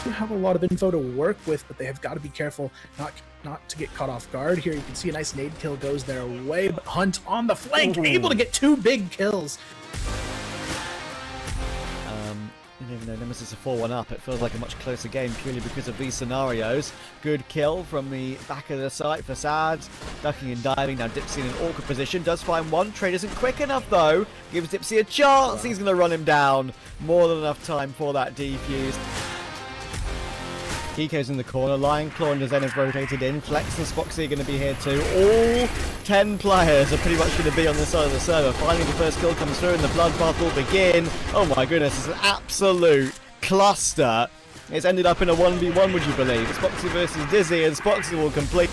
do have a lot of info to work with, but they have got to be careful not to get caught off guard here. You can see a nice nade kill goes their way, but Hunt on the flank, able to get 2 big kills. Even though Nemesis are 4-1 up, it feels like a much closer game purely because of these scenarios. Good kill from the back of the site for Sad. Ducking and diving. Now Dipsy in an awkward position. Does find one. Trade isn't quick enough though. Gives Dipsy a chance. He's going to run him down. More than enough time for that defuse. Kiko's in the corner. Lion Claw and Zen is rotated in. Flex and Spoxy are going to be here too. All 10 players are pretty much going to be on this side of the server. Finally, the first kill comes through and the bloodbath will begin. Oh my goodness, it's an absolute cluster. It's ended up in a 1v1, would you believe? It's Spoxy versus Dizzy, and Spoxy will complete.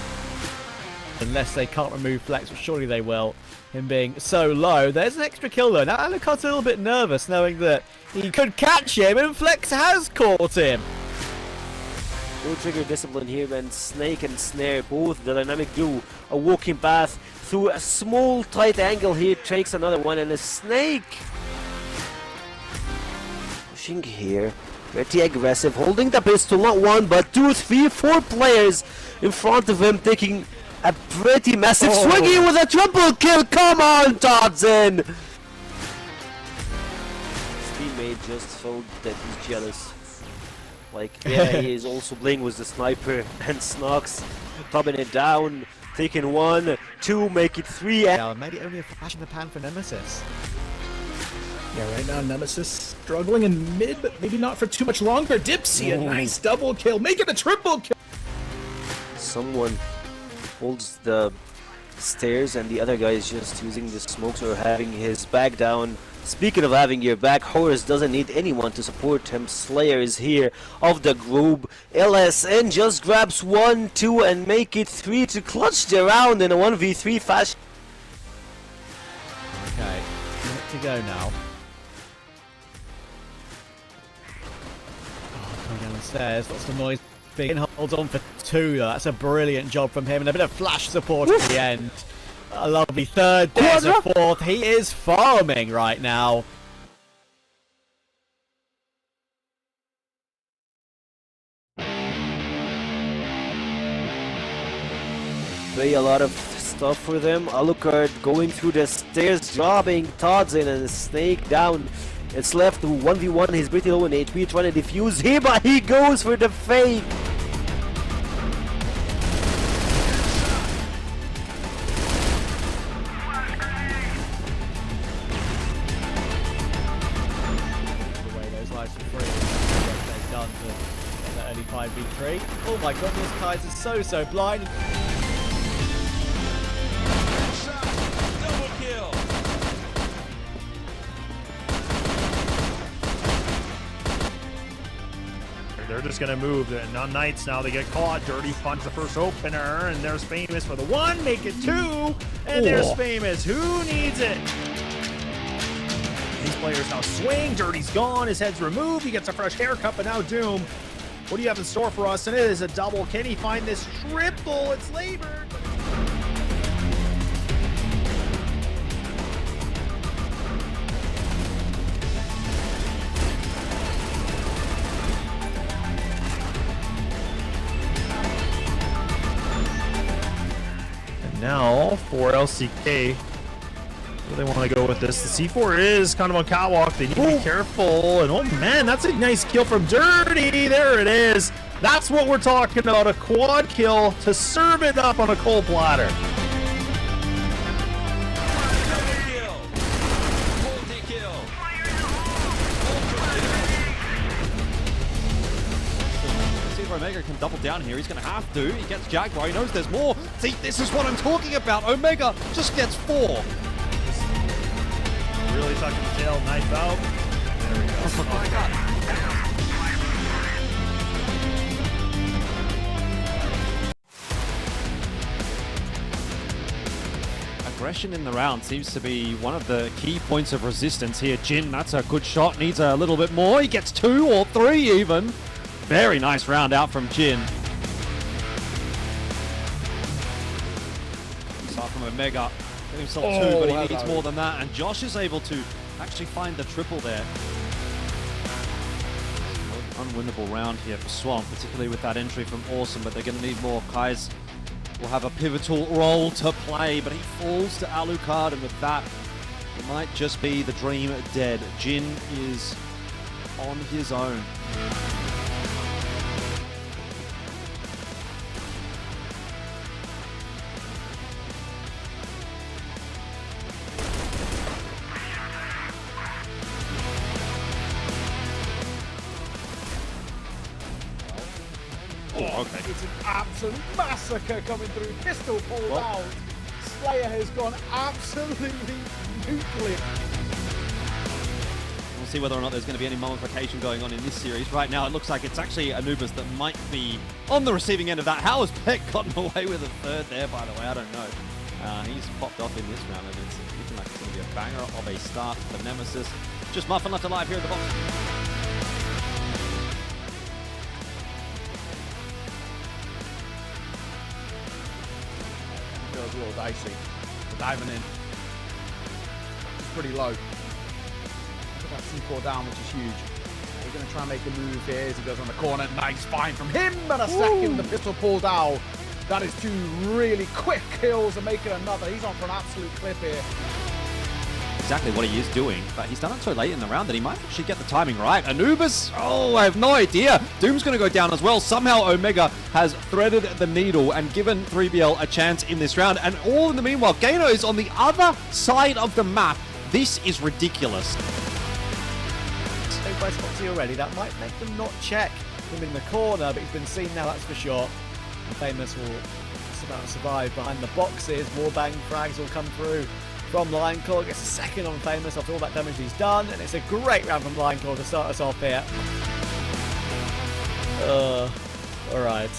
Unless they can't remove Flex, but surely they will. Him being so low. There's an extra kill though. Now Alucard's a little bit nervous knowing that he could catch him, and Flex has caught him. No trigger discipline here, and Snake and Snare, both the dynamic duo, a walking path through a small tight angle here, takes another one, and a Snake pushing here, pretty aggressive, holding the pistol, not 1 but 2, 3, 4 players in front of him, taking a pretty massive swing here with a triple kill. Come on, Dodson! His teammate just felt that he's jealous. Like, yeah, he is also playing with the sniper, and Snox clubbing it down, taking 1, 2, make it 3. Yeah, maybe only a flash in the pan for Nemesis. Yeah, right now Nemesis struggling in mid, but maybe not for too much longer. Dipsy, a nice double kill, make it a triple kill. Someone holds the stairs, and the other guy is just using the smokes or having his back down. Speaking of having your back, Horus doesn't need anyone to support him. Slayer is here of the group. LSN just grabs 1, 2 and make it 3 to clutch the round in a 1v3 fashion. Okay, to go now. Coming down the stairs, lots of noise. Big holds on for 2 though. That's a brilliant job from him, and a bit of flash support at the end. A lovely third, there's a 4th. He is farming right now. Play a lot of stuff for them. Alucard going through the stairs, dropping Todzin and Snake down. It's left to 1v1. He's pretty low in HP, trying to defuse him, but he goes for the fake. They've done to get that early 5v3. Oh my goodness, Kaiser's so blind. Double kill. They're just gonna move. The unKnights now, they get caught. Dirty punch the first opener, and there's Famous for the 1, make it 2, and there's Famous. Who needs it? These players now swing. Dirty's gone. His head's removed. He gets a fresh haircut, but now Doom. What do you have in store for us? And it is a double. Can he find this triple? It's labored. And now for LCK. Where they want to go with this. The C4 is kind of on catwalk. They need to be careful. And oh man, that's a nice kill from Dirty. There it is. That's what we're talking about. A quad kill to serve it up on a cold platter. Omega can double down here. He's going to have to. He gets Jaguar. He knows there's more. See, this is what I'm talking about. Omega just gets 4. Really tucking the tail, knife out. There we go. Oh my god. Aggression in the round seems to be one of the key points of resistance here. Jin, that's a good shot. Needs a little bit more. He gets 2 or 3 even. Very nice round out from Jin. Start from Omega. Get himself 2, but he needs more than that. And Josh is able to actually find the triple there. unwinnable round here for Swamp, particularly with that entry from Awesome, but they're going to need more. Kai's will have a pivotal role to play, but he falls to Alucard, and with that, it might just be the dream dead. Jin is on his own. Oh, okay. It's an absolute massacre coming through. Pistol pulled out. Slayer has gone absolutely nuclear. We'll see whether or not there's going to be any mummification going on in this series. Right now, it looks like it's actually Anubis that might be on the receiving end of that. How has Peck gotten away with a third there, by the way? I don't know. He's popped off in this round, and it's looking like it's going to be a banger of a start for Nemesis. Just Muffin left alive here at the box. Feels a little dicey. We're diving in. It's pretty low. Put that C4 down, which is huge. He's going to try and make a move here as he goes on the corner. Nice find from him, and a second. The pistol pulled out. That is two really quick kills and making another. He's on for an absolute clip here. Exactly what he is doing, but he's done it so late in the round that he might actually get the timing right. Anubis, oh, I have no idea. Doom's going to go down as well. Somehow Omega has threaded the needle and given 3BL a chance in this round. And all in the meanwhile, Gano is on the other side of the map. This is ridiculous. Stayed by Spotsy already. That might make them not check him in the corner, but he's been seen now, that's for sure. And Famous will somehow survive behind the boxes. Warbang frags will come through from Lionclaw. Gets a second on Famous after all that damage he's done, and it's a great round from Lionclaw to start us off here. Alright.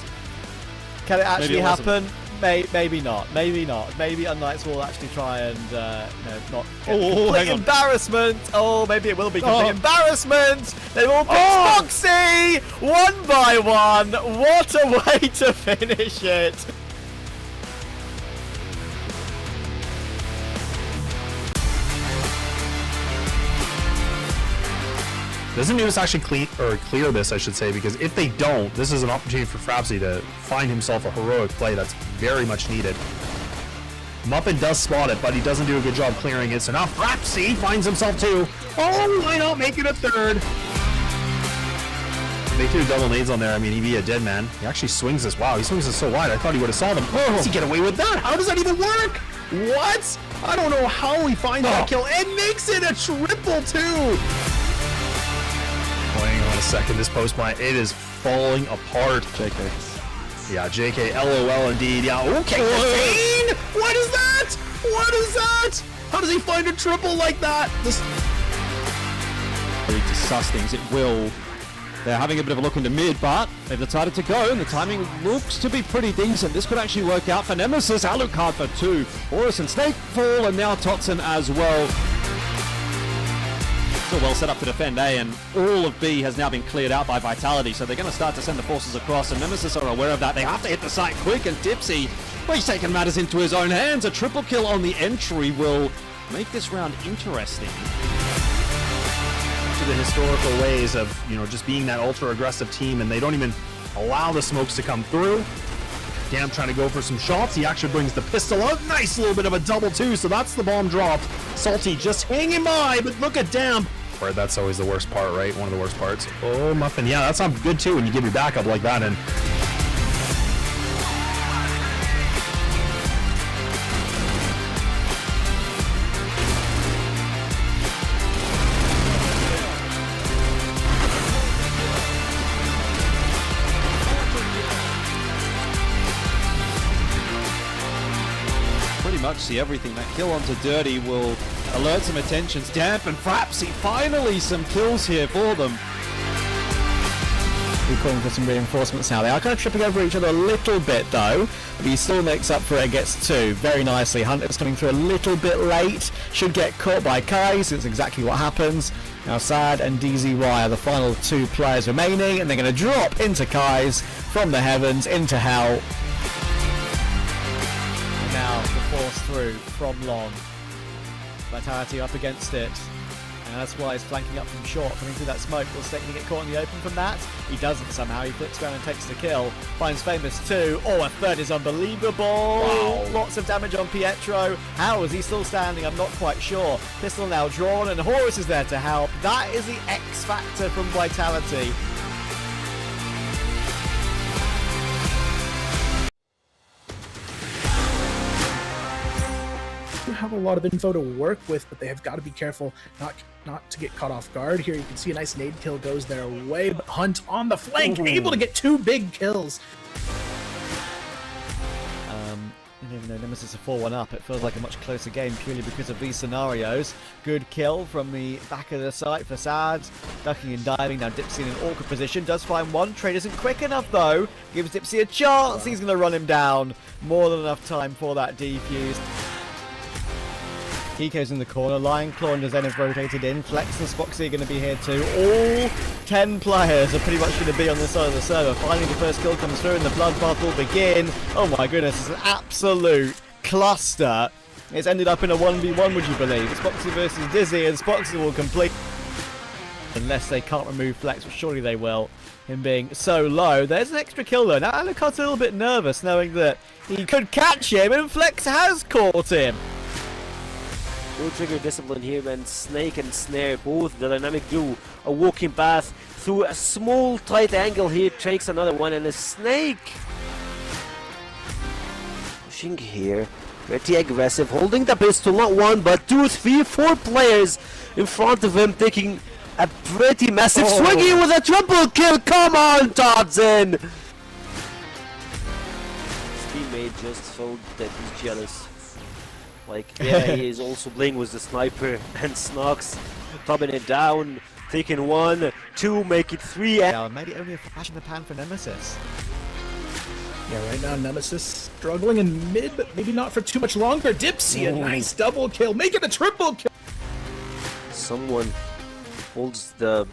Can it actually happen? Maybe not. Maybe not. Maybe unKnights will actually try and not complete embarrassment. Oh, maybe it will be complete embarrassment. They will pick Foxy 1 by 1. What a way to finish it. Doesn't News actually clear this, I should say, because if they don't, this is an opportunity for Frapsy to find himself a heroic play that's very much needed. Muppet does spot it, but he doesn't do a good job clearing it, so now Frapsy finds himself two. Oh, why not make it a third? They threw double nades on there. I mean, he'd be a dead man. He actually swings this. Wow, he swings this so wide. I thought he would have saw them. Oh, how does he get away with that? How does that even work? What? I don't know how he finds that kill and makes it a triple two. Hang on a second, this post plant, it is falling apart. JK. Yeah, JK, LOL indeed. Yeah, okay, what is that? What is that? How does he find a triple like that? This Really to suss things, it will. They're having a bit of a look into mid, but they've decided to go, and the timing looks to be pretty decent. This could actually work out for Nemesis. Alucard for 2. Horus and Snake fall, and now Totson as well. Still well set up to defend A, and all of B has now been cleared out by Vitality, so they're going to start to send the forces across, and Nemesis are aware of that. They have to hit the site quick, and Dipsy, well, he's taken matters into his own hands. A triple kill on the entry will make this round interesting. To the historical ways of, just being that ultra aggressive team, and they don't even allow the smokes to come through. Damp trying to go for some shots. He actually brings the pistol out. Nice little bit of a double two, so that's the bomb dropped. Salty just hanging by, but look at Damp. Where that's always the worst part, right? One of the worst parts. Oh, Muffin. Yeah, that sounds good too when you give your backup like that. And much see everything. That kill onto Dirty will alert some attentions. Damp and Frapsy, finally some kills here for them. We're calling for some reinforcements now. They are kind of tripping over each other a little bit though, but he still makes up for it, gets 2 very nicely. Hunter's coming through a little bit late, should get caught by Kai, so it's exactly what happens. Now Sad and DZY are the final 2 players remaining, and they're going to drop into Kai's from the heavens into hell. Now the force through from Long. Vitality up against it. And that's why he's flanking up from short, coming through that smoke. Will Snake get caught in the open from that? He doesn't somehow. He flips around and takes the kill. Finds Famous too. Oh, a third is unbelievable. Wow. Lots of damage on Pietro. How is he still standing? I'm not quite sure. Pistol now drawn, and Horus is there to help. That is the X factor from Vitality. Have a lot of info to work with, but they have got to be careful not to get caught off guard. Here you can see a nice nade kill goes their way, but Hunt on the flank, able to get 2 big kills. Even though Nemesis is 4-1 up, it feels like a much closer game purely because of these scenarios. Good kill from the back of the site for Sad. Ducking and diving, now Dipsy in an awkward position. Does find one. Trade isn't quick enough though. Gives Dipsy a chance. He's going to run him down. More than enough time for that defuse. Kiko's in the corner, Lion Claw and Zen have rotated in, Flex and Spoxy are going to be here too. All 10 players are pretty much going to be on this side of the server. Finally the first kill comes through and the bloodbath will begin. Oh my goodness, it's an absolute cluster. It's ended up in a 1v1, would you believe? It's Spoxy versus Dizzy, and Spoxy will complete. Unless they can't remove Flex, which surely they will, him being so low. There's an extra kill though. Now Alucard's a little bit nervous knowing that he could catch him, and Flex has caught him. No trigger discipline here, and Snake and Snare, both the dynamic duo, a walking path through a small tight angle here, takes another one, and a Snake pushing here, pretty aggressive, holding the pistol, not 1 but 2, 3, 4 players in front of him, taking a pretty massive swing here with a triple kill. Come on, Todson! His teammate just felt that he's jealous. Like, yeah, he is also playing with the sniper, and Snox topping it down, taking 1, 2, make it 3. Yeah, maybe only a flash in the pan for Nemesis. Yeah, right now Nemesis struggling in mid, but maybe not for too much longer. Dipsy, a nice double kill, make it a triple kill. Someone holds the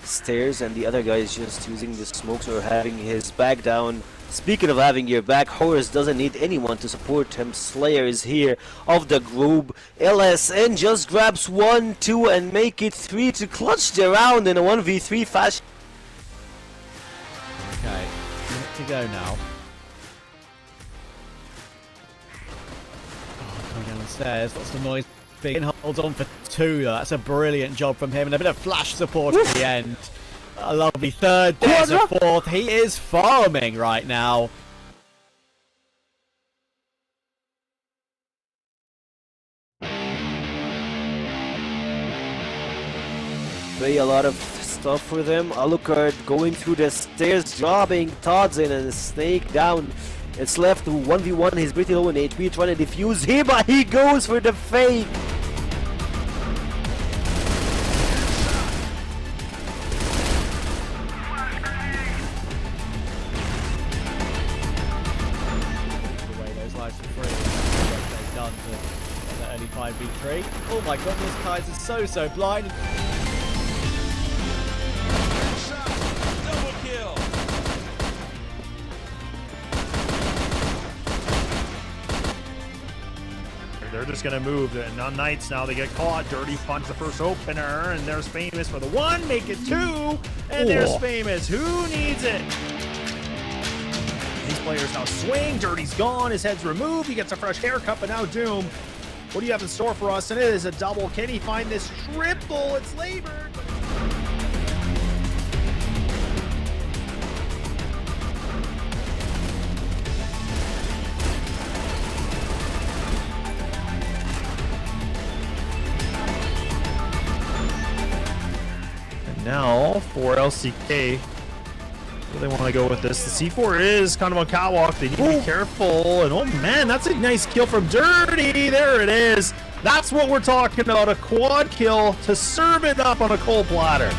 stairs, and the other guy is just using the smokes or having his back down. Speaking of having your back, Horus doesn't need anyone to support him. Slayer is here of the group. LSN just grabs 1, 2 and make it 3 to clutch the round in a 1v3 fashion. Okay, minute to go now. Oh, coming down the stairs, lots of noise. Big holds on for 2 though. That's a brilliant job from him, and a bit of flash support at the end. A lovely third, there's a 4th. He is farming right now. Play a lot of stuff for them. Alucard going through the stairs, dropping Todson and Snake down. It's left to 1v1. He's pretty low in HP, trying to defuse here, but he goes for the fake. Early 5v3. Oh my goodness, Kaiser's so blind. Double kill. They're just going to move. The unKnights now, they get caught. Dirty punch the first opener, and there's Famous for the 1, make it 2, and there's Famous. Who needs it? These players now swing. Dirty's gone. His head's removed. He gets a fresh haircut, but now Doom. What do you have in store for us? And it is a double. Can he find this triple? It's labored. And now for LCK. Where they want to go with this. The C4 is kind of on catwalk. They need to be careful. And oh man, that's a nice kill from Dirty. There it is. That's what we're talking about. A quad kill to serve it up on a cold platter.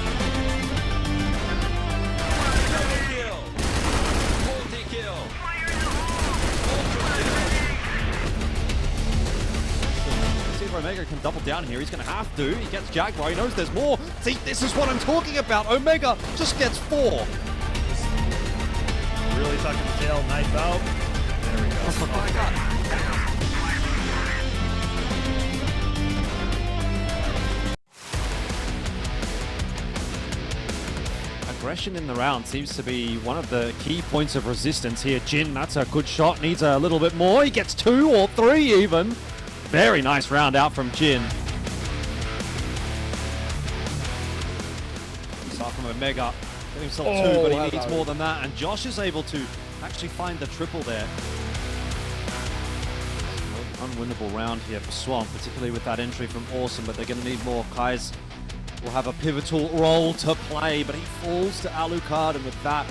Omega can double down here. He's going to have to. He gets Jaguar. He knows there's more. See, this is what I'm talking about. Omega just gets 4. Really tucking the tail, knife out. There we go. Oh my god. aggression in the round seems to be one of the key points of resistance here. Jin, that's a good shot, needs a little bit more. He gets 2 or 3 even. Very nice round out from Jin. Start from Omega. Get himself 2, but he needs more than that. And Josh is able to actually find the triple there. Unwinnable round here for Swamp, particularly with that entry from Awesome, but they're going to need more. Kai's will have a pivotal role to play, but he falls to Alucard, and with that,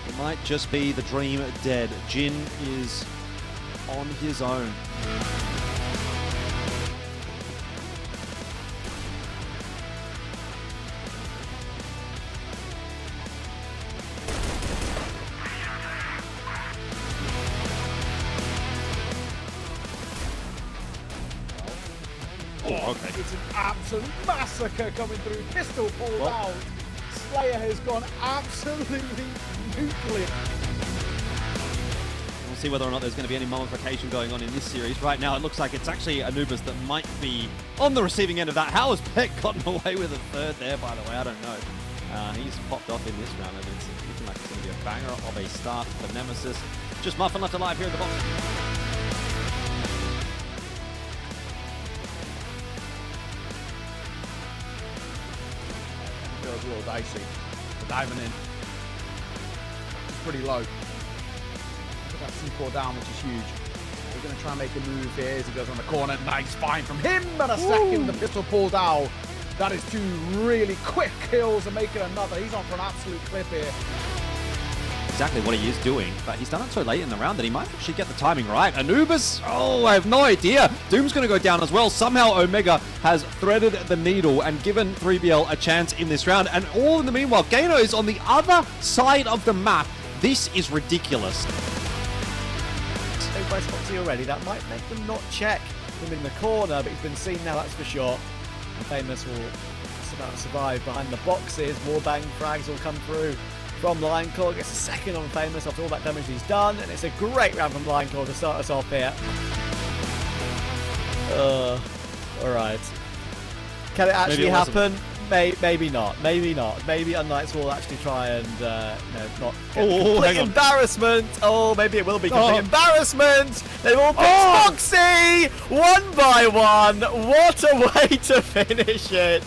it might just be the dream dead. Jin is on his own. Oh, okay. It's an absolute massacre coming through. Pistol pulled out. Slayer has gone absolutely nuclear. We'll see whether or not there's going to be any mummification going on in this series. Right now, it looks like it's actually Anubis that might be on the receiving end of that. How has Peck gotten away with a third there, by the way? I don't know. He's popped off in this round, and it's looking like it's going to be a banger of a start for Nemesis. Just Muffin left alive here in the box. Feels a little dicey. The diving in. It's pretty low. Put that C4 down, which is huge. He's going to try and make a move here as he goes on the corner. Nice find from him, and a second. The pistol pulled out. That is 2 really quick kills and making another. He's on for an absolute clip here. Exactly what he is doing, but he's done it so late in the round that he might actually get the timing right. Anubis, oh, I have no idea. Doom's going to go down as well. Somehow Omega has threaded the needle and given 3BL a chance in this round. And all in the meanwhile, Gano is on the other side of the map. This is ridiculous. Saved by Spoxy already. That might make them not check him in the corner, but he's been seen now, that's for sure. And Famous will somehow survive behind the boxes. Warbang frags will come through from Lionclaw. Gets a second on Famous after all that damage he's done, and it's a great round from Lionclaw to start us off here. Alright. Can it actually happen? Maybe not. Maybe not. Maybe unKnights will actually try and not complete embarrassment. Oh, maybe it will be complete embarrassment. They've all picked Foxy 1 by 1. What a way to finish it.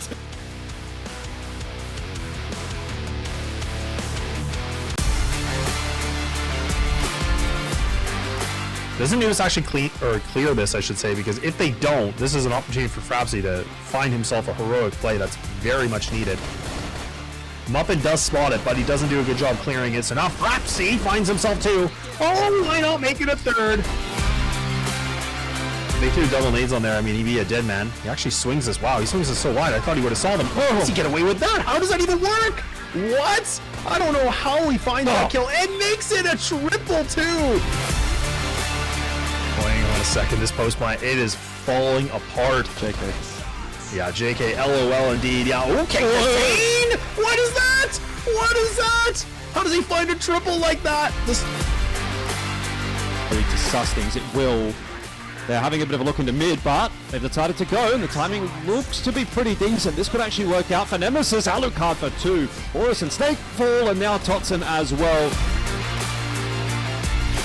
Doesn't News actually clear this, I should say, because if they don't, this is an opportunity for Frapsy to find himself a heroic play that's very much needed. Muppet does spot it, but he doesn't do a good job clearing it, so now Frapsy finds himself 2. Oh, why not make it a 3rd? They threw double nades on there. I mean, he'd be a dead man. He actually swings this. Wow, he swings this so wide. I thought he would have saw them. Oh, how does he get away with that? How does that even work? What? I don't know how he finds that kill and makes it a triple 2. Hang on a second, this post plant, it is falling apart. JK. Yeah, JK, LOL indeed. Yeah, okay, 15! What is that? What is that? How does he find a triple like that? This Very disgusting. It will. They're having a bit of a look into mid, but they've decided to go, and the timing looks to be pretty decent. This could actually work out for Nemesis. Alucard for 2. Horus and Snake fall, and now Totson as well.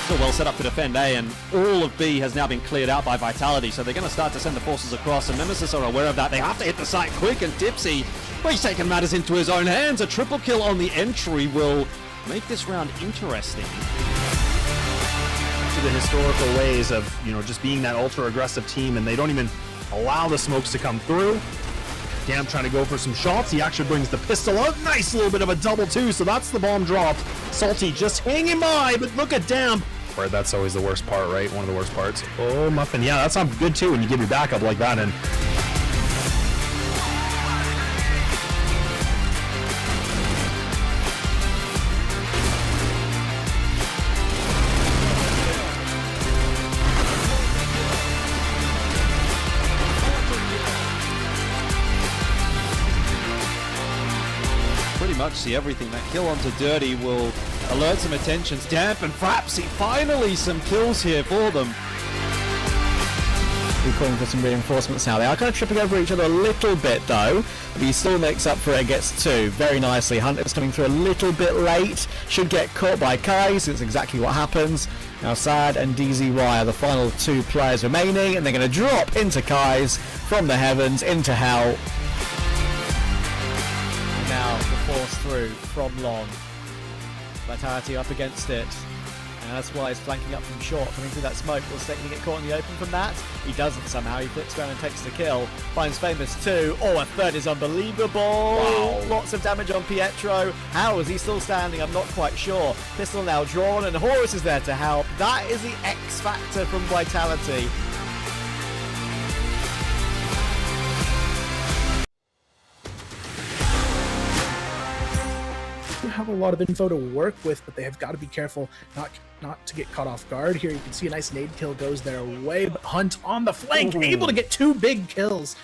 Still well set up to defend A, and all of B has now been cleared out by Vitality, so they're going to start to send the forces across, and Nemesis are aware of that. They have to hit the site quick, and Tipsy, well, he's taken matters into his own hands. A triple kill on the entry will make this round interesting. To the historical ways of, just being that ultra-aggressive team, and they don't even allow the smokes to come through. Damp trying to go for some shots. He actually brings the pistol out. Nice little bit of a double 2, so that's the bomb dropped. Salty just hanging by, but look at Damp. Where that's always the worst part, right? One of the worst parts. Oh, Muffin. Yeah, that sounds good too when you give your backup like that. And pretty much see everything. That kill onto Dirty will alert some attentions. Damp and Frapsy, finally some kills here for them. We're calling for some reinforcements now. They are kind of tripping over each other a little bit though, but he still makes up for it and gets two very nicely. Hunter's coming through a little bit late, should get caught by Kai, so it's exactly what happens. Now Sad and DZY are the final two players remaining, and they're going to drop into Kai's from the heavens into hell. And now the force through from long. Vitality up against it. And that's why he's flanking up from short, coming through that smoke. Will Snake get caught in the open from that? He doesn't somehow. He flips around and takes the kill. Finds Famous 2. Oh, a third is unbelievable. Wow. Lots of damage on Pietro. How is he still standing? I'm not quite sure. Pistol now drawn, and Horus is there to help. That is the X factor from Vitality. Have a lot of info to work with, but they have got to be careful not to get caught off guard. Here you can see a nice nade kill goes their way, but Hunt on the flank, able to get two big kills.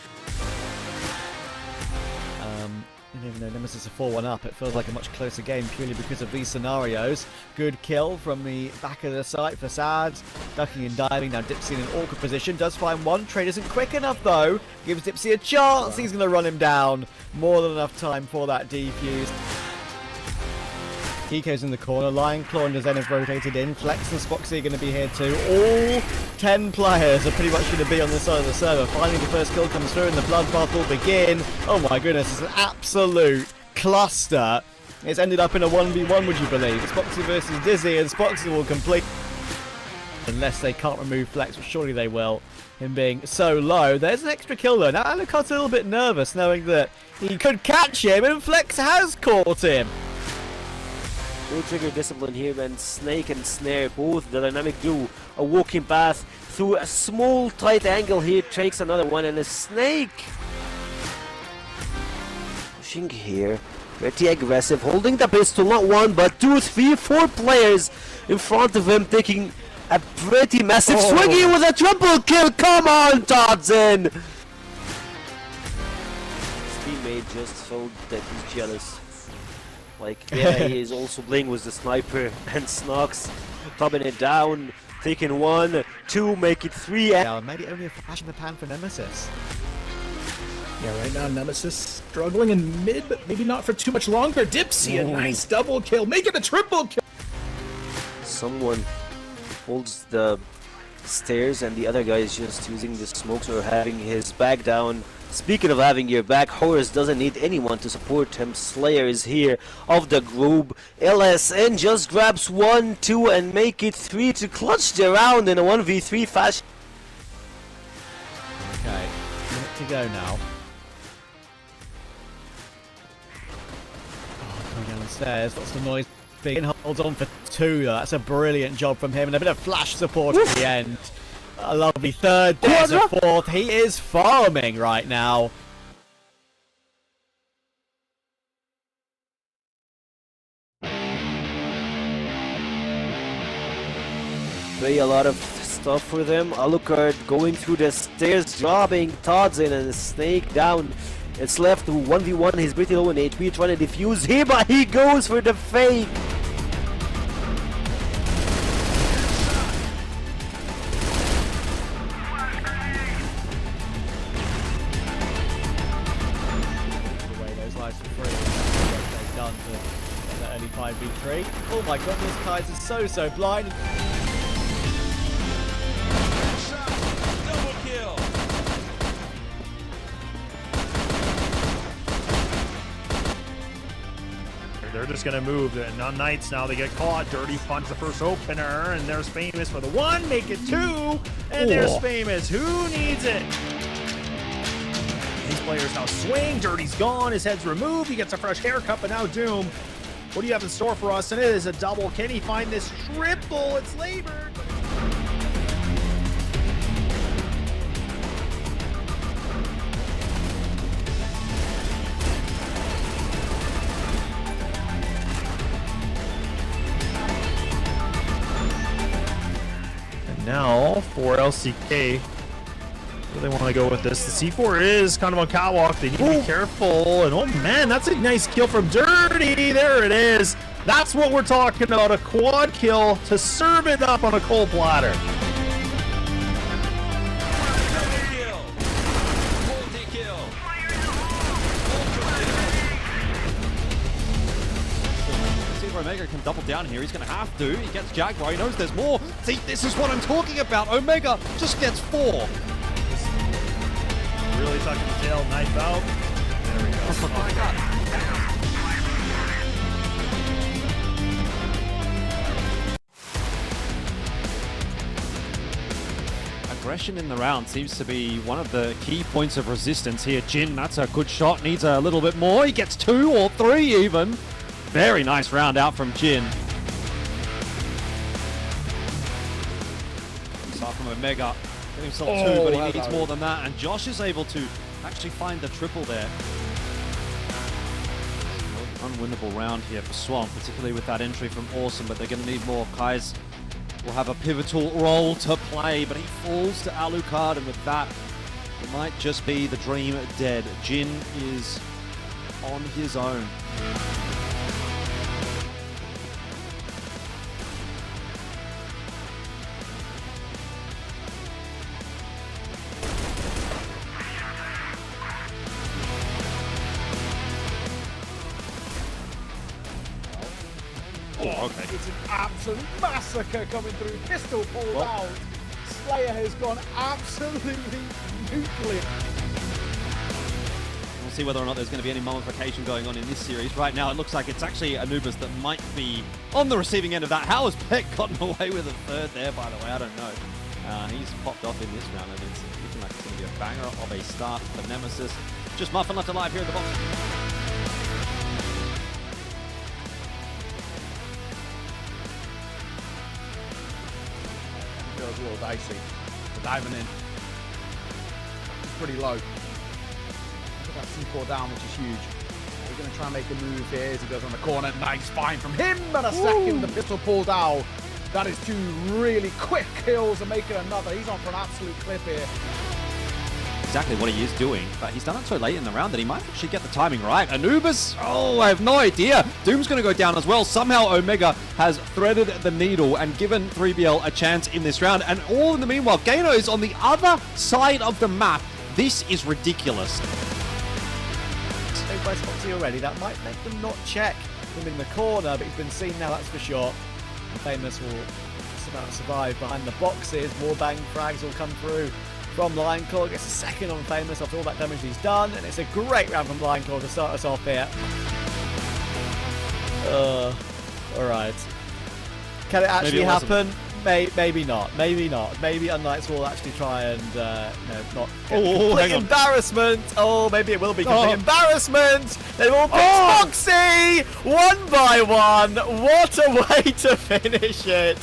Even though Nemesis is 4-1 up, it feels like a much closer game purely because of these scenarios. Good kill from the back of the site for Sad. Ducking and diving. Now Dipsy in an awkward position. Does find one. Trade isn't quick enough though. Gives Dipsy a chance. He's going to run him down. More than enough time for that defuse. Kiko's in the corner, Lion Claw and Zen have rotated in, Flex and Spoxy are going to be here too. All 10 players are pretty much going to be on this side of the server. Finally the first kill comes through and the bloodbath will begin. Oh my goodness, it's an absolute cluster. It's ended up in a 1v1, would you believe? It's Spoxy versus Dizzy, and Spoxy will complete. Unless they can't remove Flex, which surely they will. Him being so low. There's an extra kill though. Now Alucard's a little bit nervous knowing that he could catch him, and Flex has caught him. No trigger discipline here, and Snake and Snare, both the dynamic duo, a walking path through a small tight angle here, takes another one, and a Snake pushing here, pretty aggressive, holding the pistol, not one, but 2, 3, 4 players in front of him, taking a pretty massive swing here with a triple kill. Come on, Todson! His teammate just felt that he's jealous. Like, yeah, he is also playing with the sniper, and Snox clubbing it down, taking 1, 2, make it 3. Yeah, maybe only a flash in the pan for Nemesis. Yeah, right now Nemesis struggling in mid, but maybe not for too much longer. Dipsy, a nice double kill, make it a triple kill. Someone holds the stairs, and the other guy is just using the smokes or having his back down. Speaking of having your back, Horus doesn't need anyone to support him. Slayer is here of the group. LSN just grabs 1, 2 and make it 3 to clutch the round in a 1v3 fashion. Okay, minute to go now. Coming down the stairs, lots of noise. Big holds on for 2 though. That's a brilliant job from him, and a bit of flash support at the end. A lovely third, there's a fourth. He is farming right now. Play a lot of stuff for them. Alucard going through the stairs, dropping Todson and Snake down. It's left to 1v1. He's pretty low in HP, trying to defuse here, but he goes for the fake. Done to get that early 5v3. Oh my goodness, Kai's is so blind. Double kill. They're just going to move. And unKnights now, they get caught. Dirty finds the first opener, and there's Famous for the 1, make it 2, and there's Famous. Who needs it? These players now swing. Dirty's gone. His head's removed. He gets a fresh haircut, but now Doom. What do you have in store for us? And it is a double. Can he find this triple? It's labored. And now for LCK. Where they want to go with this. The C4 is kind of on catwalk. They need to be careful. And oh man, that's a nice kill from Dirty. There it is. That's what we're talking about. A quad kill to serve it up on a cold platter. Omega can double down here. He's going to have to. He gets Jaguar. He knows there's more. See, this is what I'm talking about. Omega just gets 4. Really tucking the tail, knife out. There we go. Oh my god. Aggression in the round seems to be one of the key points of resistance here. Jin, that's a good shot, needs a little bit more. He gets 2 or 3 even. Very nice round out from Jin. Start from Omega. Get himself 2, but he needs more than that. And Josh is able to actually find the triple there. Unwinnable round here for Swamp, particularly with that entry from Awesome, but they're going to need more. Kai's will have a pivotal role to play, but he falls to Alucard, and with that, it might just be the dream dead. Jin is on his own. Oh, okay. It's an absolute massacre coming through. Pistol pulled out. Slayer has gone absolutely nuclear. We'll see whether or not there's going to be any mummification going on in this series. Right now, it looks like it's actually Anubis that might be on the receiving end of that. How has Peck gotten away with a third there, by the way? I don't know. He's popped off in this round, and it's looking like it's going to be a banger of a start for Nemesis. Just Muffin left alive here at the box. Feels a little dicey. They're diving in. It's pretty low. Look at that C4 down, which is huge. He's going to try and make a move here as he goes on the corner. Nice find from him, and a second. The pistol pulled out. That is 2 really quick kills and making another. He's on for an absolute clip here. Exactly what he is doing, but he's done it so late in the round that he might actually get the timing right. Anubis, oh, I have no idea. Doom's going to go down as well. Somehow Omega has threaded the needle and given 3BL a chance in this round. And all in the meanwhile, Gano is on the other side of the map. This is ridiculous. Stayed by Spoxy already. That might make them not check him in the corner, but he's been seen now, that's for sure. And Famous will just about survive behind the boxes. More bang frags will come through from Lionclaw. Gets a second on Famous after all that damage he's done, and it's a great round from Lionclaw to start us off here. Alright. Can it actually happen? Maybe not. Maybe not. Maybe unKnights will actually try and not complete embarrassment. Oh, maybe it will be complete embarrassment. They will pick Foxy 1 by 1. What a way to finish it.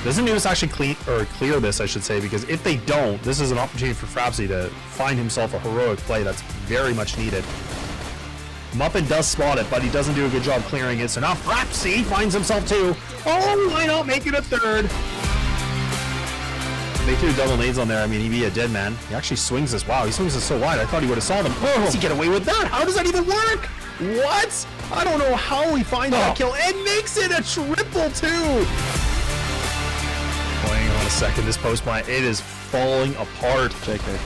Doesn't Nemesis actually clear this, I should say, because if they don't, this is an opportunity for Frapsy to find himself a heroic play that's very much needed. Muffin does spot it, but he doesn't do a good job clearing it, so now Frapsy finds himself 2. Oh, why not make it a 3rd? They threw double nades on there. I mean, he'd be a dead man. He actually swings this. Wow, he swings this so wide. I thought he would have saw them. Oh, how does he get away with that? How does that even work? What? I don't know how he finds that kill and makes it a triple 2. Hang on a second, this post plant, it is falling apart. JK.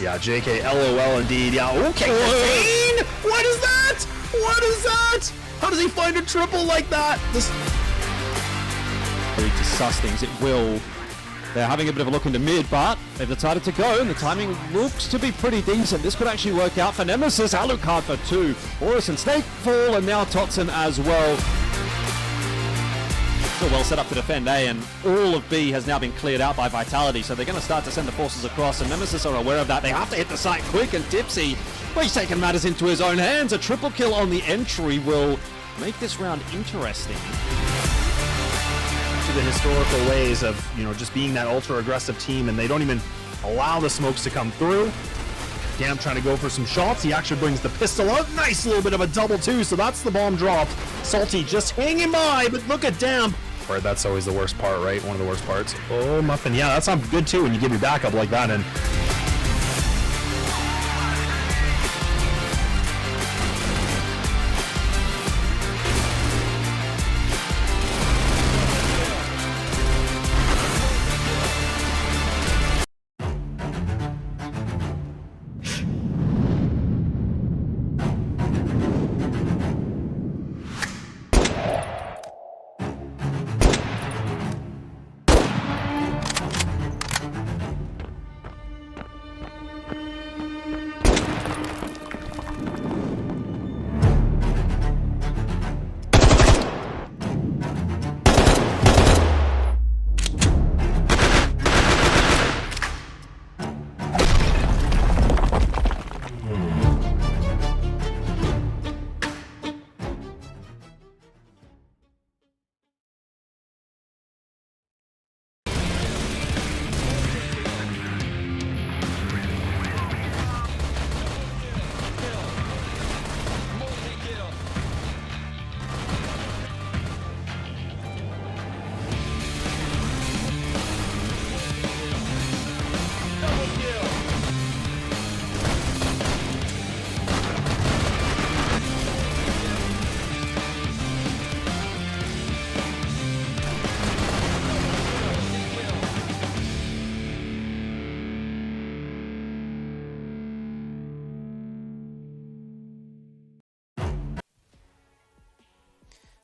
Yeah, JK, LOL indeed. Yeah, okay, 15! What is that? What is that? How does he find a triple like that? This Very disgusting. It will. They're having a bit of a look into mid, but they've decided to go, and the timing looks to be pretty decent. This could actually work out for Nemesis. Alucard for 2. Horus and Snake fall, and now Totson as well. Still well set up to defend A, and all of B has now been cleared out by Vitality, so they're going to start to send the forces across, and Nemesis are aware of that. They have to hit the site quick, and Tipsy, well, he's taken matters into his own hands. A triple kill on the entry will make this round interesting. To the historical ways of, just being that ultra aggressive team, and they don't even allow the smokes to come through. Damn, trying to go for some shots. He actually brings the pistol out. Nice little bit of a double 2, so that's the bomb dropped. Salty just hanging by, but look at Damp. Right, that's always the worst part, right? One of the worst parts. Oh, Muffin. Yeah, that sounds good too when you give your backup like that. And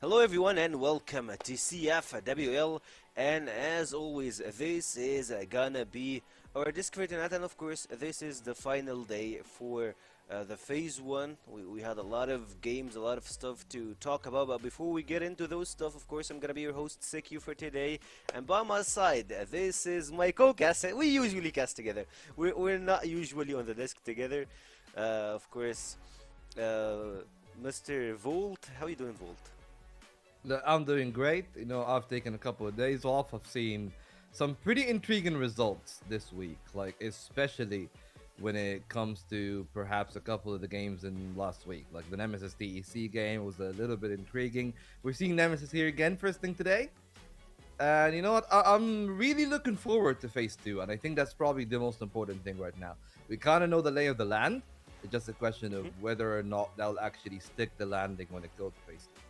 Hello everyone and welcome to CFWL, and as always this is gonna be our Discord tonight, and of course this is the final day for the phase 1. We had a lot of games, a lot of stuff to talk about, but before we get into those stuff, of course I'm gonna be your host CQ for today, and by my side this is my co-cast. We usually cast together, we're not usually on the desk together, of course, Mr. Volt. How you doing, Volt? I'm doing great. You know, I've taken a couple of days off. I've seen some pretty intriguing results this week, like especially when it comes to perhaps a couple of the games in last week. Like the Nemesis DEC game was a little bit intriguing. We're seeing Nemesis here again first thing today. And you know what? I'm really looking forward to phase 2, and I think that's probably the most important thing right now. We kind of know the lay of the land. It's just a question of whether or not they'll actually stick the landing when it goes to phase 2.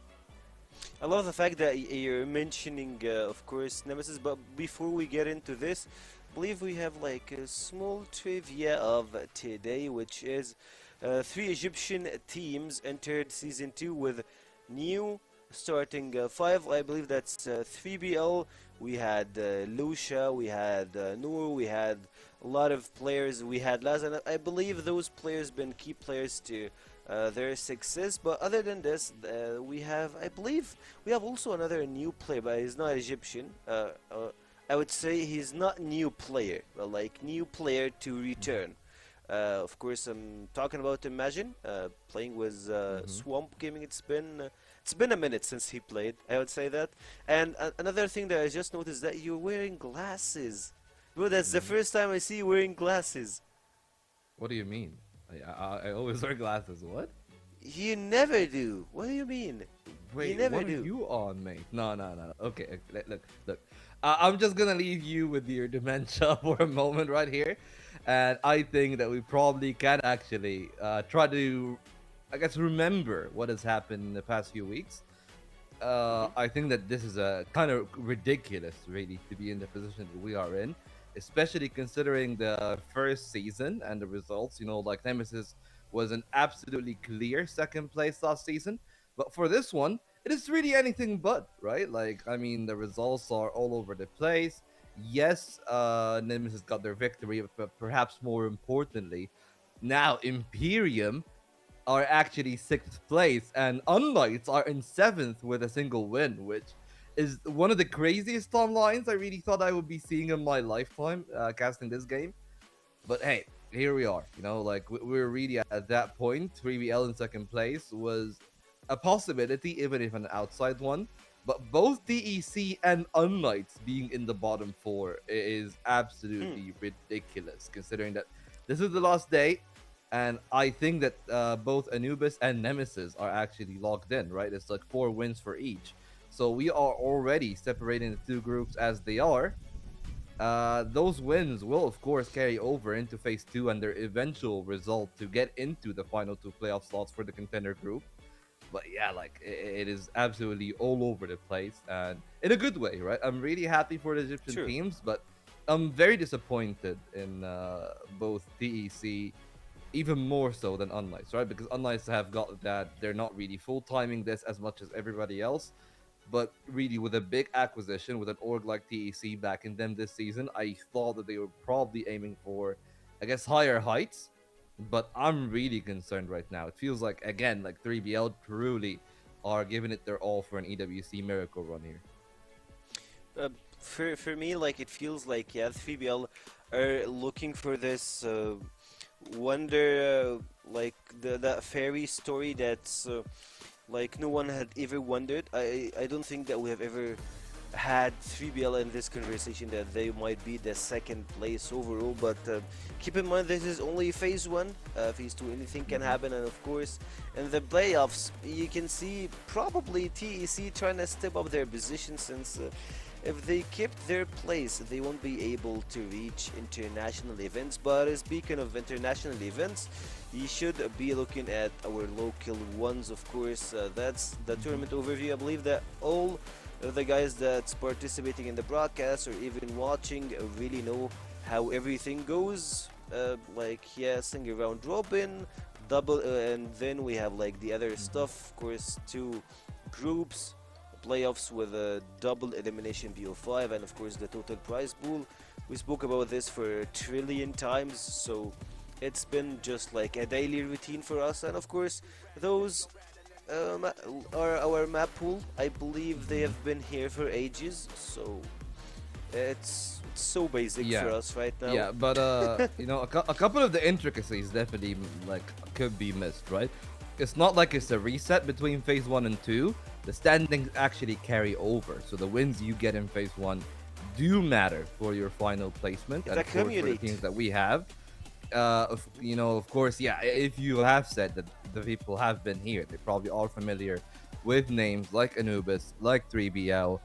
I love the fact that you're mentioning, of course, Nemesis, but before we get into this, I believe we have like a small trivia of today, which is 3 Egyptian teams entered Season 2 with new starting 5. I believe that's 3BL, we had Lucia, we had Noor, we had a lot of players, we had Laz, and I believe those players been key players to their success. But other than this, we have, I believe, we have also another new player, but he's not Egyptian. I would say he's not new player, but like new player to return. Of course, I'm talking about Imagine, playing with Swamp Gaming. It's been a minute since he played, I would say that. And another thing that I just noticed that you're wearing glasses. Bro, that's the first time I see you wearing glasses. What do you mean? I always wear glasses. What? You never do. What do you mean? Wait, you never what do. are you on, mate? No. Okay, look. I'm just gonna leave you with your dementia for a moment right here, and I think that we probably can actually try to, I guess, remember what has happened in the past few weeks. I think that this is a kind of ridiculous, really, to be in the position that we are in, especially considering the first season and the results. You know, like Nemesis was an absolutely clear second place last season, but for this one, it is really anything but, right? Like, I mean, the results are all over the place. Yes, Nemesis got their victory, but perhaps more importantly, now Imperium are actually 6th place, and unKnights are in 7th with a single win, which is one of the craziest timelines I really thought I would be seeing in my lifetime casting this game. But hey, here we are. You know, like we're really at that point. 3BL in 2nd place was a possibility, even if an outside one. But both DEC and unKnights being in the bottom 4 is absolutely ridiculous, considering that this is the last day. And I think that both Anubis and Nemesis are actually locked in, right? It's like 4 wins for each. So we are already separating the 2 groups as they are. Those wins will, of course, carry over into phase 2 and their eventual result to get into the final 2 playoff slots for the contender group. But yeah, like it is absolutely all over the place, and in a good way, right? I'm really happy for the Egyptian teams, but I'm very disappointed in both DEC, even more so than unKnights, right? Because unKnights have got that they're not really full-timing this as much as everybody else. But really, with a big acquisition, with an org like TEC backing them this season, I thought that they were probably aiming for, I guess, higher heights. But I'm really concerned right now. It feels like, again, like 3BL truly are giving it their all for an EWC miracle run here. For me, like, it feels like, yeah, 3BL are looking for this wonder, like that fairy story that's like no one had ever wondered. I don't think that we have ever had 3BL in this conversation that they might be the 2nd place overall, but keep in mind this is only phase 1. Phase 2, anything can happen, and of course in the playoffs you can see probably TEC trying to step up their position, since if they kept their place they won't be able to reach international events. But speaking of international events, you should be looking at our local ones, of course. That's the tournament overview. I believe that all the guys that's participating in the broadcast or even watching really know how everything goes. Like, yeah, single round robin, double, and then we have like the other stuff, of course, 2 groups, playoffs with a double elimination BO5 and of course the total prize pool. We spoke about this for a trillion times, so it's been just like a daily routine for us. And of course, those are our map pool. I believe they have been here for ages, so it's so basic for us right now. Yeah, but you know, a couple of the intricacies definitely like could be missed, right? It's not like it's a reset between phase 1 and 2. The standings actually carry over, so the wins you get in phase 1 do matter for your final placement and for the teams that we have. You know, of course, yeah, if you have said that the people have been here, they probably are familiar with names like Anubis, like 3BL,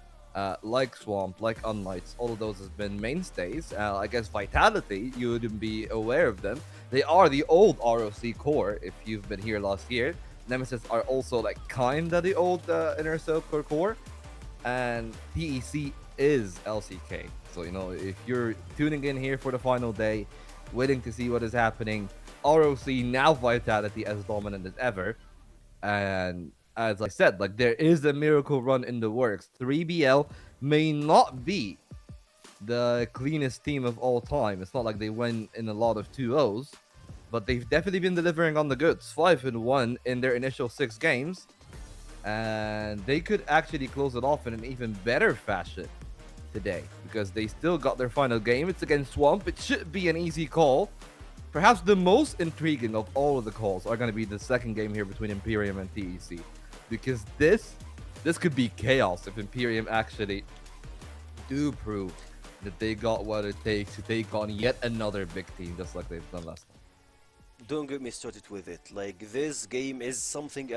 like Swamp, like unKnights. All of those have been mainstays. I guess Vitality, you wouldn't be aware of them. They are the old ROC core, if you've been here last year. Nemesis are also like kinda the old Inner Circle core. And TEC is LCK. So, you know, if you're tuning in here for the final day, waiting to see what is happening, ROC now Vitality as dominant as ever. And as I said, like there is a miracle run in the works. 3BL may not be the cleanest team of all time. It's not like they went in a lot of 2-0s, but they've definitely been delivering on the goods. 5-1 in their initial 6 games. And they could actually close it off in an even better fashion today, because they still got their final game. It's against Swamp. It should be an easy call. Perhaps the most intriguing of all of the calls are going to be the second game here between Imperium and TEC, because this could be chaos if Imperium actually do prove that they got what it takes to take on yet another big team, just like they've done last time. Don't get me started with it. Like, this game is something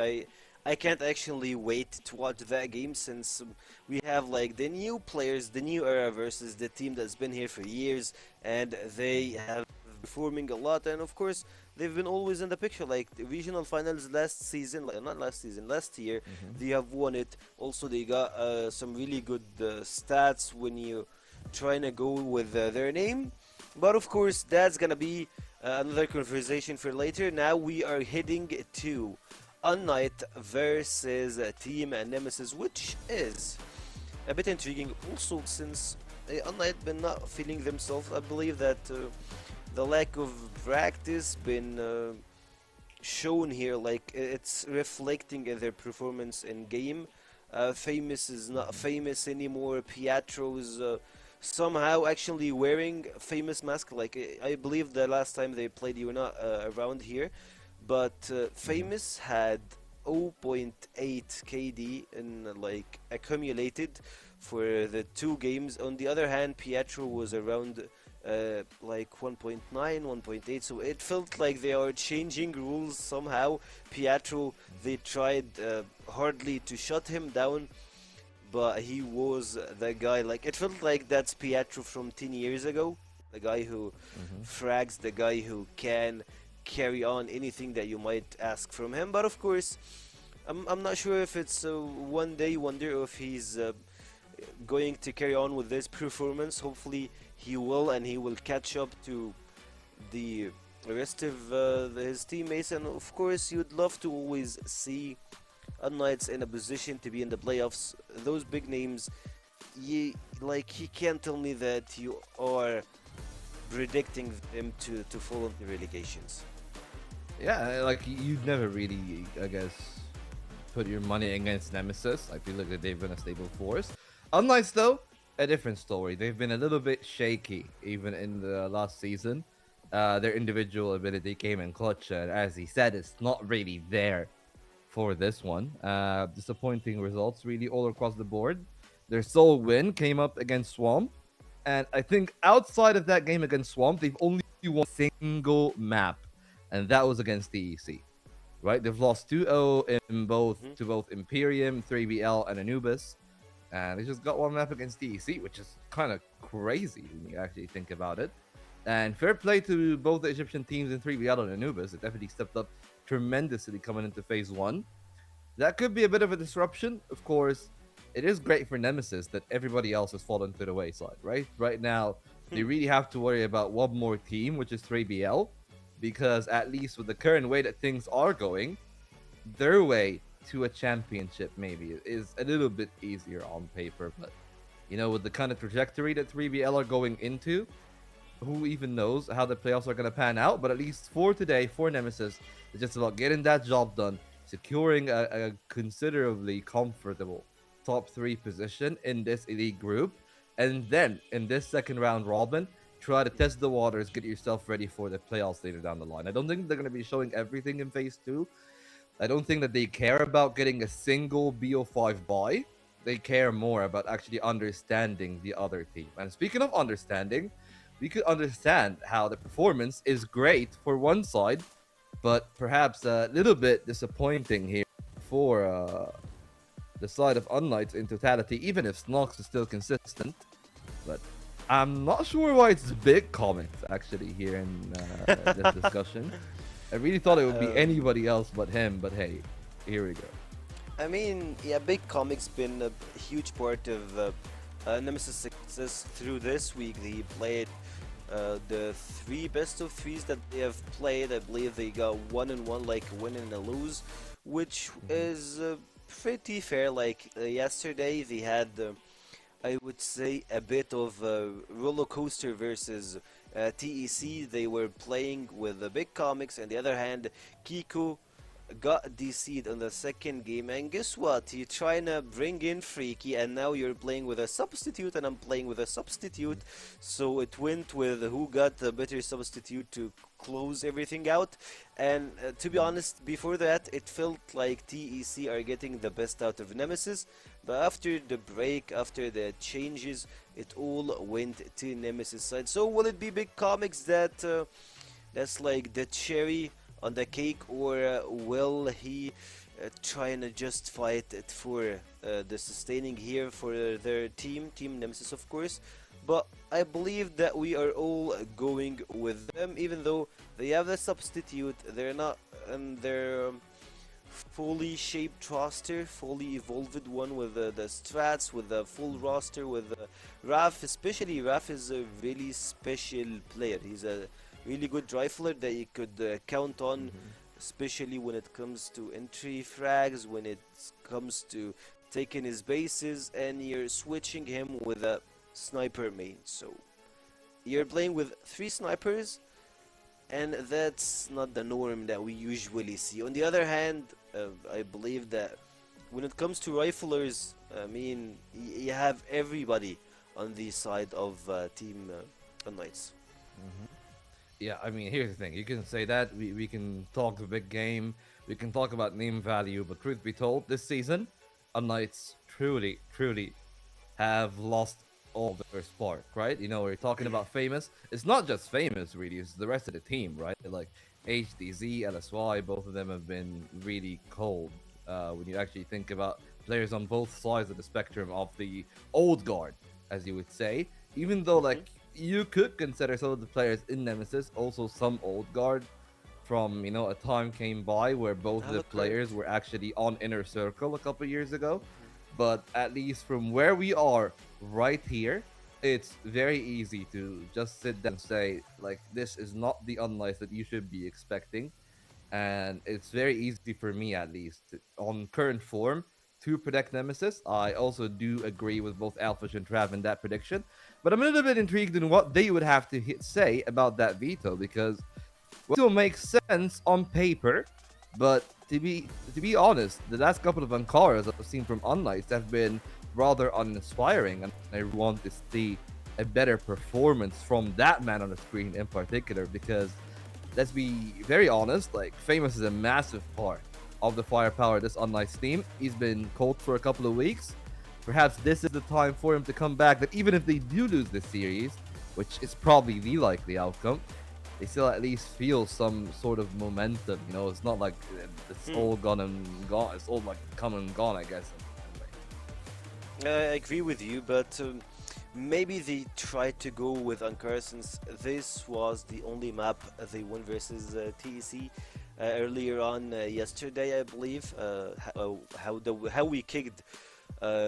I can't actually wait to watch that game, since we have like the new players, the new era versus the team that's been here for years, and they have performing a lot, and of course they've been always in the picture. Like the regional finals last season, like not last season, last year, they have won it. Also, they got some really good stats when you trying to go with their name, but of course that's gonna be another conversation for later. Now we are heading to unKnight versus Team Nemesis, which is a bit intriguing also, since unKnight been not feeling themselves. I believe that the lack of practice been shown here, like it's reflecting in their performance in game. Famous is not famous anymore. Pietro's somehow actually wearing Famous mask. Like I believe the last time they played, you were not around here. But Famous had 0.8 KD in like accumulated for the 2 games. On the other hand, Pietro was around like 1.9, 1.8. So it felt like they are changing rules somehow. Pietro, they tried hardly to shut him down, but he was the guy. Like it felt like that's Pietro from 10 years ago, the guy who frags, the guy who can carry on anything that you might ask from him. But of course, I'm not sure if it's a one day wonder or if he's going to carry on with this performance. Hopefully he will, and he will catch up to the rest of his teammates. And of course, you'd love to always see unKnights in a position to be in the playoffs. Those big names, you can't tell me that you are predicting them to fall into relegations. Yeah, like you'd never really, I guess, put your money against Nemesis. I feel like that they've been a stable force. unKnights, though, a different story. They've been a little bit shaky even in the last season. Their individual ability came in clutch, and as he said, it's not really there for this one. Disappointing results really all across the board. Their sole win came up against Swamp, and I think outside of that game against Swamp, they've only won a single map, and that was against DEC. Right? They've lost 2-0 in to both Imperium, 3BL, and Anubis, and they just got one map against DEC, which is kind of crazy when you actually think about it. And fair play to both the Egyptian teams in 3BL and Anubis. They definitely stepped up tremendously coming into phase 1. That could be a bit of a disruption. Of course, it is great for Nemesis that everybody else has fallen to the wayside, right? Right now, they really have to worry about one more team, which is 3BL, because at least with the current way that things are going, their way to a championship maybe is a little bit easier on paper, but you know, with the kind of trajectory that 3BL are going into, who even knows how the playoffs are going to pan out. But at least for today, for Nemesis, it's just about getting that job done, securing a considerably comfortable top 3 position in this elite group, and then in this second round robin, try to test the waters, get yourself ready for the playoffs later down the line. I don't think they're going to be showing everything in phase 2. I don't think that they care about getting a single BO5 buy. They care more about actually understanding the other team. And speaking of understanding, we could understand how the performance is great for one side, but perhaps a little bit disappointing here for the side of unKnights in totality, even if Snox is still consistent. But I'm not sure why it's big comments actually here in this discussion. I really thought it would be anybody else but him, but hey, here we go. I mean, yeah, Big Comic's been a huge part of Nemesis' success through this week. They played the 3 best of 3s that they have played. I believe they got 1-1, like a win and a lose, which is pretty fair. Like yesterday, they had, I would say, a bit of a roller coaster versus TEC. They were playing with the Big Comics, and the other hand, Kiko got DC'd on the second game, and guess what? You're trying to bring in Freaky, and now you're playing with a substitute, and I'm playing with a substitute. So it went with who got the better substitute to close everything out. And to be honest, before that, it felt like TEC are getting the best out of Nemesis. But after the break, after the changes, it all went to Nemesis side. So will it be Big Comics that's like the cherry on the cake, or will he try and just fight it for the sustaining here for their team Nemesis, of course? But I believe that we are all going with them, even though they have the substitute. They're not in their fully shaped roster, fully evolved one with the strats, with the full roster, with Raf. Especially Raf is a really special player. He's a really good rifler that you could count on, especially when it comes to entry frags, when it comes to taking his bases, and you're switching him with a sniper main. So you're playing with 3 snipers, and that's not the norm that we usually see. On the other hand, I believe that when it comes to riflers, I mean, you have everybody on the side of Team unKnights. Yeah, I mean, here's the thing. You can say that, we can talk the big game, we can talk about name value, but truth be told, this season, unKnights truly have lost all their spark, right? You know, we're talking about Famous. It's not just Famous, really, it's the rest of the team, right? Like HDZ, LSY, both of them have been really cold when you actually think about players on both sides of the spectrum of the old guard, as you would say. Even though, like, you could consider some of the players in Nemesis also some old guard from, you know, a time came by where both of the players were actually on Inner Circle a couple years ago. But at least from where we are right here, it's very easy to just sit down and say, like, this is not the unKnights that you should be expecting. And it's very easy for me, at least, on current form, to predict Nemesis. I also do agree with both Alphish and Trav in that prediction. But I'm a little bit intrigued in what they would have to say about that veto, because it still makes sense on paper, but to be honest, the last couple of Ankaras I've seen from unKnights have been rather uninspiring, and I want to see a better performance from that man on the screen in particular, because let's be very honest, like, Famous is a massive part of the firepower of this unKnights team. He's been cold for a couple of weeks. Perhaps this is the time for him to come back, that even if they do lose this series, which is probably the likely outcome, they still at least feel some sort of momentum. You know, it's not like it's all gone and gone. It's all like come and gone, I guess. I agree with you, but maybe they tried to go with Ankara, since this was the only map they won versus TEC earlier on yesterday, I believe. How we kicked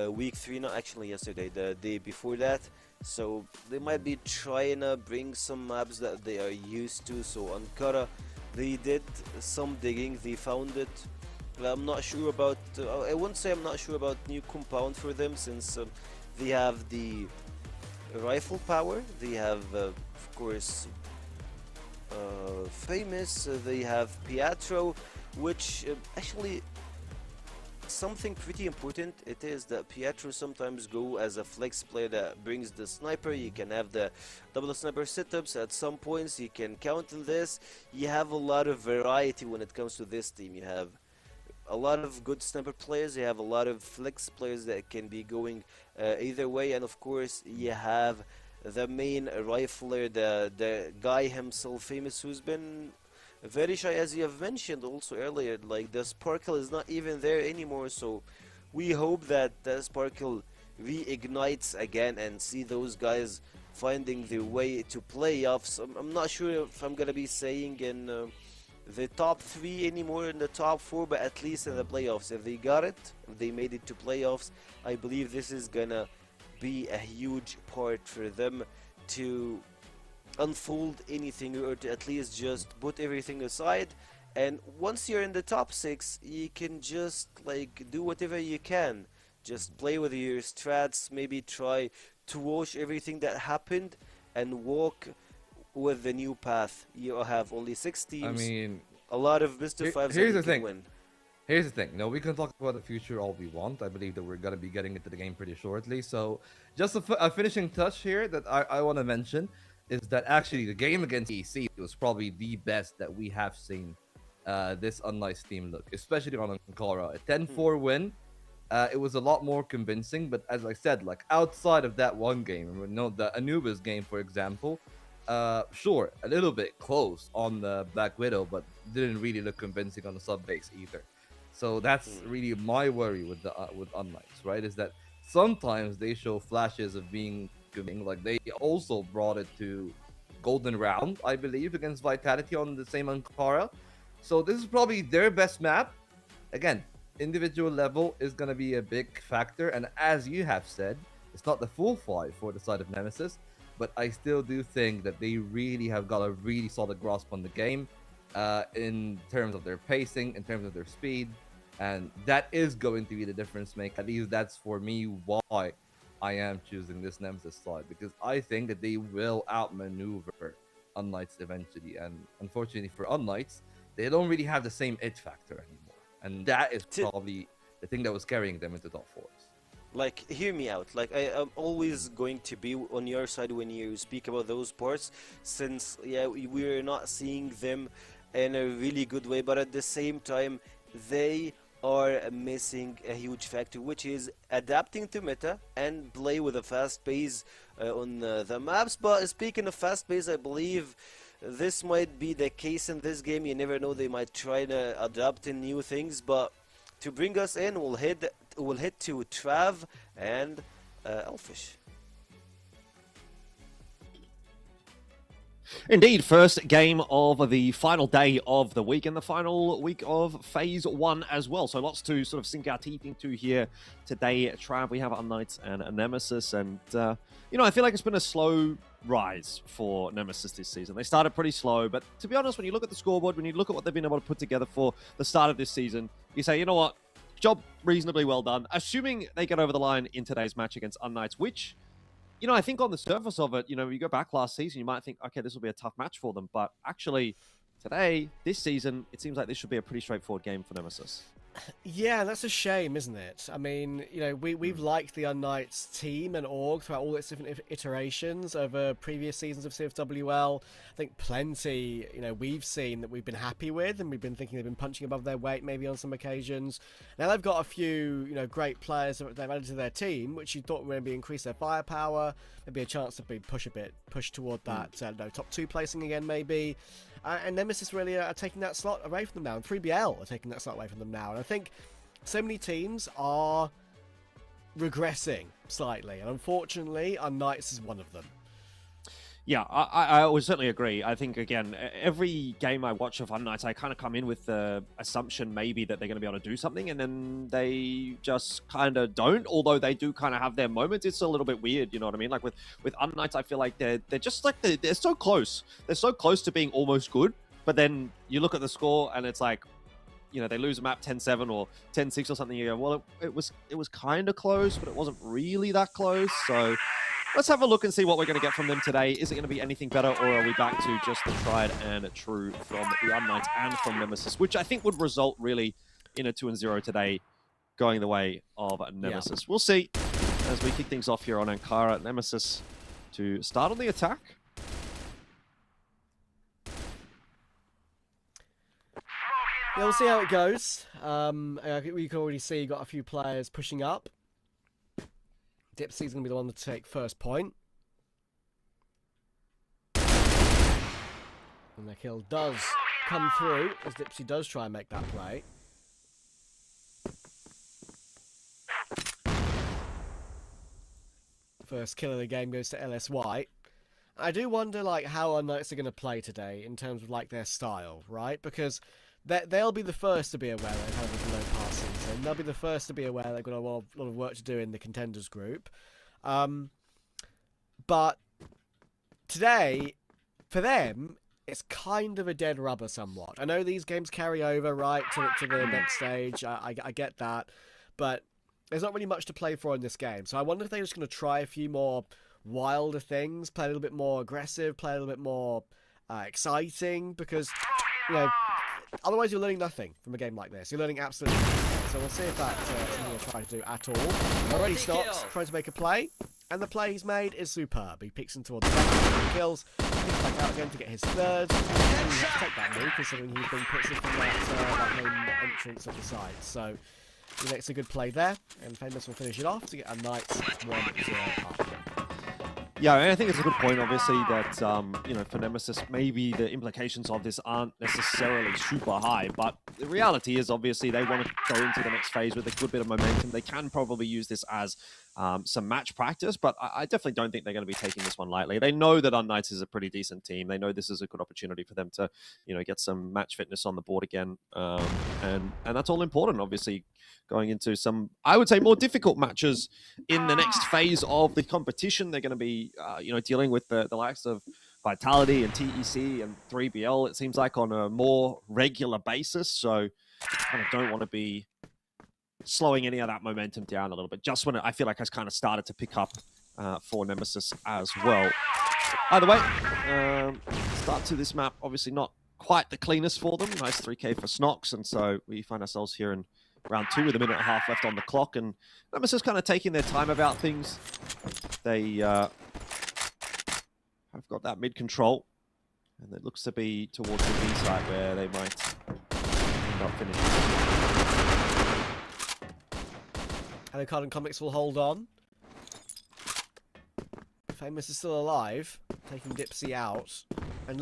week 3, not actually yesterday, the day before that. So they might be trying to bring some maps that they are used to. So Ankara, they did some digging, they found it I'm not sure about. I wouldn't say I'm not sure about new compound for them, since they have the rifle power. They have, of course, famous. They have Pietro, which actually something pretty important. It is that Pietro sometimes go as a flex player that brings the sniper. You can have the double sniper setups at some points. You can count on this. You have a lot of variety when it comes to this team. You have a lot of good sniper players. You have a lot of flex players that can be going either way, and of course you have the main rifler, the guy himself, famous, who's been very shy, as you have mentioned also earlier. Like, the sparkle is not even there anymore, so we hope that the sparkle reignites again and see those guys finding their way to playoffs. I'm not sure if I'm gonna be saying in the top 3 anymore, in the top 4, but at least in the playoffs. If they got it, if they made it to playoffs, I believe this is gonna be a huge part for them to unfold anything, or to at least just put everything aside. And once you're in the top 6, you can just like do whatever you can. Just play with your strats, maybe try to watch everything that happened and walk with the new path. You have only 6 teams. I mean, a lot of Mr. 5s here's that the thing. can win. Here's the thing. No, we can talk about the future all we want. I believe that we're going to be getting into the game pretty shortly. So just a finishing touch here that I want to mention is that actually the game against EC was probably the best that we have seen this unKnights team look, especially on Ankara. A 10-4 win. It was a lot more convincing, but as I said, like outside of that one game, the Anubis game, for example, sure, a little bit close on the Black Widow, but didn't really look convincing on the sub base either. So that's really my worry with unKnights, right? Is that sometimes they show flashes of being good. Like, they also brought it to Golden Round, I believe, against Vitality on the same Ankara. So this is probably their best map. Again, individual level is going to be a big factor, and as you have said, it's not the full 5 for the side of Nemesis, but I still do think that they really have got a really solid grasp on the game in terms of their pacing, in terms of their speed, and that is going to be the difference maker. At least that's for me why I am choosing this Nemesis side, because I think that they will outmaneuver unKnights eventually, and unfortunately for unKnights, they don't really have the same it factor anymore, and that is probably the thing that was carrying them into top 4s. Like, hear me out. Like, I am always going to be on your side when you speak about those parts, since we're not seeing them in a really good way, but at the same time they are missing a huge factor, which is adapting to meta and play with a fast pace on the maps. But speaking of fast pace, I believe this might be the case in this game. You never know, they might try to adapt in new things. But to bring us in, we'll head to Trav and Elfish. Indeed, first game of the final day of the week and the final week of Phase 1 as well. So lots to sort of sink our teeth into here today. Trav, we have unKnights and a Nemesis, and I feel like it's been a slow rise for Nemesis this season. They started pretty slow, but to be honest, when you look at the scoreboard, when you look at what they've been able to put together for the start of this season, you say, you know what, job reasonably well done, assuming they get over the line in today's match against unKnights, which, I think on the surface of it, you go back last season, you might think, okay, this will be a tough match for them. But actually, today, this season, it seems like this should be a pretty straightforward game for Nemesis. Yeah, that's a shame, isn't it? I mean, we've liked the unKnights team and org throughout all its different iterations over previous seasons of CFWL. I think plenty, we've seen that we've been happy with, and we've been thinking they've been punching above their weight maybe on some occasions. Now they've got a few, great players that they've added to their team, which you thought would maybe increase their firepower, maybe a chance to push toward that top 2 placing again, maybe. And Nemesis really are taking that slot away from them now, and 3BL are taking that slot away from them now. And I think so many teams are regressing slightly, and unfortunately, unKnights is one of them. Yeah, I would certainly agree. I think, again, every game I watch of unKnights, I kind of come in with the assumption maybe that they're going to be able to do something, and then they just kind of don't, although they do kind of have their moments. It's a little bit weird, you know what I mean? Like with unKnights, I feel like they're just like, they're so close. They're so close to being almost good, but then you look at the score and it's like, you know, they lose a map 10-7 or 10-6 or something, you go, well, it was kind of close, but it wasn't really that close. So let's have a look and see what we're going to get from them today. Is it going to be anything better, or are we back to just the tried and true from the unKnights and from Nemesis, which I think would result really in a 2-0 today, going the way of Nemesis. Yeah. We'll see as we kick things off here on Ankara. Nemesis to start on the attack. Yeah, we'll see how it goes. We can already see you got a few players pushing up. Dipsy's going to be the one to take first point. And the kill does come through as Dipsy does try and make that play. First kill of the game goes to LSY. I do wonder like how unKnights are going to play today in terms of like their style, right? Because they'll be the first to be aware they've had a low pass season. They'll be the first to be aware they've got a lot of work to do in the contenders group. But today, for them, it's kind of a dead rubber somewhat. I know these games carry over, right, to the next stage. I get that. But there's not really much to play for in this game. So I wonder if they're just going to try a few more wilder things, play a little bit more aggressive, play a little bit more exciting, because, you know, otherwise you're learning nothing from a game like this. You're learning absolutely nothing. So we'll see if that's something we'll try to do at all. Already stops, trying to make a play, and the play he's made is superb. He picks him towards the back, he kills, picks back out again to get his third, and he has to take that move considering he's been put from that main entrance of the side. So he makes a good play there, and Famous will finish it off to get unKnights 1-0 up. Yeah, I think it's a good point, obviously, that, you know, for Nemesis, maybe the implications of this aren't necessarily super high, but the reality is, obviously, they want to go into the next phase with a good bit of momentum. They can probably use this as some match practice, but I definitely don't think they're going to be taking this one lightly. They know that unKnights is a pretty decent team. They know this is a good opportunity for them to, you know, get some match fitness on the board again, and that's all important, obviously, going into some, I would say, more difficult matches in the next phase of the competition. They're going to be, you know, dealing with the likes of Vitality and TEC and 3BL, it seems like, on a more regular basis. So kind of don't want to be slowing any of that momentum down a little bit, just when I feel like has kind of started to pick up for Nemesis as well. Either way, start to this map, obviously not quite the cleanest for them. Nice 3k for Snox, and so we find ourselves here in round 2 with a minute and a half left on the clock, and Nemesis kind of taking their time about things. They have got that mid control, and it looks to be towards the B side where they might end up finishing. Card and Comics will hold on. Famous is still alive, taking Dipsy out. And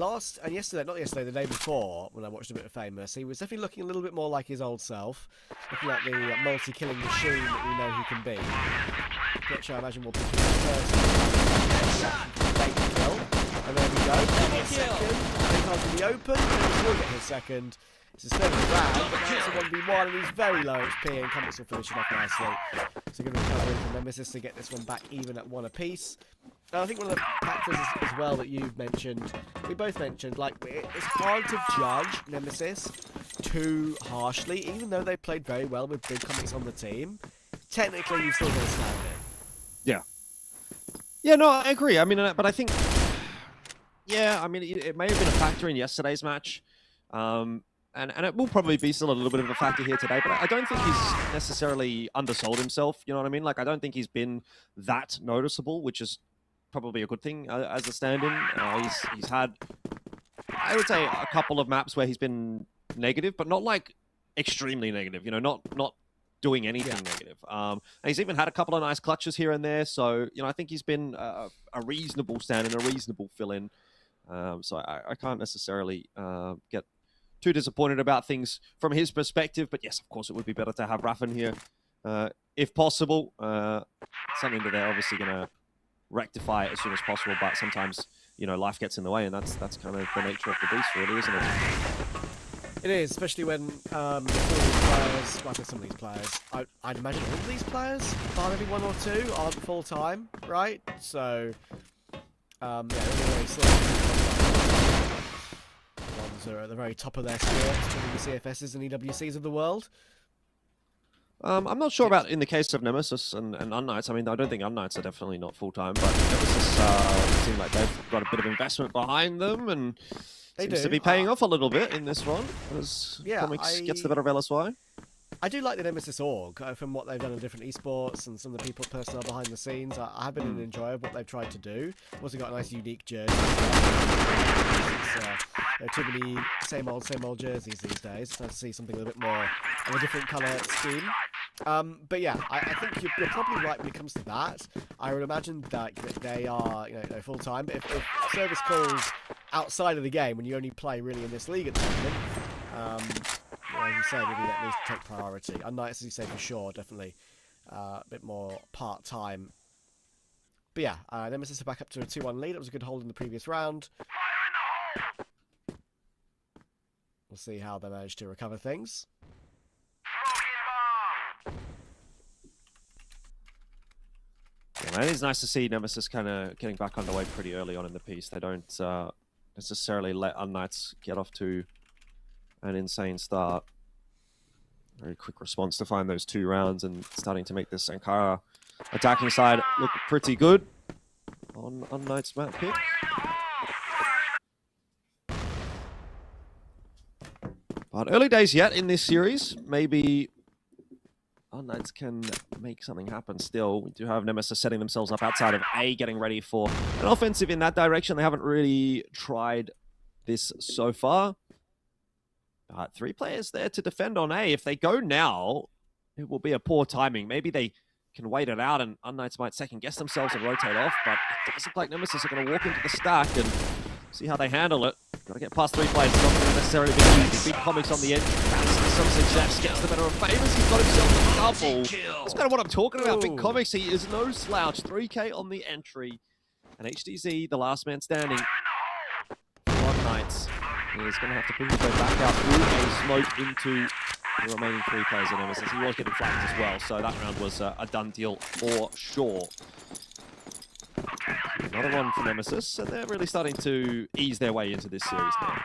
yesterday, not yesterday, the day before, when I watched a bit of Famous, he was definitely looking a little bit more like his old self. Looking like the multi-killing machine that we know he can be. Which I imagine will pick him up first. Kill. And there we go. Second. Card's in the open. He will get his second. It's his third round, but now it's a 1v1, and he's very low HP, and Comics will finish it off nicely. So good recovery from Nemesis to get this one back even at 1 apiece. And I think one of the factors as well that you've mentioned, we both mentioned, like, it's hard to judge Nemesis too harshly, even though they played very well with big Comics on the team. Technically, you've still got to stand it. Yeah. Yeah, no, I agree. I mean, but I think, yeah, I mean, it may have been a factor in yesterday's match. And it will probably be still a little bit of a factor here today, but I don't think he's necessarily undersold himself, you know what I mean? Like, I don't think he's been that noticeable, which is probably a good thing as a stand-in. He's had, I would say, a couple of maps where he's been negative, but not like extremely negative, you know, not doing anything negative. And he's even had a couple of nice clutches here and there, so, you know, I think he's been a reasonable stand-in, a reasonable fill-in. So I can't necessarily get too disappointed about things from his perspective, but yes, of course, it would be better to have Raffin here, if possible. Something that they're obviously going to rectify as soon as possible, but sometimes, you know, life gets in the way, and that's kind of the nature of the beast, really, isn't it? It is, especially when some of these players, well, some of these players, I'd imagine all of these players, bar maybe 1 or 2, aren't full-time, right? So, yeah, anyway, 1-0 are at the very top of their sports, the CFSs and EWCs of the world. I'm not sure about in the case of Nemesis and unKnights. I mean, I don't think unKnights are definitely not full-time, but Nemesis seem like they've got a bit of investment behind them, and seems to be paying off a little bit in this one as Comics gets the better of LSY. I do like the Nemesis org from what they've done in different esports and some of the people personnel behind the scenes. I have been an enjoyer of what they've tried to do. Also got a nice unique jersey. There are too many same old jerseys these days. It's nice to see something a little bit more of a different colour scheme. But yeah, I think you're probably right when it comes to that. I would imagine that they are full time. But if service calls outside of the game, when you only play really in this league at the moment, as you say, maybe that needs to take priority. unKnights, as you say, for sure, definitely a bit more part time. But yeah, Nemesis are back up to a 2-1 lead. It was a good hold in the previous round. We'll see how they manage to recover things. Yeah, man, it's nice to see Nemesis kind of getting back underway pretty early on in the piece. They don't necessarily let unKnights get off to an insane start. Very quick response to find those 2 rounds and starting to make this Sankara attacking side look pretty good on unKnights map pick. But early days yet in this series. Maybe unKnights can make something happen still. We do have Nemesis setting themselves up outside of A, getting ready for an offensive in that direction. They haven't really tried this so far. 3 players there to defend on A. If they go now, it will be a poor timing. Maybe they can wait it out and unKnights might second guess themselves and rotate off, but it does look like Nemesis are going to walk into the stack and see how they handle it. Got to get past 3 players. It's not going to necessarily be easy. Big Comics on the edge. Some success gets the better of Famous. He's got himself a double. That's kind of what I'm talking about. Big Comics, he is no slouch. 3K on the entry. And HDZ, the last man standing. unKnights. He's going to have to put his way back out through a smoke into the remaining 3 players in Nemesis. He was getting flanked as well, so that round was a done deal for sure. Another one for Nemesis, and they're really starting to ease their way into this series now.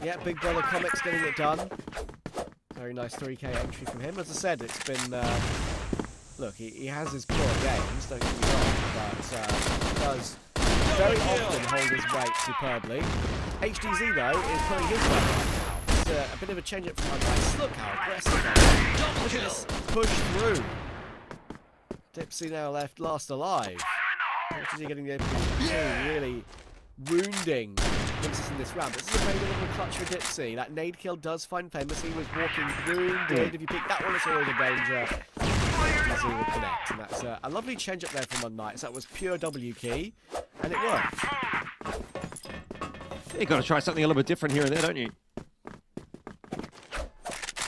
Yeah, Big Brother Comics getting it done. Very nice 3K entry from him. As I said, it's been... look, he has his poor games, don't get me wrong, but he does very often hold his weight superbly. HDZ, though, is putting his weight right now. It's a bit of a change-up from unKnights. Look how aggressive they are. Look at this push through. Dipsy now left last alive. HDZ getting the opening, really wounding Nemesis in this round. This is a very little clutch for Dipsy. That nade kill does find Famous. He was walking wounded. If you pick that one, it's always a danger. HDZ will connect, and that's a lovely change-up there from unKnights. That was pure W key, and it worked. You've got to try something a little bit different here and there, don't you?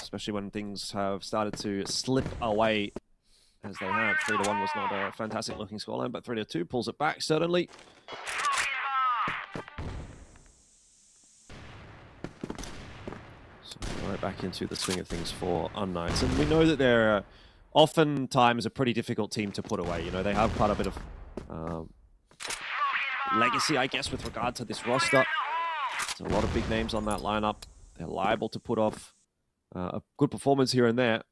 Especially when things have started to slip away as they have. 3-1 was not a fantastic looking scoreline, but 3-2 pulls it back, certainly. So right back into the swing of things for unKnights. And we know that they're oftentimes a pretty difficult team to put away. You know, they have quite a bit of legacy, I guess, with regard to this roster. There's a lot of big names on that lineup. They're liable to put off a good performance here and there,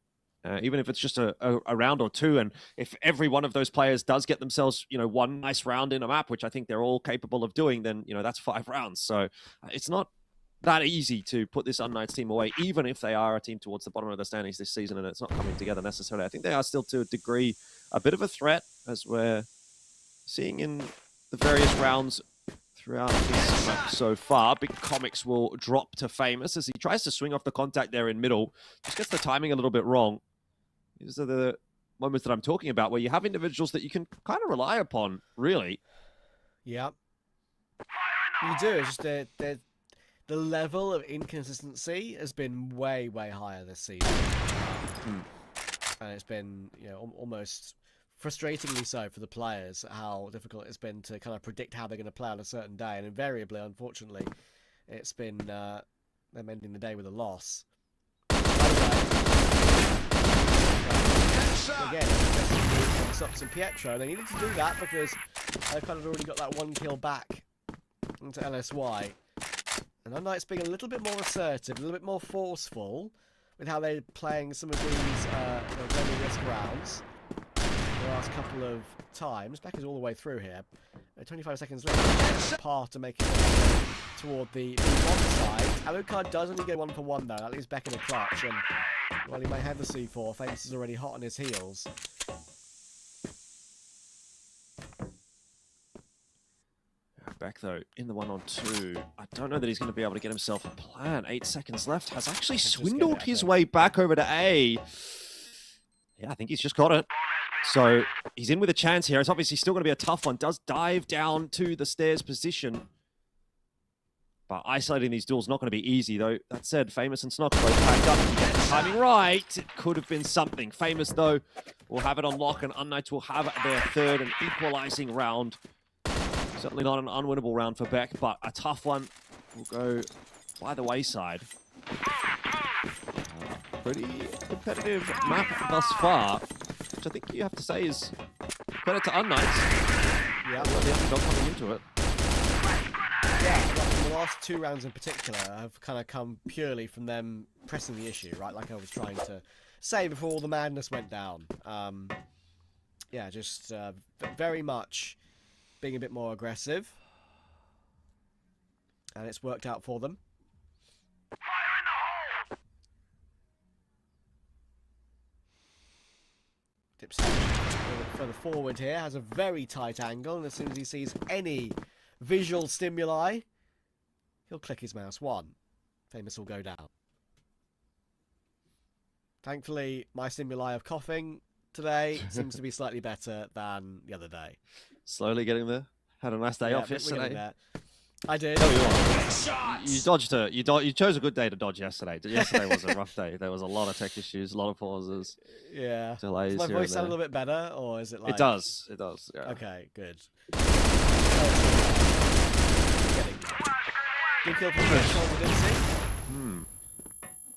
even if it's just a round or 2. And if every one of those players does get themselves, one nice round in a map, which I think they're all capable of doing, then, that's 5 rounds. So it's not that easy to put this unKnights team away, even if they are a team towards the bottom of the standings this season and it's not coming together necessarily. I think they are still, to a degree, a bit of a threat, as we're seeing in the various rounds throughout this map so far. Big Comics will drop to Famous as he tries to swing off the contact there in middle. Just gets the timing a little bit wrong. These are the moments that I'm talking about, where you have individuals that you can kind of rely upon, really. Yeah. You do. It's just the level of inconsistency has been way, way higher this season. And it's been, almost frustratingly so for the players, how difficult it's been to kind of predict how they're going to play on a certain day. And invariably, unfortunately, it's been them ending the day with a loss. Again, Sox and Pietro, they needed to do that because they kind of already got that 1 kill back into LSY. And unKnights being a little bit more assertive, a little bit more forceful with how they're playing some of these low risk rounds. The last couple of times. Beck is all the way through here. 25 seconds left. Par to make it toward the one side. Alucard does only go 1 for 1 though. That leaves Beck in a clutch. And while he may have the C4, Famous is already hot on his heels. Beck though in the 1-on-2. I don't know that he's going to be able to get himself a plan. 8 seconds left. Has actually swindled his way back over to A. Yeah, I think he's just got it. So he's in with a chance here. It's obviously still going to be a tough one. Does dive down to the stairs position. But isolating these duels not going to be easy, though. That said, Famous and Snock both packed up. If you get the timing right, it could have been something. Famous, though, will have it on lock, and unKnights will have their third and equalizing round. Certainly not an unwinnable round for Beck, but a tough one will go by the wayside. Pretty competitive map thus far, which I think you have to say is credit to unKnights. Yeah, well, the underdog coming into it. Yeah, the last 2 rounds in particular have kind of come purely from them pressing the issue, right? Like I was trying to say before all the madness went down. Yeah, just very much being a bit more aggressive. And it's worked out for them. Dips further forward here, has a very tight angle, and as soon as he sees any visual stimuli, he'll click his mouse 1. Famous will go down. Thankfully, my stimuli of coughing today seems to be slightly better than the other day. Slowly getting there. Had a nice day off yesterday. I did. You dodged it. You chose a good day to dodge yesterday. Yesterday was a rough day. There was a lot of tech issues, a lot of pauses. Yeah. Delays. Does my voice sound a little bit better, or is it like? It does. It does. Yeah. Okay. Good. Good kill from the didn't see.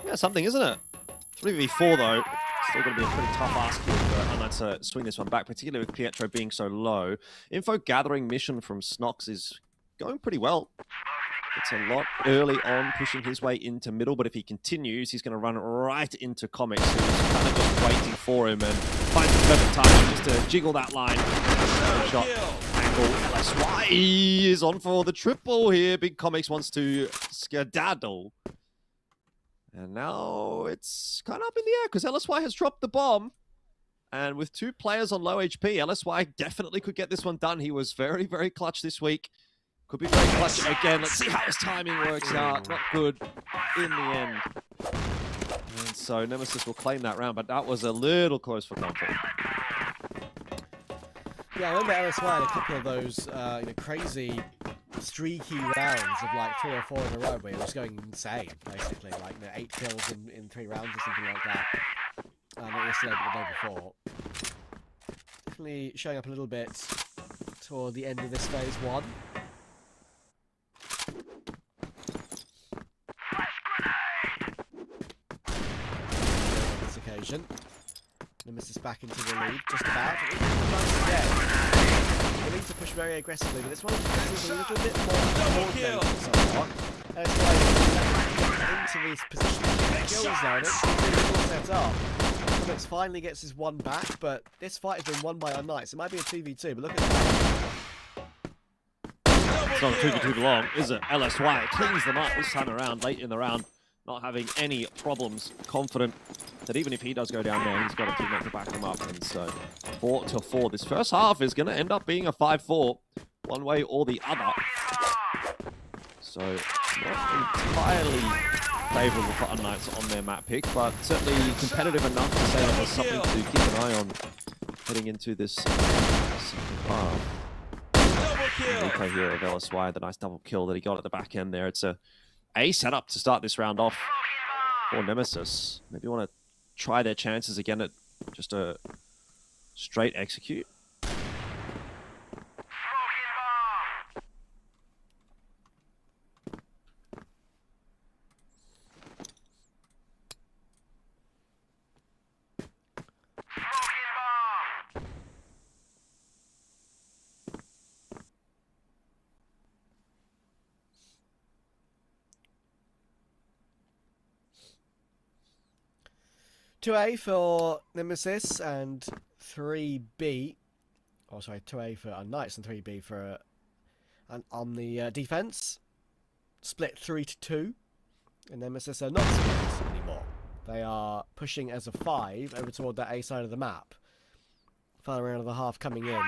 Yeah, something, isn't it? 3v4 though. Still going to be a pretty tough ask for unKnights to swing this one back, particularly with Pietro being so low. Info gathering mission from Snox is going pretty well. It's a lot early on, pushing his way into middle, but if he continues, he's going to run right into Comics, who's kind of just waiting for him and finds the perfect time just to jiggle that line. Shot angle. LSY is on for the triple here. Big Comics wants to skedaddle. And now it's kind of up in the air because LSY has dropped the bomb. And with 2 players on low HP, LSY definitely could get this one done. He was very, very clutch this week. Could be very clutch again. Let's see how his timing works out. Not good in the end. And so Nemesis will claim that round, but that was a little close for comfort. Yeah, I remember LSY had a couple of those crazy streaky rounds of like 3 or 4 in a row where it was going insane, basically. Like 8 kills in 3 rounds or something like that. Not yesterday, but the day before. Definitely showing up a little bit toward the end of this phase 1. On this occasion, Nemesis back into the lead, just about. They need to push very aggressively, but this one is a little bit more coordinated somewhat. That's why into these positions skills now, and it's all set up. Comics finally gets his 1 back, but this fight has been won by unKnights. It might be a 2v2, but look at that. It's not a 2v2 long, is it? LSY cleans them up this time around, late in the round. Not having any problems. Confident that even if he does go down there, he's got a teammate to back him up. And so 4-4. This first half is going to end up being a 5-4, one way or the other. So not entirely favourable for unKnights on their map pick, but certainly competitive enough to say that there's something to keep an eye on heading into this second half. Nico here of LSY, the nice double kill that he got at the back end there. It's a setup to start this round off for Nemesis. Maybe want to try their chances again at just a straight execute. 2A for Nemesis and 3B. Oh, sorry, 2A for unKnights and 3B for on the defense. Split 3-2. And Nemesis are not split anymore. They are pushing as a 5 over toward that A side of the map. Final round of the half coming in.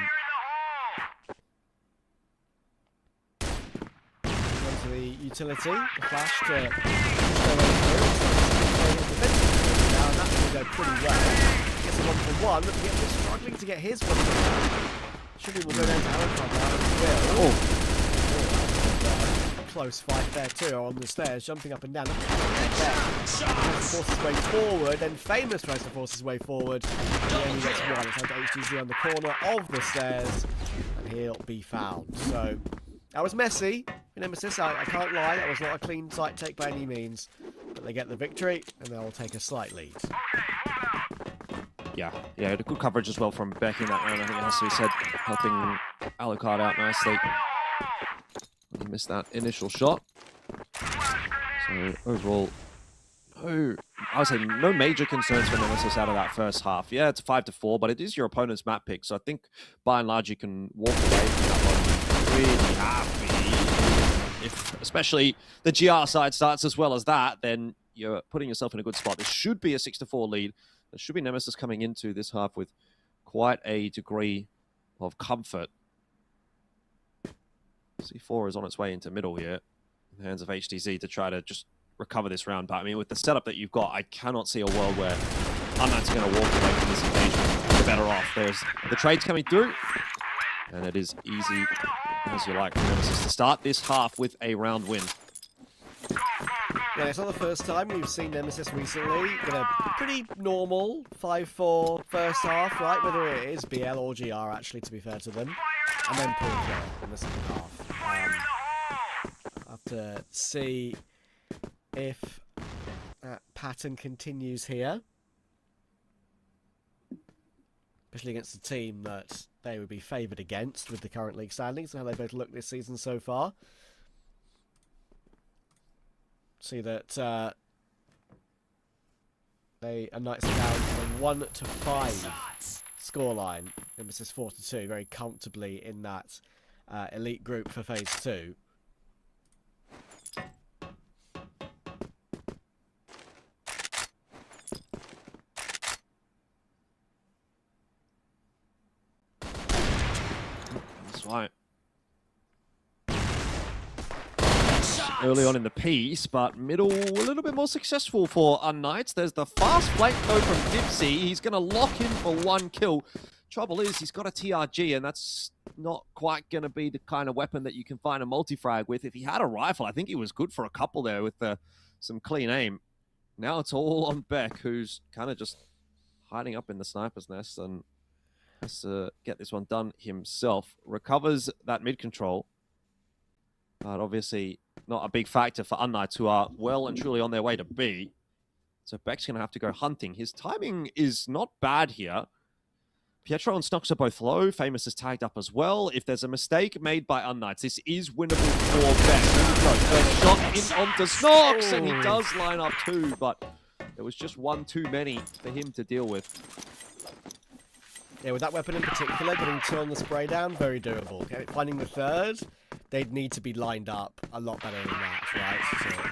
Onto the utility, the flash to push their way through. Now, and that's going to go pretty well. Gets a 1-for-1, but Pietro struggling to get his one. Should will go down to Alucard now, and will. Close fight there too, on the stairs, jumping up and down. Tries to force his way forward, then Famous tries to force his way forward. He only gets one. It's down to HTZ on the corner of the stairs, and he'll be fouled. So, that was messy for Nemesis, I can't lie, that was not a clean sight take by any means. But they get the victory, and they'll take a slight lead. Yeah, the good coverage as well from Beck in that round, I think it has to be said, helping Alucard out nicely. He missed that initial shot. So overall, I would say no major concerns for Nemesis out of that first half. Yeah, it's 5-4, but it is your opponent's map pick, so I think by and large you can walk away from that one really happy. If especially the GR side starts as well as that, then you're putting yourself in a good spot. This should be a 6-4 lead. There should be Nemesis coming into this half with quite a degree of comfort. C4 is on its way into middle here in the hands of HTZ to try to just recover this round. But I mean, with the setup that you've got, I cannot see a world where unKnights are going to walk away from this engagement. You're better off. There's the trades coming through, and it is easy as you like for Nemesis to start this half with a round win. Yeah, it's not the first time we've seen Nemesis recently get a pretty normal 5-4 first half, right? Whether it is BL or GR, actually, to be fair to them. And then pull clear in the second half. Have to see if that pattern continues here. Especially against a team that they would be favoured against with the current league standings and how they both look this season so far. See that unKnights are down from 1-5 scoreline. Nemesis 4-2, very comfortably in that elite group for phase 2. That's right. Early on in the piece, but middle a little bit more successful for unKnights. There's the fast flank though from Dipsy. He's going to lock in for 1 kill. Trouble is, he's got a TRG, and that's not quite going to be the kind of weapon that you can find a multi-frag with. If he had a rifle, I think he was good for a couple there with some clean aim. Now it's all on Beck, who's kind of just hiding up in the sniper's nest and has to get this one done himself. Recovers that mid control, but obviously not a big factor for unKnights, who are well and truly on their way to B. So Beck's going to have to go hunting. His timing is not bad here. Pietro and Snox are both low. Famous is tagged up as well. If there's a mistake made by unKnights, this is winnable for Beck. First shot in onto Snox, and he does line up 2, but there was just 1 too many for him to deal with. Yeah, with that weapon in particular, getting 2 on the spray down, very doable. Okay, finding the 3rd, they'd need to be lined up a lot better than that, right?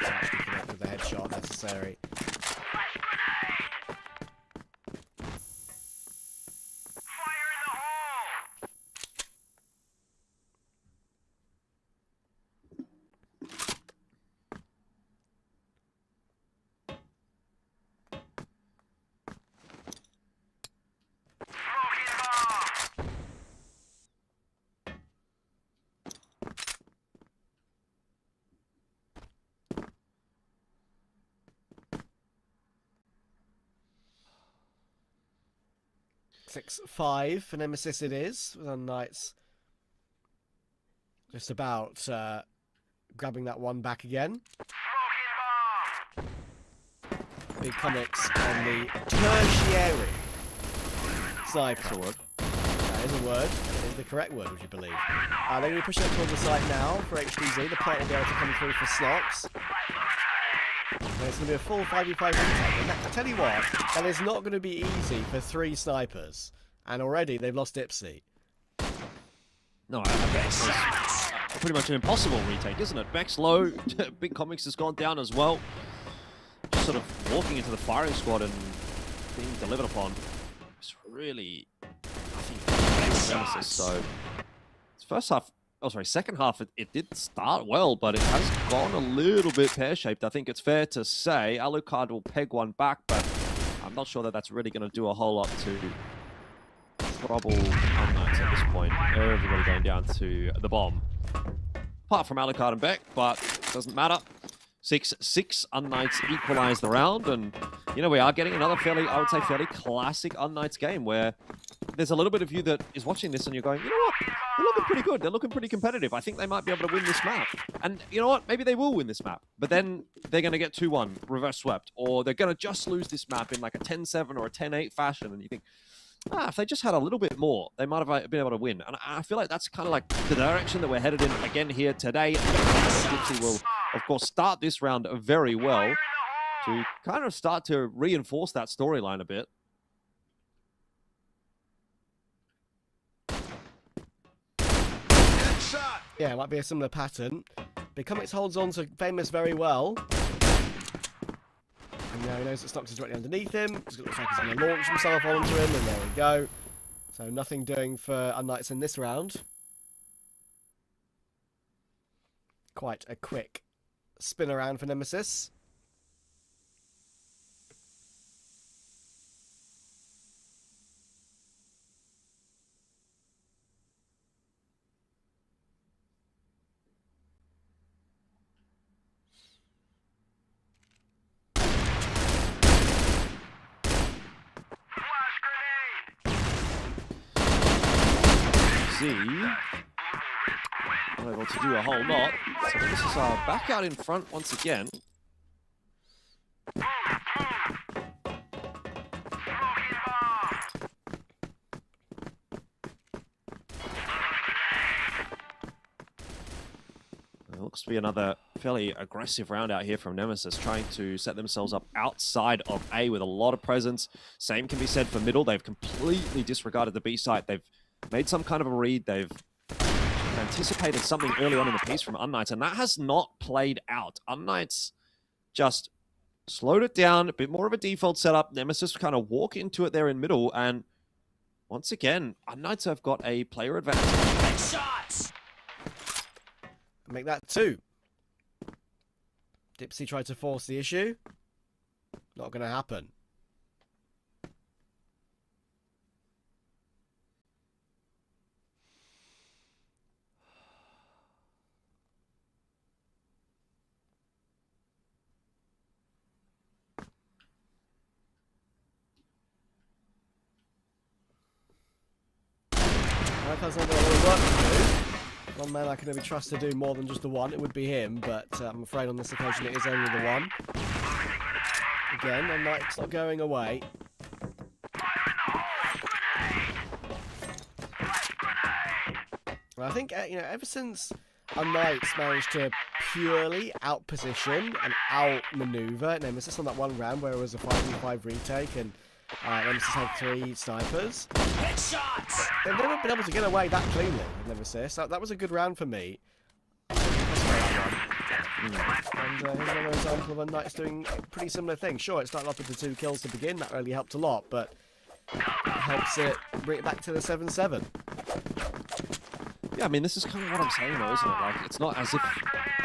To actually connect with the headshot necessary. .5 for Nemesis it is, with unKnights just about grabbing that one back again. Big comics on the tertiary sniper. Word. That is a word. That is the correct word, would you believe? They're going to be pushing up toward the site now for HTZ. The plant will be able to come through for Snox. And it's going to be a full 5v5 retake. And I tell you what, that is not going to be easy for 3 snipers. And already they've lost Dipsy. No, I think it's pretty much an impossible retake, isn't it? Beck's low, Big Comics has gone down as well. Just sort of walking into the firing squad and being delivered upon. It's really, I think, Nemesis. So, it's first half, oh sorry, second half, it did start well, but it has gone a little bit pear-shaped. I think it's fair to say. Alucard will peg one back, but I'm not sure that that's really going to do a whole lot to trouble unKnights at this point. Everybody going down to the bomb. Apart from Alucard and Beck, but doesn't matter. 6-6, unKnights equalize the round, and you know, we are getting another fairly, I would say, fairly classic unKnights game where there's a little bit of you that is watching this and you're going, you know what, they're looking pretty good, they're looking pretty competitive. I think they might be able to win this map. And you know what, maybe they will win this map, but then they're going to get 2-1 reverse swept, or they're going to just lose this map in like a 10-7 or a 10-8 fashion, and you think, if they just had a little bit more, they might have been able to win. And I feel like that's kind of like the direction that we're headed in again here today. Dipsy will, of course, start this round very well to kind of start to reinforce that storyline a bit. Yeah, it might be a similar pattern. Big Comics holds on to Famous very well. And now he knows that Snox is directly underneath him. It looks like he's going to launch himself onto him, and there we go. So nothing doing for unKnights in this round. Quite a quick spin around for Nemesis. Not able to do a whole lot. So this is back out in front once again. It looks to be another fairly aggressive round out here from Nemesis, trying to set themselves up outside of A with a lot of presence. Same can be said for middle. They've completely disregarded the B site. They've made some kind of a read. They've anticipated something early on in the piece from unKnights, and that has not played out. unKnights just slowed it down, a bit more of a default setup. Nemesis kind of walk into it there in middle, and once again, unKnights have got a player advantage. Shots! Make that 2. Dipsy tried to force the issue. Not going to happen. Has a little work to do. One man I can maybe trust to do more than just the one. It would be him, but I'm afraid on this occasion it is only the one. Again, unKnights not going away. Well, I think you know, ever since unKnights managed to purely outposition and outmaneuver Nemesis on that one round where it was a 5v5 retake and Nemesis had 3 snipers. Headshots! They've never been able to get away that cleanly with Nemesis. That was a good round for me. And here's another example of unKnights doing a pretty similar thing. Sure, it started off with the 2 kills to begin. That really helped a lot, but it helps it bring it back to the 7-7. Yeah, I mean, this is kind of what I'm saying, though, isn't it? Like, it's not as if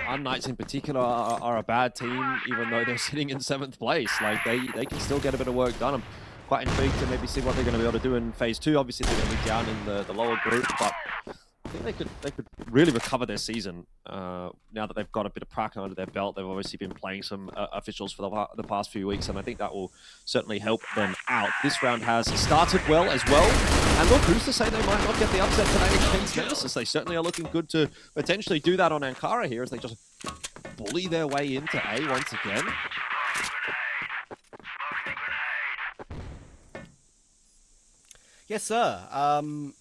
unKnights in particular are a bad team, even though they're sitting in 7th place. Like, they can still get a bit of work done. I'm quite intrigued to maybe see what they're going to be able to do in Phase 2. Obviously, they're going to be down in the lower group, but I think they could really recover their season now that they've got a bit of practice under their belt. They've obviously been playing some officials for the past few weeks, and I think that will certainly help them out. This round has started well as well, and look, who's to say they might not get the upset today against Nemesis? They certainly are looking good to potentially do that on Ankara here as they just bully their way into A once again. Yes, sir. And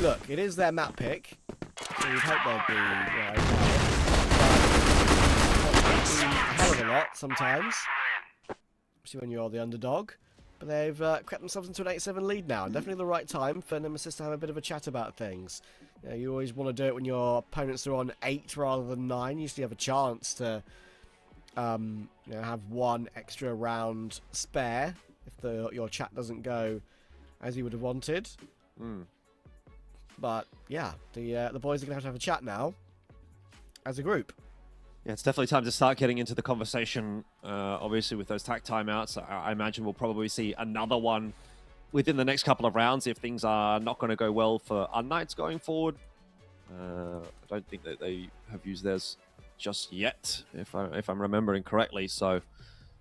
look, it is their map pick, so you'd hope they'd be okay. But a hell of a lot. sometimes, especially when you're the underdog. But they've crept themselves into an 8-7 lead now. Definitely the right time for Nemesis to have a bit of a chat about things. You know, you always want to do it when your opponents are on 8 rather than 9. You usually have a chance to you know, have one extra round spare if your chat doesn't go as you would have wanted. But yeah, the boys are going to have a chat now as a group. Yeah, it's definitely time to start getting into the conversation. Obviously, with those tack timeouts, I imagine we'll probably see another one within the next couple of rounds if things are not going to go well for unKnights going forward. I don't think that they have used theirs just yet, if I'm remembering correctly. So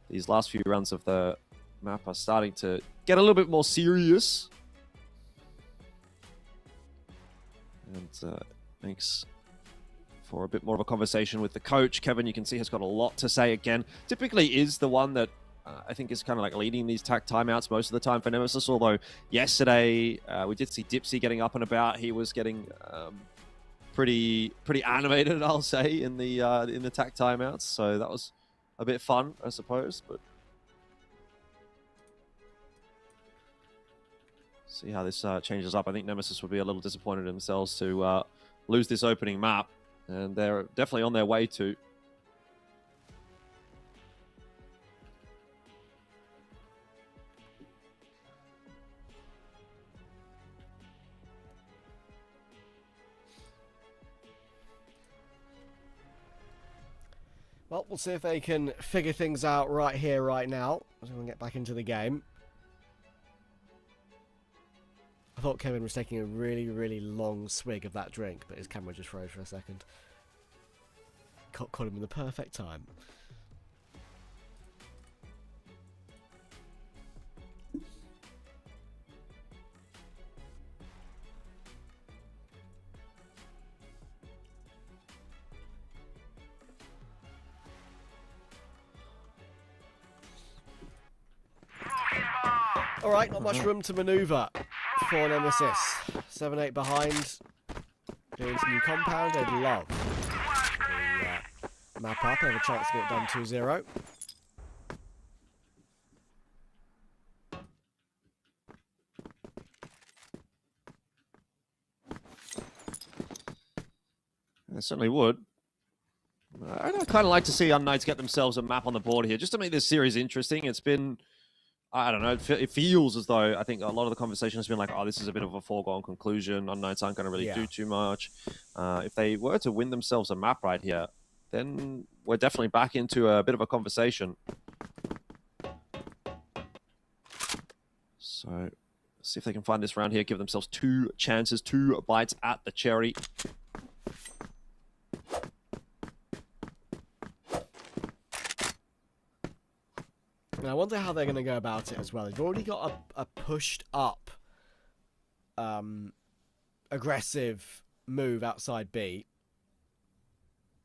these last few rounds of the map are starting to get a little bit more serious. And thanks for a bit more of a conversation with the coach. Kevin, you can see, has got a lot to say again. Typically is the one that I think is kind of like leading these tack timeouts most of the time for Nemesis, although yesterday we did see Dipsy getting up and about. He was getting pretty animated, I'll say, in the tack timeouts, so that was a bit fun, I suppose. But see how this changes up. I think Nemesis would be a little disappointed in themselves to lose this opening map. And they're definitely on their way to. Well, we'll see if they can figure things out right here, right now, as we get back into the game. I thought Kevin was taking a really, really long swig of that drink, but his camera just froze for a second. Caught him in the perfect time. Alright, not much room to manoeuvre for Nemesis. 7-8 behind. Doing some new compound. They'd love the map up. Have a chance to get it done 2-0. They certainly would. I'd kind of like to see unKnights get themselves a map on the board here, just to make this series interesting. It's been, I don't know, it feels as though I think a lot of the conversation has been like, oh, this is a bit of a foregone conclusion. unKnights aren't going to really do too much. If they were to win themselves a map right here, then we're definitely back into a bit of a conversation. So let's see if they can find this round here, give themselves 2 chances, 2 bites at the cherry. And I wonder how they're going to go about it as well. They've already got a pushed up aggressive move outside B.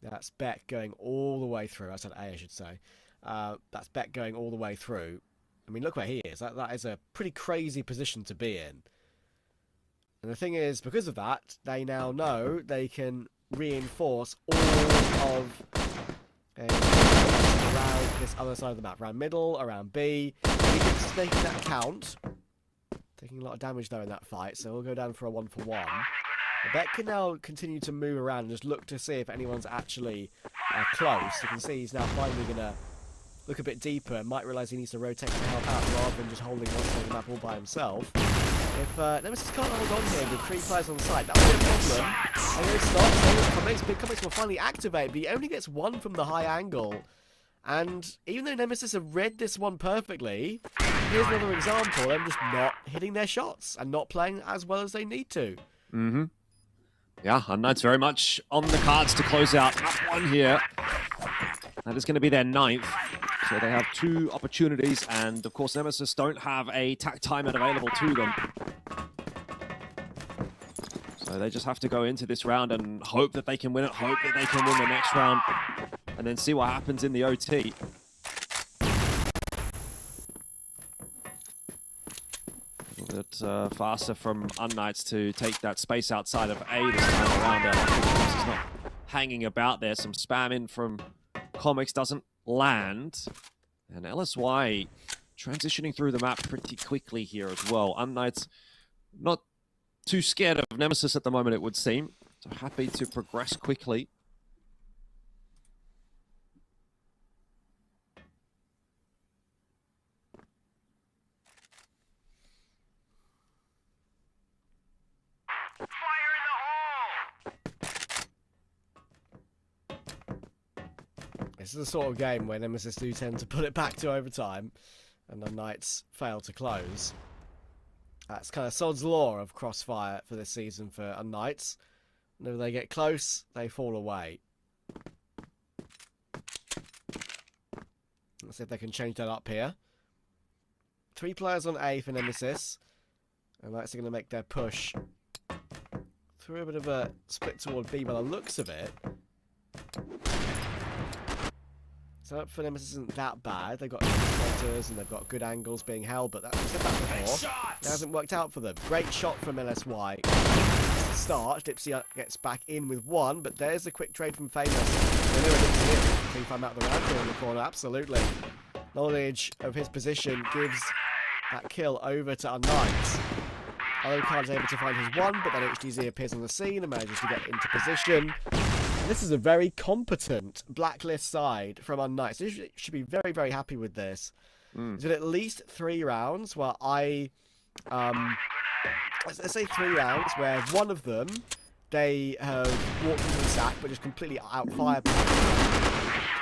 That's Beck going all the way through. Outside A, I should say. That's Beck going all the way through. I mean, look where he is. That is a pretty crazy position to be in. And the thing is, because of that, they now know they can reinforce all of around this other side of the map. Around middle, around B. He keeps making that count. Taking a lot of damage, though, in that fight, so we'll go down for a 1-for-1. Beck can now continue to move around and just look to see if anyone's actually close. You can see he's now finally going to look a bit deeper and might realise he needs to rotate to help out rather than just holding one side of the map all by himself. If Nemesis can't hold on here with 3 players on site, that would be a problem. And it's not, so Big Comics will finally activate, but he only gets 1 from the high angle. And even though Nemesis have read this one perfectly, here's another example of them just not hitting their shots and not playing as well as they need to. Mm-hmm. Yeah, unKnights very much on the cards to close out map 1 here. That is going to be their 9th. So they have 2 opportunities, and of course Nemesis don't have a tack timeout available to them. So they just have to go into this round and hope that they can win it, hope that they can win the next round, and then see what happens in the OT. A little bit faster from unKnights to take that space outside of A this time around. He's not hanging about there. Some spam in from Comics doesn't land. And LSY transitioning through the map pretty quickly here as well. unKnights not too scared of Nemesis at the moment, it would seem. So happy to progress quickly. This is the sort of game where Nemesis do tend to put it back to overtime, and the Knights fail to close. That's kind of Sod's law of Crossfire for this season for unKnights. Whenever they get close, they fall away. Let's see if they can change that up here. 3 players on A for Nemesis. And that's going to make their push through a bit of a split toward B by the looks of it. So up for Nemesis isn't that bad. They've got fighters and they've got good angles being held, but we've said that before. It hasn't worked out for them. Great shot from LSY. Start. Dipsy gets back in with 1, but there's a quick trade from Famous. Can you find out the round here in the corner? Absolutely. Knowledge of his position gives that kill over to unKnights. Alucard's able to find his 1, but then HDZ appears on the scene and manages to get into position. And this is a very competent Blacklist side from unKnights. They should be very, very happy with this. There's been at least 3 rounds where let's say 3 rounds where one of them, they have walked into the sack but just completely outfired them.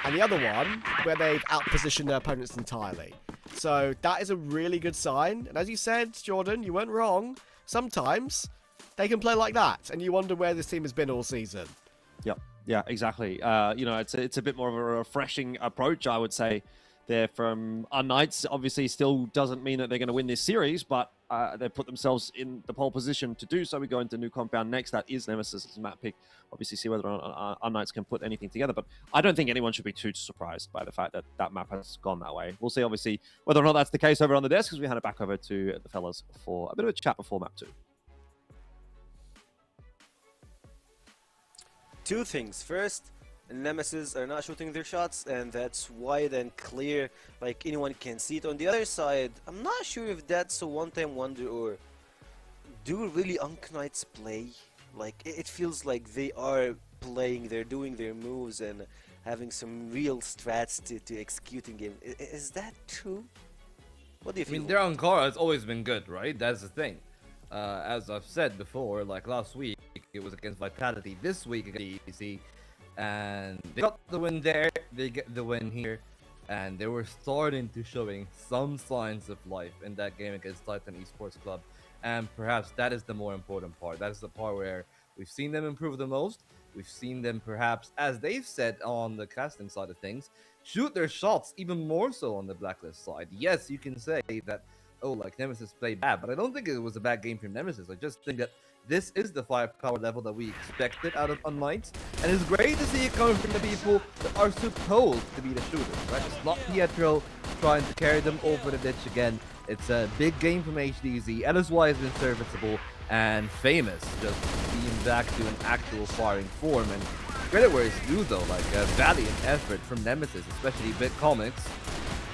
And the other one, where they've outpositioned their opponents entirely. So that is a really good sign. And as you said, Jordan, you weren't wrong. Sometimes they can play like that, and you wonder where this team has been all season. Yep. Yeah, exactly. You know, it's a bit more of a refreshing approach, I would say, there from unKnights. Obviously, still doesn't mean that they're going to win this series, but they put themselves in the pole position to do so. We go into new compound next. That is Nemesis' map pick. Obviously, see whether or not unKnights can put anything together. But I don't think anyone should be too surprised by the fact that that map has gone that way. We'll see, obviously, whether or not that's the case over on the desk, as we hand it back over to the fellas for a bit of a chat before map 2. 2 things. First, Nemesis are not shooting their shots, and that's wide and clear, like anyone can see it. On the other side, I'm not sure if that's a one-time wonder, or do really unKnights play? Like, it feels like they are playing, they're doing their moves and having some real strats to executing game. Is that true? What do you feel? I mean, their Ankara has always been good, right? That's the thing. As I've said before, like last week, it was against Vitality. This week against EC. And they got the win there, they get the win here, and they were starting to showing some signs of life in that game against Titan Esports Club, and perhaps that is the more important part. That is the part where we've seen them improve the most. We've seen them perhaps, as they've said on the casting side of things, shoot their shots even more so on the Blacklist side. Yes, you can say that, oh, like Nemesis played bad, but I don't think it was a bad game from Nemesis. I just think that this is the firepower level that we expected out of unKnights, and it's great to see it coming from the people that are supposed to be the shooters, right? It's not Pietro trying to carry them over the ditch again. It's a big game from HDZ. LSY has been serviceable, and Famous just being back to an actual firing form. And credit where it's due, though, like a valiant effort from Nemesis, especially Bit Comics.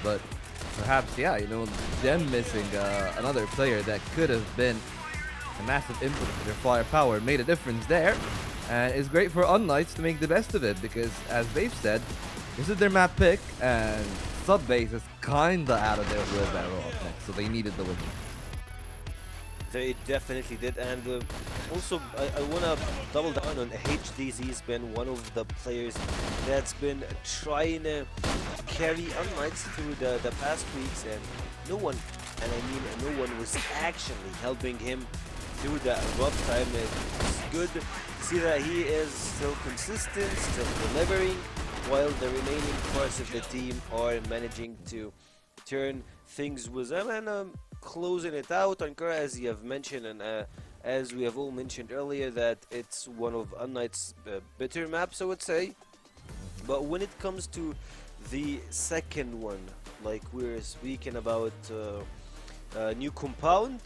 But perhaps, yeah, you know, them missing another player that could have been a massive input for their firepower made a difference there, and it's great for unKnights to make the best of it, because as they've said, this is their map pick, and sub-base is kinda out of their wheelbarrow up next, so they needed the win. They definitely did, and also I wanna double down on HDZ's been one of the players that's been trying to carry unKnights through the past weeks, and no one was actually helping him through that rough time. It's good to see that he is still consistent, still delivering, while the remaining parts of the team are managing to turn things with them and closing it out. Ankara, as you have mentioned, and as we have all mentioned earlier, that it's one of unKnights' better maps, I would say. But when it comes to the second one, like we're speaking about new compound,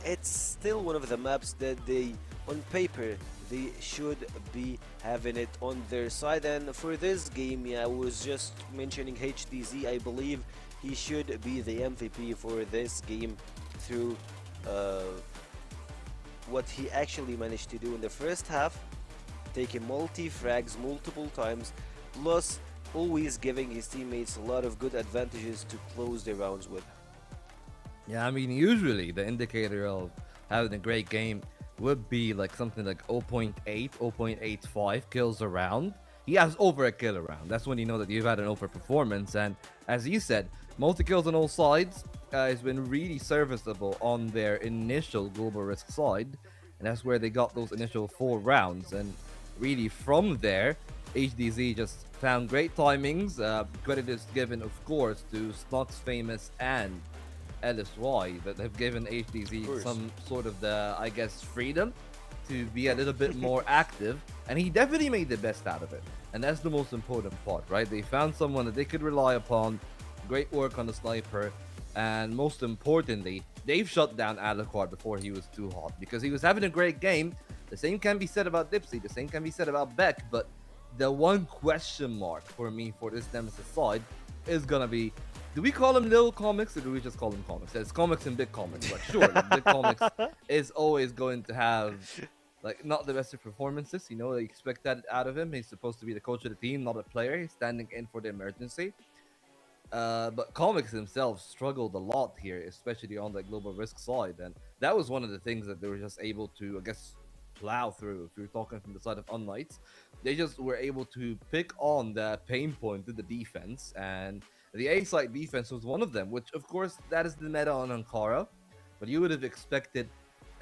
it's still one of the maps that they, on paper, they should be having it on their side. And for this game, I was just mentioning HDZ. I believe he should be the MVP for this game through what he actually managed to do in the first half, taking multi-frags multiple times, plus always giving his teammates a lot of good advantages to close their rounds with. Yeah, I mean, usually the indicator of having a great game would be like something like 0.8, 0.85 kills a round. He has over a kill a round. That's when you know that you've had an over performance. And as you said, multi-kills on all sides has been really serviceable on their initial global risk side. And that's where they got those initial 4 rounds. And really from there, HDZ just found great timings. Credit is given, of course, to Snox Famous and LSY that have given HDZ some sort of the, I guess, freedom to be a little bit more active, and he definitely made the best out of it, and that's the most important part, right? They found someone that they could rely upon, great work on the sniper, and most importantly, they've shut down Alucard before he was too hot, because he was having a great game. The same can be said about Dipsy, the same can be said about Beck, but the one question mark for me for this Nemesis side is gonna be, do we call him Lil Comics or do we just call him Comics? It's Comics and Big Comics, but sure, Big Comics is always going to have like not the best of performances. You know, they expect that out of him. He's supposed to be the coach of the team, not a player. He's standing in for the emergency. But Comics himself struggled a lot here, especially on the global risk side, and that was one of the things that they were just able to, I guess, plow through. If you're talking from the side of unKnights, they just were able to pick on the pain point to the defense, and the A-side defense was one of them, which of course that is the meta on Ankara, but you would have expected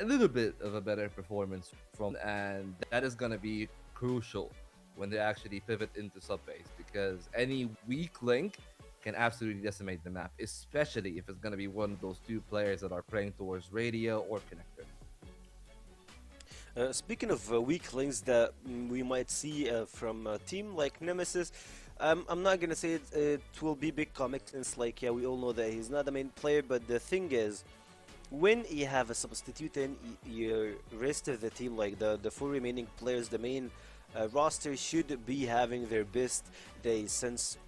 a little bit of a better performance from, and that is going to be crucial when they actually pivot into sub-base, because any weak link can absolutely decimate the map, especially if it's going to be one of those 2 players that are playing towards radio or connector. Speaking of weak links that we might see from a team like Nemesis, I'm not gonna say it will be Big Comic, since we all know that he's not the main player, but the thing is, when you have a substitute in, your rest of the team, like the 4 remaining players, the main roster should be having their best days, since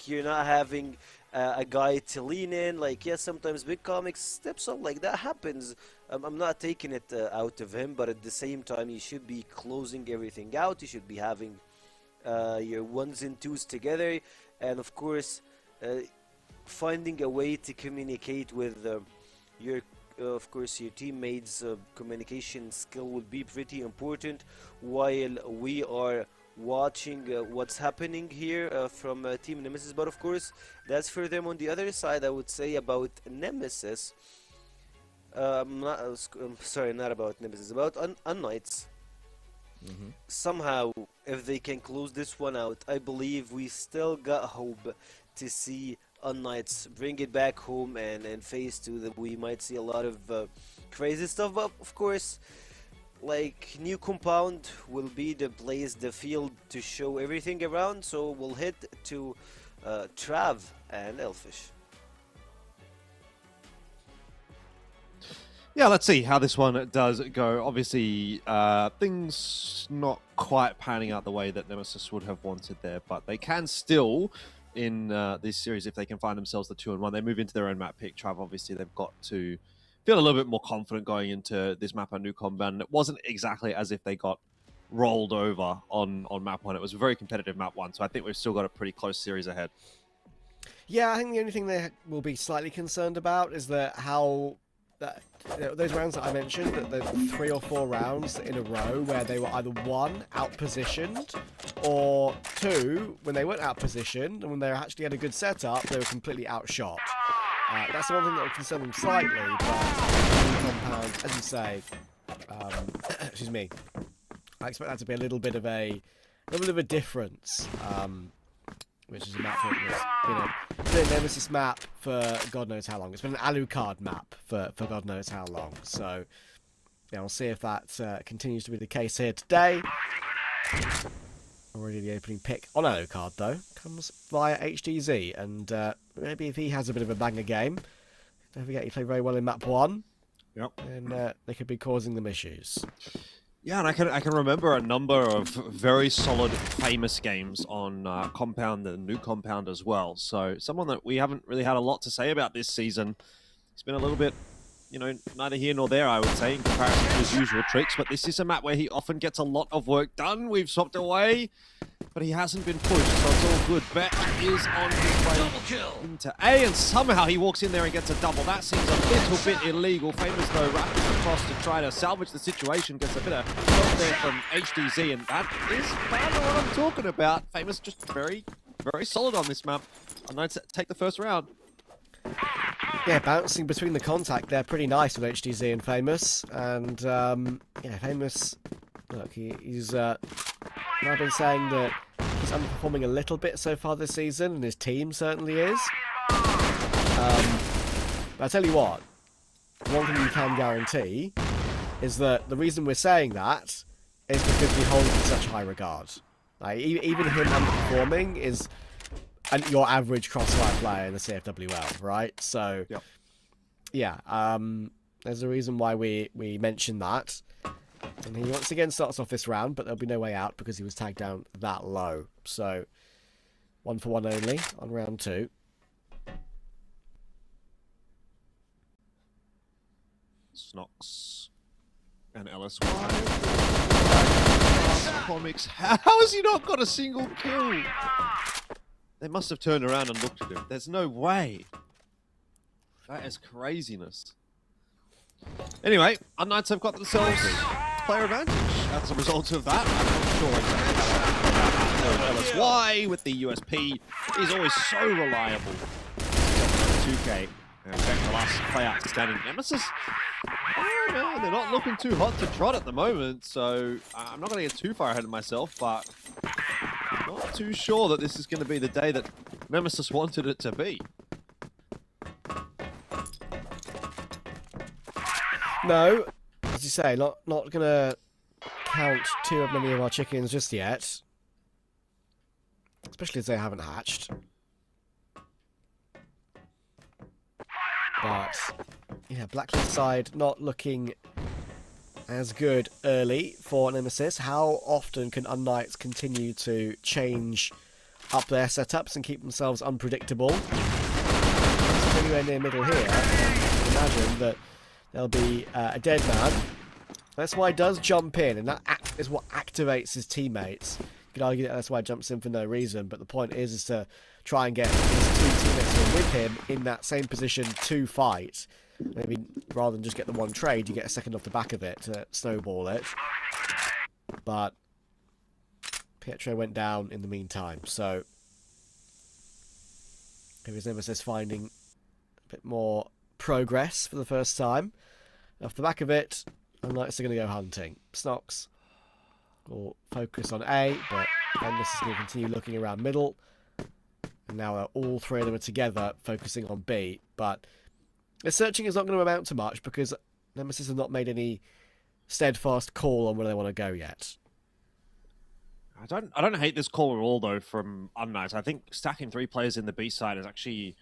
you're not having a guy to lean in. Yes, sometimes Big Comics steps up, that happens. I'm not taking it out of him, but at the same time, you should be closing everything out. You should be having your 1s and 2s together, and of course finding a way to communicate with your teammates. Communication skill would be pretty important while we are watching what's happening here from Team Nemesis, but of course that's for them. On the other side, I would say about Nemesis, not about Nemesis, about unKnights. Somehow, if they can close this one out, I believe we still got hope to see unKnights bring it back home, and in phase 2 that we might see a lot of crazy stuff. But of course, new compound will be the place, the field to show everything around. So we'll head to Trav and Elfish. Yeah, let's see how this one does go. Obviously, things not quite panning out the way that Nemesis would have wanted there, but they can still, in this series, if they can find themselves the 2-1, they move into their own map pick. Trav, obviously, they've got to feel a little bit more confident going into this map on New Combat, and it wasn't exactly as if they got rolled over on map 1. It was a very competitive map 1, so I think we've still got a pretty close series ahead. Yeah, I think the only thing they will be slightly concerned about is those rounds that I mentioned, that the 3 or 4 rounds in a row where they were either 1, out-positioned, or 2, when they weren't out-positioned, and when they actually had a good setup, they were completely outshot. That's the one thing that will concern them slightly, but compound, as you say, excuse me, I expect that to be a little bit of a difference. Which is a map that's been a Nemesis map for God knows how long. It's been an Alucard map for God knows how long. So, yeah, we'll see if that continues to be the case here today. Already the opening pick on Alucard, though, comes via HDZ. And maybe if he has a bit of a banger game, don't forget he played very well in map 1. Yep. And they could be causing them issues. Yeah, and I can remember a number of very solid, famous games on Compound and New Compound as well. So someone that we haven't really had a lot to say about this season. He's been a little bit, you know, neither here nor there, I would say, in comparison to his usual tricks. But this is a map where he often gets a lot of work done. We've swapped away, but he hasn't been pushed, so it's all good. Bet is on his way into A, and somehow he walks in there and gets a double. That seems a little bit illegal. Famous, though, wrapping across to try to salvage the situation. Gets a bit of help there from HDZ, and that is kind of what I'm talking about. Famous just very, very solid on this map. unKnights take the first round. Yeah, bouncing between the contact there, pretty nice with HDZ and Famous. And, yeah, Famous, look, he's now been saying that he's underperforming a little bit so far this season, and his team certainly is. But I tell you what, one thing you can guarantee is that the reason we're saying that is because we hold him in such high regard. Like, even him underperforming is your average Crossfire player in the CFWL, right? So, yep. Yeah, there's a reason why we mentioned that. And he once again starts off this round, but there'll be no way out because he was tagged down that low. So, 1 for 1 only on round 2. Snox and LSY. Comics. How has he not got a single kill? They must have turned around and looked at him. There's no way. That is craziness. Anyway, unKnights have got themselves player advantage as a result of that. I'm not sure exactly how LSY with the USP is always so reliable. 2K. And in fact, the last player outstanding Nemesis. Oh no, they're not looking too hot to trot at the moment, so I'm not going to get too far ahead of myself, but not too sure that this is going to be the day that Nemesis wanted it to be. No, as you say, not gonna count too many of our chickens just yet. Especially as they haven't hatched. But, yeah, Blacklist side not looking as good early for Nemesis. How often can unKnights continue to change up their setups and keep themselves unpredictable? It's anywhere near middle here. I imagine that there'll be a dead man. That's why he does jump in, and that is what activates his teammates. You could argue that that's why he jumps in for no reason, but the point is to try and get his 2 teammates who are with him in that same position to fight. Maybe rather than just get the one trade, you get a second off the back of it to snowball it. But Pietro went down in the meantime, so maybe Nemesis finding a bit more progress for the first time. Off the back of it, unKnights are going to go hunting. Snox will focus on A, but Nemesis is going to continue looking around middle. And now all 3 of them are together, focusing on B. But the searching is not going to amount to much because Nemesis have not made any steadfast call on where they want to go yet. I don't hate this call at all, though, from unKnights. I think stacking 3 players in the B side is actually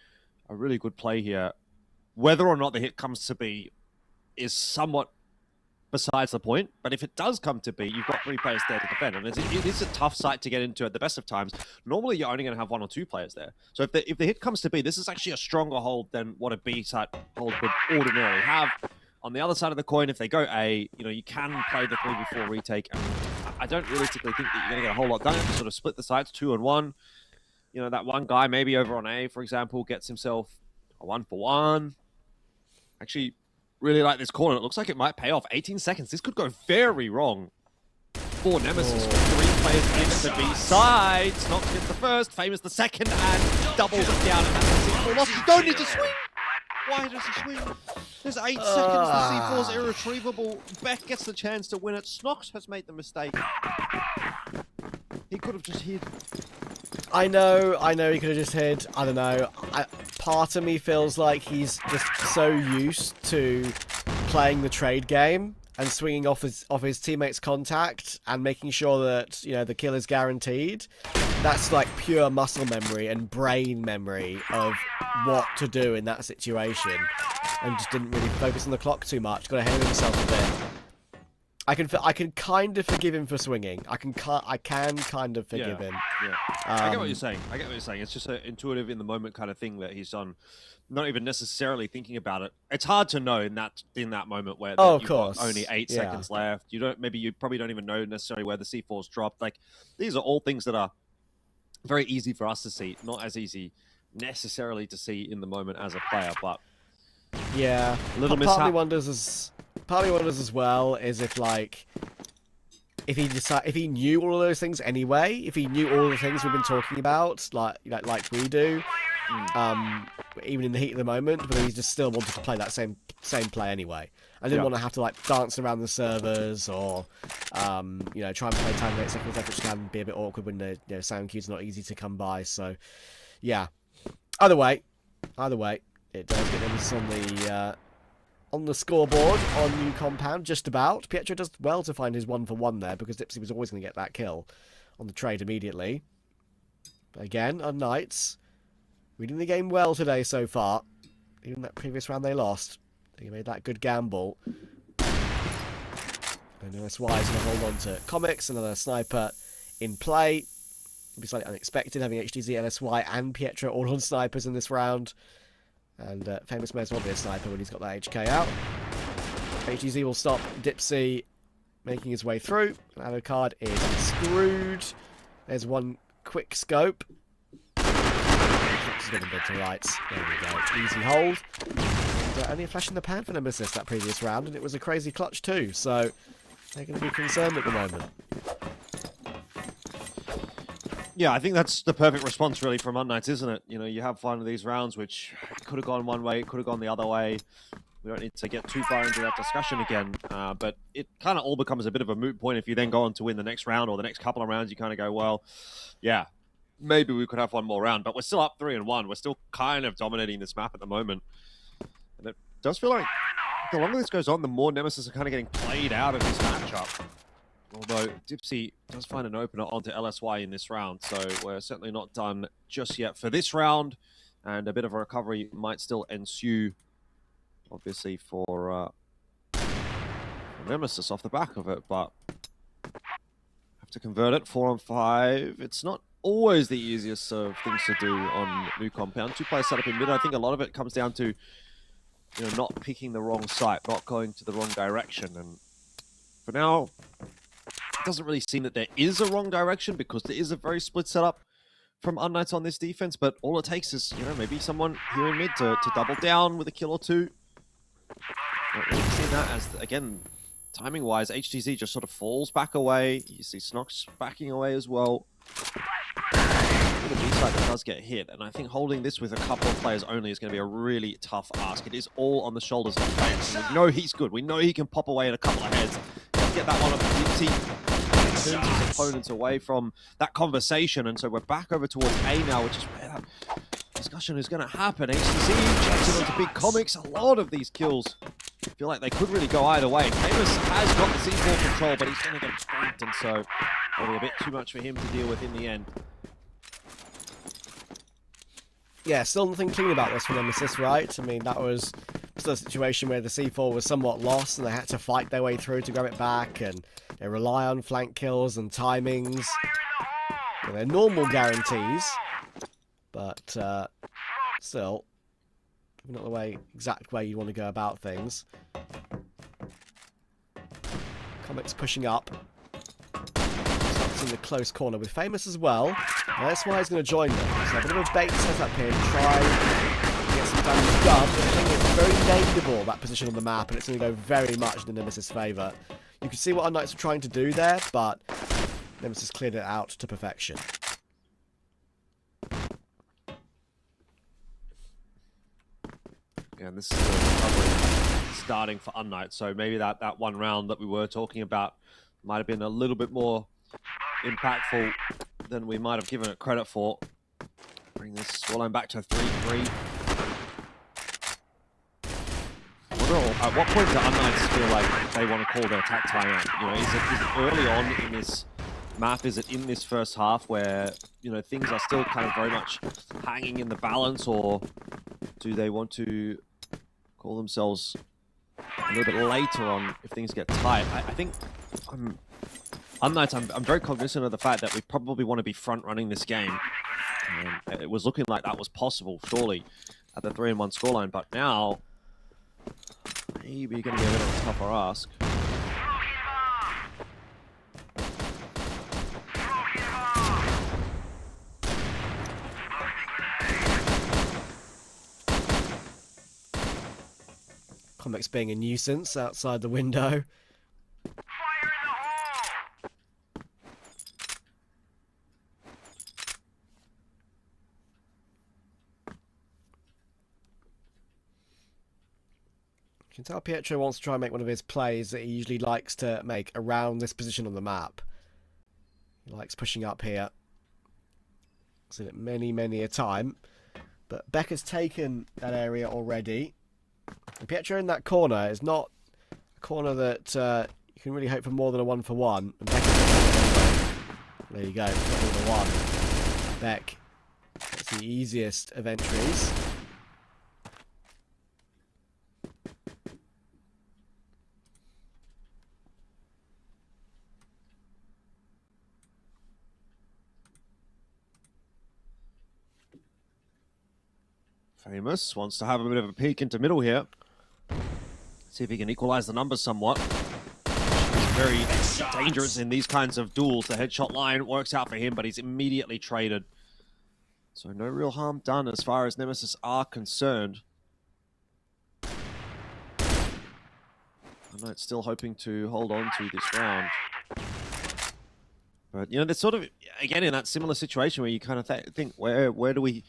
a really good play here. Whether or not the hit comes to B is somewhat besides the point, but if it does come to B, you've got 3 players there to defend, and it is a tough site to get into at the best of times. Normally, you're only going to have 1 or 2 players there. So if the hit comes to B, this is actually a stronger hold than what a B site hold would ordinarily have. On the other side of the coin, if they go A, you know, you can play the 3v4 retake. And I don't realistically think that you're going to get a whole lot done. Sort of split the sites 2 and 1. You know, that one guy maybe over on A, for example, gets himself a 1 for 1. Actually, really like this corner. It looks like it might pay off. 18 seconds. This could go very wrong for Nemesis. 3 players in at the B side. Snox gets the first, Famous the second, and doubles it down. And that's a C4 loss. You don't need to swing. Why does he swing? There's 8 seconds. The C4's irretrievable. Beck gets the chance to win it. Snox has made the mistake. He could have just hid. I know he could have just hid. I don't know. Part of me feels like he's just so used to playing the trade game and swinging off his teammates' contact and making sure that, you know, the kill is guaranteed. That's like pure muscle memory and brain memory of what to do in that situation, and just didn't really focus on the clock too much. Got ahead of himself a bit. I can kind of forgive him for swinging. I can kind of forgive him. Yeah. I get what you're saying. It's just an intuitive in the moment kind of thing that he's done. Not even necessarily thinking about it. It's hard to know in that moment where of you've course. got only 8 seconds left. You probably don't even know necessarily where the C4's dropped. Like, these are all things that are very easy for us to see, not as easy necessarily to see in the moment as a player, but yeah, little part of me wonders as well is if if he knew all of those things anyway, if he knew all the things we've been talking about, like we do, even in the heat of the moment, but he just still wanted to play that same play anyway. I didn't want to have to dance around the servers or try and play time 8 seconds left, which can be a bit awkward when the sound cues are not easy to come by. So yeah, either way, it does get Nemesis on the scoreboard on New Compound, just about. Pietro does well to find his 1-for-1 there, because Dipsy was always going to get that kill on the trade immediately. But again, unKnights reading the game well today so far. Even that previous round they lost, they made that good gamble. And LSY is going to hold on to Comics, another sniper in play. It'll be slightly unexpected having HTZ, LSY and Pietro all on snipers in this round. And Famous may as well be a sniper when he's got that HK out. HTZ will stop Dipsy making his way through. Alucard is screwed. There's one quick scope. He's got a bit to rights. There we go. Easy hold. And only a flash in the pan for Nemesis that previous round, and it was a crazy clutch too. So they're going to be concerned at the moment. Yeah, I think that's the perfect response really from unKnights, isn't it? You have one of these rounds which could have gone one way, could have gone the other way. We don't need to get too far into that discussion again, but it kind of all becomes a bit of a moot point if you then go on to win the next round or the next couple of rounds. You kind of go, well, yeah, maybe we could have one more round, but we're still up 3-1. We're still kind of dominating this map at the moment. And it does feel like the longer this goes on, the more Nemesis are kind of getting played out of this matchup. Although Dipsy does find an opener onto LSY in this round, so we're certainly not done just yet for this round, and a bit of a recovery might still ensue, obviously, for Nemesis off the back of it, but have to convert it 4-on-5. It's not always the easiest of things to do on New Compound. 2 players set up in mid. I think a lot of it comes down to not picking the wrong site, not going to the wrong direction, and for now, it doesn't really seem that there is a wrong direction because there is a very split setup from unKnights on this defense, but all it takes is, maybe someone here in mid to double down with a kill or two. Not really seen that as, again, timing-wise, HTZ just sort of falls back away. You see Snox backing away as well. The B side that does get hit, and I think holding this with a couple of players only is going to be a really tough ask. It is all on the shoulders of Fence. We know he's good. We know he can pop away at a couple of heads. Get that one up. Dipsy turns his opponents away from that conversation, and so we're back over towards A now, which is where that discussion is going to happen. HTC checks it onto Big Comics. A lot of these kills feel like they could really go either way. Famous has got the C4 control, but he's going to get spanked, and so it'll be a bit too much for him to deal with in the end. Yeah, still nothing clean about this for Nemesis, right? I mean, that was still a situation where the C4 was somewhat lost and they had to fight their way through to grab it back, and they rely on flank kills and timings. They're normal guarantees, but still, not the exact way you want to go about things. Comics pushing up. In the close corner with Famous as well. Now that's why he's going to join them. So a bit of a bait set up here to try and get some damage done. But the thing is, very nameable, that position on the map, and it's going to go very much in the Nemesis' favour. You can see what unKnights are trying to do there, but Nemesis cleared it out to perfection. Yeah, and this is the recovery starting for unKnights, so maybe that one round that we were talking about might have been a little bit more impactful than we might have given it credit for. Bring this scoreline back to 3-3. At what point do unKnights feel like they want to call their attack timeout? Is it early on in this map? Is it in this first half where things are still kind of very much hanging in the balance, or do they want to call themselves a little bit later on if things get tight? I think unKnights, I'm very cognizant of the fact that we probably want to be front-running this game. And it was looking like that was possible, surely, at the 3-1 scoreline. But now, maybe going to be a bit of a tougher ask. Comics being a nuisance outside the window. You can tell Pietro wants to try and make one of his plays that he usually likes to make around this position on the map. He likes pushing up here. Seen it many a time. But Becker's taken that area already. And Pietro in that corner is not a corner that you can really hope for more than a 1-for-1. And there you go, the one. Beck gets the easiest of entries. Famous wants to have a bit of a peek into middle here. See if he can equalize the numbers somewhat. He's very dangerous in these kinds of duels. The headshot line works out for him, but he's immediately traded. So no real harm done as far as Nemesis are concerned. unKnights still hoping to hold on to this round. But, you know, they're sort of, again, in that similar situation where you kind of think, where do we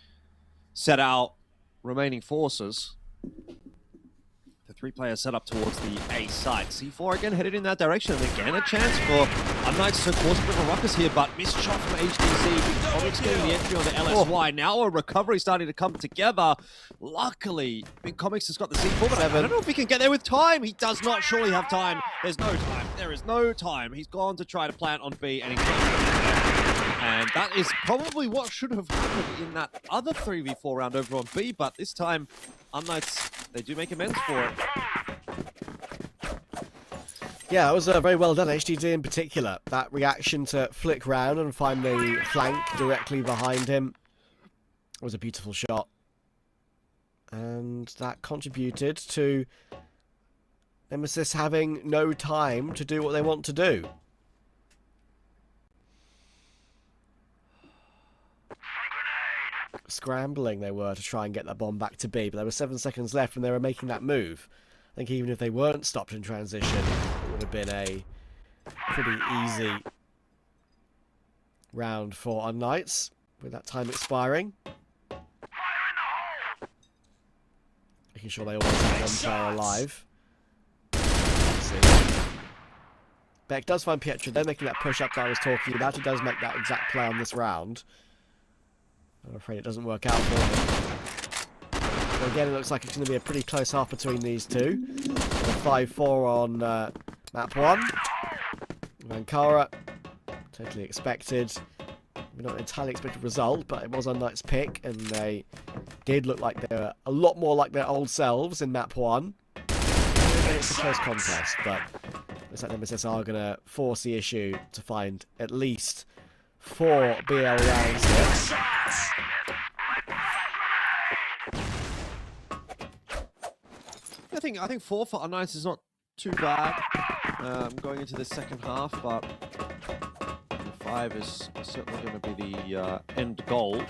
set our remaining forces? The 3 players set up towards the A site. C4 again headed in that direction. And again, a chance for unKnights to cause a bit of a ruckus here, but missed shot from HDC. Comics getting the entry on the LSY. Now a recovery starting to come together. Luckily, Big Comics has got the C4, but I don't know if he can get there with time. He does not surely have time. There's no time. There is no time. He's gone to try to plant on B, and he's and that is probably what should have happened in that other 3v4 round over on B, but this time, unKnights, they do make amends for it. Yeah, that was very well done, HDD in particular. That reaction to flick round and find the flank directly behind him was a beautiful shot. And that contributed to Nemesis having no time to do what they want to do. Scrambling they were to try and get that bomb back to B, but there were 7 seconds left and they were making that move. I think even if they weren't stopped in transition, it would have been a pretty easy round for unKnights with that time expiring. Making sure they always have one player alive. Let's see. Beck does find Pietro. They're making that push up that I was talking about. He does make that exact play on this round. I'm afraid it doesn't work out for him. But again, it looks like it's going to be a pretty close half between these two. 5-4 on map 1. Vankara, totally expected. Not an entirely expected result, but it was unKnights' pick, and they did look like they were a lot more like their old selves in map 1. It's a close contest, but looks like Nemesis are going to force the issue to find at least 4 BL rounds here. I think 4 for unKnights is not too bad going into the second half, but 5 is certainly going to be the end goal.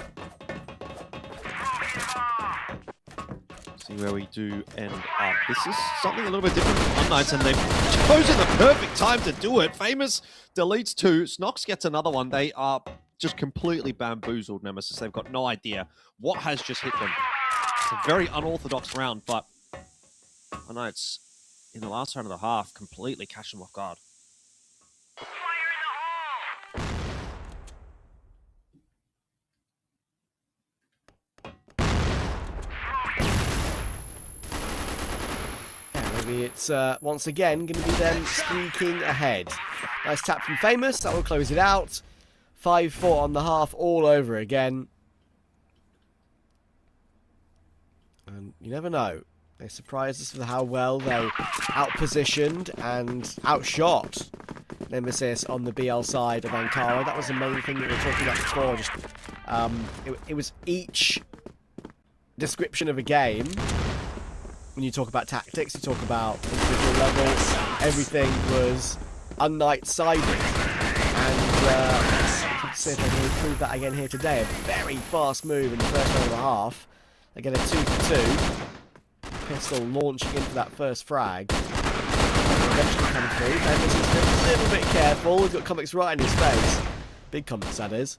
See where we do end up. This is something a little bit different from unKnights, and they've chosen the perfect time to do it. Famous deletes 2. Snox gets another one. They are just completely bamboozled, Nemesis. They've got no idea what has just hit them. It's a very unorthodox round, but unKnights in the last round of the half completely catch them off guard. Yeah, maybe it's once again going to be them squeaking ahead. Nice tap from Famous, that will close it out. 5-4 on the half all over again. And you never know. They surprised us with how well they outpositioned and outshot Nemesis on the BL side of Ankara. That was the main thing that we were talking about before. Just it was each description of a game. When you talk about tactics, you talk about individual levels. Everything was unKnights sided, and let's see if I can improve that again here today. A very fast move in the first round and a half. They get a 2-for-2. Pistol launching into that first frag. Eventually coming through. Nemesis is a little bit careful. He's got Comics right in his face. Big Comics, that is.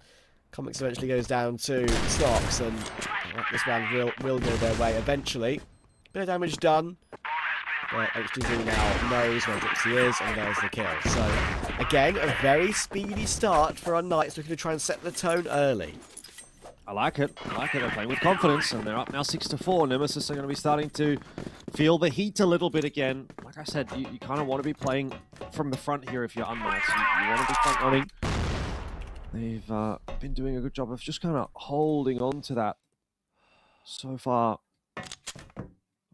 Comics eventually goes down to Stocks, and this round will go their way eventually. Bit of damage done. But HDZ now knows where Dixie is, and there's the kill. So, again, a very speedy start for unKnights, looking to try and set the tone early. I like it. They're playing with confidence, and they're up now 6-4. Nemesis are going to be starting to feel the heat a little bit again. Like I said, you kind of want to be playing from the front here if you're unKnights. You want to be front running. They've been doing a good job of just kind of holding on to that so far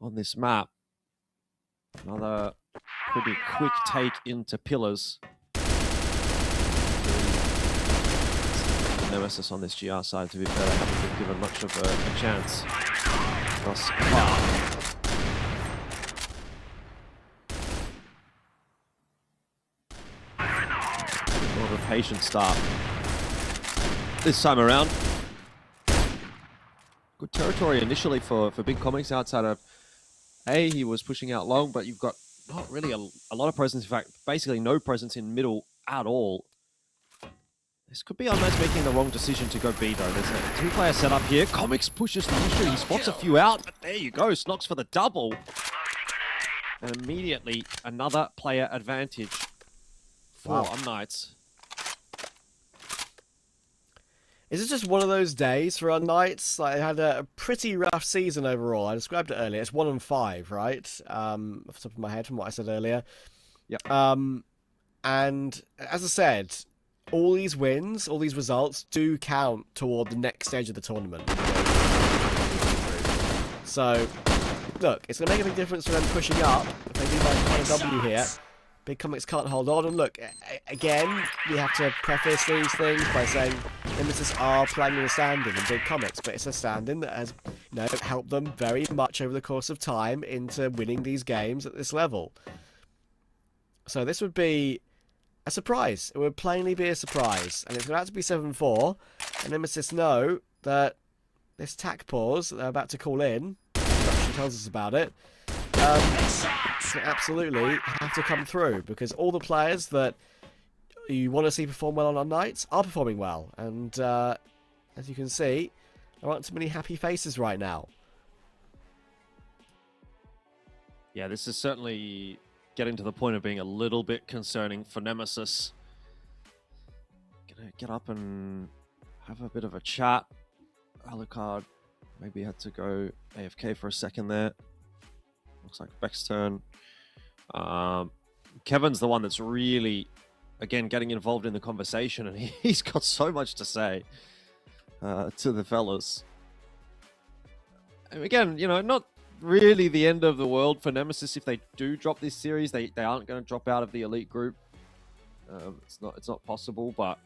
on this map. Another pretty quick take into pillars. Nemesis on this GR side, to be fair, they haven't been given much of a chance thus far. More of a patient start this time around. Good territory initially for Big Comics outside of he was pushing out long, but you've got not really a lot of presence. In fact, basically no presence in middle at all. This could be unKnights making the wrong decision to go B, though. There's a two-player setup here. Comics pushes the issue. He spots a few out, but there you go. Snox for the double. And immediately, another player advantage for unKnights. Is it just one of those days for unKnights? Like, they had a pretty rough season overall. I described it earlier. It's 1-5, right? Off the top of my head from what I said earlier. Yep. And as I said, all these wins, all these results do count toward the next stage of the tournament. So, look, it's going to make a big difference for them pushing up. If they do find a W here, Big Comics can't hold on. And look, again, we have to preface these things by saying Nemesis are playing in a stand-in in Big Comics, but it's a stand-in that has, helped them very much over the course of time into winning these games at this level. So this would be a surprise. It would plainly be a surprise. And it's about to be 7-4. And Nemesis know that this tack pause that they're about to call in, production tells us about it, absolutely have to come through, because all the players that you want to see perform well on unKnights are performing well. And as you can see, there aren't too many happy faces right now. Yeah, this is certainly getting to the point of being a little bit concerning for Nemesis. Gonna get up and have a bit of a chat. Alucard maybe had to go AFK for a second there. Looks like Beck's turn. Kevin's the one that's really, again, getting involved in the conversation, and he's got so much to say to the fellas. And again, not really the end of the world for Nemesis if they do drop this series. They aren't going to drop out of the elite group. It's not possible, but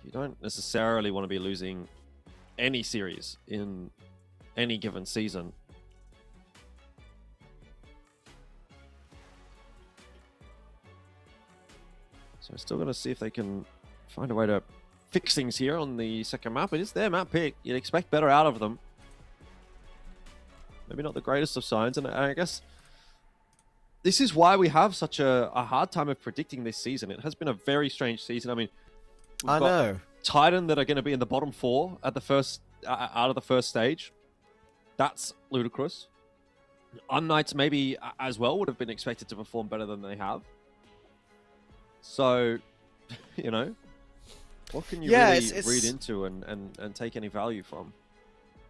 you don't necessarily want to be losing any series in any given season. So we're still going to see if they can find a way to fix things here on the second map. It is their map pick. You'd expect better out of them. Maybe not the greatest of signs, and I guess this is why we have such a hard time of predicting this season. It has been a very strange season. I mean, I know. Titan that are going to be in the bottom 4 at the first out of the first stage. That's ludicrous. unKnights maybe as well would have been expected to perform better than they have. So, what can you really read into and take any value from?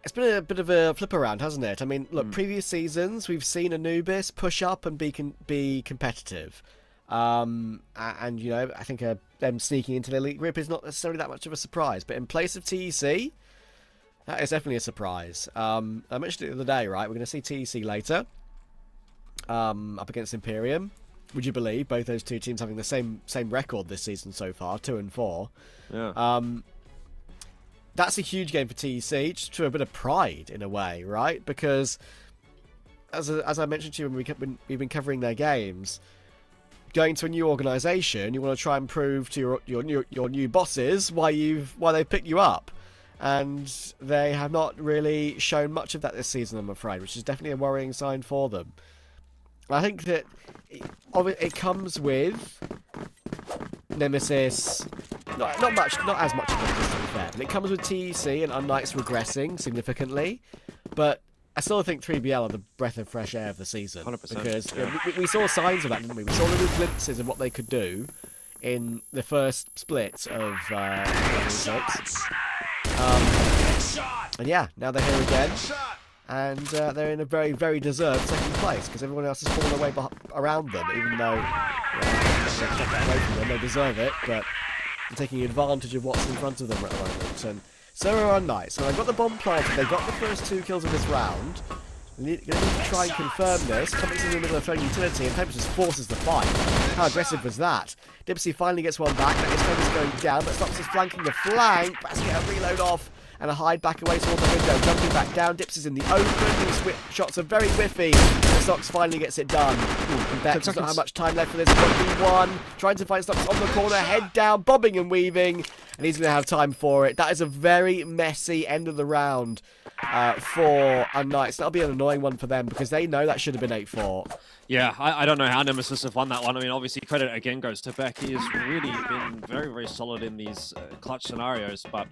It's been a bit of a flip around, hasn't it? I mean, look, previous seasons we've seen Anubis push up and be competitive, and I think them sneaking into the elite group is not necessarily that much of a surprise. But in place of TEC, that is definitely a surprise. I mentioned it the other day, right? We're going to see TEC later, up against Imperium. would you believe, both those two teams having the same record this season so far, 2-4. Yeah. That's a huge game for TEC, just to a bit of pride in a way, right? Because as I mentioned to you when we've been covering their games, going to a new organisation, you want to try and prove to your new bosses why they picked you up, and they have not really shown much of that this season, I'm afraid, which is definitely a worrying sign for them. I think that it comes with Nemesis, not as much as Nemesis, to be fair, but it comes with TEC and unKnights regressing significantly, but I still think 3BL are the breath of fresh air of the season. 100%, Because we saw signs of that, didn't we? We saw little glimpses of what they could do in the first split of Level 6. And yeah, now they're here again. And they're in a very, very deserved second place because everyone else has fallen away around them, even though away from them, they deserve it, but they're taking advantage of what's in front of them at the moment. And so are unKnights. So they've got the bomb planted, they've got the first 2 kills of this round. They're going to need to try and confirm this. Coming in the middle of throwing utility, and Tempest just forces the fight. How aggressive was that? Dipsy finally gets one back. That is Tempest going down, but Stops is flanking the flank. Bats get a reload off and a hide back away toward the window. Jumping back down, Dips is in the open. These shots are very whiffy. And Stocks finally gets it done. And Bex doesn't have much time left for this 1v1. Trying to find Stocks on the corner, head down, bobbing and weaving. And he's going to have time for it. That is a very messy end of the round for unKnights. That'll be an annoying one for them because they know that should have been 8-4. Yeah, I don't know how Nemesis have won that one. I mean, obviously, credit again goes to Beck. He has really been very, very solid in these clutch scenarios, but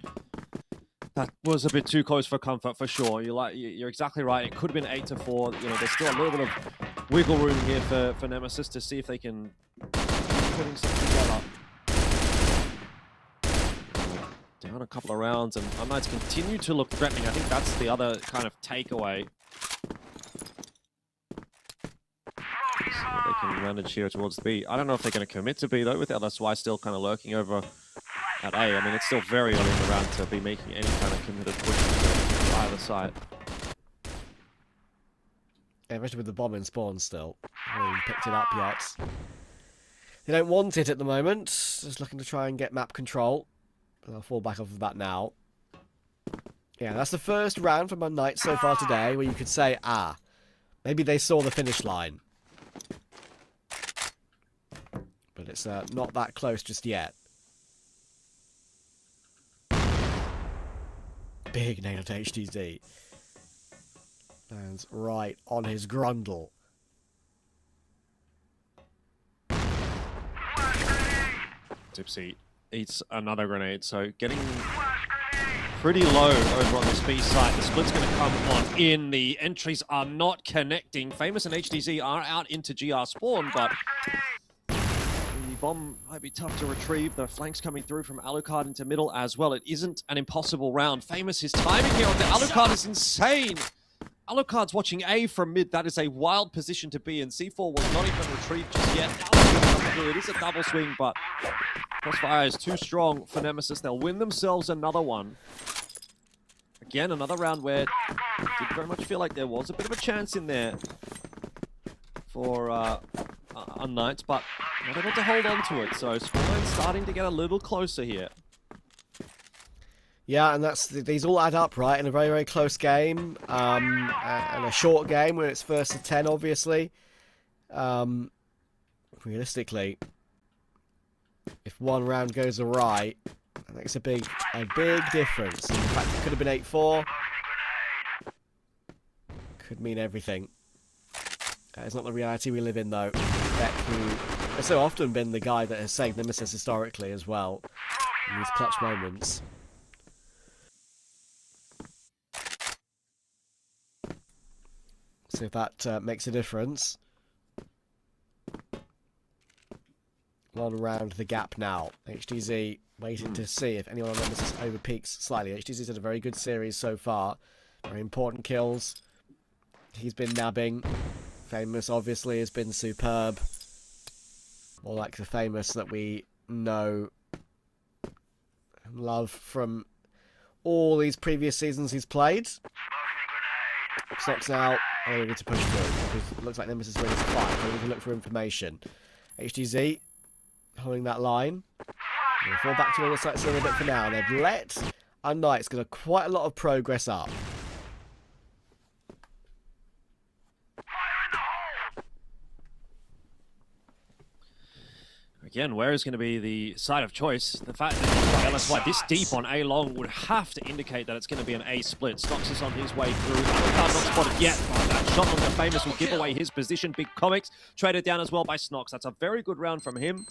that was a bit too close for comfort, for sure. You're exactly right. It could have been 8-4. You know, there's still a little bit of wiggle room here for Nemesis to see if they can keep putting something together. Down a couple of rounds, and unKnights continue to look threatening. I think that's the other kind of takeaway. See what they can manage here towards the B. I don't know if they're going to commit to B, though, with LSY still kind of lurking over at A. I mean, it's still very early in the round to be making any kind of committed push to either side. Yeah, especially with the bomb in spawn still. They haven't picked it up yet. They don't want it at the moment. Just looking to try and get map control. I'll fall back off of that now. Yeah, that's the first round from unKnights so far today where you could say, maybe they saw the finish line. But it's not that close just yet. Big nade to HTZ. Lands right on his grundle. Dipsy eats another grenade, so getting pretty low over on this B site. The split's going to come on in. The entries are not connecting. Famous and HDZ are out into GR spawn, but the bomb might be tough to retrieve. The flanks coming through from Alucard into middle as well. It isn't an impossible round. Famous, his timing here on the Alucard is insane. Alucard's watching A from mid. That is a wild position to be in. C4 was not even retrieved just yet. It is a double swing, but Crossfire is too strong for Nemesis. They'll win themselves another one. Again, another round where it did very much feel like there was a bit of a chance in there for unKnights, but not able to hold on to it. So scoreline's starting to get a little closer here. Yeah, and these all add up, right, in a very, very close game, and a short game when it's first to 10, obviously. Realistically, if one round goes awry, I think it's a big difference. In fact, it could have been 8-4. Could mean everything. It's not the reality we live in, though. Beck, who has so often been the guy that has saved Nemesis historically as well in these clutch moments. See if that makes a difference. One round the gap now. HTZ waiting to see if anyone on Nemesis overpeaks slightly. HTZ's had a very good series so far. Very important kills. He's been nabbing. Famous obviously has been superb. More like the Famous that we know and love from all these previous seasons he's played. Stocks out. We need to push through because it looks like Nemesis is ready to fight. We need to look for information. HTZ holding that line. We'll fall back to all the sites a little bit for now. They've let unKnights get quite a lot of progress up. Again, where is going to be the side of choice? The fact that LSY this deep on A long would have to indicate that it's going to be an A split. Snox is on his way through. Not spotted yet. That shot on the famous will give away his position. Big Comics traded down as well by Snox. That's a very good round from him.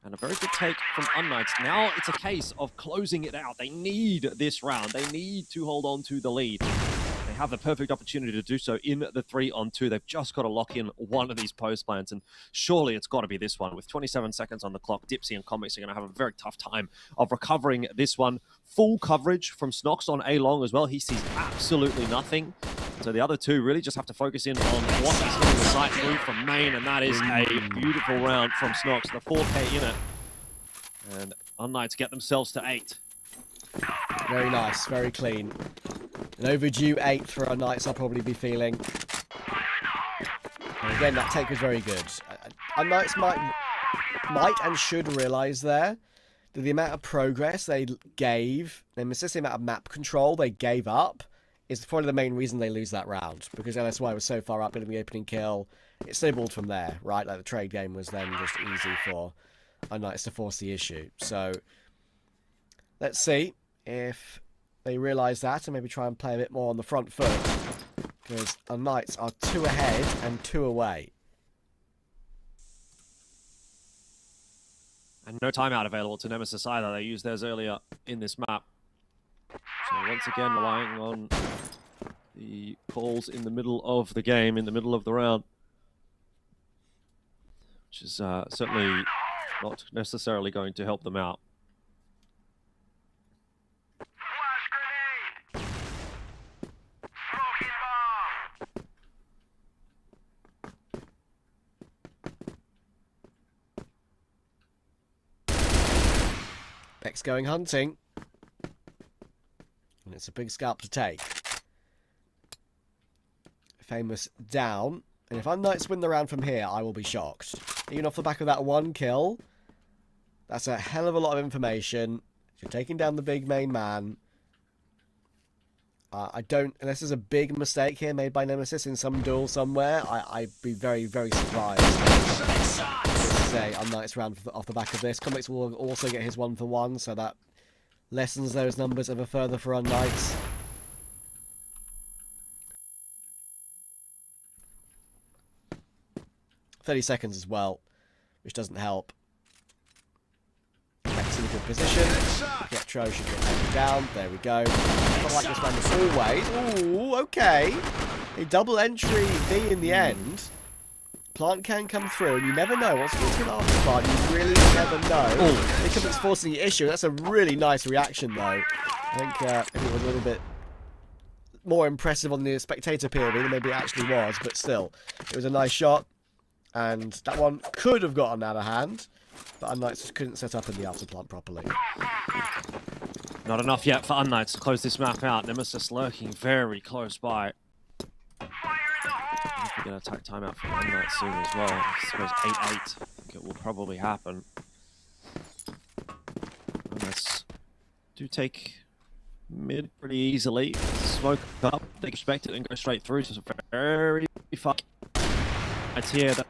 And a very good take from unKnights. Now it's a case of closing it out. They need this round. They need to hold on to the lead. They have the perfect opportunity to do so in the 3-on-2. They've just got to lock in one of these post plants, and surely it's got to be this one. With 27 seconds on the clock, Dipsy and Comics are going to have a very tough time of recovering this one. Full coverage from Snox on A long as well. He sees absolutely nothing. So the other two really just have to focus in on what he's hitting the sight through from main, and that is a beautiful round from Snox. The 4K in it. And unKnights get themselves to 8. Very nice, very clean. An overdue 8 for unKnights, I'll probably be feeling. And again, that take was very good. unKnights might and should realise there that the amount of progress they gave Nemesis, the amount of map control they gave up, is probably the main reason they lose that round. Because LSY was so far up, getting the opening kill, it snowballed from there, right? Like the trade game was then just easy for unKnights to force the issue. So let's see if they realise that and maybe try and play a bit more on the front foot, because unKnights are 2 ahead and 2 away. And no timeout available to Nemesis either. They used theirs earlier in this map. So once again relying on the calls in the middle of the game, in the middle of the round. Which is certainly not necessarily going to help them out. Beck's going hunting. And it's a big scalp to take. Famous down. And if unKnights win the round from here, I will be shocked. Even off the back of that 1 kill, that's a hell of a lot of information. You're taking down the big main man. I don't, unless there's a big mistake here made by Nemesis in some duel somewhere, I'd be very, very surprised. Say unKnights round off the back of this. Comics will also get his 1-for-1, so that lessens those numbers ever further for unKnights. $30 seconds as well, which doesn't help. Beck's in a good position. Pietro should get taken down. There we go. I like this one as always. Ooh, okay. A double entry V in the end. Plant can come through, and you never know what's going to happen after plant. You really never know. Because it's forcing the issue. That's a really nice reaction, though. I think it was a little bit more impressive on the spectator POV than maybe it actually was, but still, it was a nice shot. And that one could have gotten out of hand, but unKnights just couldn't set up in the after plant properly. Not enough yet for unKnights to close this map out. Nemesis lurking very close by. I think we're going to attack timeout for unKnights soon as well. I suppose 8-8. I think it will probably happen. unKnights do take mid pretty easily. Smoke up, they expect it and go straight through. So it's very fuck. It's here that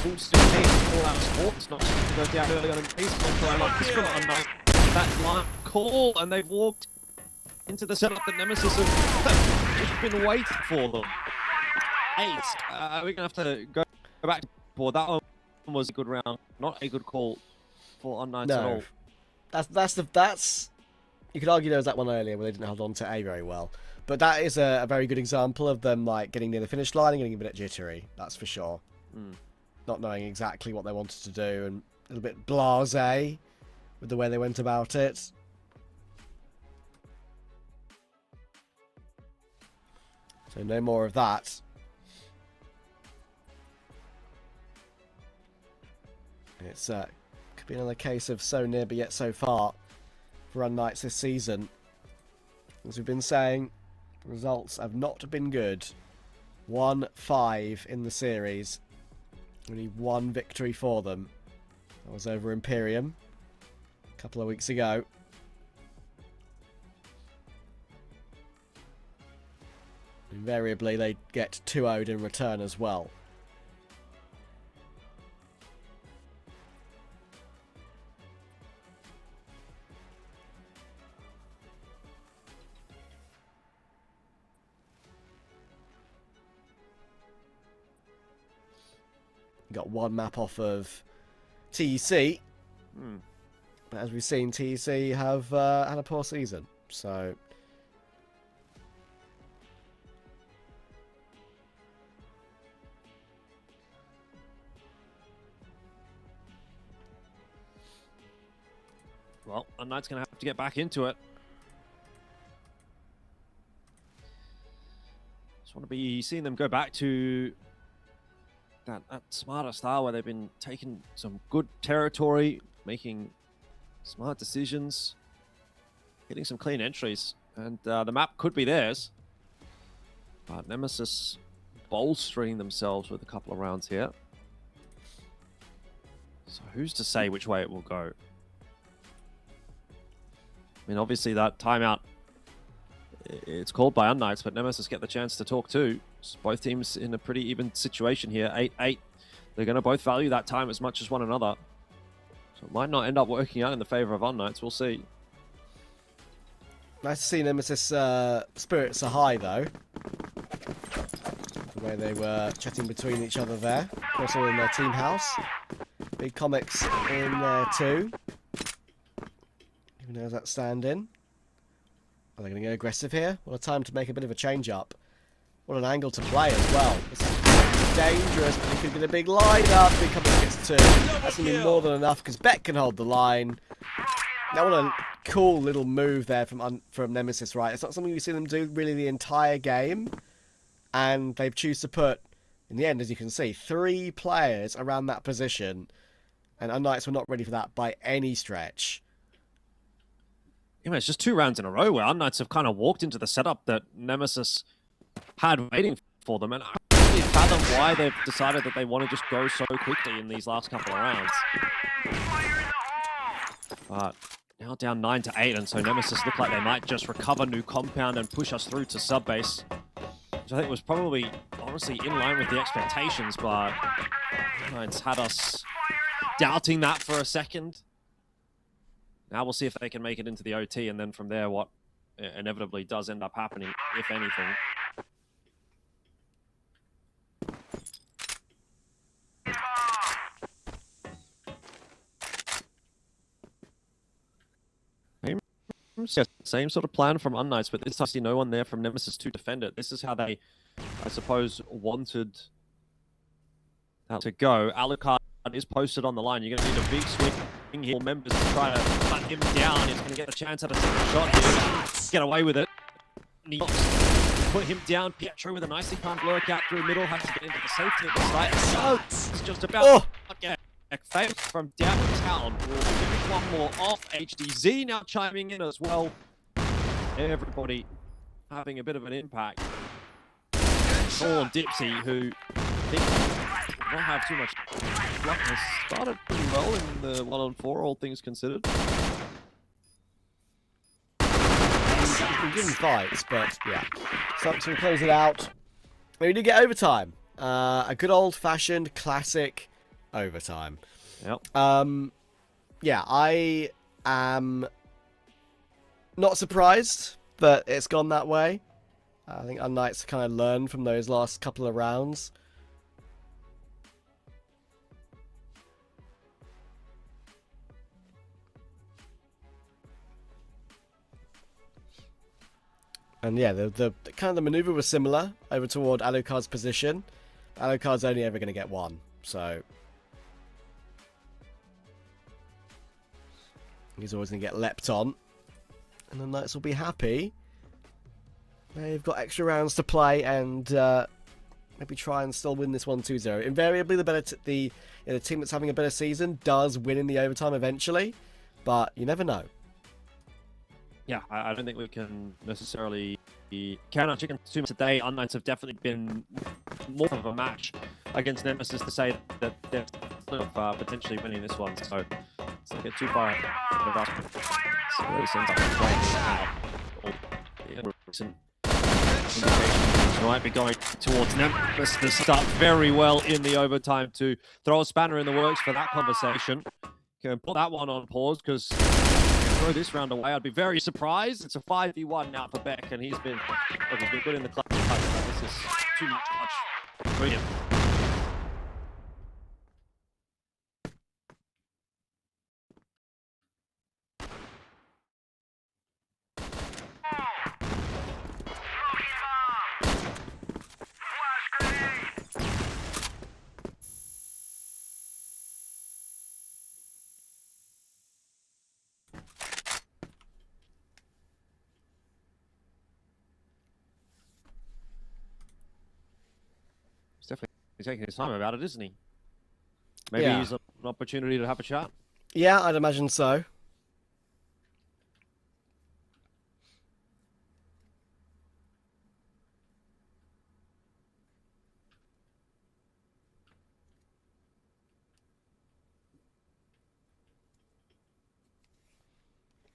full still all out of sports, not to go down early on in baseball. This from unKnights. That line call, and they've walked into the setup that Nemesis have just been waiting for them. 8. We're gonna have to go back to board. That one was a good round, not a good call for unKnights at all. That's you could argue there was that one earlier where they didn't hold on to A very well, but that is a very good example of them like getting near the finish line and getting a bit jittery. That's for sure. Not knowing exactly what they wanted to do and a little bit blasé with the way they went about it. So no more of that. It's could be another case of so near but yet so far for unKnights this season. As we've been saying, results have not been good. 1-5 in the series. Only one victory for them. That was over Imperium a couple of weeks ago. Invariably, they get 2-0'd in return as well. Got one map off of TEC. But as we've seen, TEC have had a poor season. So Well, unKnights going to have to get back into it. Just want to be seeing them go back to that smarter style where they've been taking some good territory, making smart decisions, hitting some clean entries, and the map could be theirs. But Nemesis bolstering themselves with a couple of rounds here. So who's to say which way it will go? I mean, obviously that timeout, it's called by unKnights, but Nemesis get the chance to talk too. So both teams in a pretty even situation here, 8-8. They're going to both value that time as much as one another. So it might not end up working out in the favor of unKnights, we'll see. Nice to see Nemesis spirits are high though. The way they were chatting between each other there. Also in their team house. Big comics in there too. Even though that stand-in. Are they going to go aggressive here? What a time to make a bit of a change-up. What an angle to play as well. This is dangerous, but he could get a big line-up. Big comics gets 2. That's going to be more than enough because Beck can hold the line. Now what a cool little move there from Nemesis, right? It's not something we see them do really the entire game. And they've choose to put, in the end, as you can see, 3 players around that position. And unKnights were not ready for that by any stretch. You know, it's just 2 rounds in a row where unKnights have kind of walked into the setup that Nemesis had waiting for them. And I don't really fathom why they've decided that they want to just go so quickly in these last couple of rounds. But now down 9-8, and so Nemesis look like they might just recover new compound and push us through to sub-base. Which I think was probably, honestly, in line with the expectations, but unKnights had us doubting that for a second. Now we'll see if they can make it into the OT, and then from there what inevitably does end up happening, if anything. Same sort of plan from unKnights, but this time see no one there from Nemesis to defend it. This is how they, I suppose, wanted that to go. Alucard is posted on the line. You're going to need a big swing here. Members to try to cut him down. He's going to get a chance at a second shot here. Get away with it. Put him down. Pietro with a nicely timed lurk out through middle. Has to get into the safety of the site. So it's just about get fail from downtown. We'll give one more off. HDZ now chiming in as well. Everybody having a bit of an impact. Call on Dipsy, who I think don't have too much luck, has started pretty well in the 1-on-4, all things considered. He's been given fights, but yeah. So to close it out, we do get overtime. A good old-fashioned classic overtime. Yep. Yeah, I am not surprised that it's gone that way. I think unKnights kind of learned from those last couple of rounds. And yeah, the kind of the maneuver was similar over toward Alucard's position. Alucard's only ever going to get 1, so he's always going to get leapt on. And the Knights will be happy. They've got extra rounds to play and maybe try and still win this one 2-0. Invariably, the team that's having a better season does win in the overtime eventually, but you never know. Yeah, I don't think we can necessarily count our chickens too much today. UnKnights have definitely been more of a match against Nemesis to say that they're sort of potentially winning this one. So let's not get too far ahead of us. So it really seems like we're playing out. All the recent indications might be going towards Nemesis to start very well in the overtime to throw a spanner in the works for that conversation. Can put that one on pause because throw this round away, I'd be very surprised. It's a 5v1 now for Beck, and he's been good in the clutch. This is too much clutch. Brilliant. He's definitely taking his time about it, isn't he? Maybe Yeah. he's an opportunity to have a chat. Yeah, I'd imagine so.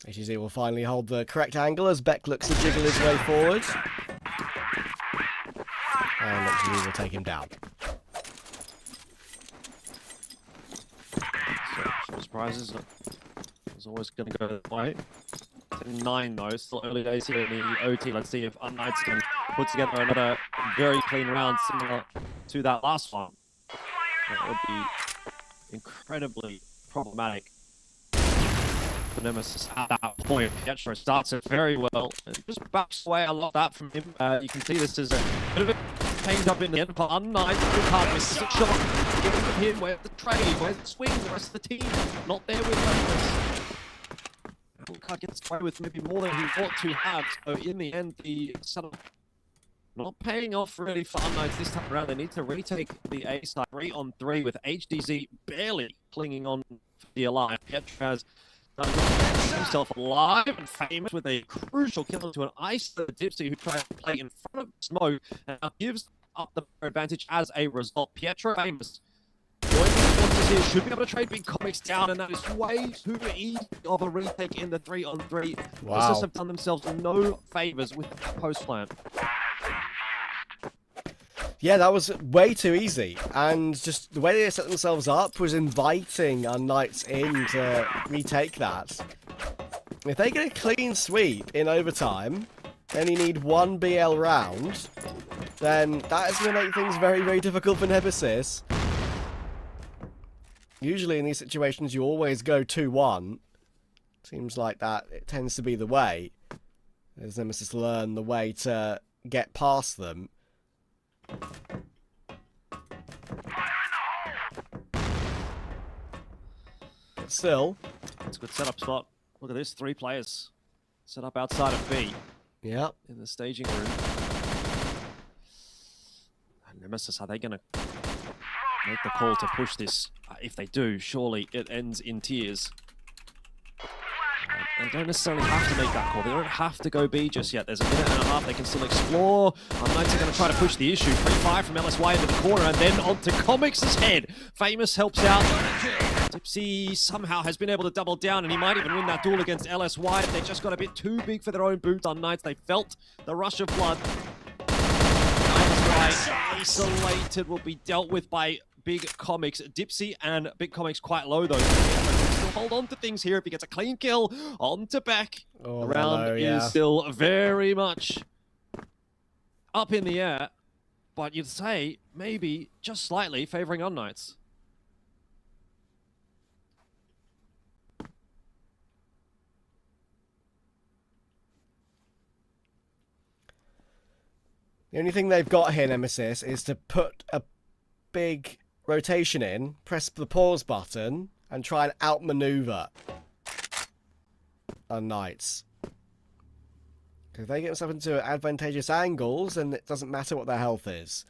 HGZ will finally hold the correct angle as Beck looks to jiggle his way forward. And HGZ will take him down. So, some surprises. It's always going to go that way. 9 though, still early days here in the OT. Let's see if UnKnights can put together another very clean round similar to that last one. That would be incredibly problematic for Nemesis at that point. Pietro starts it very well and just backs away. I love that from him. You can see this is a bit of a changed up in the end for UnKnights. Good hard misses a shot. Giving to him, where's the trade? Where's the swing? The rest of the team not there with Nemesis. Card gets away with maybe more than he thought to have. So in the end, the setup not paying off really for UnKnights this time around. They need to retake the A side 3-on-3 with HDZ barely clinging on for the alive. Pietro has himself alive and famous with a crucial kill to an ice Dipsy who tried to play in front of Smoke and now gives up the advantage as a result. Pietro famous. Here should be able to trade Big Comics down, and that is way too easy of a retake in the 3-on-3. Wow. Nemesis have done themselves no favors with the post plan. Yeah, that was way too easy. And just the way they set themselves up was inviting UnKnights in to retake that. If they get a clean sweep in overtime, then you need one BL round, then that is going to make things very, very difficult for Nemesis. Usually in these situations you always go 2-1. Seems like that it tends to be the way. As Nemesis learn the way to get past them. But still. It's a good setup spot. Look at this, 3 players set up outside of B. Yep. In the staging room. And Nemesis, are they going to make the call to push this? If they do, surely it ends in tears. They don't necessarily have to make that call. They don't have to go B just yet. There's a minute and a half they can still explore. UnKnights are going to try to push the issue. Free fire from LSY into the corner and then onto Comics' head. Famous helps out. Dipsy somehow has been able to double down and he might even win that duel against LSY. They just got a bit too big for their own boots. UnKnights, they felt the rush of blood. Isolated will be dealt with by Big Comics. Dipsy and Big Comics quite low though. Still hold on to things here if he gets a clean kill on to Beck. Oh, the round hello, yeah. is still very much up in the air, but you'd say maybe just slightly favoring UnKnights. The only thing they've got here, Nemesis, is to put a big rotation in, press the pause button, and try and outmaneuver UnKnights. If they get themselves into advantageous angles, then it doesn't matter what their health is.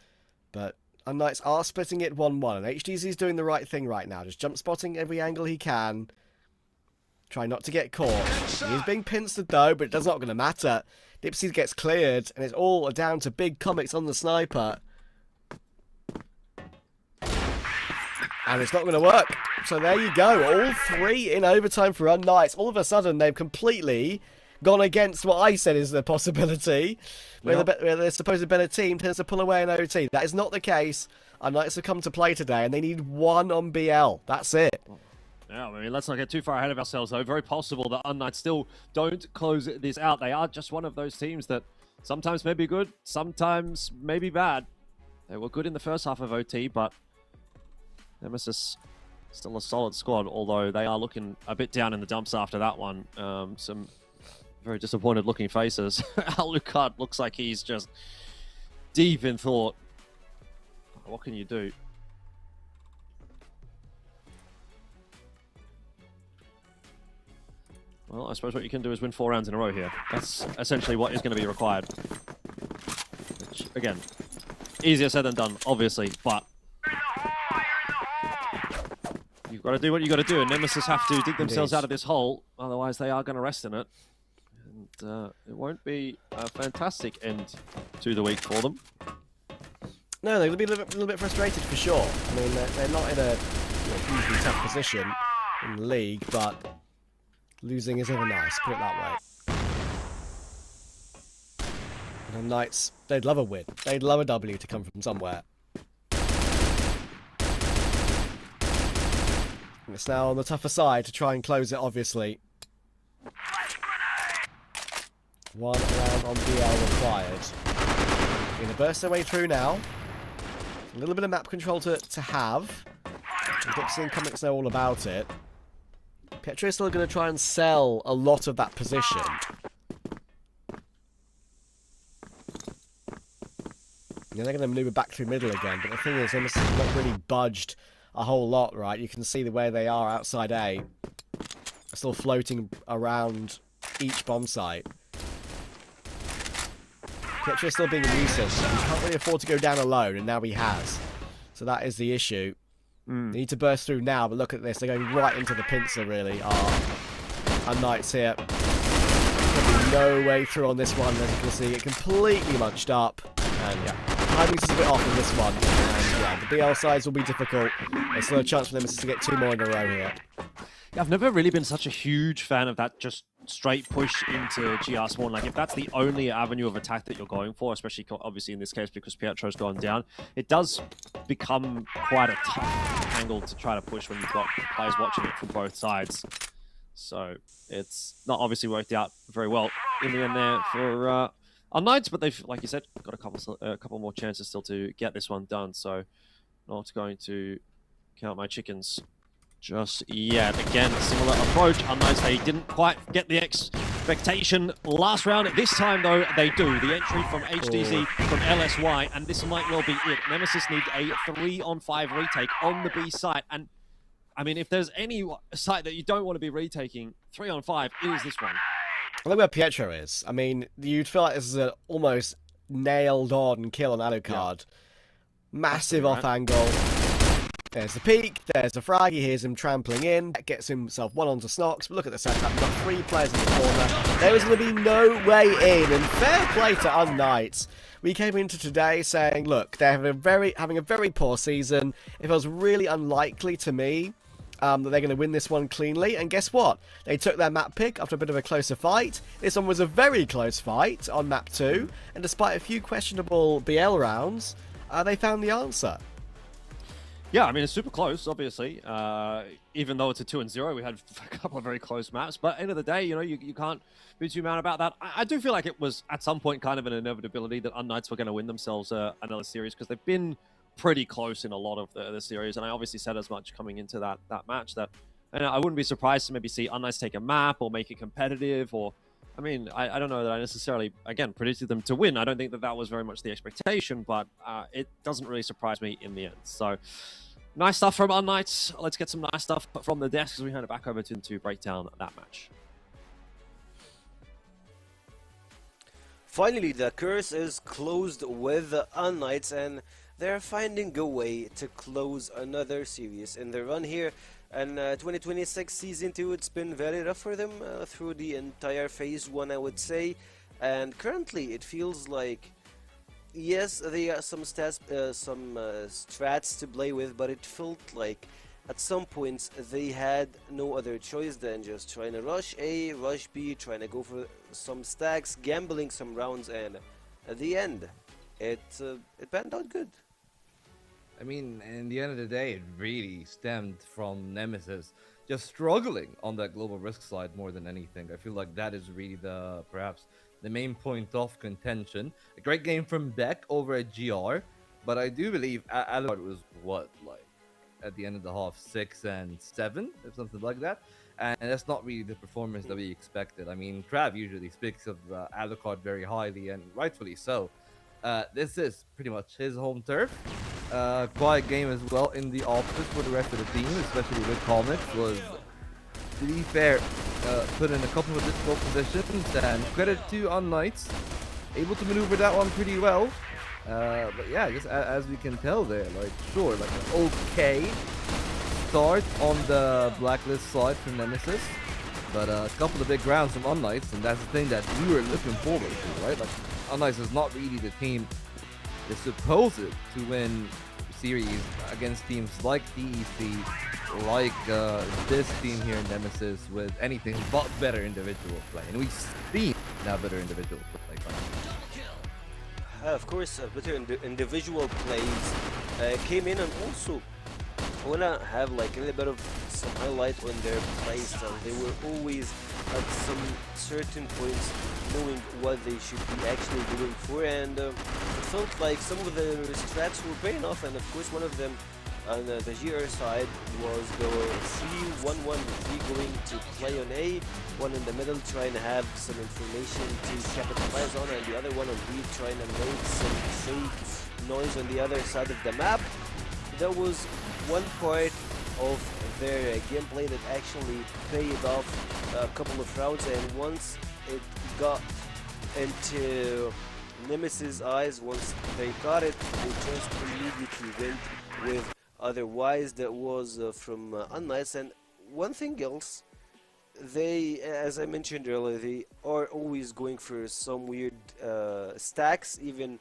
But UnKnights are splitting it 1-1, and HDZ is doing the right thing right now, just jump spotting every angle he can, Try not to get caught. He's being pincered though, but it's not going to matter. Dipsy gets cleared, and it's all down to big comics on the sniper. And it's not going to work. So there you go. All 3 in overtime for unKnights. All of a sudden, they've completely gone against what I said is the possibility. Where the supposed better team tends to pull away in OT. That is not the case. unKnights have come to play today, and they need 1 on BL. That's it. Yeah, I mean, let's not get too far ahead of ourselves, though. Very possible that unKnights still don't close this out. They are just one of those teams that sometimes may be good, sometimes may be bad. They were good in the first half of OT, but Nemesis still a solid squad, although they are looking a bit down in the dumps after that one. Some very disappointed looking faces. Alucard looks like he's just deep in thought. What can you do? Well, I suppose what you can do is win 4 rounds in a row here. That's essentially what is going to be required. Which, again, easier said than done, obviously, but you've got to do what you got to do, and Nemesis have to dig themselves out of this hole, otherwise they are going to rest in it. And it won't be a fantastic end to the week for them. No, they're going to be a little bit frustrated for sure. I mean, they're not in a hugely tough position in the league, but losing is never nice, put it that way. And unKnights, they'd love a win. They'd love a W to come from somewhere. And it's now on the tougher side to try and close it, obviously. 1 round on BL required. Going to burst their way through now. A little bit of map control to have. Dipsy and Comics know all about it. Pietro is still going to try and sell a lot of that position. Yeah, they're going to maneuver back through middle again, but the thing is, Nemesis has not really budged a whole lot, right? You can see the way they are outside A. They're still floating around each bomb site. Pietro is still being a nuisance. He can't really afford to go down alone, and now he has. So that is the issue. They need to burst through now, but look at this. They're going right into the pincer, really. unKnights here. Probably no way through on this one, as you can see. It completely munched up. And yeah, timing's just a bit off in this one. And yeah, the BL sides will be difficult. There's still a chance for Nemesis to get 2 more in a row here. Yeah, I've never really been such a huge fan of that just straight push into GR spawn. Like, if that's the only avenue of attack that you're going for, especially obviously in this case because Pietro's gone down, it does become quite a tough angle to try to push when you've got players watching it from both sides. So it's not obviously worked out very well in the end there for unKnights, but they've, like you said, got a couple more chances still to get this one done. So not going to count my chickens just yet. Again, similar approach. unKnights, they didn't quite get the expectation last round. This time, though, they do. The entry from HDZ from LSY, and this might well be it. Nemesis need a 3-on-5 retake on the B site. And, I mean, if there's any site that you don't want to be retaking, 3-on-5, it is this one. I think where Pietro is. I mean, you'd feel like this is an almost nailed-on kill on Alucard. Yeah. Massive off angle. There's the peak, there's the frag, he hears him trampling in, gets himself 1 onto Snox, but look at the setup, we've got 3 players in the corner, there was going to be no way in, and fair play to unKnights. We came into today saying, look, they're having a very poor season, it was really unlikely to me that they're going to win this one cleanly, and guess what? They took their map pick after a bit of a closer fight. This one was a very close fight on map 2, and despite a few questionable BL rounds, they found the answer. Yeah, I mean, it's super close, obviously. Even though it's a 2-0, we had a couple of very close maps. But end of the day, you know, you can't be too mad about that. I do feel like it was, at some point, kind of an inevitability that unKnights were going to win themselves another series, because they've been pretty close in a lot of the series. And I obviously said as much coming into that match that, and I wouldn't be surprised to maybe see unKnights take a map or make it competitive, or I mean, I don't know that I necessarily, again, predicted them to win. I don't think that was very much the expectation, but it doesn't really surprise me in the end. So, nice stuff from unKnights. Let's get some nice stuff from the desk as we hand it back over to break down that match. Finally, the curse is closed with unKnights, and they're finding a way to close another series in the run here. And 2026 Season 2, it's been very rough for them through the entire Phase 1, I would say. And currently, it feels like, yes, they got some strats to play with, but it felt like at some points they had no other choice than just trying to rush A, rush B, trying to go for some stacks, gambling some rounds, and at the end, it panned out good. I mean, in the end of the day, it really stemmed from Nemesis just struggling on that global risk side more than anything. I feel like that is really perhaps the main point of contention. A great game from Beck over at GR, but I do believe Alucard was at the end of the half 6 and 7 or something like that, and that's not really the performance that we expected. I mean, Trav usually speaks of Alucard very highly, and rightfully so. This is pretty much his home turf. Quiet game as well in the office for the rest of the team, especially with Comics, was, to be fair, put in a couple of difficult positions, and credit to unKnights, able to maneuver that one pretty well. But yeah, just as we can tell there, like, sure, like an okay start on the blacklist side from Nemesis, but a couple of big rounds from unKnights, and that's the thing that we were looking forward to, right? Like, unKnights is not really the team that's supposed to win series against teams like DEC, like this team here in Nemesis, with anything but better individual play, and we've seen now better individual play. Of course, better individual plays came in, and also I wanna have like a little bit of some highlight on their playstyle. They were always at some certain points knowing what they should be actually going for, and it felt like some of the strats were paying off. And of course, one of them on the GR side was the 3-1-1-3 going to play on A, one in the middle trying to have some information to capitalize on, and the other one on B trying to make some fake noise on the other side of the map. That was one part of their gameplay that actually paid off a couple of rounds, and once it got into Nemesis' eyes, once they got it, they just immediately went with otherwise. That was from unKnights. And one thing else, they, as I mentioned earlier, they are always going for some weird stacks, even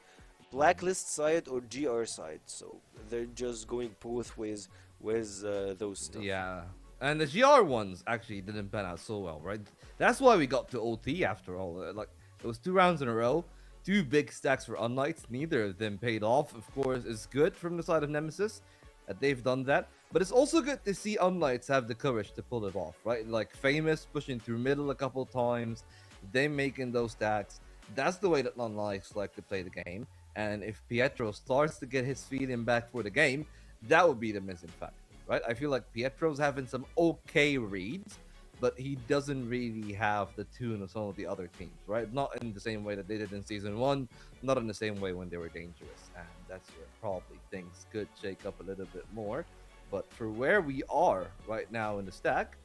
blacklist side or GR side, so they're just going both ways with those stuff. Yeah, and the GR ones actually didn't pan out so well, right? That's why we got to OT after all. Like, it was 2 rounds in a row, 2 big stacks for unKnights, neither of them paid off. Of course, it's good from the side of Nemesis that they've done that, but it's also good to see unKnights have the courage to pull it off, right? Like Famous pushing through middle a couple times, them making those stacks. That's the way that unKnights like to play the game. And if Pietro starts to get his feeling back for the game, that would be the missing factor, right? I feel like Pietro's having some okay reads, but he doesn't really have the tune of some of the other teams, right? Not in the same way that they did in Season 1, not in the same way when they were dangerous. And that's where probably things could shake up a little bit more. But for where we are right now in the stack,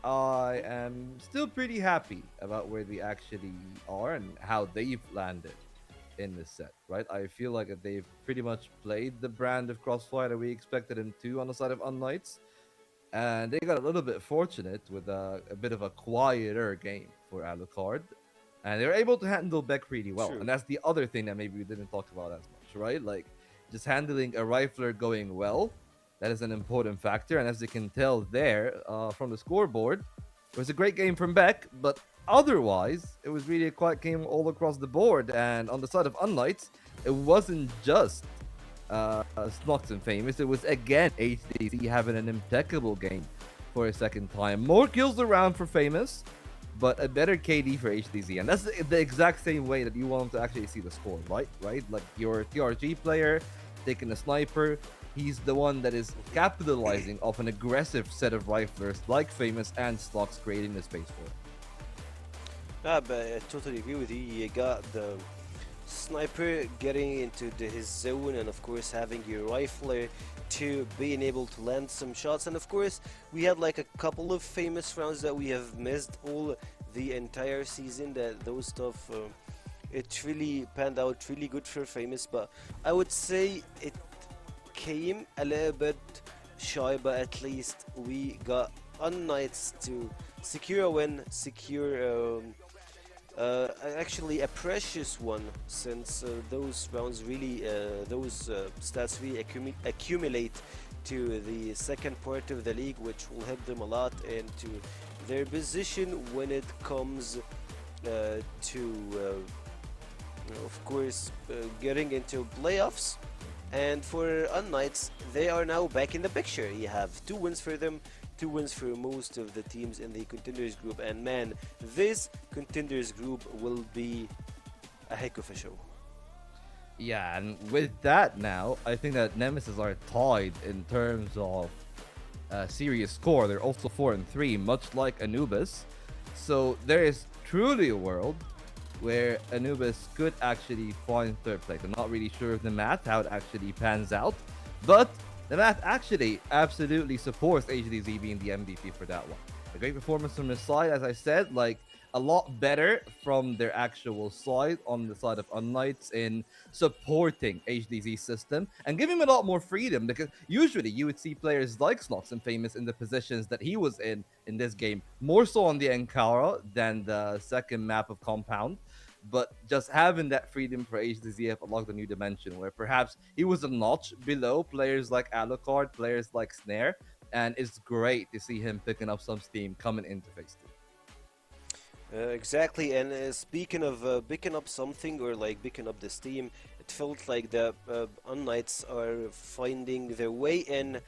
I am still pretty happy about where they actually are and how they've landed in this set, right? I feel like that they've pretty much played the brand of Crossfire that we expected them to on the side of unKnights, and they got a little bit fortunate with a bit of a quieter game for Alucard, and they were able to handle Beck pretty well. True. And that's the other thing that maybe we didn't talk about as much, right? Like, just handling a rifler going well, that is an important factor. And as you can tell there from the scoreboard, it was a great game from Beck, but otherwise, it was really a quiet game all across the board. And on the side of unKnights, it wasn't just Snox and Famous. It was again HTC having an impeccable game for a second time. More kills around for Famous, but a better KD for HTC. And that's the exact same way that you want to actually see the score, right? Like your TRG player taking a sniper. He's the one that is capitalizing off an aggressive set of riflers like Famous and Snox, creating the space for it. But I totally agree with you. You got the sniper getting into his zone, and of course having your rifler to being able to land some shots. And of course we had like a couple of Famous rounds that we have missed all the entire season. That those stuff, it really panned out really good for Famous. But I would say it came a little bit shy, but at least we got unKnights to secure a win, secure actually a precious one, since those rounds really, those stats really accumulate to the second part of the league, which will help them a lot into their position when it comes to, of course, getting into playoffs. And for unKnights, they are now back in the picture. You have 2 wins for them, 2 wins for most of the teams in the contenders group, and man, this contenders group will be a heck of a show. Yeah, and with that now, I think that Nemesis are tied in terms of series score. They're also 4-3, much like Anubis. So there is truly a world where Anubis could actually find third place. I'm not really sure of the math, how it actually pans out, but the math actually absolutely supports HDZ being the MVP for that one. A great performance from his side, as I said, like a lot better from their actual side on the side of unKnights in supporting HDZ's system and giving him a lot more freedom, because usually you would see players like Snox and Famous in the positions that he was in this game, more so on the Ankara than the second map of Compound. But just having that freedom for HDZ unlocked a new dimension where perhaps he was a notch below players like Alucard, players like Snare, and it's great to see him picking up some steam coming into Phase 2. Exactly, and speaking of picking up something, or like picking up the steam, it felt like the unKnights are finding their way in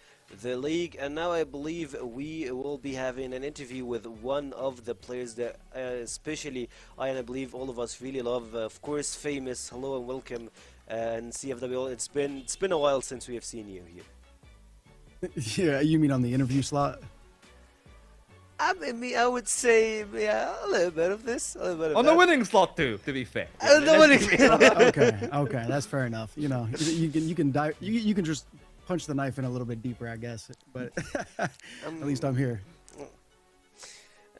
the league, and now I believe we will be having an interview with one of the players that especially I and I believe all of us really love. Of course, Famous, hello and welcome, and CFW. It's been a while since we have seen you here. Yeah, you mean on the interview slot? I would say, yeah, a little bit of this, a little bit of on that. the winning slot too, to be fair. The winning Okay, that's fair enough. You know, you can dive, you can just punch the knife in a little bit deeper, I guess. But at least I'm here.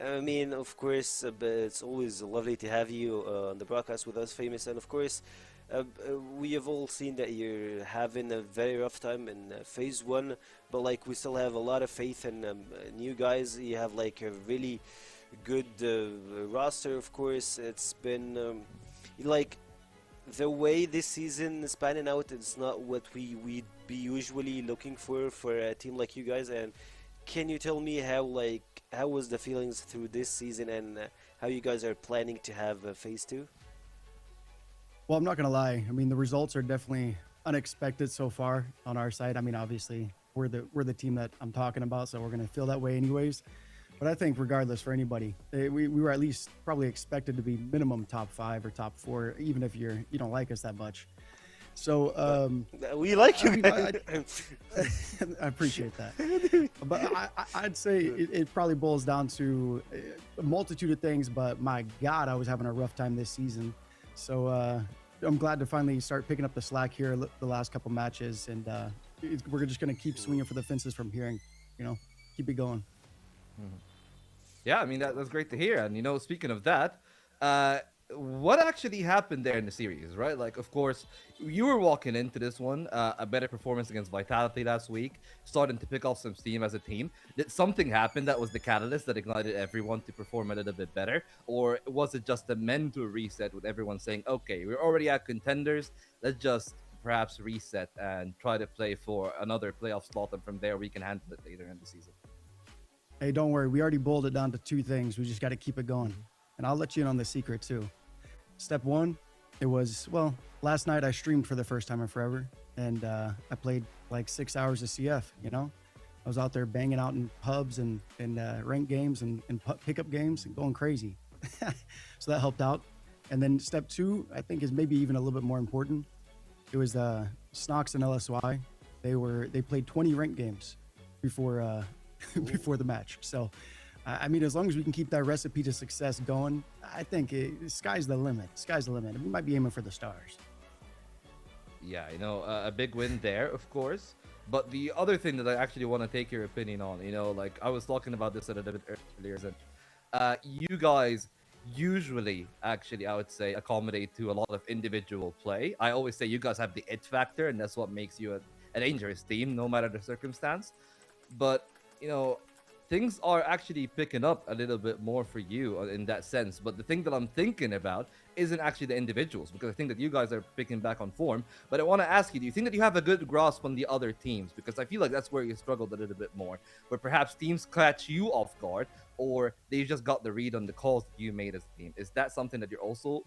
I mean, of course, but it's always lovely to have you on the broadcast with us, Famous, and of course, we have all seen that you're having a very rough time in Phase 1, but like we still have a lot of faith in you guys. You have like a really good roster, of course. It's been like the way this season is panning out, it's not what we'd be usually looking for a team like you guys. And can you tell me how was the feelings through this season, and how you guys are planning to have Phase 2? Well, I'm not gonna lie. I mean, the results are definitely unexpected so far on our side. I mean, obviously, we're the team that I'm talking about, so we're gonna feel that way anyways. But I think regardless, for anybody, we were at least probably expected to be minimum top 5 or top 4, even if you don't like us that much. So we like you. I appreciate that. But I'd say it probably boils down to a multitude of things. But my God, I was having a rough time this season. So I'm glad to finally start picking up the slack here the last couple matches, and we're just gonna keep swinging for the fences from here, and keep it going. Yeah, I mean that's great to hear. And speaking of that, what actually happened there in the series, right? Like, of course, you were walking into this one, a better performance against Vitality last week, starting to pick off some steam as a team. Did something happen that was the catalyst that ignited everyone to perform a little bit better? Or was it just a mental reset with everyone saying, okay, we're already at contenders, let's just perhaps reset and try to play for another playoff slot, and from there we can handle it later in the season? Hey, don't worry. We already boiled it down to 2 things. We just got to keep it going. And I'll let you in on the secret too. Step 1, it was, well, last night I streamed for the first time in forever, and I played like 6 hours of CF, I was out there banging out in pubs and ranked games and pickup games and going crazy. So that helped out. And then step 2, I think, is maybe even a little bit more important. It was Snox and LSY. They played 20 ranked games before before the match. So I mean, as long as we can keep that recipe to success going, I think sky's the limit. Sky's the limit. We might be aiming for the stars. Yeah, a big win there, of course. But the other thing that I actually want to take your opinion on, like I was talking about this a little bit earlier, is that you guys usually, actually, I would say, accommodate to a lot of individual play. I always say you guys have the it factor, and that's what makes you a dangerous team, no matter the circumstance. but you know, things are actually picking up a little bit more for you in that sense. But the thing that I'm thinking about isn't actually the individuals, because I think that you guys are picking back on form. But I want to ask you, do you think that you have a good grasp on the other teams? Because I feel like that's where you struggled a little bit more, where perhaps teams catch you off guard, or they just got the read on the calls that you made as a team. Is that something that you're also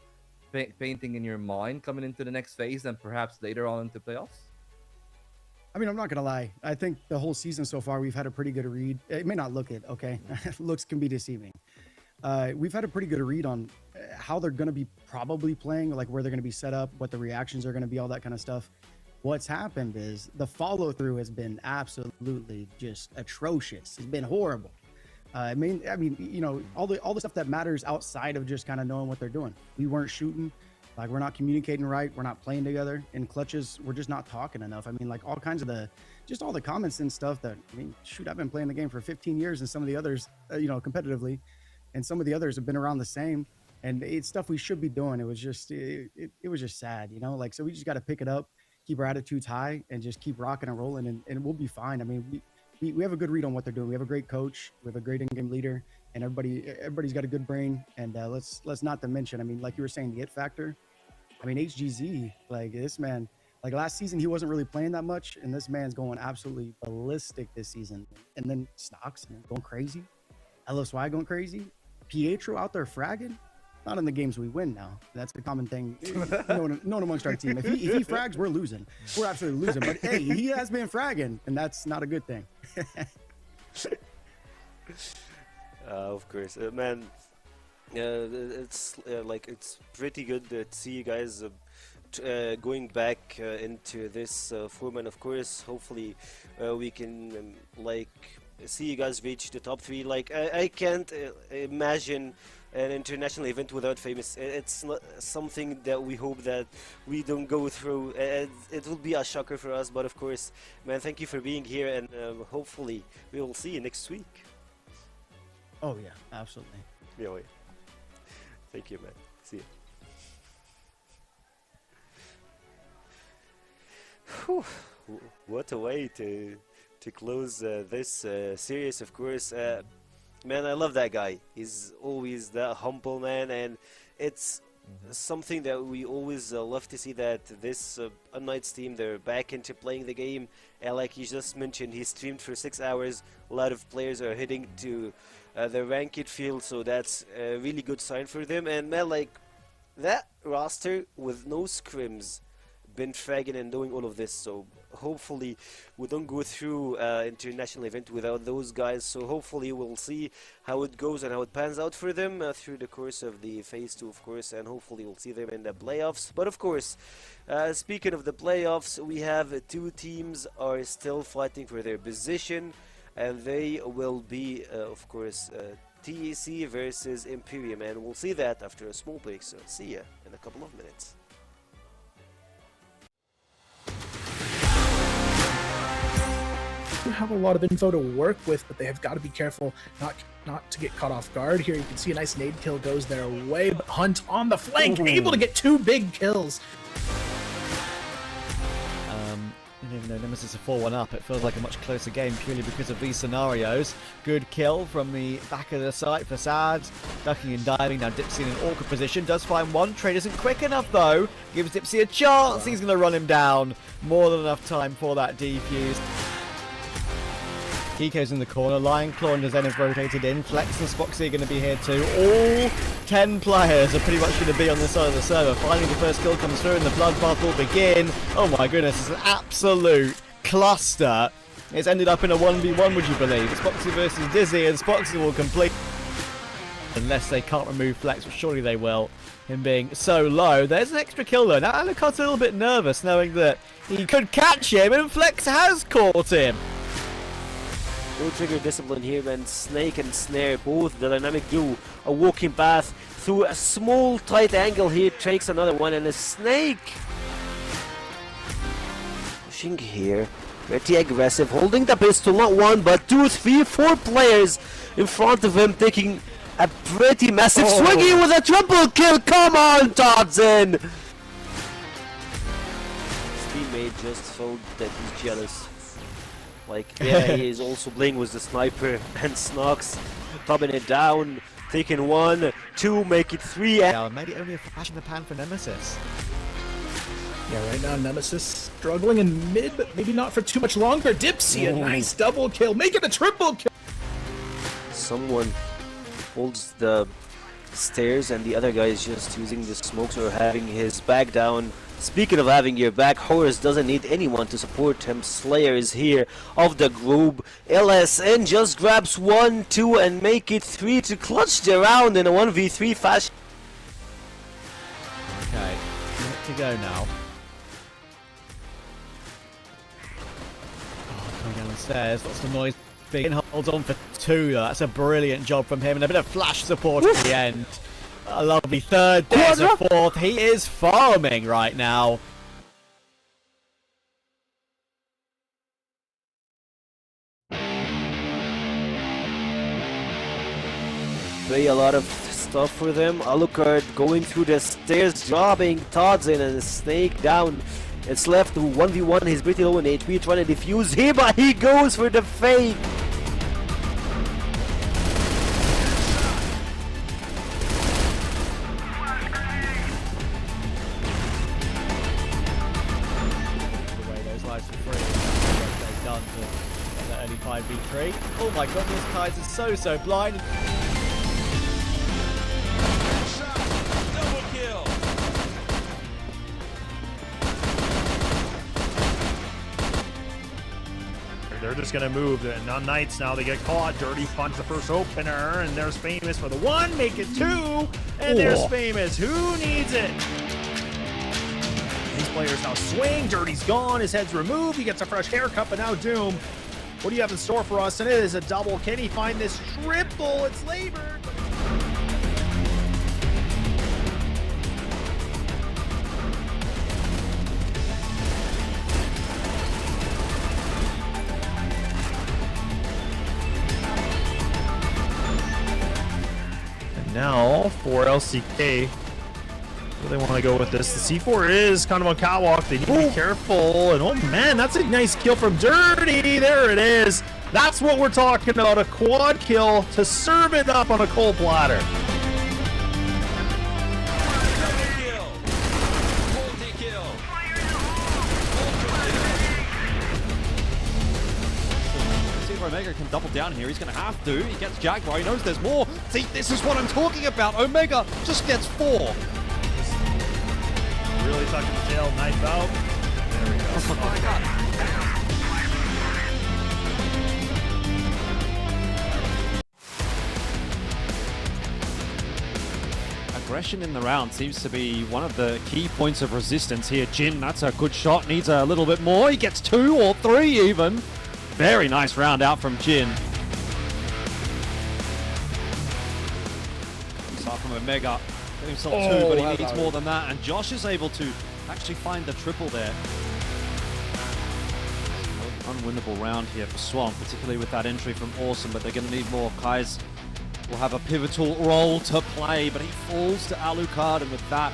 painting in your mind coming into the next phase and perhaps later on into playoffs? I mean, I'm not going to lie. I think the whole season so far, we've had a pretty good read. It may not look it, okay? Looks can be deceiving. We've had a pretty good read on how they're going to be probably playing, like where they're going to be set up, what the reactions are going to be, all that kind of stuff. What's happened is the follow through has been absolutely just atrocious. It's been horrible. I mean, you know, all the stuff that matters outside of just kind of knowing what they're doing. We weren't shooting. Like, we're not communicating right. We're not playing together. In clutches, we're just not talking enough. I mean, like, all kinds of all the comments and stuff that, I mean, shoot, I've been playing the game for 15 years, and some of the others, you know, competitively, and some of the others have been around the same. And it's stuff we should be doing. It was just, it was just sad, you know? Like, so we just got to pick it up, keep our attitudes high, and just keep rocking and rolling, and we'll be fine. I mean, we have a good read on what they're doing. We have a great coach. We have a great in-game leader, and everybody's got a good brain. And let's not to mention, I mean, like you were saying, the it factor. I mean, HGZ, like, this man, like last season, he wasn't really playing that much, and this man's going absolutely ballistic this season. And then Stocks going crazy, LSY going crazy, Pietro out there fragging. Not in the games we win now. That's a common thing known amongst our team. If he frags, we're losing. We're absolutely losing. But hey, he has been fragging, and that's not a good thing. Of course, man. It's like, it's pretty good to see you guys going back into this format. Of course, hopefully we can like see you guys reach the top 3. Like, I can't imagine an international event without famous. It's not something that we hope that we don't go through. It will be a shocker for us, but of course, man, thank you for being here, and hopefully we will see you next week. Oh yeah, absolutely. Yeah, wait. Thank you, man. See you. Whew. What a way to close this series, of course. Man, I love that guy. He's always that humble, man, and it's something that we always love to see, that this unKnights team, they're back into playing the game. And like you just mentioned, he streamed for 6 hours. A lot of players are heading to the ranked field, so that's a really good sign for them. And man, like, that roster with no scrims, been fragging and doing all of this, so hopefully we don't go through international event without those guys. So hopefully we'll see how it goes and how it pans out for them through the course of the phase 2, of course, and hopefully we'll see them in the playoffs. But of course, speaking of the playoffs, we have 2 teams are still fighting for their position, and they will be of course TEC versus Imperium, and we'll see that after a small break. So see ya in a couple of minutes. Have a lot of info to work with, but they have got to be careful not to get caught off guard. Here you can see a nice nade kill goes their way, but Hunt on the flank, able to get 2 big kills. Even though Nemesis is 4-1 up, it feels like a much closer game purely because of these scenarios. Good kill from the back of the site for Sad, ducking and diving. Now Dipsy in an awkward position, does find one. Trade isn't quick enough though, gives Dipsy a chance. He's going to run him down. More than enough time for that defuse. Kiko's in the corner, Lion Claw and the Zenith rotated in, Flex and Spoxy are going to be here too. All 10 players are pretty much going to be on this side of the server. Finally the first kill comes through and the bloodbath will begin. Oh my goodness, it's an absolute cluster. It's ended up in a 1v1, would you believe? It's Spoxy versus Dizzy, and Spoxy will complete. Unless they can't remove Flex, but surely they will. Him being so low. There's an extra kill though. Now Alucard's a little bit nervous knowing that he could catch him, and Flex has caught him. No trigger discipline here, man. Snake and Snare, both the dynamic duo, a walking path through a small tight angle here, takes another one, and a Snake pushing here, pretty aggressive, holding the pistol, not 1 but 2, 3, 4 players in front of him, taking a pretty massive swinging with a triple kill. Come on, Dodson! His teammate just thought that he's jealous. Like, yeah, he is also playing with the sniper, and Snox clubbing it down, taking 1, 2, make it 3. Yeah, maybe only a flash in the pan for Nemesis. Yeah, right now Nemesis struggling in mid, but maybe not for too much longer. Dipsy, a nice double kill, making a triple kill. Someone holds the stairs and the other guy is just using the smokes or having his back down. Speaking of having your back, Horus doesn't need anyone to support him. Slayer is here of the group. LSN just grabs 1, 2 and make it 3 to clutch the round in a 1v3 fashion. Okay, let to go now. Oh, coming down the stairs, lots of noise. Big holds on for 2 though. That's a brilliant job from him, and a bit of flash support at the end. A lovely third, there's a fourth. He is farming right now. Play a lot of stuff for them. Alucard going through the stairs, dropping Todd's in and a snake down. It's left to 1v1. He's pretty low in HP, trying to defuse him, but he goes for the fake. For free, what they've done to get that early 5v3. Oh my goodness, Kaiser's so blind. Double kill. They're just gonna move. The unKnights now, they get caught. Dirty finds the first opener, and there's Famous for the 1, make it 2, and there's Famous. Who needs it? These players now swing. Dirty's gone. His head's removed. He gets a fresh haircut, but now Doom. What do you have in store for us? And it is a double. Can he find this triple? It's labored. And now for LCK. They want to go with this. The C4 is kind of on catwalk. They need to be careful. And oh man, that's a nice kill from Dirty. There it is. That's what we're talking about. A quad kill to serve it up on a cold platter. See if Omega can double down here. He's going to have to. He gets Jaguar. He knows there's more. See, this is what I'm talking about. Omega just gets 4. Really tucking the tail, knife out. There we go. Oh my god. Aggression in the round seems to be one of the key points of resistance here. Jin, that's a good shot, needs a little bit more. He gets 2 or 3 even. Very nice round out from Jin. Start from Omega. Himself 2, but he needs more than that, and Josh is able to actually find the triple there. Unwinnable round here for Swamp, particularly with that entry from Awesome, but they're going to need more. Kais will have a pivotal role to play, but he falls to Alucard, and with that,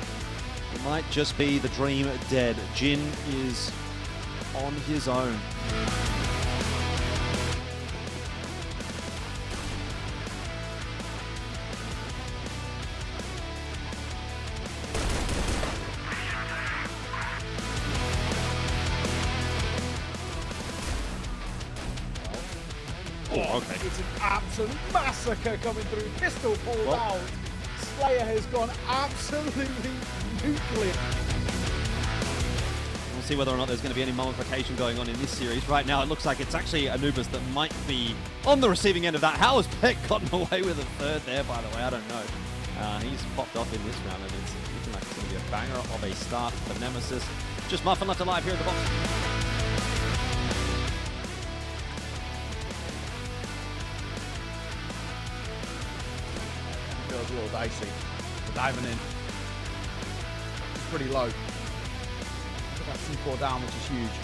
it might just be the dream dead. Jin is on his own. Oh, okay. It's an absolute massacre coming through. Pistol pulled out. Slayer has gone absolutely nuclear. We'll see whether or not there's going to be any mummification going on in this series. Right now, it looks like it's actually Anubis that might be on the receiving end of that. How has Peck gotten away with a third there, by the way? I don't know. He's popped off in this round, and it's looking like it's going to be a banger of a start for Nemesis. Just Muffin left alive here at the box. Feels a little dicey. We're diving in. It's pretty low. Put that C4 down, which is huge.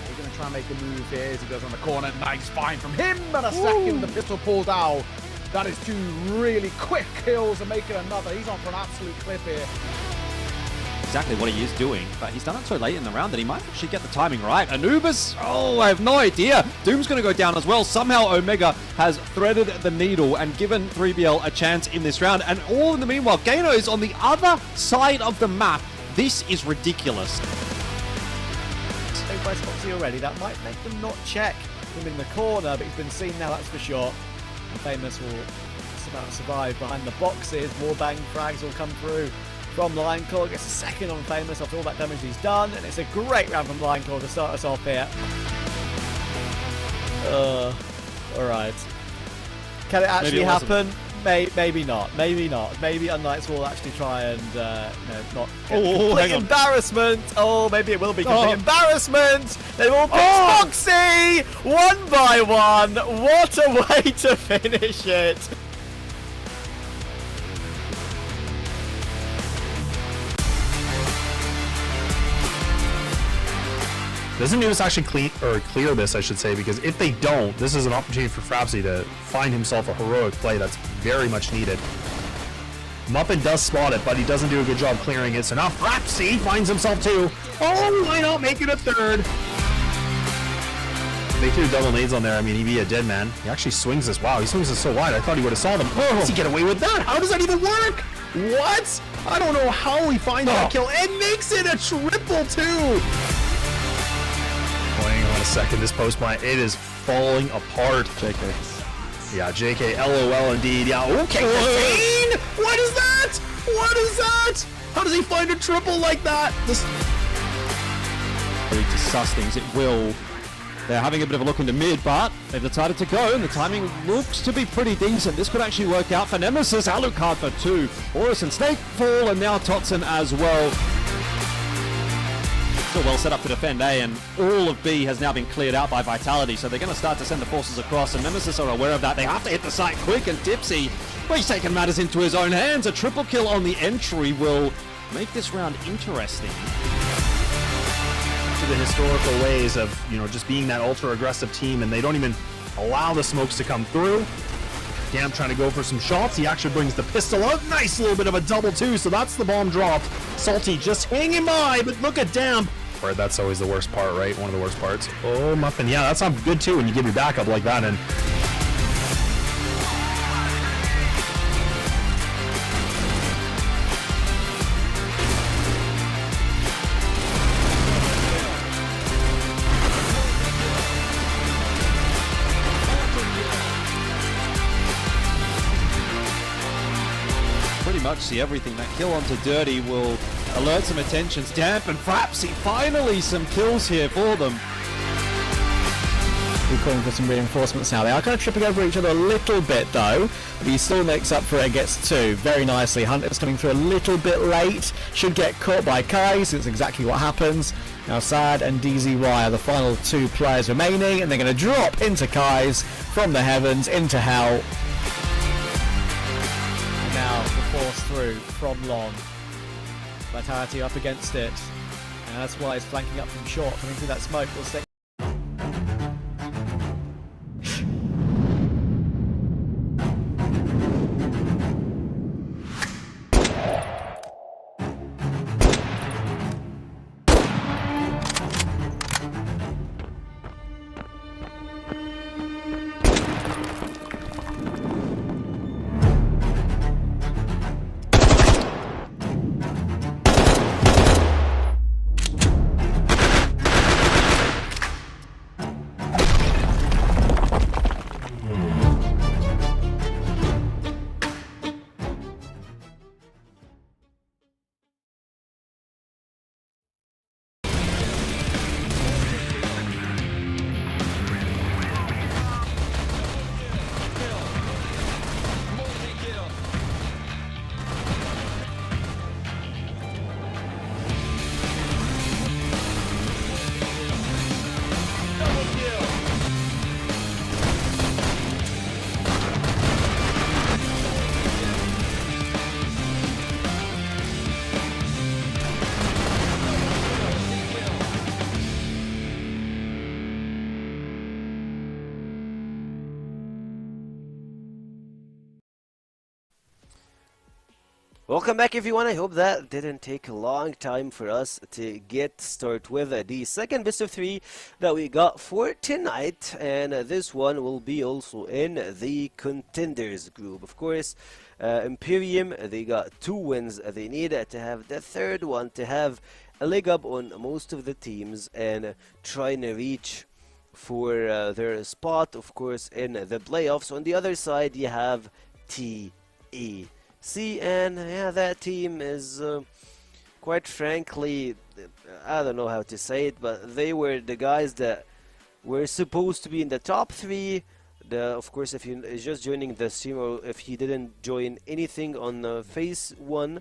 He's going to try and make a move here as he goes on the corner. Nice find from him, and a second. The pistol pulled out. That is 2 really quick kills and making another. He's on for an absolute clip here. exactly what he is doing, but he's done it so late in the round that he might actually get the timing right. Anubis, oh, I have no idea. Doom's going to go down as well. Somehow Omega has threaded the needle and given 3BL a chance in this round. And all in the meanwhile, Gaino is on the other side of the map. This is ridiculous. Saved by Spoxy already. That might make them not check him in the corner, but he's been seen now, that's for sure. And Famous will somehow survive behind the boxes. Warbang frags will come through from Lionclaw. Gets a second on Famous after all that damage he's done, and it's a great round from Lionclaw to start us off here. Alright. Can it actually happen? Maybe not. Maybe not. Maybe unKnights will actually try and not complete embarrassment. Oh, maybe it will be complete embarrassment. They will pick Foxy 1 by 1. What a way to finish it. Doesn't Nemesis actually clear this, I should say, because if they don't, this is an opportunity for Frapsy to find himself a heroic play that's very much needed. Muffin does spot it, but he doesn't do a good job clearing it, so now Frapsy finds himself 2. Oh, why not make it a 3rd? They threw double nades on there. I mean, he'd be a dead man. He actually swings this. Wow, he swings this so wide. I thought he would have saw them. Oh, how does he get away with that? How does that even work? What? I don't know how he finds that kill and makes it a triple 2. Hang on a second, this post mine, it is falling apart. JK. Yeah, JK, LOL indeed. Yeah, okay, what is that? What is that? How does he find a triple like that? This to suss things, it will. They're having a bit of a look into mid, but they've decided to go, and the timing looks to be pretty decent. This could actually work out for Nemesis. Alucard for 2. Horus and Snake fall, and now Totson as well. Still well set up to defend A, and all of B has now been cleared out by Vitality, so they're going to start to send the forces across, and Nemesis are aware of that. They have to hit the site quick, and Tipsy, well, he's taken matters into his own hands. A triple kill on the entry will make this round interesting. To the historical ways of, just being that ultra aggressive team, and they don't even allow the smokes to come through. Damp trying to go for some shots. He actually brings the pistol out. Nice little bit of a double 2, so that's the bomb dropped. Salty just hanging by, but look at Damp. Right, that's always the worst part, right? One of the worst parts. Oh, Muffin. Yeah, that's not good too when you give your backup like that. And pretty much see everything. That kill onto Dirty will alert some attentions. Damp and Frapsy, finally some kills here for them. We're calling for some reinforcements now. They are kind of tripping over each other a little bit though, but he still makes up for it and gets 2 very nicely. Hunter's coming through a little bit late, should get caught by Kai, so it's exactly what happens. Now Sad and DZY are the final 2 players remaining, and they're going to drop into Kai's from the heavens into hell. And now the force through from long. Vitality up against it, and that's why it's flanking up from short, coming through that smoke. Will stay. Welcome back, everyone. I hope that didn't take a long time for us to get started with the second best of 3 that we got for tonight. And this one will be also in the contenders group. Of course, Imperium, they got 2 wins. They need to have the third one to have a leg up on most of the teams and trying to reach for their spot, of course, in the playoffs. On the other side, you have TE. And yeah, that team is quite frankly, I don't know how to say it, but they were the guys that were supposed to be in the top 3. Of course, if you're just joining the stream or if you didn't join anything on phase 1,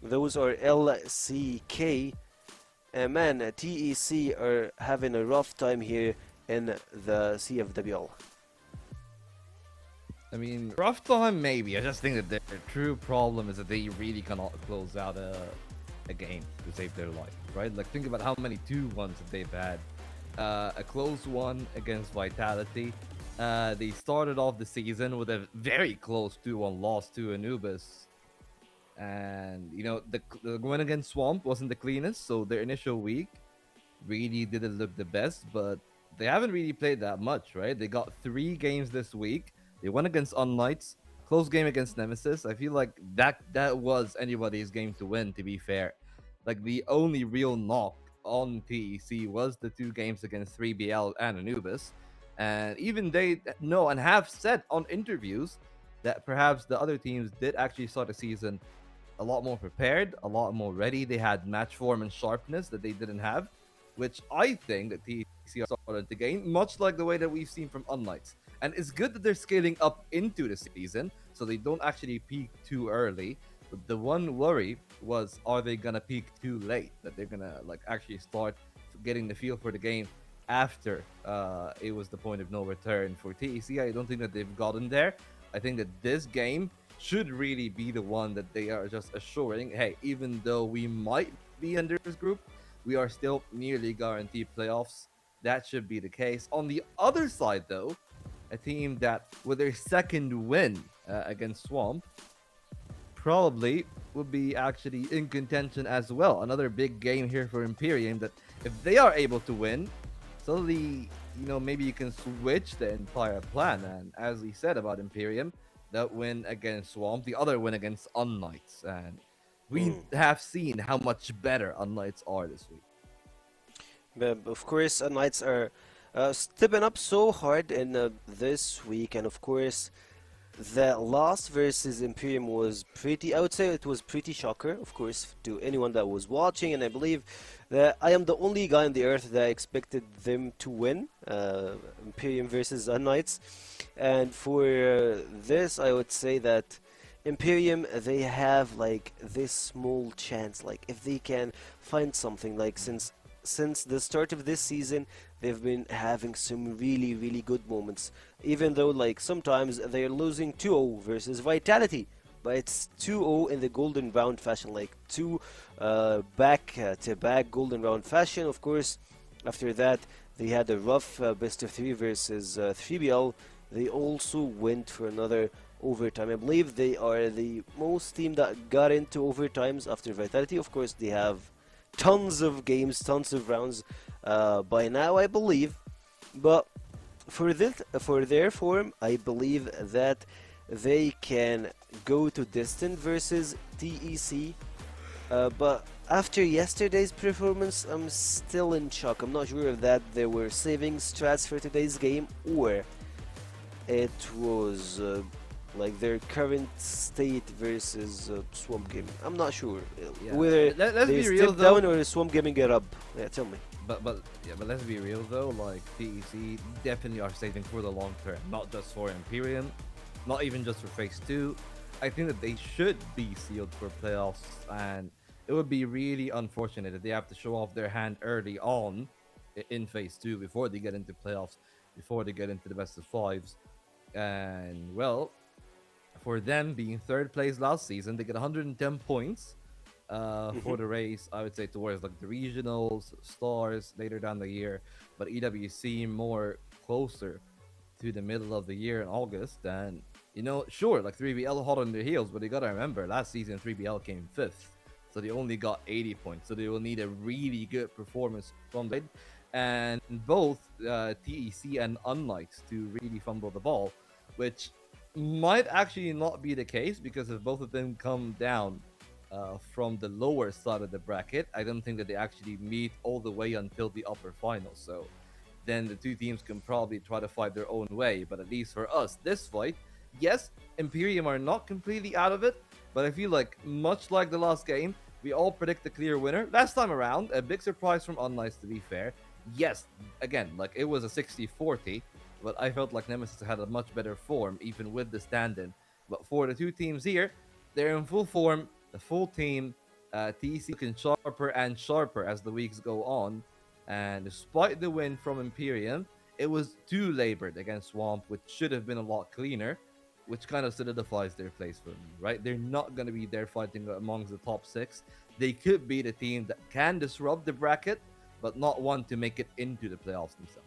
those are LCK. And man, TEC are having a rough time here in the CFWL. I mean, rough time maybe. I just think that their true problem is that they really cannot close out a game to save their life, right? Like, think about how many 2-1s that they've had. A close one against Vitality. They started off the season with a very close 2-1 loss to Anubis. And, you know, the win against Swamp wasn't the cleanest, so their initial week really didn't look the best, but they haven't really played that much, right? They got 3 games this week. They won against unKnights, close game against Nemesis. I feel like that was anybody's game to win, to be fair. Like, the only real knock on TEC was the 2 games against 3BL and Anubis. And even they know and have said on interviews that perhaps the other teams did actually start the season a lot more prepared, a lot more ready. They had match form and sharpness that they didn't have, which I think that TEC are starting to gain, much like the way that we've seen from unKnights. And it's good that they're scaling up into the season, so they don't actually peak too early. But the one worry was, are they gonna peak too late? That they're gonna like actually start getting the feel for the game after it was the point of no return for TEC. I don't think that they've gotten there. I think that this game should really be the one that they are just assuring, hey, even though we might be under this group, we are still nearly guaranteed playoffs. That should be the case. On the other side, though, a team that, with their second win against Swamp, probably would be actually in contention as well. Another big game here for Imperium, that if they are able to win, suddenly, you know, maybe you can switch the entire plan. And as we said about Imperium, that win against Swamp, the other win against unKnights, and we have seen how much better unKnights are this week. But of course, unKnights are stepping up so hard in this week, and of course, the loss versus Imperium was pretty, I would say it was pretty shocker, of course, to anyone that was watching, and I believe that I am the only guy on the earth that expected them to win, Imperium versus unKnights. And for this, I would say that Imperium, they have like this small chance, like if they can find something, like since the start of this season, they've been having some really good moments, even though like sometimes they're losing 2-0 versus Vitality, but it's 2-0 in the golden round fashion, like 2 back-to-back golden round fashion. Of course, after that they had a rough best of 3 versus 3BL. They also went for another overtime. I believe they are the most team that got into overtimes after Vitality. Of course, they have tons of games, tons of rounds by now, I believe. But for their form, I believe that they can go to distant versus TEC. But after yesterday's performance, I'm still in shock. I'm not sure if that they were saving strats for today's game, or it was like their current state versus Swamp Gaming. I'm not sure whether Let's they be real, step down though. or Swamp Gaming get up. Yeah, tell me. But let's be real though, like TEC definitely are saving for the long term, not just for Imperium, not even just for phase 2. I think that they should be sealed for playoffs, and it would be really unfortunate that they have to show off their hand early on in phase 2 before they get into playoffs, before they get into the best of 5s. And well, for them being third place last season, they get 110 points for the race, I would say, towards like the regionals, stars later down the year. But EWC more closer to the middle of the year in August. And You know, sure, like 3BL hot on their heels, but you gotta remember, last season 3BL came 5th. So they only got 80 points. So they will need a really good performance from them. And both TEC and unKnights to really fumble the ball, which might actually not be the case, because if both of them come down from the lower side of the bracket, I don't think that they actually meet all the way until the upper final. So then the two teams can probably try to fight their own way. But at least for us, this fight, yes, Imperium are not completely out of it, but I feel like, much like the last game, we all predict the clear winner. Last time around, a big surprise from unKnights, to be fair. Yes, again, like it was a 60-40, but I felt like Nemesis had a much better form, even with the stand-in. But for the two teams here, they're in full form, the full team. TC looking sharper and sharper as the weeks go on. And despite the win from Imperium, it was too labored against Swamp, which should have been a lot cleaner, which kind of solidifies their place for me, right? They're not going to be there fighting amongst the top 6. They could be the team that can disrupt the bracket, but not one to make it into the playoffs themselves.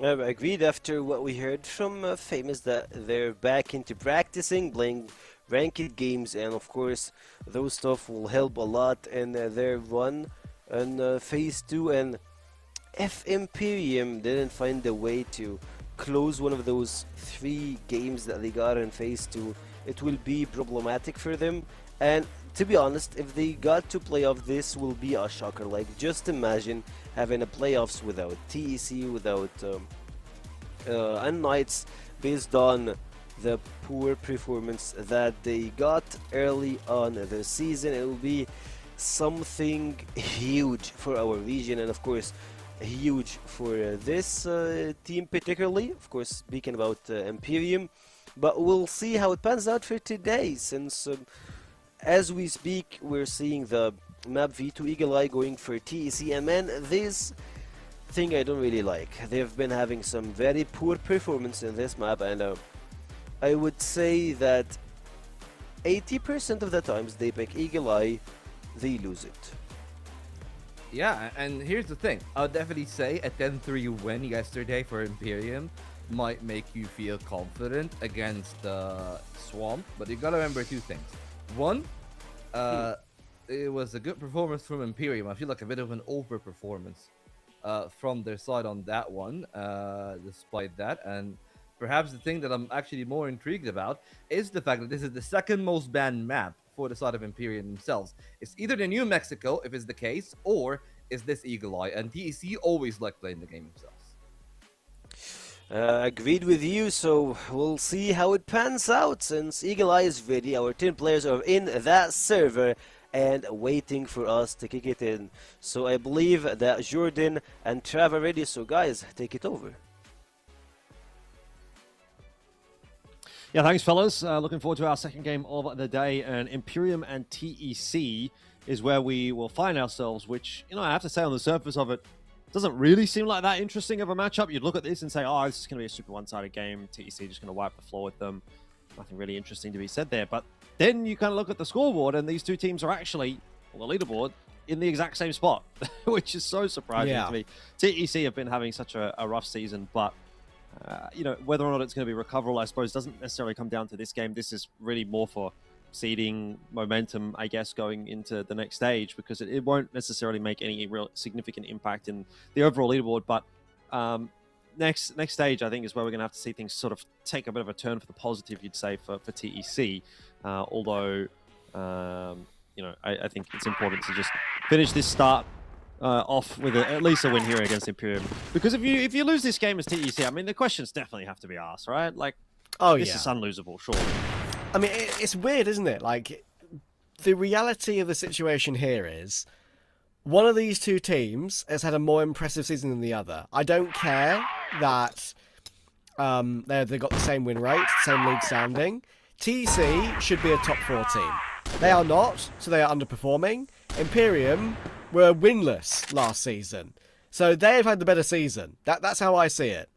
Agreed. After what we heard from Famous, that they're back into practicing, playing ranked games, and of course those stuff will help a lot in their run in phase 2. And if Imperium didn't find a way to close one of those 3 games that they got in phase 2, it will be problematic for them. And to be honest, if they got to playoff, this will be a shocker. Like, just imagine having a playoffs without TEC, without unKnights, based on the poor performance that they got early on the season. It will be something huge for our region, and of course huge for this team particularly, of course, speaking about Imperium. But we'll see how it pans out for today, since as we speak we're seeing the map V2 Eagle Eye going for TEC, and man, this thing I don't really like. They've been having some very poor performance in this map, and I would say that 80% of the times they pick Eagle Eye, they lose it. Yeah, and here's the thing. I'll definitely say a 10-3 win yesterday for Imperium might make you feel confident against Swamp, but you gotta remember 2 things. One, it was a good performance from Imperium. I feel like a bit of an overperformance from their side on that one, despite that. And perhaps the thing that I'm actually more intrigued about is the fact that this is the 2nd most banned map for the side of Imperium themselves. It's either the New Mexico, if it's the case, or is this Eagle Eye, and TEC always like playing the game themselves. Agreed with you, so we'll see how it pans out. Since Eagle Eye is ready, our 10 players are in that server and waiting for us to kick it in. So I believe that Jordan and Trav are ready, so guys, take it over. Yeah, thanks, fellas. Looking forward to our second game of the day, and Imperium and TEC is where we will find ourselves, which, you know, I have to say, on the surface of it, doesn't really seem like that interesting of a matchup. You'd look at this and say, oh, this is going to be a super one-sided game. TEC just going to wipe the floor with them. Nothing really interesting to be said there. But then you kind of look at the scoreboard, and these two teams are actually, on the leaderboard, in the exact same spot, which is so surprising to me. TEC have been having such a rough season, but you know, whether or not it's going to be recoverable, I suppose, doesn't necessarily come down to this game. This is really more for seeding momentum, I guess, going into the next stage, because it won't necessarily make any real significant impact in the overall leaderboard. But next stage, I think, is where we're going to have to see things sort of take a bit of a turn for the positive, you'd say, for TEC. Although, you know, I think it's important to just finish this start off with at least a win here against Imperium, because if you lose this game as TEC, I mean, the questions definitely have to be asked, right? Like, this is unlosable, surely. I mean, it's weird, isn't it? Like, the reality of the situation here is one of these two teams has had a more impressive season than the other. I don't care that they've got the same win rate, same league standing. TEC should be a top 4 team. They are not, so they are underperforming. Imperium were winless last season, so they have had the better season. That's how I see it.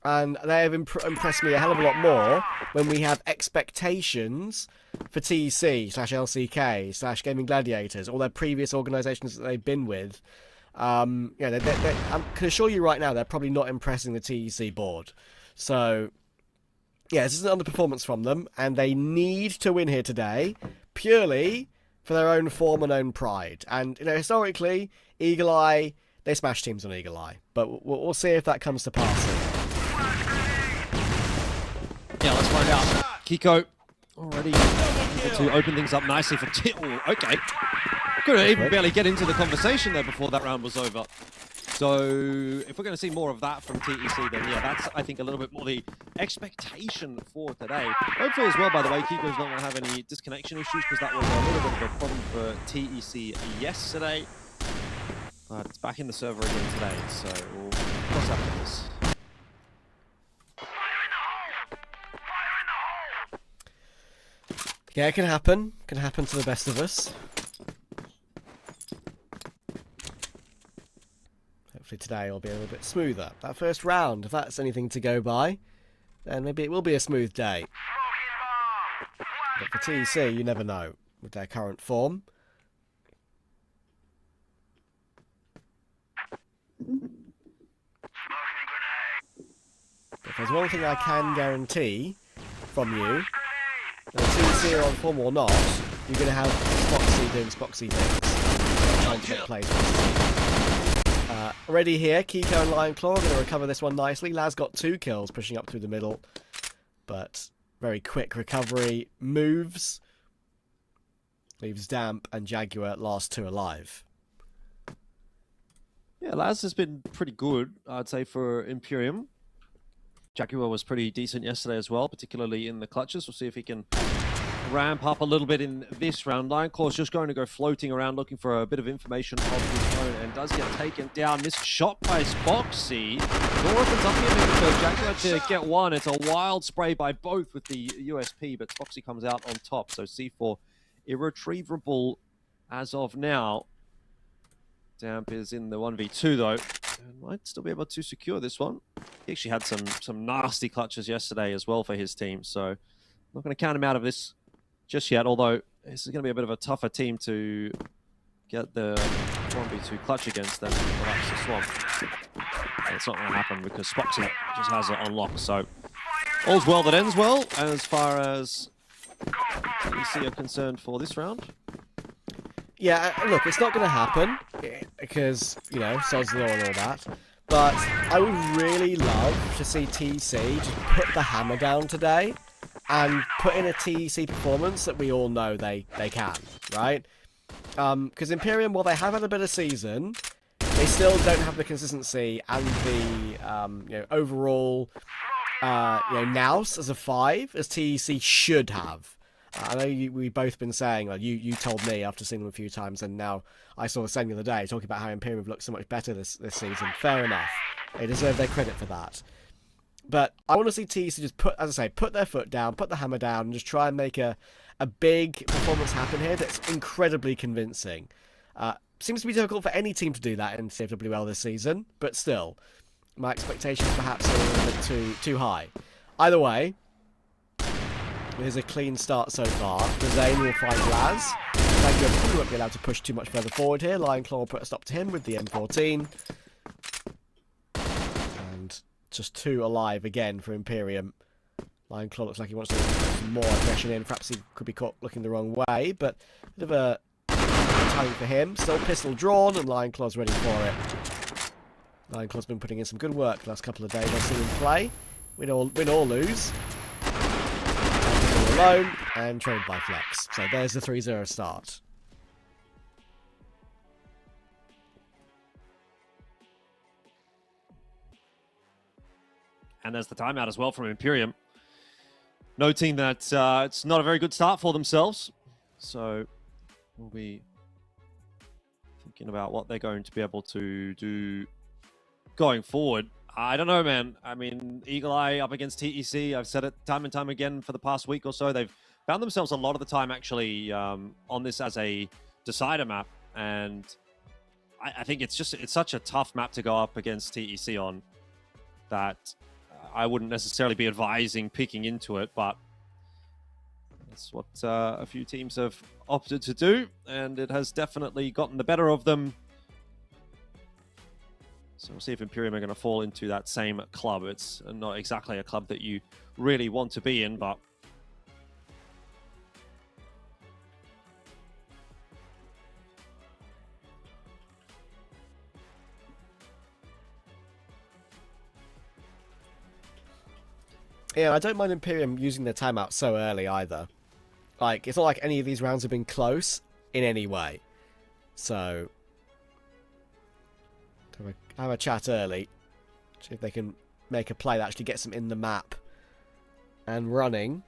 And they have impressed me a hell of a lot more when we have expectations for TEC/LCK/ Gaming Gladiators, or their previous organisations that they've been with. Yeah, I can assure you right now, they're probably not impressing the TEC board. So yeah, this is an underperformance from them, and they need to win here today, purely for their own form and own pride. And, you know, historically, Eagle Eye, they smash teams on Eagle Eye. But we'll see if that comes to pass here. Yeah, let's find out. Kiko already able to open things up nicely for okay. Couldn't even barely get into the conversation there before that round was over. So if we're going to see more of that from TEC, then yeah, that's, I think, a little bit more the expectation for today. Hopefully as well, by the way, Kiko's not going to have any disconnection issues, because that was a little bit of a problem for TEC yesterday. But it's back in the server again today, so we'll cross out with this. Yeah, it can happen. Can happen to the best of us. Hopefully today will be a little bit smoother. That first round, if that's anything to go by, then maybe it will be a smooth day. But for TEC, you never know with their current form. But if there's one thing I can guarantee from you, whether TEC are on form or not, you're going to have Spoxy doing Spoxy things. Trying to get plays. Already here, Kiko and Lionclaw are going to recover this one nicely. Laz got 2 kills pushing up through the middle, but very quick recovery moves. Leaves Damp and Jaguar last 2 alive. Yeah, Laz has been pretty good, I'd say, for Imperium. Jaguar was pretty decent yesterday as well, particularly in the clutches. We'll see if he can ramp up a little bit in this round. Lionclaw's just going to go floating around looking for a bit of information of his own, and does get taken down. Missed shot by Spoxy. Door opens up here for Jaguar to get one. It's a wild spray by both with the USP, but Spoxy comes out on top. So C4 irretrievable as of now. Damp is in the 1v2 though, and might still be able to secure this one. He actually had some nasty clutches yesterday as well for his team, so not going to count him out of this just yet, although this is going to be a bit of a tougher team to get the 1v2 clutch against than perhaps the Swamp. And it's not going to happen because Spoxy just has it on lock, so all's well that ends well as far as TEC are concerned for this round. Yeah, look, it's not going to happen because, you know, Sod's Law and all that. But I would really love to see TEC just put the hammer down today and put in a TEC performance that we all know they can, right? Because Imperium, while they have had a better season, they still don't have the consistency and the overall nous as a 5 as TEC should have. I know we've both been saying, well, you told me after seeing them a few times, and now I saw the same the other day, talking about how Imperium have looked so much better this season. Fair enough. They deserve their credit for that. But I want to see TEC just put their foot down, put the hammer down, and just try and make a big performance happen here that's incredibly convincing. Seems to be difficult for any team to do that in CFWL this season, but still, my expectations perhaps are a little bit too high. Either way, here's a clean start so far. The Zane will find Laz. Jaguar probably won't be allowed to push too much further forward here. Lionclaw will put a stop to him with the M14. And just 2 alive again for Imperium. Lionclaw looks like he wants to put some more aggression in. Perhaps he could be caught looking the wrong way, but a bit of a timing for him. Still pistol drawn, and Lionclaw's ready for it. Lionclaw's been putting in some good work the last couple of days. I've seen him play. Win or lose. Alone and trained by Flex. So there's the 3-0 start. And there's the timeout as well from Imperium. Noting that it's not a very good start for themselves. So we'll be thinking about what they're going to be able to do going forward. I don't know, man. I mean, Eagle Eye up against TEC. I've said it time and time again for the past week or so. They've found themselves a lot of the time actually on this as a decider map. And I think it's such a tough map to go up against TEC on that I wouldn't necessarily be advising picking into it, but that's what a few teams have opted to do. And it has definitely gotten the better of them. So we'll see if Imperium are going to fall into that same club. It's not exactly a club that you really want to be in, but yeah, I don't mind Imperium using their timeout so early either. Like, it's not like any of these rounds have been close in any way. So, have a chat early. See if they can make a play that actually gets them in the map and running.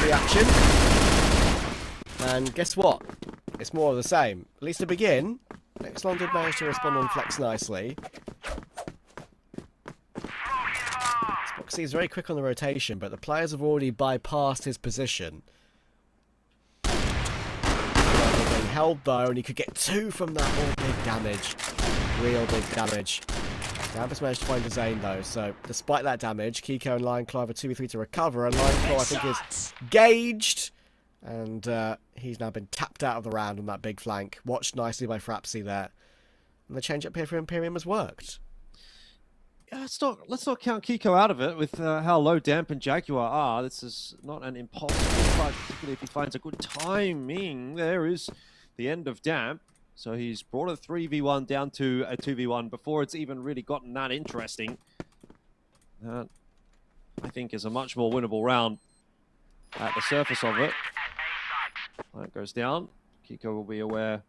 Action. And guess what? It's more of the same. At least to begin. Exelon did manage to respond on Flex nicely. Spoxy is very quick on the rotation, but the players have already bypassed his position. Being held though, and he could get 2 from that. All big damage. Real big damage. Gambus managed to find a Zane though, so despite that damage, Kiko and Lionclaw have a 2v3 to recover, and Lionclaw I think is gauged, and he's now been tapped out of the round on that big flank. Watched nicely by Frapsy there. And the change up here for Imperium has worked. Yeah, let's not count Kiko out of it with how low Damp and Jaguar are. This is not an impossible fight, particularly if he finds a good timing. There is the end of Damp. So he's brought a 3v1 down to a 2v1 before it's even really gotten that interesting. That, I think, is a much more winnable round at the surface of it. That goes down. Kiko will be aware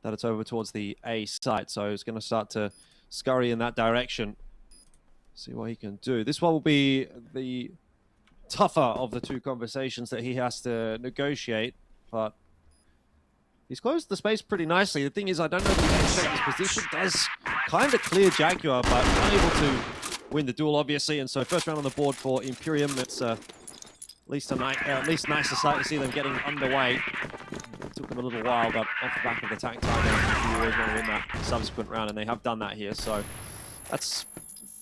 that it's over towards the A site, so he's going to start to scurry in that direction. See what he can do. This one will be the tougher of the two conversations that he has to negotiate, but he's closed the space pretty nicely. The thing is, I don't know if he can check his position. Does kind of clear Jaguar, but unable to win the duel, obviously. And so first round on the board for Imperium. It's at least nice to start to see them getting underway. It took them a little while, but off the back of the tank time, you always want to win that subsequent round, and they have done that here. So that's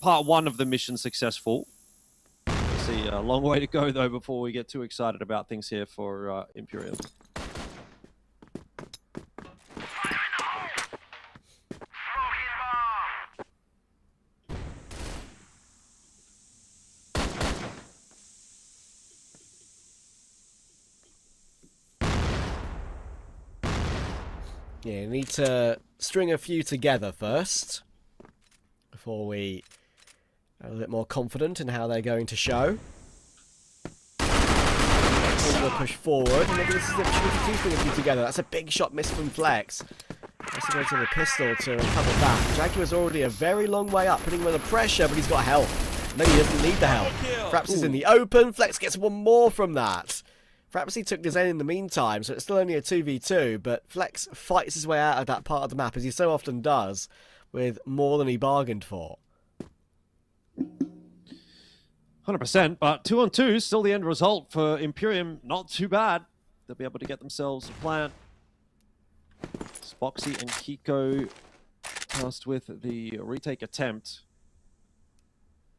part 1 of the mission successful. We'll see a long way to go, though, before we get too excited about things here for Imperium. Yeah, you need to string a few together first before we are a little bit more confident in how they're going to show. We'll push forward, and maybe this is the opportunity to string a few together. That's a big shot missed from Flex. Has to go to the pistol to recover that. Jaguar's already a very long way up, putting him under pressure, but he's got health. Maybe he doesn't need the help. Fraps is in the open. Flex gets 1 more from that. Frapsy took the Zen in the meantime, so it's still only a 2v2, but Flex fights his way out of that part of the map, as he so often does, with more than he bargained for. 100%, but 2-on-2 still the end result for Imperium. Not too bad. They'll be able to get themselves a plan. Spoxy and Kiko tasked with the retake attempt.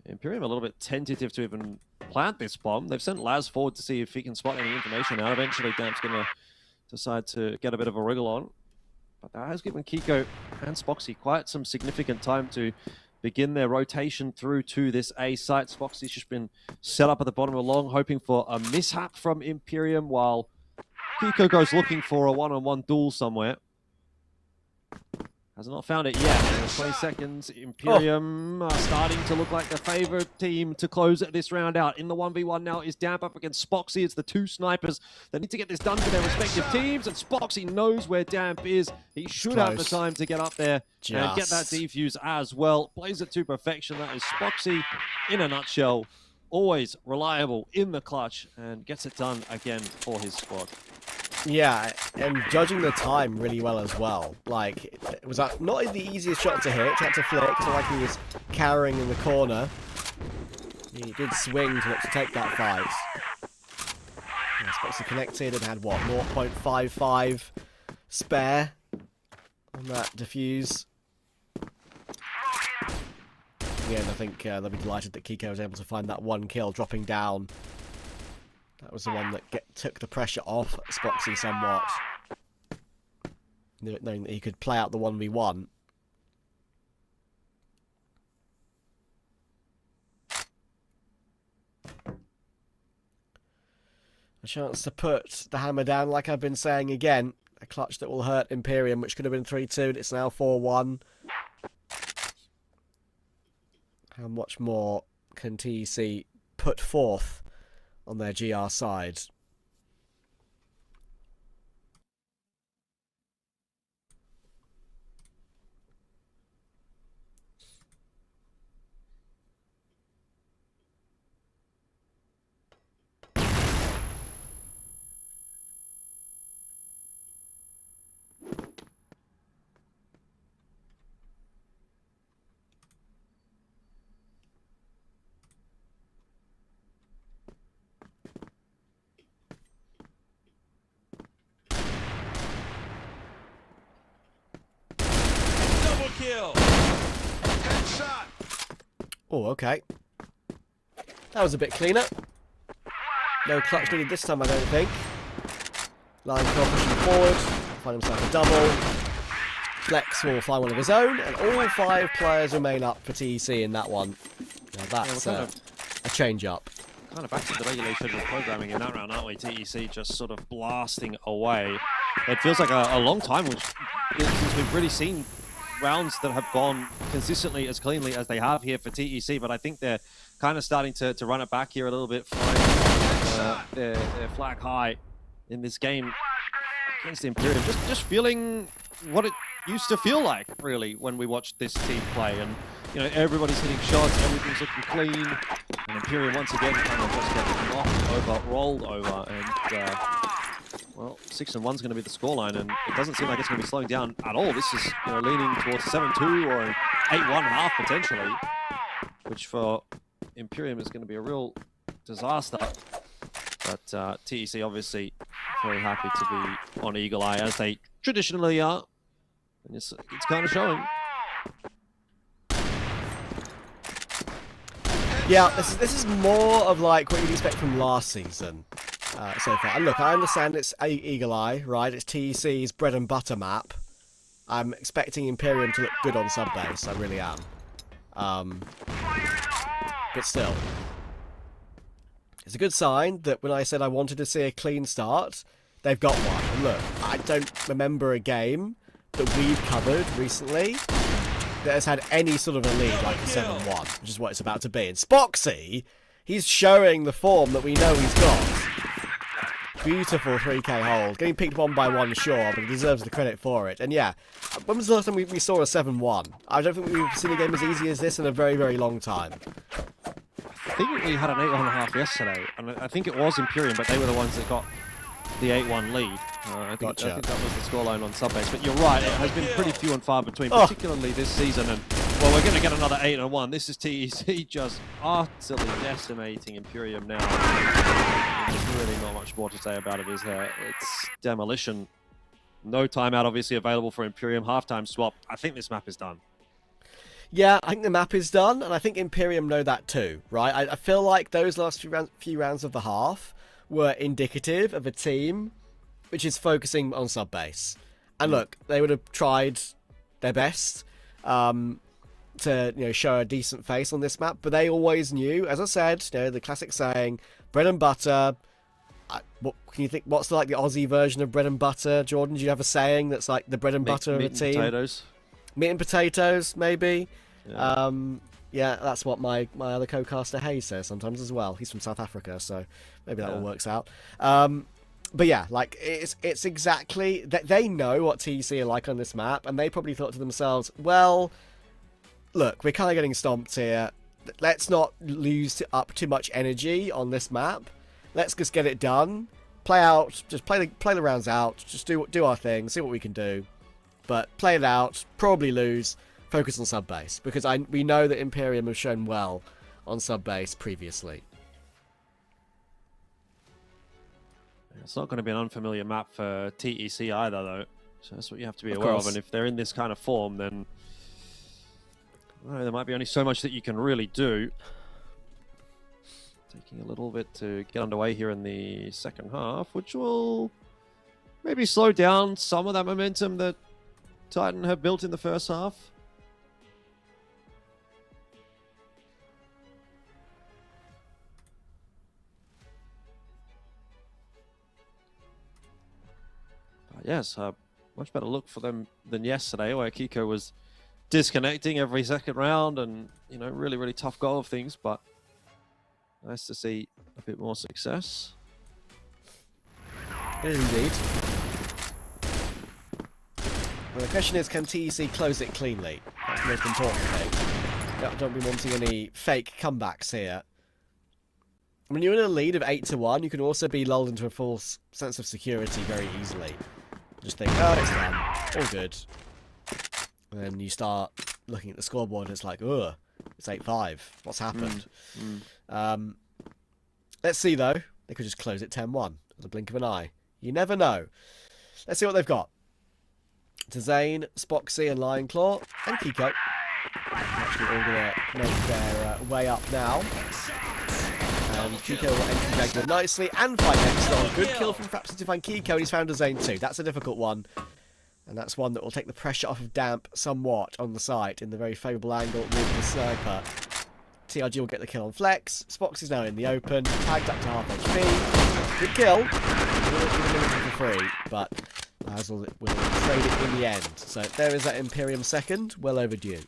Imperium a little bit tentative to even plant this bomb. They've sent Laz forward to see if he can spot any information out. Eventually, Damp's going to decide to get a bit of a wriggle on. But that has given Kiko and Spoxy quite some significant time to begin their rotation through to this A site. Spoxy's just been set up at the bottom of the long, hoping for a mishap from Imperium, while Kiko goes looking for a one-on-one duel somewhere. Has not found it yet. 20 seconds. Imperium are starting to look like the favored team to close this round out. In the 1v1 now is Damp up against Spoxy. It's the two snipers that need to get this done for their respective teams. And Spoxy knows where Damp is. He should have the time to get up there and get that defuse as well. Plays it to perfection. That is Spoxy in a nutshell. Always reliable in the clutch and gets it done again for his squad. Yeah, and judging the time really well as well. Like, it was not the easiest shot to hit. He had to flick. It's not like he was cowering in the corner. He did swing to look to take that fight. Yeah, Spoxy connected and had, what, 0.55 spare on that defuse. Yeah, and I think they'll be delighted that Kiko was able to find that one kill, dropping down. That was the one that took the pressure off Spoxy somewhat. Knowing that he could play out the 1v1. A chance to put the hammer down, like I've been saying again. A clutch that will hurt Imperium, which could have been 3-2. It's now 4-1. How much more can TEC put forth on their GR side? Kill. Headshot. Oh, okay. That was a bit cleaner. No clutch needed this time, I don't think. Line kill pushing forward. Find himself a double. Flex will find one of his own, and all 5 players remain up for TEC in that one. Now that's a change up. Kind of back to the regular schedule programming in that round, aren't we? TEC just sort of blasting away. It feels like a long time since we've really seen rounds that have gone consistently as cleanly as they have here for TEC, but I think they're kind of starting to run it back here a little bit, find their flag high in this game against Imperium. Just feeling what it used to feel like, really, when we watched this team play. And, you know, everybody's hitting shots, everything's looking clean, and Imperium once again kind of just getting knocked over, rolled over, and well, 6-1's going to be the scoreline, and it doesn't seem like it's going to be slowing down at all. This is, you know, leaning towards 7-2 or an 8-1 half potentially, which for Imperium is going to be a real disaster. But TEC obviously very happy to be on Eagle Eye, as they traditionally are, and it's kind of showing. Yeah, this is more of like what you'd expect from last season. So far. And look, I understand it's Eagle Eye, right? It's TEC's bread and butter map. I'm expecting Imperium to look good on sub-base, I really am. But still. It's a good sign that when I said I wanted to see a clean start, they've got one. And look, I don't remember a game that we've covered recently that has had any sort of a lead like a 7-1, which is what it's about to be. And Spoxy, he's showing the form that we know he's got. Beautiful 3k hold. Getting picked one by one, sure, but he deserves the credit for it. And yeah, when was the last time we saw a 7-1? I don't think we've seen a game as easy as this in a very, very long time. I think we had an 8-1.5 yesterday, and I think it was Imperium, but they were the ones that got the 8-1 lead. I think that was the scoreline on sub-base. But you're right, it has been pretty few and far between, particularly this season. And, well, we're going to get another 8-1. This is TEC just utterly decimating Imperium now. There's really not much more to say about it, is there? It's demolition. No timeout, obviously, available for Imperium. Halftime swap. I think this map is done. Yeah, I think the map is done, and I think Imperium know that too, right? I feel like those last few rounds of the half were indicative of a team which is focusing on sub-base. And look, they would have tried their best to show a decent face on this map, but they always knew, as I said, the classic saying, bread and butter. What can you think? What's the Aussie version of bread and butter, Jordan? Do you have a saying that's like the bread and butter of a team? Potatoes. Meat and potatoes, maybe. Yeah. Yeah, that's what my other co-caster Hayes says sometimes as well. He's from South Africa, so maybe that all works out. But yeah, like it's exactly that they know what TEC are like on this map, and they probably thought to themselves, well, look, we're kind of getting stomped here. Let's not lose up too much energy on this map. Let's just get it done. Play out, just play the rounds out. Just do our thing, see what we can do. But play it out, probably lose. Focus on sub base, because we know that Imperium have shown well on sub base previously. It's not going to be an unfamiliar map for TEC either, though. So that's what you have to be aware of. And if they're in this kind of form, then there might be only so much that you can really do. Taking a little bit to get underway here in the second half, which will maybe slow down some of that momentum that Titan have built in the first half. Yes, much better look for them than yesterday, where Kiko was disconnecting every second round and, you know, really, really tough go of things, but nice to see a bit more success. It is indeed. Well, the question is, can TEC close it cleanly? That's the most important thing. Don't be wanting any fake comebacks here. When you're in a lead of 8-1, you can also be lulled into a false sense of security very easily. Just think, oh, it's done, all good. And then you start looking at the scoreboard and it's like, ugh, it's 8-5. What's happened? Let's see, though. They could just close it 10-1 at the blink of an eye. You never know. Let's see what they've got. Zane, Spoxy, and Lionclaw, and Kiko. Actually all going to make their way up now. And Kiko will enter Jaguar nicely and fight next on. Good kill from Frapsy to find Kiko, and he's found a Zane too. That's a difficult one. And that's one that will take the pressure off of Damp somewhat on the site in the very favourable angle with the sniper. TRG will get the kill on Flex. Spox is now in the open, tagged up to half HP. Good kill. For free, but Basil will trade it in the end. So there is that Imperium second, well overdue.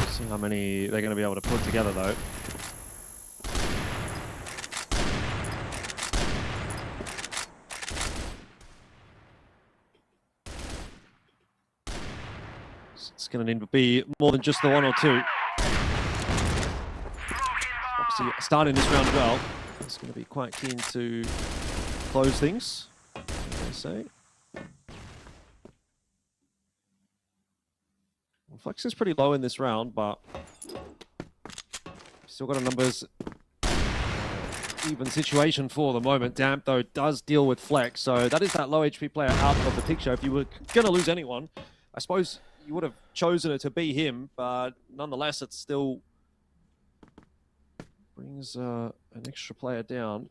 See how many they're going to be able to put together, though. It's going to need to be more than just the one or two. Obviously, starting this round well, it's going to be quite keen to close things, I say. Well, Flex is pretty low in this round, but still got a numbers even situation for the moment. Damp, though, does deal with Flex, so that is that low HP player out of the picture. If you were going to lose anyone, I suppose you would have chosen it to be him, but nonetheless, it still brings an extra player down.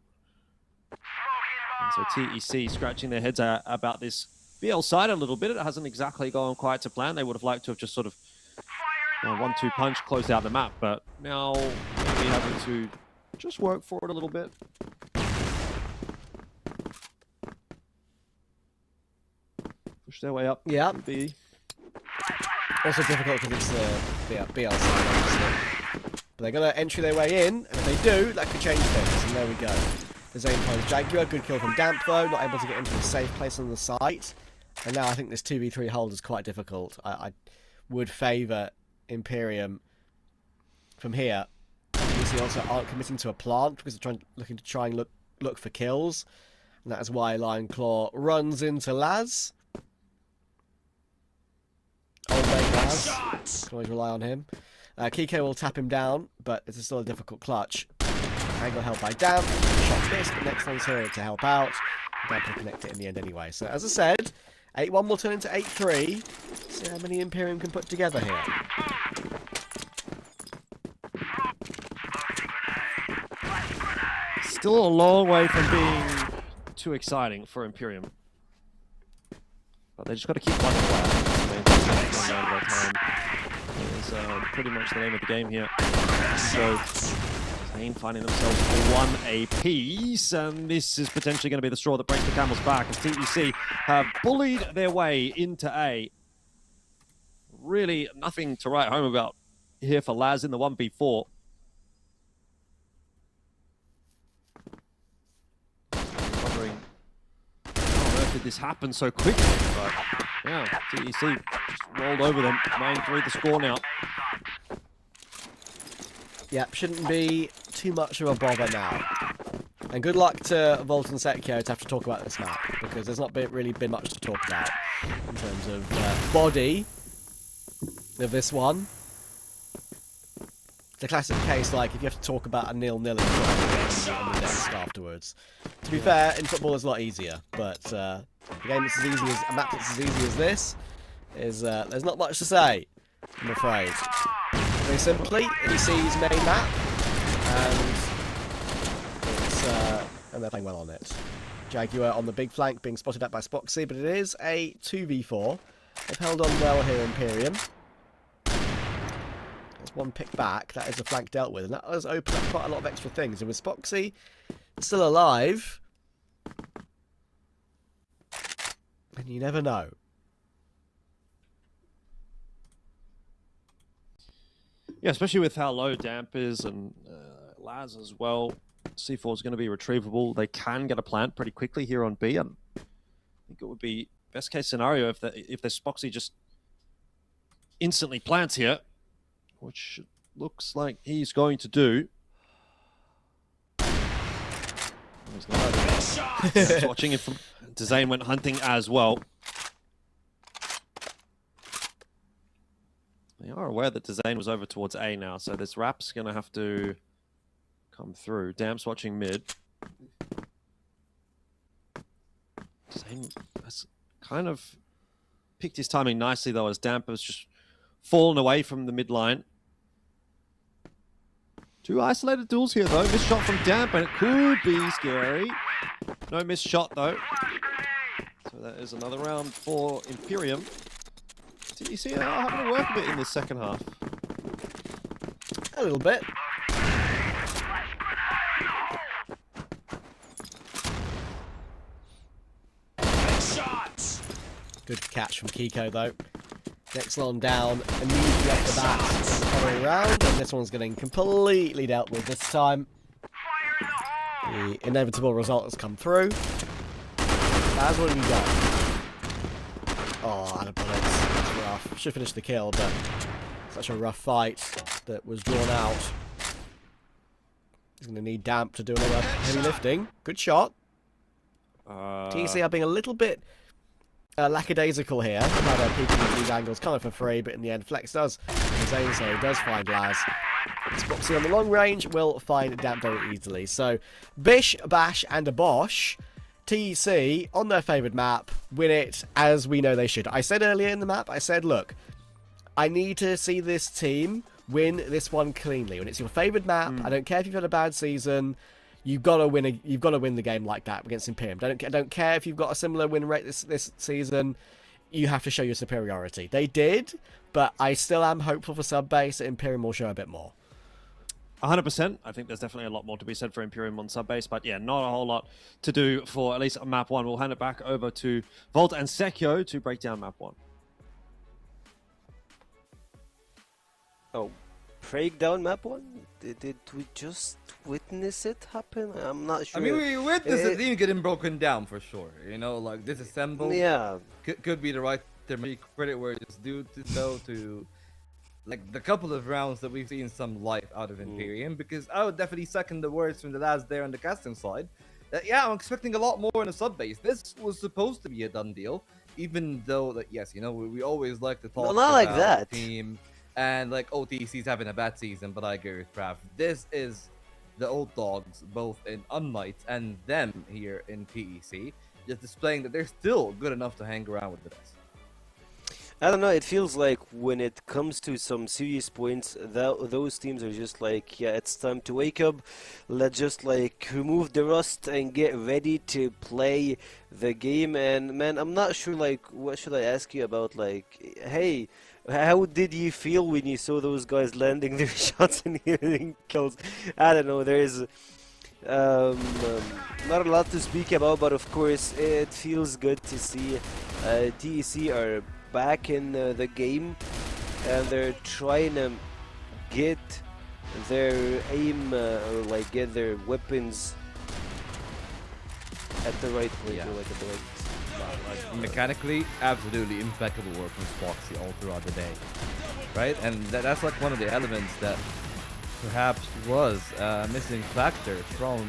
And so TEC scratching their heads about this BL side a little bit. It hasn't exactly gone quite to plan. They would have liked to have just sort of 1-2 punch closed out the map, but now maybe having to just work for it a little bit. Push their way up. Yeah. B. Also difficult because it's the BL side, obviously. But they're going to entry their way in, and if they do, that could change things. And there we go. The Zane finds Jaguar. Good kill from Damp, though. Not able to get into a safe place on the site. And now I think this 2v3 hold is quite difficult. I would favour Imperium from here. Obviously also aren't committing to a plant because they're looking to try and look for kills. And that is why Lionclaw runs into Laz. Old mate Laz. Can always rely on him. Kiko will tap him down, but it's still a difficult clutch. Angle held by Damp. Shot missed, but next one's here to help out. Damp will connect it in the end anyway. So as I said, 8-1 will turn into 8-3. See how many Imperium can put together here. Still a long way from being too exciting for Imperium. But they just got to keep plugging away. It's pretty much the name of the game here. So Pain finding themselves for 1 apiece, and this is potentially going to be the straw that breaks the camel's back as TEC have bullied their way into A. Really nothing to write home about here for Laz in the 1v4. Wondering how on earth did this happen so quickly, but yeah, TEC just rolled over them, 9-3 the score now. Yep, shouldn't be too much of a bother now. And good luck to Volt and Sekio to have to talk about this map, because there's not really been much to talk about in terms of body of this one. It's a classic case, like, if you have to talk about a 0-0 in front of the desk afterwards. To be fair, in football it's a lot easier, but a game that's as easy as, a map that's as easy as this, is there's not much to say, I'm afraid. Very simply, EC's main map, and they're playing well on it. Jaguar on the big flank being spotted at by Spoxy, but it is a 2v4. They've held on well here, Imperium. There's one pick back, that is a flank dealt with, and that does open up quite a lot of extra things. And with Spoxy still alive, and you never know. Yeah, especially with how low Damp is and Laz as well. C4 is going to be retrievable. They can get a plant pretty quickly here on B. And I think it would be best case scenario if the Spoxy just instantly plants here, which looks like he's going to do. He's not watching it from Dezane went hunting as well. They are aware that Dezane was over towards A now, so this Rap's going to have to come through. Damp's watching mid. Dezane has kind of picked his timing nicely, though, as Damp has just fallen away from the mid line. Two isolated duels here, though. Missed shot from Damp, and it could be scary. No missed shot, though. So that is another round for Imperium. TEC are having to work a bit in this second half. A little bit. Good catch from Kiko, though. Next one down immediately off the bat. Following round, and this one's getting completely dealt with this time. The inevitable result has come through. That's what we got. Oh, and a bullet. Rough. Should finish the kill, but such a rough fight that was drawn out. He's going to need Damp to do another heavy lifting. Good shot. TEC are being a little bit lackadaisical here. Now they're peeking these angles kind of for free, but in the end, Flex does. So he does find Laz. Spoxy on the long range will find Damp very easily. So, Bish, Bash, and a Bosch. TEC, on their favourite map, win it as we know they should. I said earlier in the map, I said, look, I need to see this team win this one cleanly. When it's your favourite map, I don't care if you've had a bad season, you've got to win the game like that against Imperium. I don't care if you've got a similar win rate this season, you have to show your superiority. They did, but I still am hopeful for sub-base that Imperium will show a bit more. 100%. I think there's definitely a lot more to be said for Imperium on sub-base, but yeah, not a whole lot to do for at least map 1. We'll hand it back over to Volt and Sekio to break down map 1. Oh, break down map 1? Did we just witness it happen? I'm not sure. I mean, we witnessed the team getting broken down for sure. You know, like disassembled. Yeah. Could be the right term. Credit where it's due to like the couple of rounds that we've seen some life out of Imperium, because I would definitely second the words from the lads there on the casting side. That yeah, I'm expecting a lot more in the sub base. This was supposed to be a done deal, even though that yes, you know, we always like to talk not like about that. the team and like OTC's having a bad season, but I agree with Prav. This is the old dogs, both in unKnights and them here in TEC, just displaying that they're still good enough to hang around with the best. I don't know, it feels like when it comes to some serious points, those teams are just like, yeah, it's time to wake up, let's just like remove the rust and get ready to play the game. And man, I'm not sure, like, what should I ask you about, like, hey, How did you feel when you saw those guys landing their shots and getting kills? I don't know. There's um, not a lot to speak about, but of course it feels good to see TEC are back in the game, and they're trying to get their aim or like get their weapons at the right place, Yeah. or like at the right. Mechanically, absolutely impeccable work from Spoxy all throughout the day, right? And that's like one of the elements that perhaps was a missing factor from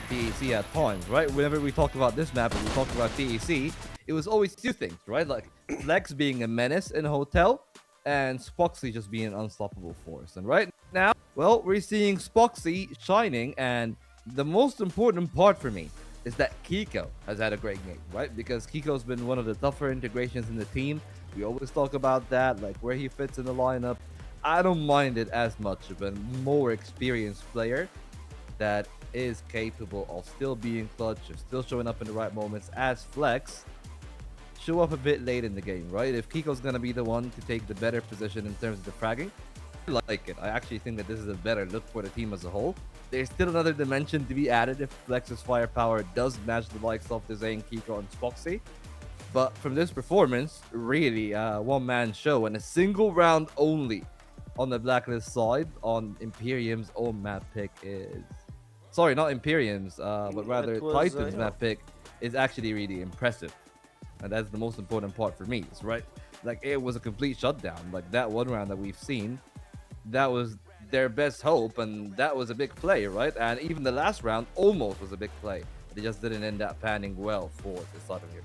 TEC at times, right? Whenever we talk about this map and we talk about TEC, it was always two things, right? Like Flex being a menace in a hotel and Spoxy just being an unstoppable force. And right now, well, we're seeing Spoxy shining, and the most important part for me is that Kiko has had a great game, right? Because Kiko's been one of the tougher integrations in the team. We always talk about that, like where he fits in the lineup. I don't mind it as much of a more experienced player that is capable of still being clutch, of still showing up in the right moments as Flex. Show up a bit late in the game, right? If Kiko's gonna be the one to take the better position in terms of the fragging, I like it. I actually think that this is a better look for the team as a whole. There's still another dimension to be added if Flex's firepower does match the likes of Zane, Kiko, and Spoxy. But from this performance, really, one-man show and a single round only on the Blacklist side on Imperium's own map pick is... Sorry, not Imperium's, but rather It was, Titan's yeah. map pick is actually really impressive. And that's the most important part for me, is right? Like, it was a complete shutdown. Like, that one round that we've seen, that was their best hope, and that was a big play, right? And even the last round almost was a big play. They just didn't end up panning well for the Southern here.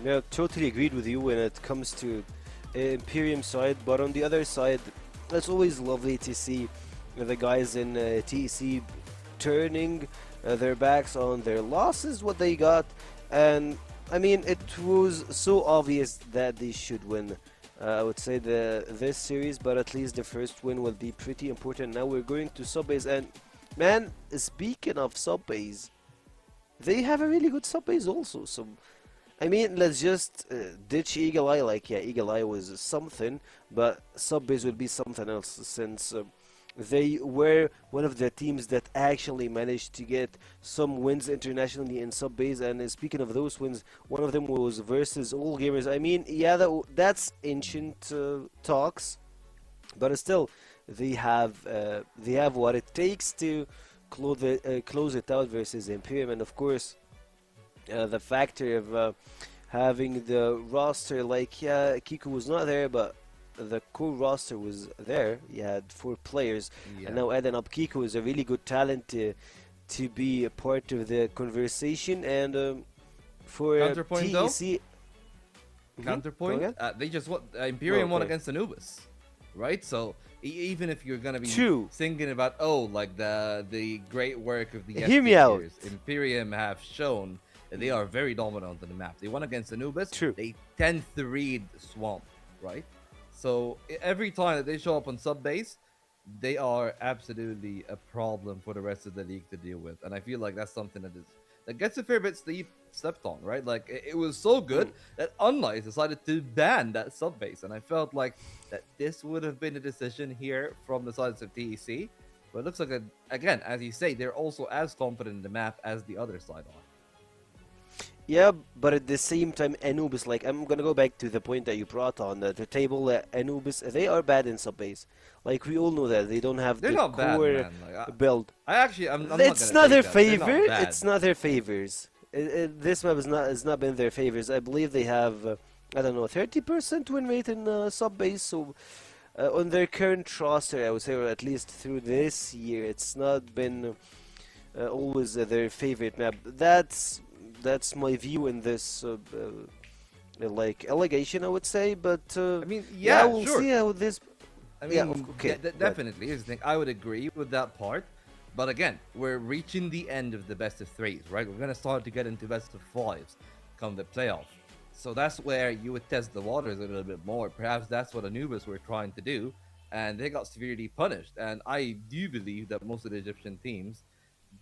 Yeah, totally agreed with you when it comes to Imperium side, but on the other side, it's always lovely to see the guys in TEC turning their backs on their losses, what they got, and I mean, it was so obvious that they should win. I would say this series, but at least the first win will be pretty important. Now we're going to subbase, and man, speaking of subbase, they have a really good subbase also. So, I mean, let's just ditch Eagle Eye. Like, yeah, Eagle Eye was something, but subbase would be something else, since they were one of the teams that actually managed to get some wins internationally in subbase. And speaking of those wins, one of them was versus All Gamers. I mean, yeah, that's ancient talks, but still, they have what it takes to close it out versus Imperium. And of course, the factor of having the roster, like, yeah, Kiko was not there, but the core roster was there. You had 4 players, and now adding up Kiko is a really good talent to be a part of the conversation. And for Counterpoint, though? TEC, Counterpoint, they just won. Imperium won against Anubis, right? So even if you're gonna be thinking about like the great work of the Hear me out. players, Imperium have shown that they are very dominant on the map. They won against Anubis. They tend to read Swamp, right? So every time that they show up on sub-base, they are absolutely a problem for the rest of the league to deal with. And I feel like that's something that gets a fair bit stepped on, right? Like, it was so good that unKnights decided to ban that sub-base. And I felt like that this would have been a decision here from the sides of TEC. But it looks like, again, as you say, they're also as confident in the map as the other side are. Yeah, but at the same time, Anubis, like, I'm gonna go back to the point that you brought on the table. Anubis, they are bad in sub-base. Like, we all know that they don't have They're the not bad, core man. Like, build. I'm It's not not their take that. They're not favor. bad. It's not their favors. This map has not been their favors. I believe they have, I don't know, 30% win rate in sub-base. So on their current roster, I would say, or at least through this year, it's not been always their favorite map. That's my view in this like allegation, I would say. But I mean, yeah, we'll sure. see how this. I mean, yeah, okay, definitely. Here's the thing. I would agree with that part. But again, we're reaching the end of the best of 3s, right? We're going to start to get into best of 5s come the playoff. So that's where you would test the waters a little bit more. Perhaps that's what Anubis were trying to do. And they got severely punished. And I do believe that most of the Egyptian teams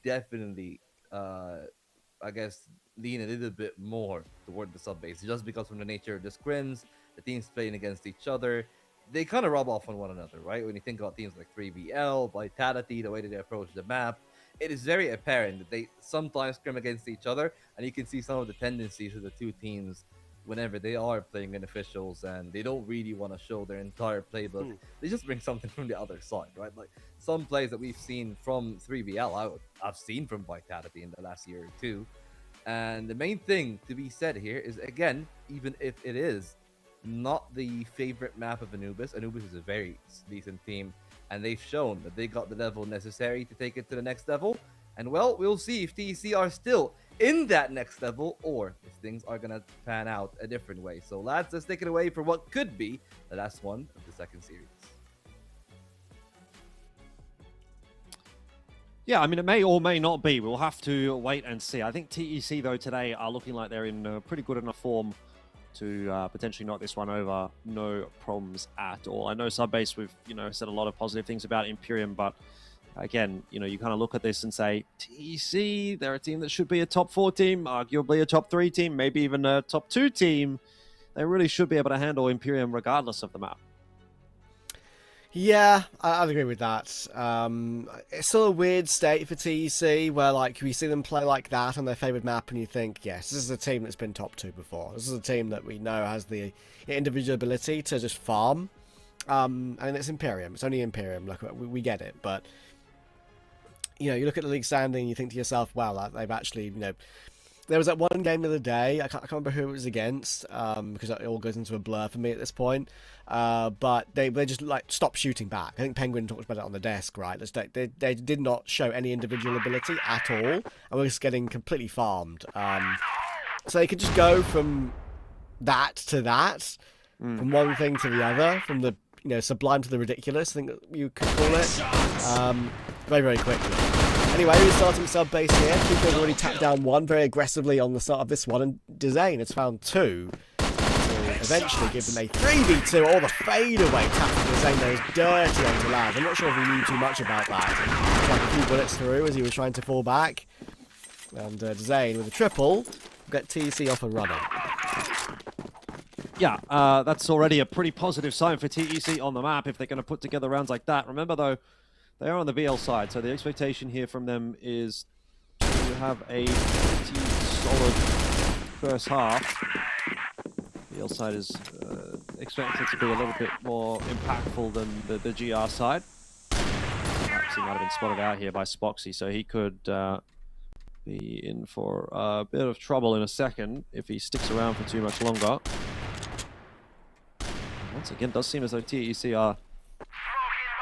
definitely, I guess, lean a little bit more toward the sub-base. Just because from the nature of the scrims the teams playing against each other, they kind of rub off on one another, right? When you think about teams like 3BL, Vitality, the way that they approach the map, it is very apparent that they sometimes scrim against each other, and you can see some of the tendencies of the two teams whenever they are playing in officials and they don't really want to show their entire playbook. They just bring something from the other side, right? Like some plays that we've seen from 3BL, I've seen from Vitality in the last year or two. And the main thing to be said here is, again, even if it is not the favorite map of Anubis is a very decent team, and they've shown that they got the level necessary to take it to the next level. And well, we'll see if TEC are still in that next level or if things are gonna pan out a different way. So lads, let's take it away for what could be the last one of the second series. Yeah, I mean, it may or may not be. We'll have to wait and see. I think TEC, though, today are looking like they're in pretty good enough form to potentially knock this one over. No problems at all. I know Subbase, we've, said a lot of positive things about Imperium, but again, you kind of look at this and say, TEC, they're a team that should be a top 4 team, arguably a top 3 team, maybe even a top 2 team. They really should be able to handle Imperium regardless of the map. Yeah, I'd agree with that. It's still a weird state for TEC where, like, we see them play like that on their favourite map and you think, yes, this is a team that's been top 2 before. This is a team that we know has the individual ability to just farm. And it's Imperium. It's only Imperium. Look, we get it. But, you look at the league standing and you think to yourself, wow, they've actually, there was that one game the other day, I can't remember who it was against, because it all goes into a blur for me at this point, but they just stopped shooting back. I think Penguin talked about it on the desk, right? They did not show any individual ability at all, and we're just getting completely farmed. So they could just go from that to that, from one thing to the other, from the sublime to the ridiculous, I think you could call it, very, very quickly. Anyway, we're starting sub-base here. Kiko's already tapped down 1 very aggressively on the start of this one, and Dezane has found 2 to eventually give them a 3v2. All the fadeaway tap from Dezane there is dirty onto Laz. I'm not sure if he knew too much about that. Like a few bullets through as he was trying to fall back. And Dezane with a triple will get TEC off and running. Yeah, that's already a pretty positive sign for TEC on the map if they're going to put together rounds like that. Remember, though, they are on the VL side, so the expectation here from them is to have a pretty solid first half. VL side is expected to be a little bit more impactful than the GR side. Perhaps he might have been spotted out here by Spoxy, so he could be in for a bit of trouble in a second if he sticks around for too much longer. Once again, it does seem as though TEC are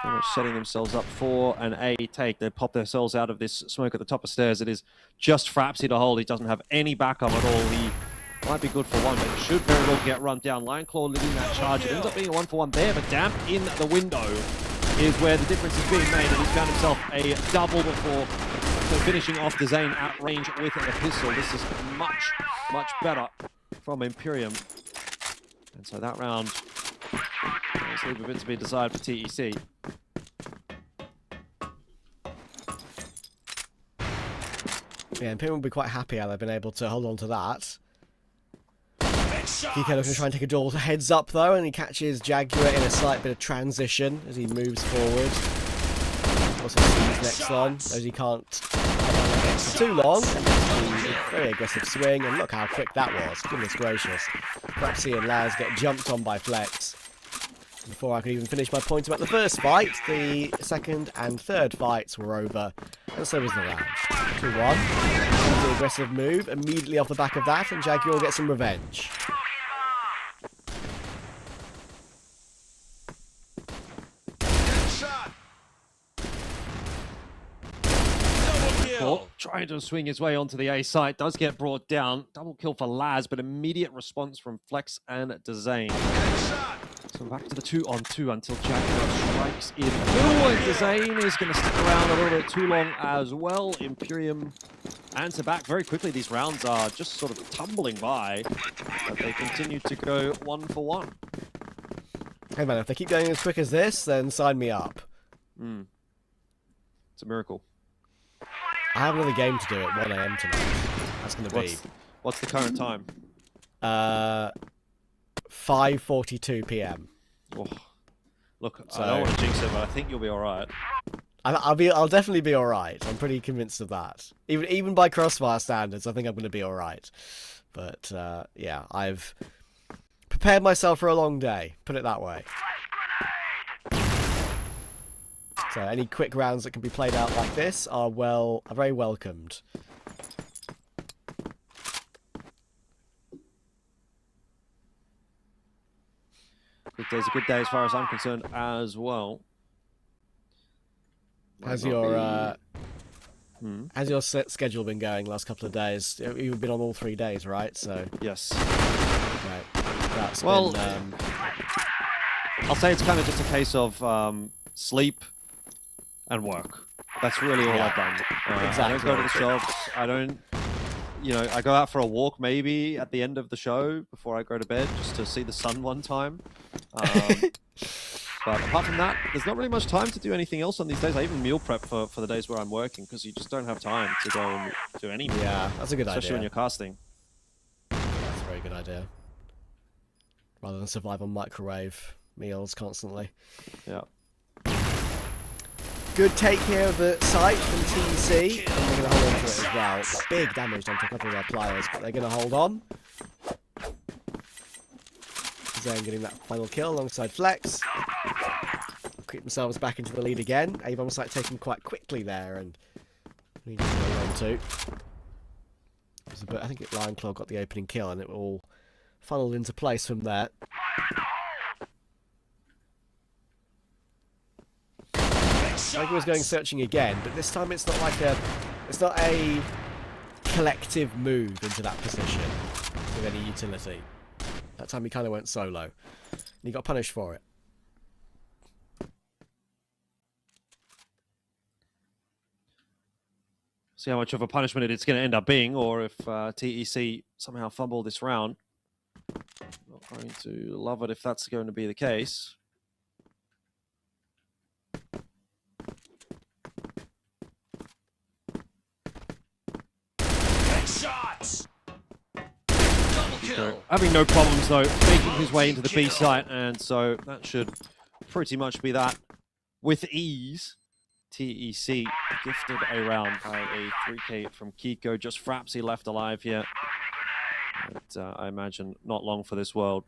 pretty much setting themselves up for an A take. They pop themselves out of this smoke at the top of stairs. It is just Frapsy to hold. He doesn't have any backup at all. He might be good for one, but he should very well get run down. Lineclaw leading that charge. It ends up being a 1-for-1 there, but Damp in the window is where the difference is being made. And he's found himself a double before finishing off Dezane at range with the pistol. This is much, much better from Imperium. And so that round is a bit to be decided for TEC. Yeah, Imperium will be quite happy how they've been able to hold on to that. Kiko looking to try and take a duel heads up though, and he catches Jaguar in a slight bit of transition as he moves forward. Also sees next one, as he can't for too long. Very aggressive swing, and look how quick that was. Goodness gracious. Frapsy and Laz get jumped on by Flex. Before I could even finish my point about the first fight, the second and third fights were over, and so was the round. 2-1. The aggressive move immediately off the back of that, and Jaguar will get some revenge. Trying to swing his way onto the A site, does get brought down. Double kill for Laz, but immediate response from Flex and Dezane. So back to the 2-on-2 until Jaguar strikes in the middle, and Dezane is going to stick around a little bit too long as well. Imperium answer back very quickly. These rounds are just sort of tumbling by, but they continue to go 1-for-1. Hey man, if they keep going as quick as this, then sign me up. It's a miracle. I have another game to do at 1 AM tonight. That's going to be... What's the current time? 5:42 p.m. Oh. Look, So- I don't want to jinx it, but I think you'll be all right. I'll definitely be all right. I'm pretty convinced of that. Even by Crossfire standards, I think I'm going to be all right. But yeah, I've prepared myself for a long day. Put it that way. So any quick rounds that can be played out like this are very welcomed. Good day's a good day as far as I'm concerned as well. How's Might not your how's your schedule been going last couple of days? You've been on all 3 days, right? So Yes. right, that's Well, been, I'll say it's kind of just a case of sleep and work. That's really all I've done. I don't go to the shops. I don't, I go out for a walk maybe at the end of the show before I go to bed just to see the sun one time. But apart from that, there's not really much time to do anything else on these days. I even meal prep for the days where I'm working because you just don't have time to go and do anything. yeah, that's a good Especially when idea. you're casting. That's a very good idea. Rather than survive on microwave meals constantly. Yeah. Good take here of the site from TC. And they're going to hold on to it as well. Big damage onto a couple of their players, but they're going to hold on. Zane getting that final kill alongside Flex. Keep themselves back into the lead again. Avon's like taken quite quickly there, and need to hold on to. I think Lion Claw got the opening kill, and it all funneled into place from there. Tiger was going searching again, but this time it's not a collective move into that position with any utility. That time he kind of went solo, and he got punished for it. See how much of a punishment it's going to end up being, or if TEC somehow fumble this round. Not going to love it if that's going to be the case. Shots. So, having no problems though, making his way into the B site, and so that should pretty much be that with ease. TEC gifted a round by a 3K from Kiko. Just Frapsy left alive here. But, I imagine not long for this world.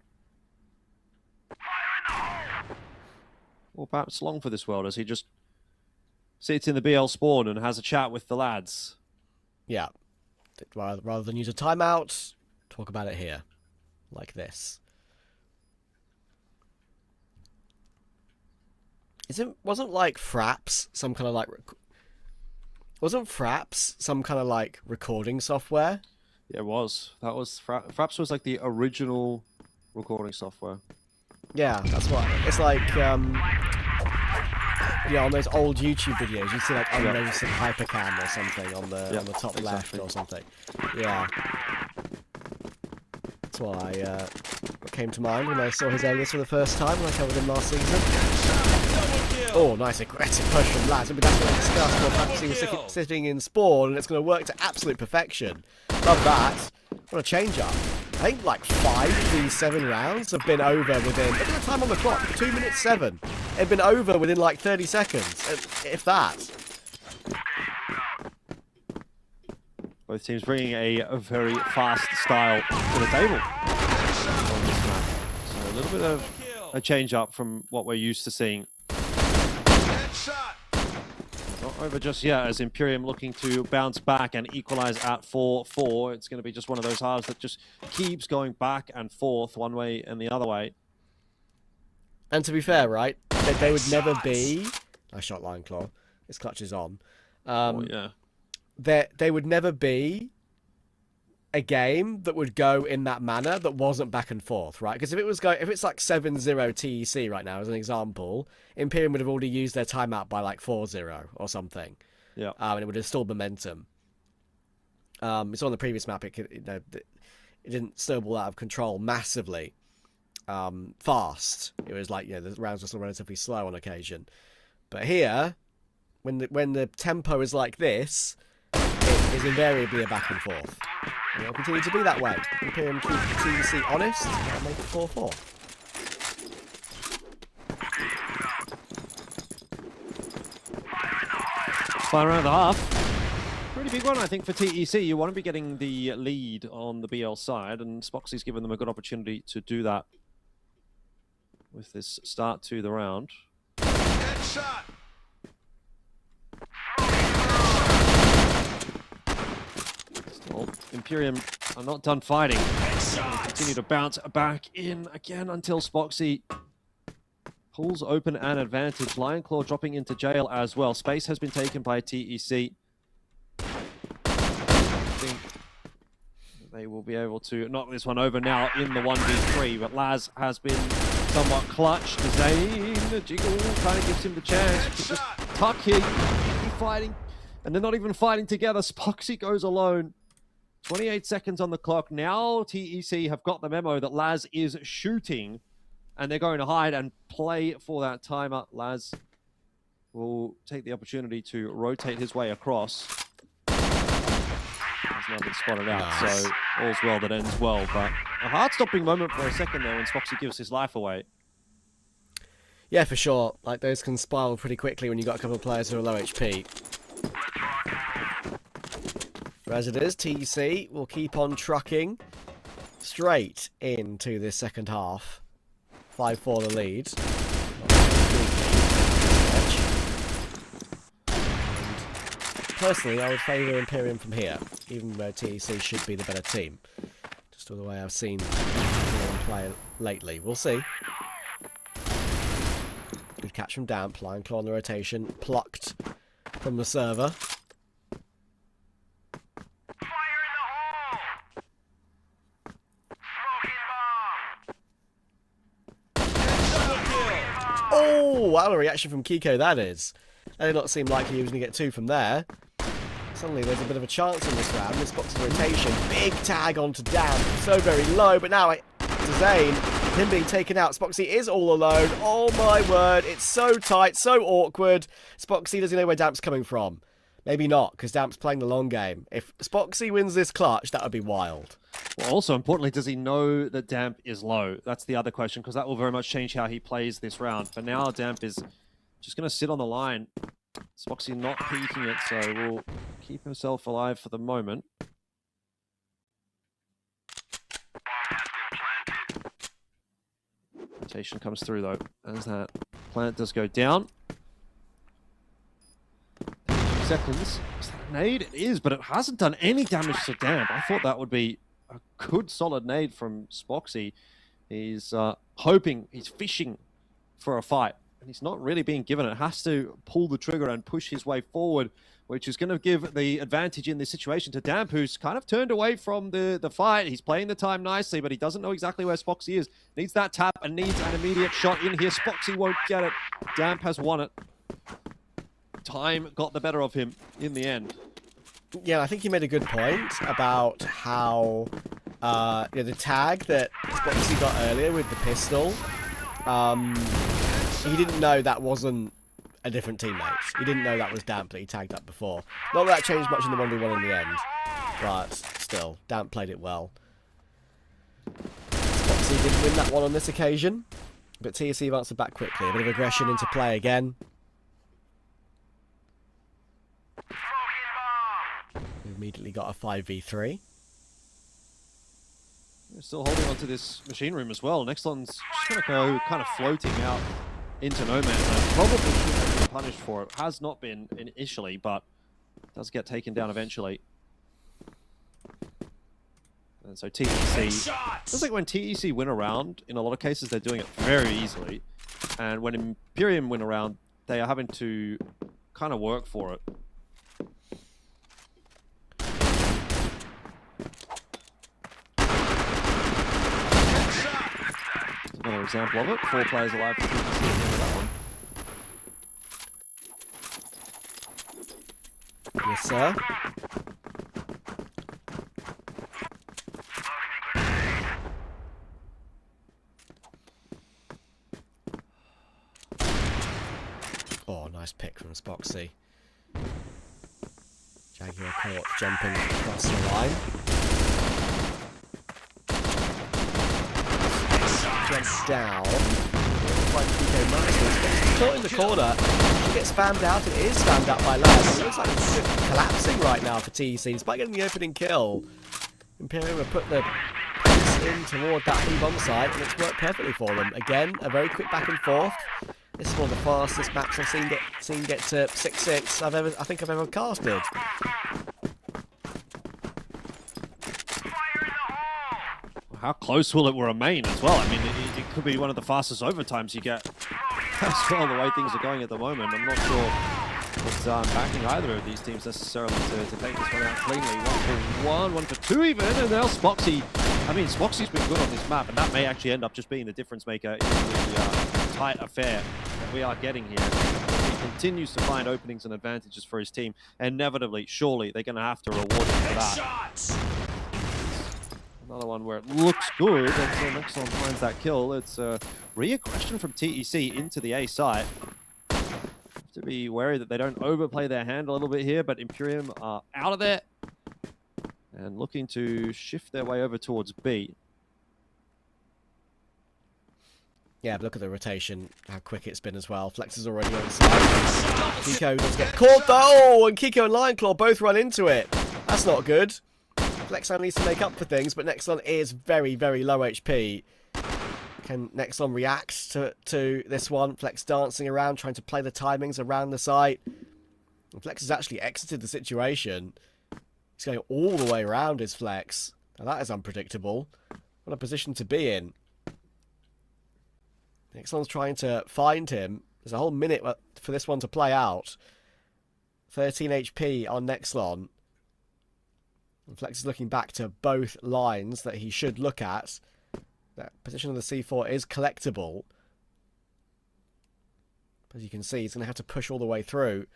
Or perhaps long for this world as he just sits in the BL spawn and has a chat with the lads. Yeah. Rather than use a timeout, talk about it here. Like this. Wasn't like Fraps some kind of like... Wasn't Fraps some kind of like recording software? Yeah, it was. That was... Fraps was like the original recording software. Yeah, that's what... It's like... Yeah, on those old YouTube videos, you'd see like unnoticed hypercam or something on the top left or something. Yeah. That's what came to mind when I saw his alias for the first time when I covered him last season. Oh, nice aggressive push from Lads. But that's what I discussed while practicing sitting in spawn, and it's going to work to absolute perfection. Love that. What a change up. I think like 5 of these 7 rounds have been over within... Look at the time on the clock, 2 minutes 7. It's been over within like 30 seconds, if that. Both teams bringing a very fast style to the table on this map. So a little bit of a change up from what we're used to seeing. Not over just yet as Imperium looking to bounce back and equalize at 4-4. It's going to be just one of those halves that just keeps going back and forth one way and the other way. And to be fair, right, they would never be... I shot Lion Claw. His clutch is on. Yeah. They would never be a game that would go in that manner that wasn't back and forth, right? Because if it's like 7-0 TEC right now, as an example, Imperium would have already used their timeout by like 4-0 or something. Yeah. And it would have still momentum. It's on the previous map. It didn't snowball out of control massively. Fast. It was like, the rounds were still relatively slow on occasion. But here, when the tempo is like this, it is invariably a back and forth. And it'll continue to be that way. Imperium keep TEC honest and make it 4-4. Final round and a half. Pretty big one, I think, for TEC. You want to be getting the lead on the BL side, and Spoxy's given them a good opportunity to do that with this start to the round. Headshot. Still, Imperium are not done fighting. Continue to bounce back in again until Spoxy pulls open an advantage. Lion Claw dropping into jail as well. Space has been taken by TEC. I think they will be able to knock this one over now in the 1v3, but Laz has been somewhat clutch. Zane, the jiggle kind of gives him the chance to just tuck here. Keep fighting, and they're not even fighting together. Spoxy goes alone. 28 seconds on the clock. Now TEC have got the memo that Laz is shooting, and they're going to hide and play for that timer. Laz will take the opportunity to rotate his way across. He's now been spotted out, so all's well that ends well. But a heart-stopping moment for a second there when Spoxy gives his life away. Yeah, for sure. Like, those can spiral pretty quickly when you've got a couple of players who are low HP. But as it is, TEC will keep on trucking straight into this second half. 5-4 the lead. Personally, I would favour Imperium from here, even though TEC should be the better team. Just the way I've seen Imperium play lately. We'll see. Good catch from Damp, Lion Claw on the rotation, plucked from the server. Oh, what a reaction from Kiko that is. That did not seem likely he was going to get 2 from there. Suddenly there's a bit of a chance in this round. This box of rotation. Big tag onto Dan. So very low, but now to Zane. Him being taken out. Spoxy is all alone. Oh my word. It's so tight, so awkward. Spoxy doesn't know where Damp's coming from. Maybe not, because Damp's playing the long game. If Spoxy wins this clutch, that would be wild. Well, also importantly, does he know that Damp is low? That's the other question, because that will very much change how he plays this round. For now, Damp is just going to sit on the line. Spoxy not peeking it, so will keep himself alive for the moment. Rotation comes through, though, as that plant does go down. 2 seconds. Is that a nade? It is, but it hasn't done any damage to Damp. I thought that would be a good, solid nade from Spoxy. He's hoping, he's fishing for a fight. And he's not really being given it. Has to pull the trigger and push his way forward, which is going to give the advantage in this situation to Damp, who's kind of turned away from the fight. He's playing the time nicely, but he doesn't know exactly where Spoxy is. Needs that tap and needs an immediate shot in here. Spoxy won't get it. Damp has won it. Time got the better of him in the end. Yeah, I think you made a good point about how the tag that Spoxy got earlier with the pistol. He didn't know that wasn't a different teammate. He didn't know that was Damp that he tagged up before. Not that changed much in the 1v1 in the end, but still, Damp played it well. Spoxy didn't win that one on this occasion, but TEC answered back quickly. A bit of aggression into play again. We immediately got a 5v3. We're still holding on to this machine room as well. Next one's just going to go kind of floating out into no man's land. Probably should have been punished for it. Has not been initially, but does get taken down eventually. And so TEC, feels like when TEC win a round, in a lot of cases they're doing it very easily. And when Imperium win a round, they are having to kind of work for it. Another example of it. 4 players alive for TEC at the end of that one. Yes, sir. Oh, nice pick from Spoxy. Jaguar caught jumping across the line. Jumps down. Quite PK Masters. Caught in the corner. She gets spammed out. It is spammed out by Laz. It looks like it's collapsing right now for TEC, despite getting the opening kill. Imperium have put the pace in toward that B-bomb site, and it's worked perfectly for them. Again, a very quick back and forth. This is one of the fastest maps I've seen get to 6-6 I think I've ever casted. How close will it remain as well? I mean, it could be one of the fastest overtimes you get as well, the way things are going at the moment. I'm not sure it's backing either of these teams necessarily to take this one out cleanly. 1 for 1, 1 for 2 even, and now Spoxy. I mean, Spoxy's been good on this map, and that may actually end up just being the difference maker in the tight affair that we are getting here. He continues to find openings and advantages for his team. Inevitably, surely, they're going to have to reward him for that. Another one where it looks good until Nexon finds that kill. It's a re-aggression from TEC into the A site. Have to be wary that they don't overplay their hand a little bit here, but Imperium are out of there and looking to shift their way over towards B. Yeah, but look at the rotation, how quick it's been as well. Flex is already on side. Kiko does get caught though, and Kiko and Lionclaw both run into it. That's not good. Nexon needs to make up for things, but Nexon is very, very low HP. Can Nexon react to this one? Flex dancing around, trying to play the timings around the site. And Flex has actually exited the situation. He's going all the way around his Flex. Now that is unpredictable. What a position to be in. Nexon's trying to find him. There's a whole minute for this one to play out. 13 HP on Nexon. And Flex is looking back to both lines that he should look at. That position of the C4 is collectible. As you can see, he's going to have to push all the way through.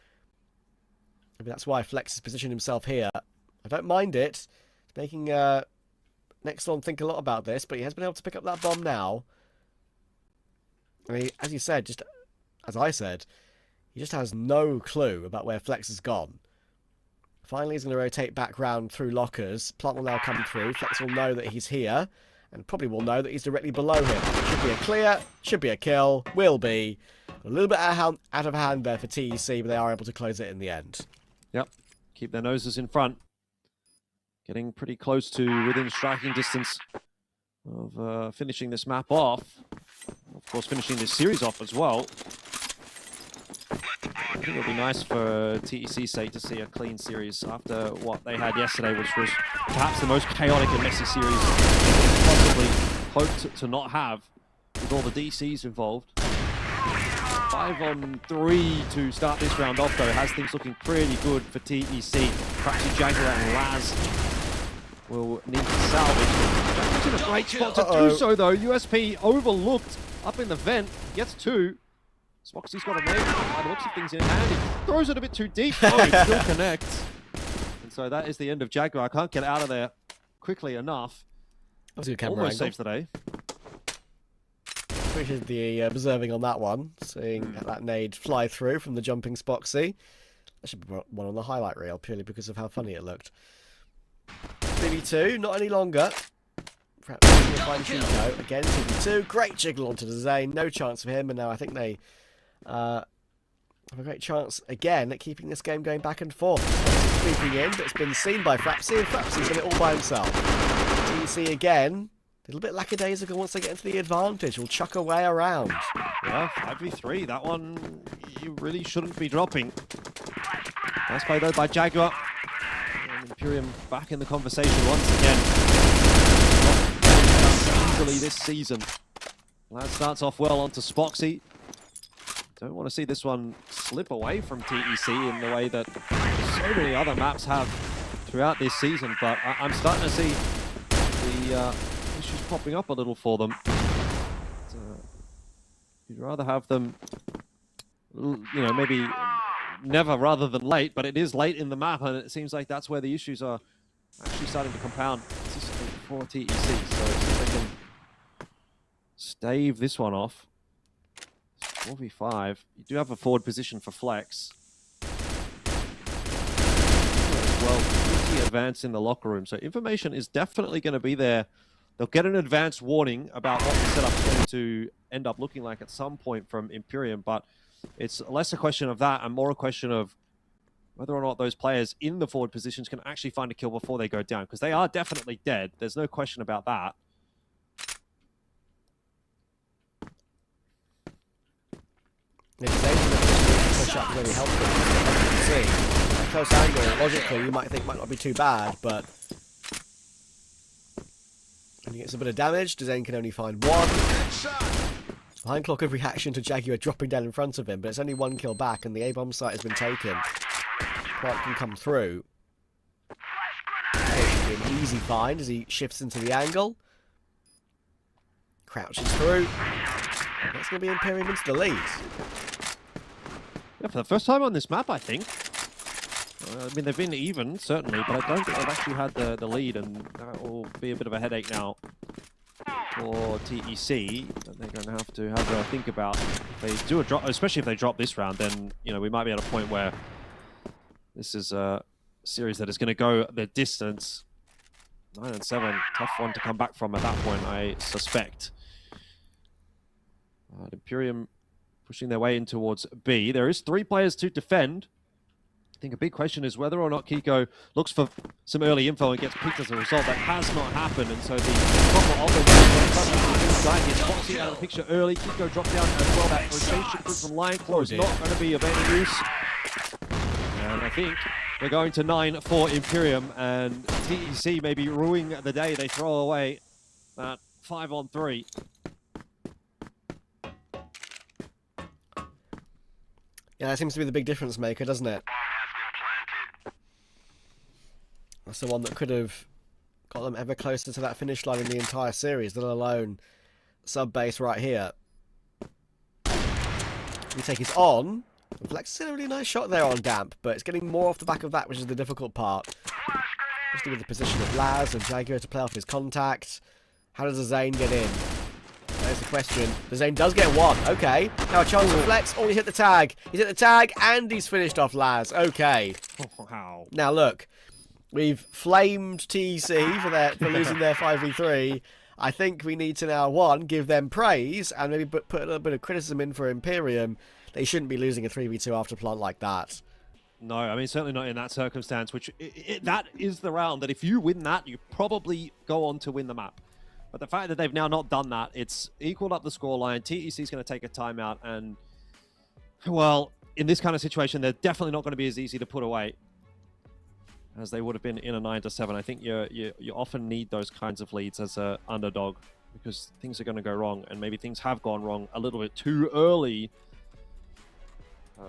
Maybe that's why Flex has positioned himself here. I don't mind it. It's making Nexon think a lot about this, but he has been able to pick up that bomb now. I mean, as you said, just as I said, he just has no clue about where Flex has gone. Finally, he's going to rotate back round through lockers. Plant will now come through. Flex will know that he's here, and probably will know that he's directly below him. Should be a clear, should be a kill, will be. A little bit out of hand there for TEC, but they are able to close it in the end. Yep, keep their noses in front. Getting pretty close to within striking distance of finishing this map off. Of course, finishing this series off as well. I think it'll be nice for TEC's sake to see a clean series after what they had yesterday, which was perhaps the most chaotic and messy series possibly hoped to not have, with all the DCs involved. 5-on-3 to start this round off, though, has things looking pretty good for TEC. Perhaps Jaguar and Laz will need to salvage. Jaguar's in a great spot to do so, though. USP overlooked up in the vent, gets 2. Spoxy's got a nade by the looks of things in hand. He throws it a bit too deep. Oh, it still connects. And so that is the end of Jaguar. Can't get out of there quickly enough. That was a good camera Almost angle. saves the day. Appreciated the observing on that one. Seeing that nade fly through from the jumping Spoxy. That should be one on the highlight reel, purely because of how funny it looked. 2v2, not any longer. Perhaps we'll find Chico. Again, 2v2. Great jiggle onto the Zane. No chance for him. And now I think they have a great chance again at keeping this game going back and forth. Creeping in, but it's been seen by Frapsy, and Frapsy's done it all by himself. TEC again, a little bit lackadaisical once they get into the advantage. Will chuck away around. Yeah, 5v3. That one you really shouldn't be dropping. Nice play though by Jaguar. And Imperium back in the conversation once again. Not easily this season. That starts off well onto Spoxy. Don't want to see this one slip away from TEC in the way that so many other maps have throughout this season, but I'm starting to see the issues popping up a little for them. You'd rather have them, you know, maybe never rather than late, but it is late in the map, and it seems like that's where the issues are actually starting to compound for TEC. So see if they can stave this one off. 4v5. You do have a forward position for Flex. Well, easy advance in the locker room. So information is definitely going to be there. They'll get an advance warning about what the setup's going to end up looking like at some point from Imperium, but it's less a question of that and more a question of whether or not those players in the forward positions can actually find a kill before they go down, because they are definitely dead. There's no question about that. Push up really helpful. You can see a close angle. Logically, you might think might not be too bad, but when he gets a bit of damage, Dezane can only find one. Behind clock of reaction to Jaguar dropping down in front of him, but it's only one kill back, and the A-bomb site has been taken. Clark can come through. It should be an easy find as he shifts into the angle. Crouches through. That's going to be Imperium into the lead. Yeah, for the first time on this map, I think. I mean, they've been even, certainly, but I don't think they've actually had the lead, and that will be a bit of a headache now for TEC. They're going to have a think about if they do a drop, especially if they drop this round, then, you know, we might be at a point where this is a series that is going to go the distance. 9 and 7, tough one to come back from at that point, I suspect. Imperium pushing their way in towards B. There is 3 players to defend. I think a big question is whether or not Kiko looks for some early info and gets picked as a result. That has not happened, and so the proper offense gets Foxy out of the picture early. Kiko dropped down as well. That rotation from Lion Claw is not going to be of any use. And I think we're going to 9 for Imperium, and TEC may be ruining the day. They throw away that 5-on-3. Yeah, that seems to be the big difference maker, doesn't it? That's the one that could have got them ever closer to that finish line in the entire series, let alone sub-base right here. We take his on. Flex is a really nice shot there on Damp, but it's getting more off the back of that, which is the difficult part. Especially with the position of Laz and Jaguar to play off his contact. How does Zane get in? There's the question. The Zane does get one. Okay. Now a chance to flex. Oh, he hit the tag. He's hit the tag and he's finished off Laz. Okay. Wow. Now look, we've flamed TEC for losing their 5v3. I think we need to now, one, give them praise and maybe put a little bit of criticism in for Imperium. They shouldn't be losing a 3v2 after plant like that. No, I mean, certainly not in that circumstance, which that is the round that if you win that, you probably go on to win the map. But the fact that they've now not done that, it's equaled up the scoreline. TEC is going to take a timeout, and, well, in this kind of situation, they're definitely not going to be as easy to put away as they would have been in a 9-7. I think you often need those kinds of leads as an underdog because things are going to go wrong, and maybe things have gone wrong a little bit too early.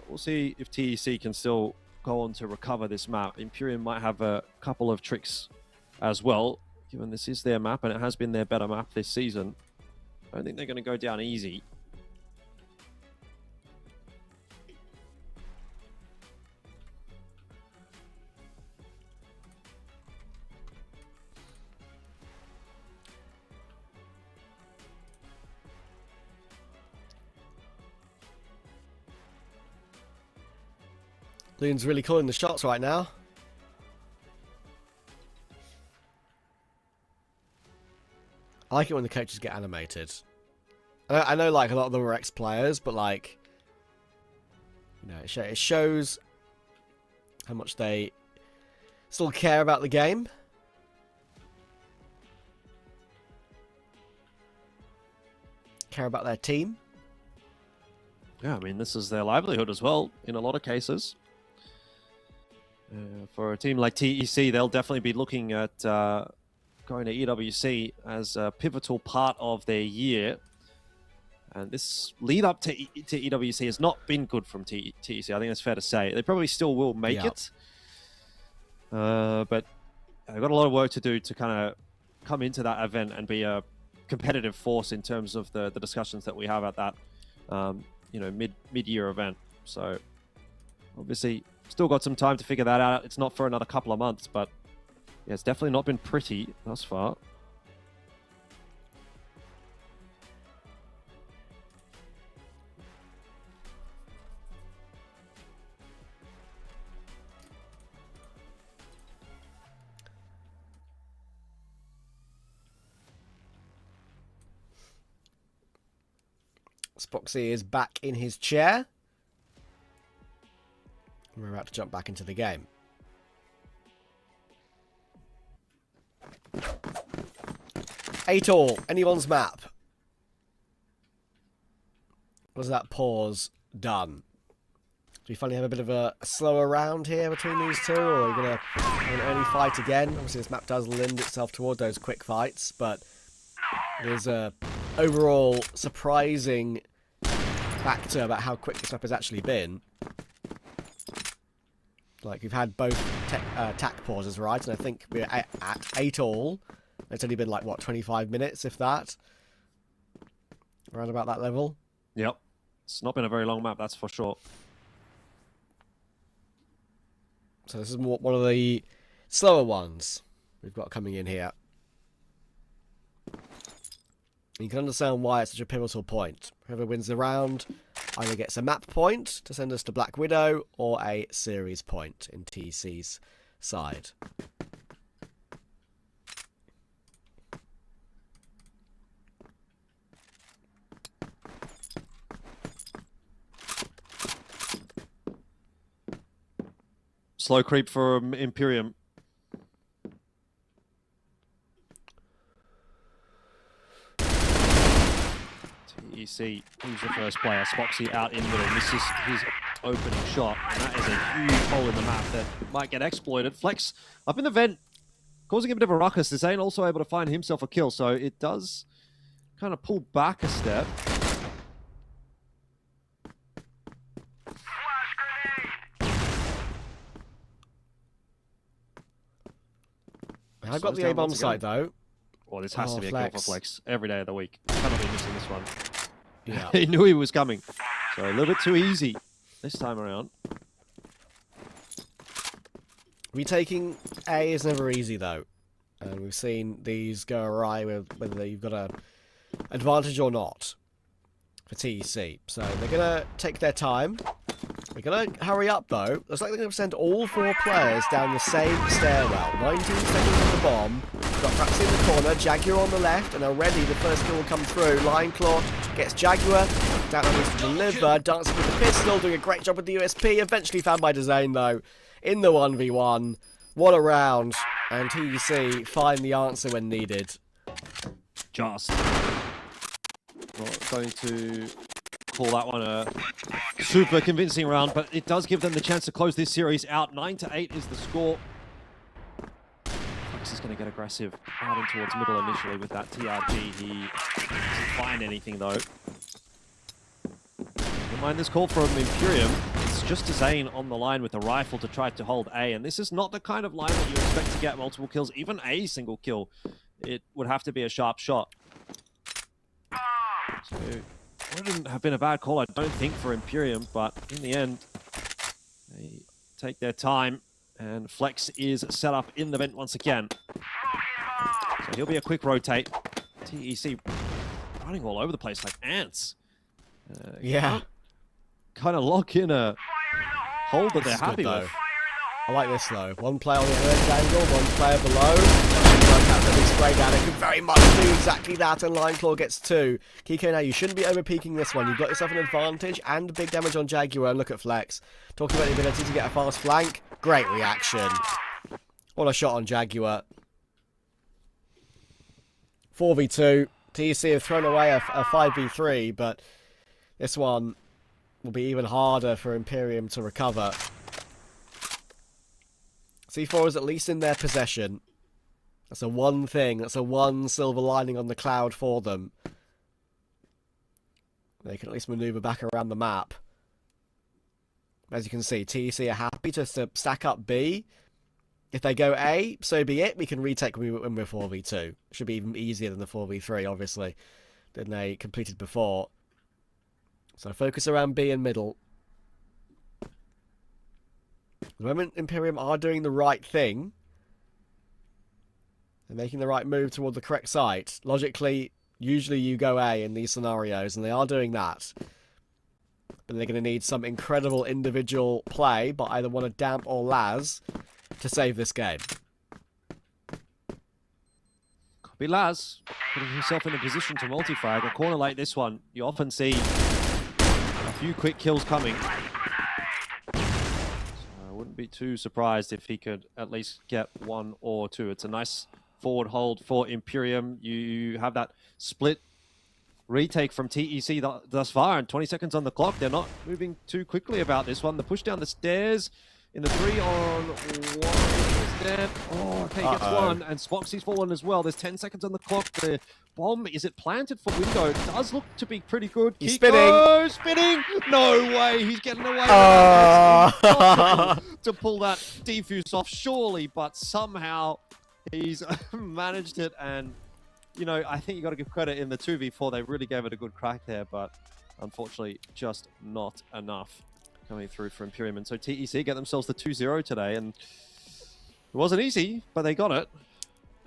We'll see if TEC can still go on to recover this map. Imperium might have a couple of tricks as well, given this is their map and it has been their better map this season. I don't think they're going to go down easy. Loon's really calling the shots right now. I like it when the coaches get animated. I know like a lot of them are ex-players, but like, you know, it shows how much they still care about the game. Care about their team. Yeah, I mean, this is their livelihood as well in a lot of cases. For a team like TEC, they'll definitely be looking at going to EWC as a pivotal part of their year. And this lead up to EWC has not been good from TEC. I think that's fair to say. They probably still will make it. But they've got a lot of work to do to kind of come into that event and be a competitive force in terms of the discussions that we have at that you know, mid-year event. So obviously still got some time to figure that out. It's not for another couple of months, but yeah, it's definitely not been pretty thus far. Spoxy is back in his chair. We're about to jump back into the game. Eight all. Anyone's map. Was that pause done? Do we finally have a bit of a slower round here between these two, or are we going to have an early fight again? Obviously, this map does lend itself toward those quick fights, but there's a overall surprising factor about how quick this map has actually been. Like, we've had both attack pauses, right? And I think we're at 8 all. It's only been, like, what, 25 minutes, if that? Around about that level. Yep. It's not been a very long map, that's for sure. So this is one of the slower ones we've got coming in here. You can understand why it's such a pivotal point. Whoever wins the round either gets a map point to send us to Black Widow or a series point in TC's side. Slow creep from Imperium. TEC, who's the first player? Spoxy out in the middle. Misses his opening shot. And that is a huge hole in the map that might get exploited. Flex up in the vent, causing a bit of a ruckus. Zane also able to find himself a kill, so it does kind of pull back a step. I've got the A-bomb site, though. Well, this has to be a Flex. kill for Flex every day of the week. Cannot be missing this one. Yeah. He knew he was coming. So a little bit too easy this time around. Retaking A is never easy, though. And we've seen these go awry with whether you've got an advantage or not for TEC. So they're going to take their time. They're going to hurry up, though. Looks like they're going to send all 4 players down the same stairwell. 19 seconds on the bomb. We've got Praxi in the corner, Jaguar on the left, and already the first kill will come through. Lion Claw gets Jaguar. Down needs to deliver. Dancing with the pistol, doing a great job with the USP. Eventually found by Dezane, though, in the 1v1. What a round. And TEC find the answer when needed. Just. Not going to call that one a super convincing round, but it does give them the chance to close this series out. 9-8 is the score. Fox is going to get aggressive out in towards middle initially with that TRG. He doesn't find anything, though. Don't mind this call from Imperium. It's just Zane on the line with a rifle to try to hold A, and this is not the kind of line that you expect to get multiple kills, even a single kill. It would have to be a sharp shot. So, wouldn't have been a bad call, I don't think, for Imperium, but in the end, they take their time, and Flex is set up in the vent once again. So he'll be a quick rotate. TEC running all over the place like ants. Yeah. Kind of lock in a hold that they're This is happy good, with. I like this, though. One player on the edge angle, one player below. Work out the big spray down. It could very much do exactly that, and Lion Claw gets 2. Kiko, now you shouldn't be over-peaking this one. You've got yourself an advantage and big damage on Jaguar. Look at Flex. Talking about the ability to get a fast flank. Great reaction. What a shot on Jaguar. 4v2. TEC have thrown away a 5v3, but this one will be even harder for Imperium to recover. C4 is at least in their possession. That's a one thing. That's a one silver lining on the cloud for them. They can at least maneuver back around the map. As you can see, TEC are happy to stack up B. If they go A, so be it. We can retake when we're 4v2. Should be even easier than the 4v3, obviously, than they completed before. So focus around B and middle. At the moment, Imperium are doing the right thing. They're making the right move toward the correct site. Logically, usually you go A in these scenarios, and they are doing that. But they're going to need some incredible individual play by either one of Damp or Laz to save this game. Could be Laz. putting himself in a position to multi-frag. A corner like this one, you often see a few quick kills coming. So I wouldn't be too surprised if he could at least get 1 or 2. It's a nice forward hold for Imperium. You have that split retake from TEC thus far, and 20 seconds on the clock. They're not moving too quickly about this one. The push down the stairs in the 3-on-1 is dead. Oh, okay, gets one, and Spoxy's fallen as well. There's 10 seconds on the clock. The bomb, is it planted for Window? It does look to be pretty good. He's Kiko spinning! No way, he's getting away with that. It's impossible to pull that defuse off, surely, but somehow he's managed it, and you know, I think you got to give credit in the 2v4. They really gave it a good crack there, but unfortunately, just not enough coming through for Imperium. And so TEC get themselves the 2-0 today, and it wasn't easy, but they got it.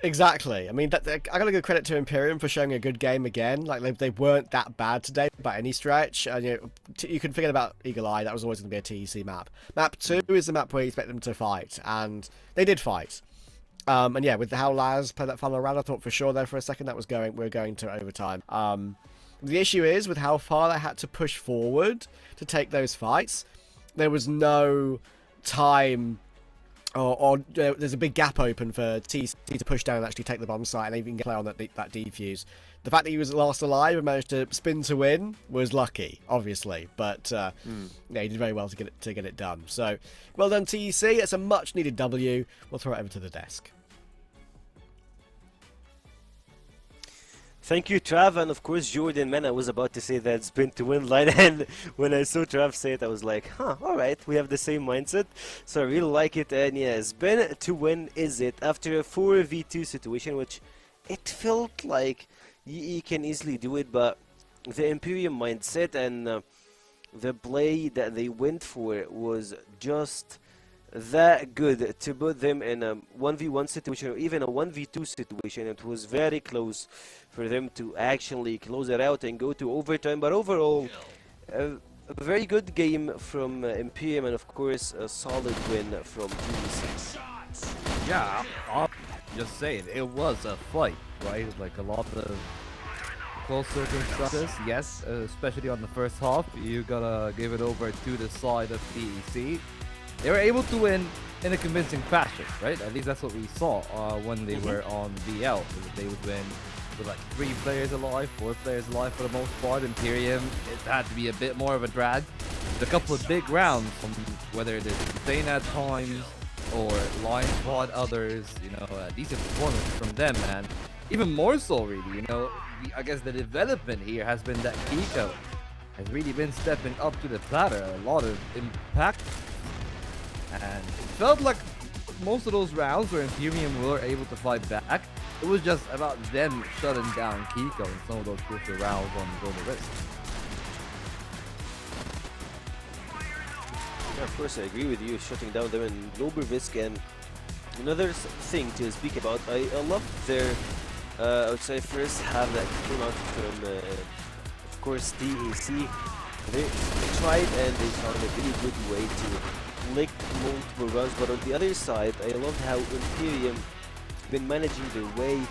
Exactly. I mean, I got to give credit to Imperium for showing a good game again. Like, they weren't that bad today by any stretch. And you can forget about Eagle Eye. That was always going to be a TEC map. Map 2 is the map where you expect them to fight, and they did fight. And yeah, with how Laz played that final round, I thought for sure there for a second that we're going to overtime. The issue is with how far they had to push forward to take those fights. There was no time, or there's a big gap open for TC to push down and actually take the bomb site and even play on that defuse. The fact that he was last alive and managed to spin to win was lucky, obviously, but yeah, he did very well to get it done. So well done, TEC. It's a much needed W. We'll throw it over to the desk. Thank you, Trav, and of course, Jordan. Man, I was about to say that spin to win line, and when I saw Trav say it, I was like, huh, alright, we have the same mindset. So I really like it, and yeah, spin to win is it. After a 4v2 situation, which it felt like you can easily do it, but the Imperium mindset and the play that they went for was just that good to put them in a 1v1 situation or even a 1v2 situation. It was very close for them to actually close it out and go to overtime, but overall a very good game from Imperium, and of course a solid win from TEC. Yeah, I'll just say it was a fight, right? Like a lot of close circumstances, yes, especially on the first half. You gotta give it over to the side of TEC. They were able to win in a convincing fashion, right? At least that's what we saw when they were on BL. They would win with like 3 players alive, 4 players alive for the most part. Imperium, it had to be a bit more of a drag. A couple of big rounds, from whether it is Insane at times or Lion Squad others, you know, decent performance from them, man. Even more so, really, you know, I guess the development here has been that Kiko has really been stepping up to the platter. A lot of impact. And it felt like most of those rounds where Imperium were able to fight back, it was just about them shutting down Kiko in some of those crucial rounds on Global Risk. Yeah, of course, I agree with you, shutting down them in Global Risk. And another thing to speak about, I love their, I would say, first half that came out from, of course, TEC. They tried and they found a really good way to lick multiple runs, but on the other side, I loved how Imperium been managing their way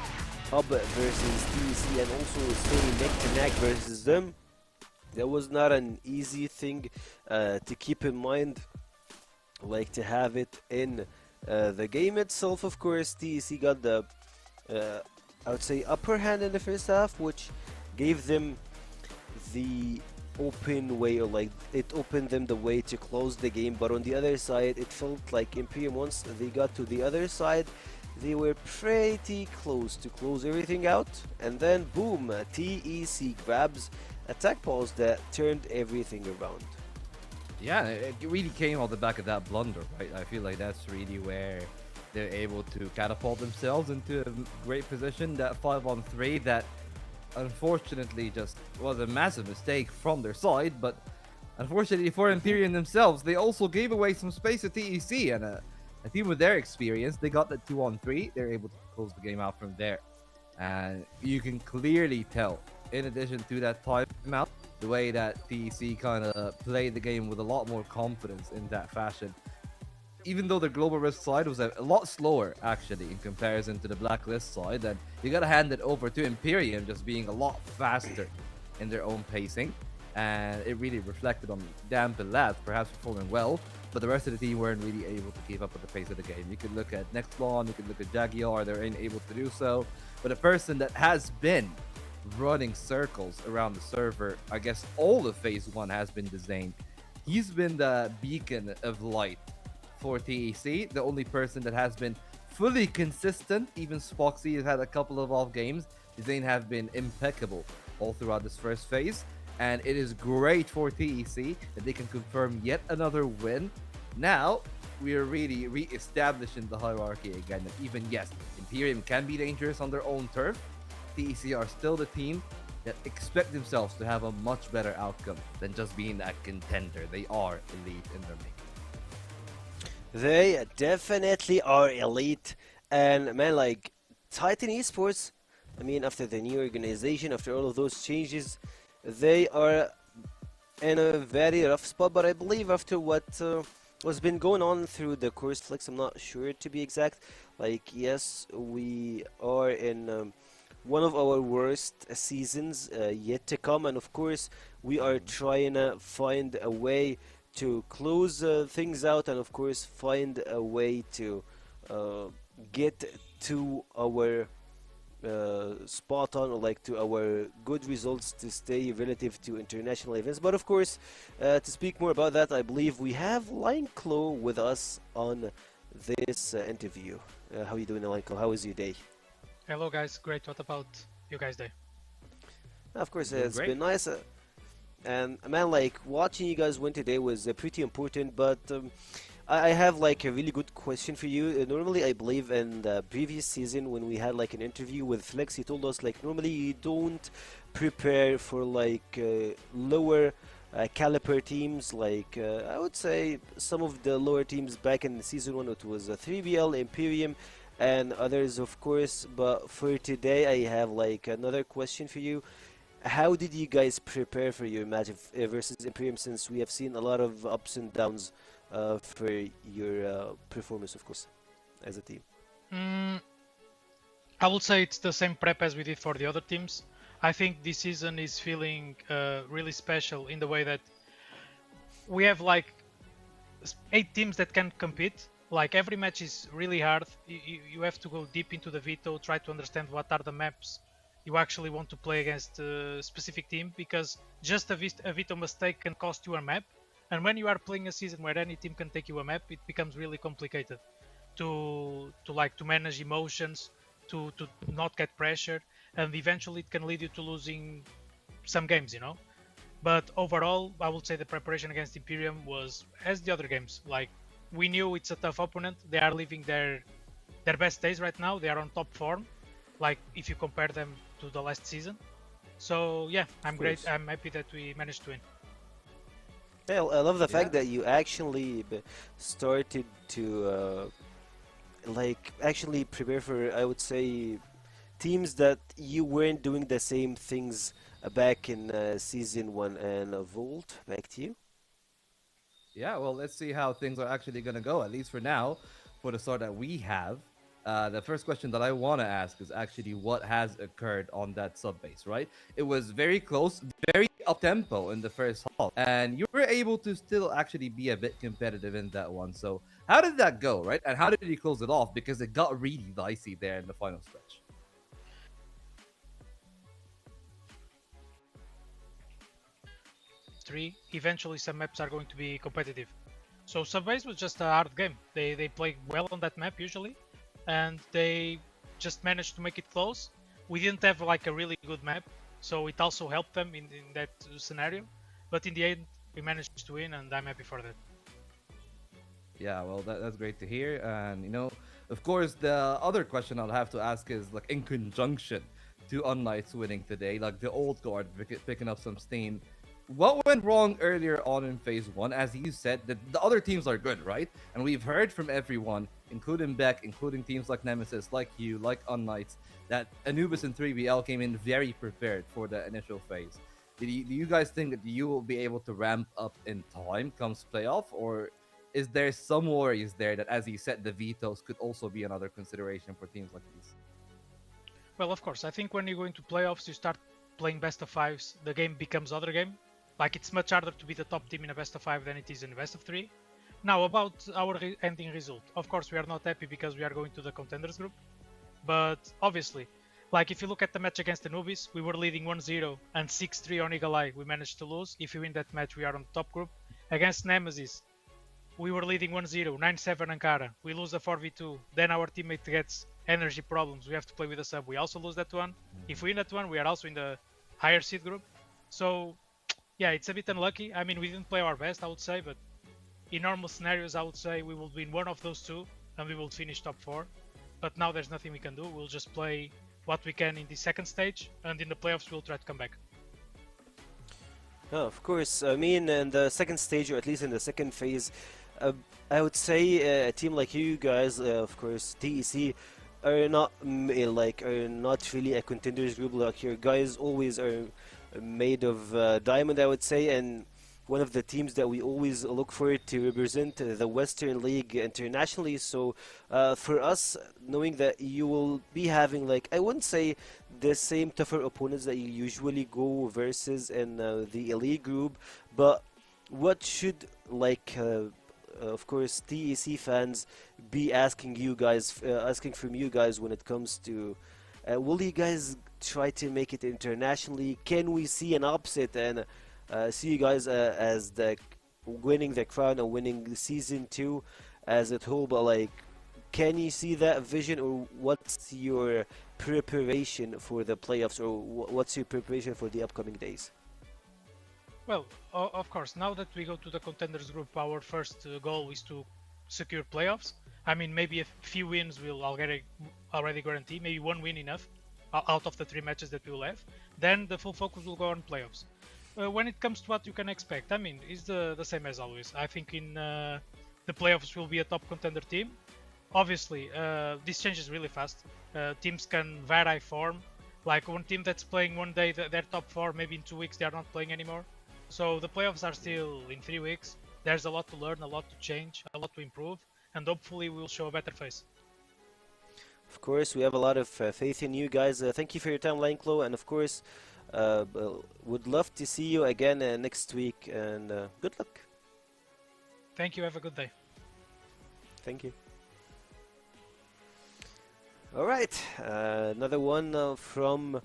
up versus TEC and also staying neck to neck versus them. That was not an easy thing to keep in mind, like to have it in the game itself. Of course, TEC got the, I would say, upper hand in the first half, which gave them the open way, or like it opened them the way to close the game. But on the other side, it felt like Imperium, once they got to the other side, they were pretty close to close everything out, and then boom, TEC grabs attack balls that turned everything around. Yeah, it really came off the back of that blunder, right? I feel like that's really where they're able to catapult themselves into a great position. That 5-on-3 that unfortunately just was a massive mistake from their side, but unfortunately for Imperium themselves, they also gave away some space to TEC, and a team with their experience, they got that 2-on-3, they're able to close the game out from there. And you can clearly tell, in addition to that timeout, the way that TEC kind of played the game with a lot more confidence in that fashion. even though the global risk side was a lot slower actually in comparison to the blacklist side, and you gotta hand it over to Imperium just being a lot faster in their own pacing, and it really reflected on Damp and Labs perhaps performing well, but the rest of the team weren't really able to keep up with the pace of the game. You could look at Nextlon, you could look at Jaguar, they're unable to do so, but a person that has been running circles around the server, I guess all of phase 1 has been designed. He's been the beacon of light for TEC, the only person that has been fully consistent. Even Spoxy has had a couple of off games. Zane have been impeccable all throughout this first phase, and it is great for TEC that they can confirm yet another win. Now we are really re-establishing the hierarchy again, that even yes, Imperium can be dangerous on their own turf, TEC are still the team that expect themselves to have a much better outcome than just being a contender. They are elite in their making. They definitely are elite, and man, like Titan Esports, I mean, after the new organization, after all of those changes, they are in a very rough spot. But I believe after what what's been going on through the course flicks, I'm not sure to be exact. Like, yes, we are in one of our worst seasons yet to come, and of course, we are trying to find a way to close things out, and of course find a way to get to our spot on, or like to our good results to stay relative to international events. But of course, to speak more about that, I believe we have Lineclaw with us on this interview. How are you doing, Lineclaw? How was your day? Hello guys, great. What about you guys' day? Of course, it's been nice. And man, like watching you guys win today was pretty important, but I have like a really good question for you. Normally, I believe in the previous season when we had like an interview with Flex, he told us like normally you don't prepare for like lower caliber teams, like I would say some of the lower teams back in season 1. It was 3BL, Imperium, and others of course. But for today, I have like another question for you. How did you guys prepare for your match versus Imperium, since we have seen a lot of ups and downs for your performance, of course, as a team? I would say it's the same prep as we did for the other teams. I think this season is feeling really special in the way that we have like 8 teams that can compete. Like every match is really hard. You have to go deep into the veto, try to understand what are the maps you actually want to play against a specific team, because just a veto mistake can cost you a map. And when you are playing a season where any team can take you a map, it becomes really complicated to manage emotions, to not get pressured, and eventually it can lead you to losing some games, you know. But overall, I would say the preparation against Imperium was as the other games. Like, we knew it's a tough opponent. They are living their best days right now. They are on top form, like if you compare them to the last season. So yeah, I'm great. I'm happy that we managed to win. Yeah, I love the fact that you actually started to like actually prepare for, I would say, teams that you weren't doing the same things back in season 1. And Volt, back to you. Yeah, well, let's see how things are actually going to go, at least for now, for the start that we have. The first question that I want to ask is actually what has occurred on that sub-base, right? It was very close, very up-tempo in the first half, and you were able to still actually be a bit competitive in that one. So how did that go, right? And how did you close it off? Because it got really dicey there in the final stretch. Eventually some maps are going to be competitive. So sub-base was just a hard game. They play well on that map usually, and they just managed to make it close. We didn't have like a really good map, so it also helped them in that scenario. But in the end, we managed to win, and I'm happy for that. Yeah, well, that's great to hear. And, you know, of course, the other question I'll have to ask is, like, in conjunction to unKnights winning today, like the old guard picking up some steam, what went wrong earlier on in phase 1? As you said, the other teams are good, right? And we've heard from everyone, including Beck, including teams like Nemesis, like you, like unKnights, that Anubis and 3BL came in very prepared for the initial phase. Do you guys think that you will be able to ramp up in time comes playoff, or is there some worries there that, as you said, the vetoes could also be another consideration for teams like these? Well, of course. I think when you go into playoffs, you start playing best of fives. The game becomes other game. Like, it's much harder to be the top team in a best of five than it is in a best of three. Now, about our ending result. Of course, we are not happy because we are going to the contenders group. But obviously, like, if you look at the match against the Nubis, we were leading 1-0 and 6-3 on Eagle Eye. We managed to lose. If we win that match, we are on the top group. Against Nemesis, we were leading 1-0, 9-7 Ankara. We lose a 4v2. Then our teammate gets energy problems. We have to play with a sub. We also lose that one. If we win that one, we are also in the higher seed group. So, yeah, it's a bit unlucky. I mean, we didn't play our best, I would say, but in normal scenarios, I would say we will win one of those two and we will finish top 4. But now there's nothing we can do. We'll just play what we can in the second stage, and in the playoffs we'll try to come back. Oh, of course. I mean, in the second stage, or at least in the second phase, I would say a team like you guys, of course, TEC, are not not really a contenders group. Like, your guys always are made of diamond, I would say, and one of the teams that we always look for to represent the Western League internationally. So for us, knowing that you will be having, like, I wouldn't say the same tougher opponents that you usually go versus in the elite group, but what should, like, of course, TEC fans be asking you guys, asking from you guys when it comes to, will you guys try to make it internationally? Can we see an upset and see you guys as the winning the crown and winning season 2 as a whole? But, like, can you see that vision, or what's your preparation for the playoffs, or what's your preparation for the upcoming days? Well, of course, now that we go to the contenders group, our first goal is to secure playoffs. I mean, maybe a few wins will already guarantee, maybe one win enough out of the 3 matches that we will have. Then the full focus will go on playoffs. When it comes to what you can expect, I mean, it's the same as always. I think in the playoffs will be a top contender team. Obviously, this changes really fast. Teams can vary form. Like, one team that's playing one day, they're top 4, maybe in 2 weeks they are not playing anymore. So the playoffs are still in 3 weeks. There's a lot to learn, a lot to change, a lot to improve, and hopefully we'll show a better face. Of course, we have a lot of faith in you guys. Thank you for your time, Lanklo, and of course, would love to see you again next week, and good luck. Thank you, have a good day. Thank you. Alright, another one from,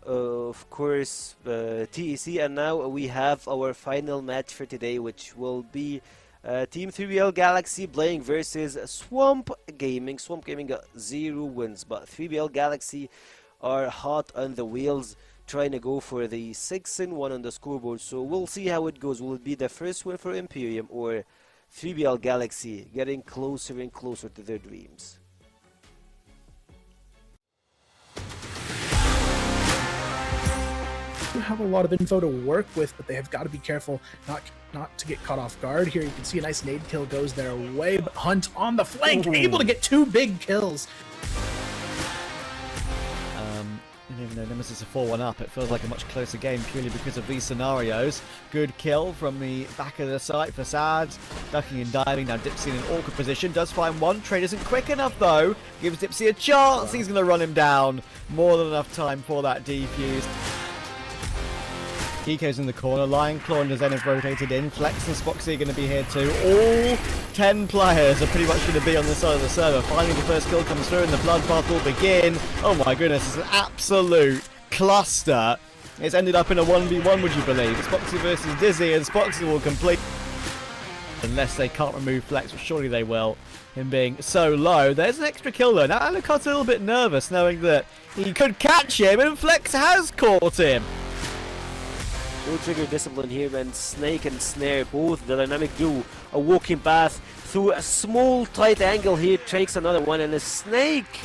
of course, TEC, and now we have our final match for today, which will be Team 3BL Galaxy playing versus Swamp Gaming. Swamp Gaming got 0 wins, but 3BL Galaxy are hot on the wheels, trying to go for the 6-1 on the scoreboard. So we'll see how it goes. Will it be the first win for Imperium, or 3BL Galaxy getting closer and closer to their dreams? Have a lot of info to work with, but they have got to be careful not to get caught off guard. Here you can see a nice nade kill goes their way, but Hunt on the flank, able to get 2 big kills. Even though Nemesis is 4-1 up, it feels like a much closer game purely because of these scenarios. Good kill from the back of the site for Sad, ducking and diving. Now Dipsy in an awkward position, does find one. Trade isn't quick enough though, gives Dipsy a chance. He's going to run him down. More than enough time for that defuse. Kiko's in the corner, Lion Claw and Zenith rotated in, Flex and Spoxy are going to be here too. All 10 players are pretty much going to be on the side of the server. Finally the first kill comes through and the bloodbath will begin. Oh my goodness, it's an absolute cluster. It's ended up in a 1v1, would you believe? It's Spoxy versus Dizzy, and Spoxy will complete. Unless they can't remove Flex, but surely they will, him being so low. There's an extra kill though. Now Alucard's a little bit nervous knowing that he could catch him, and Flex has caught him. No trigger discipline here, and Snake and Snare, both the dynamic duo, a walking path through a small tight angle here, takes another one, and a Snake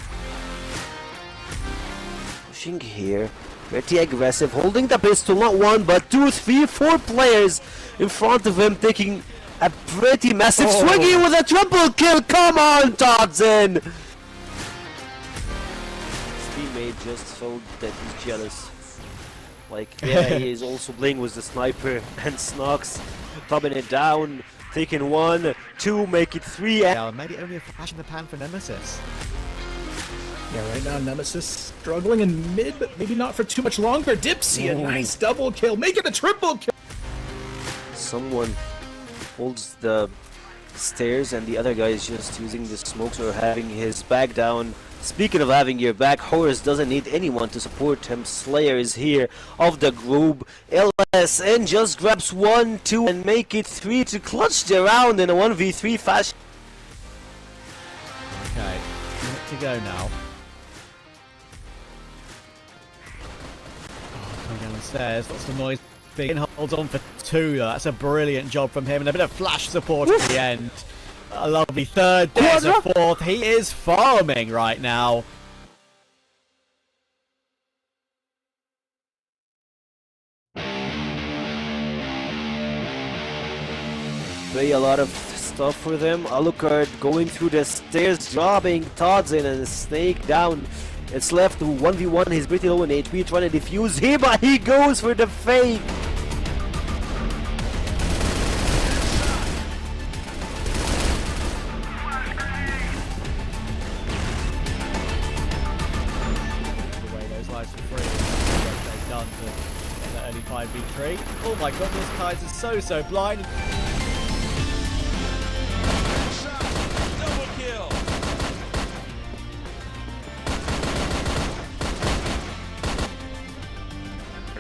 pushing here, pretty aggressive, holding the pistol, not 1 but 2, 3, 4 players in front of him, taking a pretty massive swiggy with a triple kill. Come on, Dodson! His teammate just felt that he's jealous. Like, yeah, he is also playing with the sniper, and Snox tubbing it down. Taking 1, 2, make it 3. Yeah, maybe only a flash in the pan for Nemesis. Yeah, right now Nemesis struggling in mid, but maybe not for too much longer. Dipsy, a nice double kill, make it a triple kill. Someone holds the stairs and the other guy is just using the smokes or having his back down. Speaking of having your back, Horus doesn't need anyone to support him. Slayer is here of the group. LSN just grabs 1, 2 and make it 3 to clutch the round in a 1v3 fashion. Okay, to go now. Coming down the stairs, lots of noise. Big holds on for 2. That's a brilliant job from him, and a bit of flash support at the end. A lovely third, there's a fourth. He is farming right now. Play a lot of stuff for them. Alucard going through the stairs, dropping Todd's in and a snake down. It's left to 1v1. He's pretty low in HP, trying to defuse him, but he goes for the fake. Away those lives for free. What they've done to get that early 5v3. Oh my goodness, Kaiser's so blind. Double kill.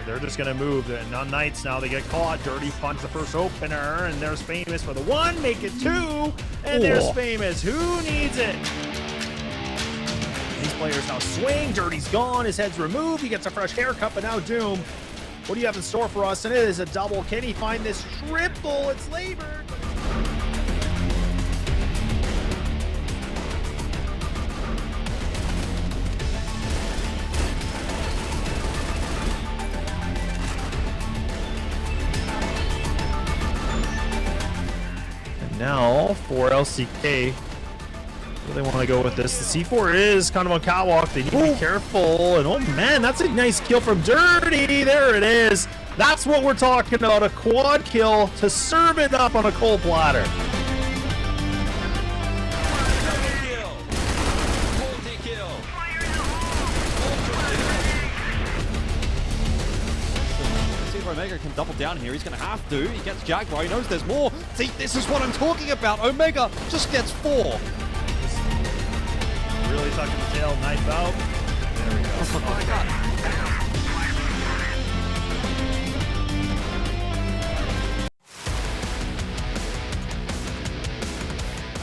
They're just gonna move. The unKnights now, they get caught. Dirty punch the first opener, and there's Famous for the 1, make it 2, and there's Famous. Who needs it? These players now swing. Dirty's gone. His head's removed. He gets a fresh haircut, but now Doom. What do you have in store for us? And it is a double. Can he find this triple? It's labored. Now for LCK, where they want to go with this. The C4 is kind of on catwalk. They need to be careful. And oh man, that's a nice kill from Dirty. There it is. That's what we're talking about. A quad kill to serve it up on a cold platter. Omega can double down here. He's going to have to. He gets Jaguar. He knows there's more. See, this is what I'm talking about. Omega just gets 4. Really tucking the tail. Knife out. There we go. Oh my God.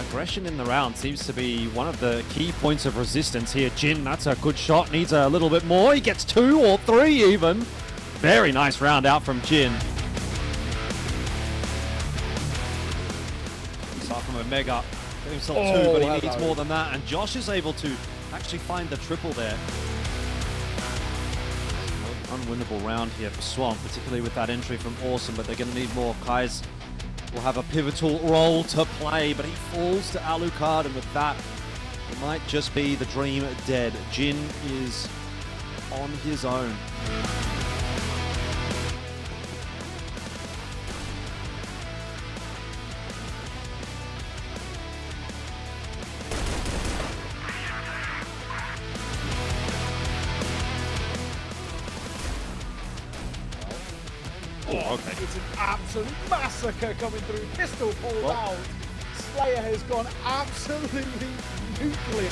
Aggression in the round seems to be one of the key points of resistance here. Jin, that's a good shot. Needs a little bit more. He gets 2 or 3 even. Very nice round out from Jin. Start from Omega. Get himself 2, but he needs more than that. And Josh is able to actually find the triple there. Unwinnable round here for Swan, particularly with that entry from Awesome, but they're going to need more. Kais will have a pivotal role to play, but he falls to Alucard, and with that, it might just be the dream dead. Jin is on his own. Okay. It's an absolute massacre coming through. Pistol pulled out. Slayer has gone absolutely nuclear.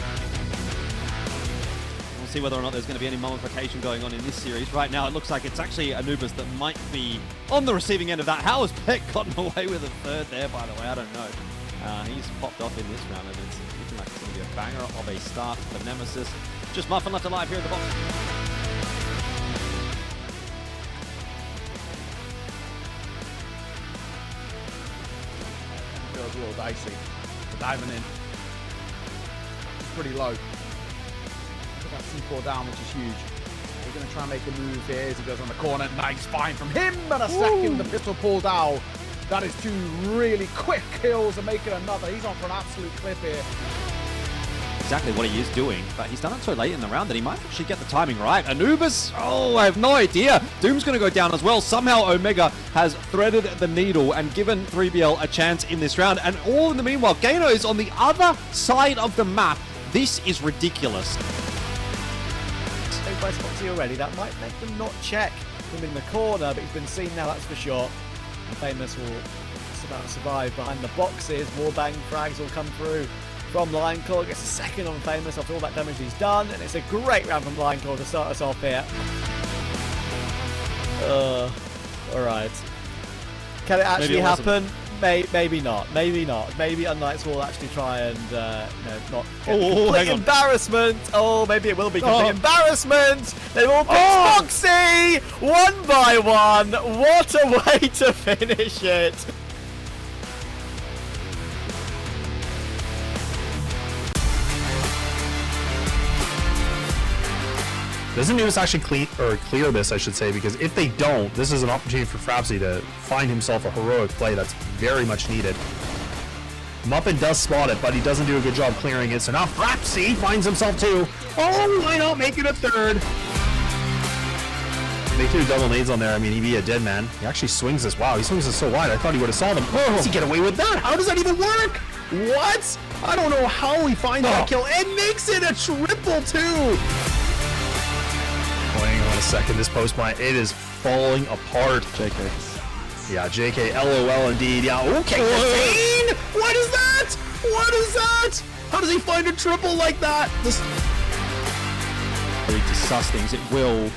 We'll see whether or not there's going to be any mummification going on in this series. Right now, it looks like it's actually Anubis that might be on the receiving end of that. How has Peck gotten away with a third there, by the way? I don't know. He's popped off in this round, and it's looking like it's going to be a banger of a start for Nemesis. Just Muffin left alive here in the box. Feels a little dicey. The diving in. It's pretty low. Put that C4 down, which is huge. He's going to try and make a move here as he goes on the corner. Nice find from him, but a second. The pistol pulled out. That is 2 really quick kills and making another. He's on for an absolute clip here. exactly what he is doing, but he's done it so late in the round that he might actually get the timing right. Anubis, oh, I have no idea. Doom's going to go down as well. Somehow Omega has threaded the needle and given 3BL a chance in this round, and all in the meanwhile, Gaino is on the other side of the map. This is ridiculous. By Spoxy already, that might make them not check him in the corner, but he's been seen now, that's for sure. And Famous will just about survive behind the boxes. Warbang frags will come through from Lionclaw. Gets a second on Famous after all that damage he's done, and it's a great round from Lionclaw to start us off here. Alright. Can it actually happen? Maybe not. Maybe not. Maybe unKnights will actually try and not complete embarrassment. Oh, maybe it will be complete embarrassment. They've all picked Spoxy 1 by 1. What a way to finish it. Doesn't Nemesis actually clear this, I should say, because if they don't, this is an opportunity for Frapsy to find himself a heroic play that's very much needed. Muffin does spot it, but he doesn't do a good job clearing it, so now Frapsy finds himself 2. Oh, why not make it a 3rd? They threw double nades on there. I mean, he'd be a dead man. He actually swings this. Wow, he swings this so wide. I thought he would have saw them. Oh, how does he get away with that? How does that even work? What? I don't know how he finds that kill and makes it a triple 2. Hang on a second, this post plant, it is falling apart. JK. Yeah, JK, LOL indeed. Yeah, okay, Kane! What is that? What is that? How does he find a triple like that? This... To suss things, it will.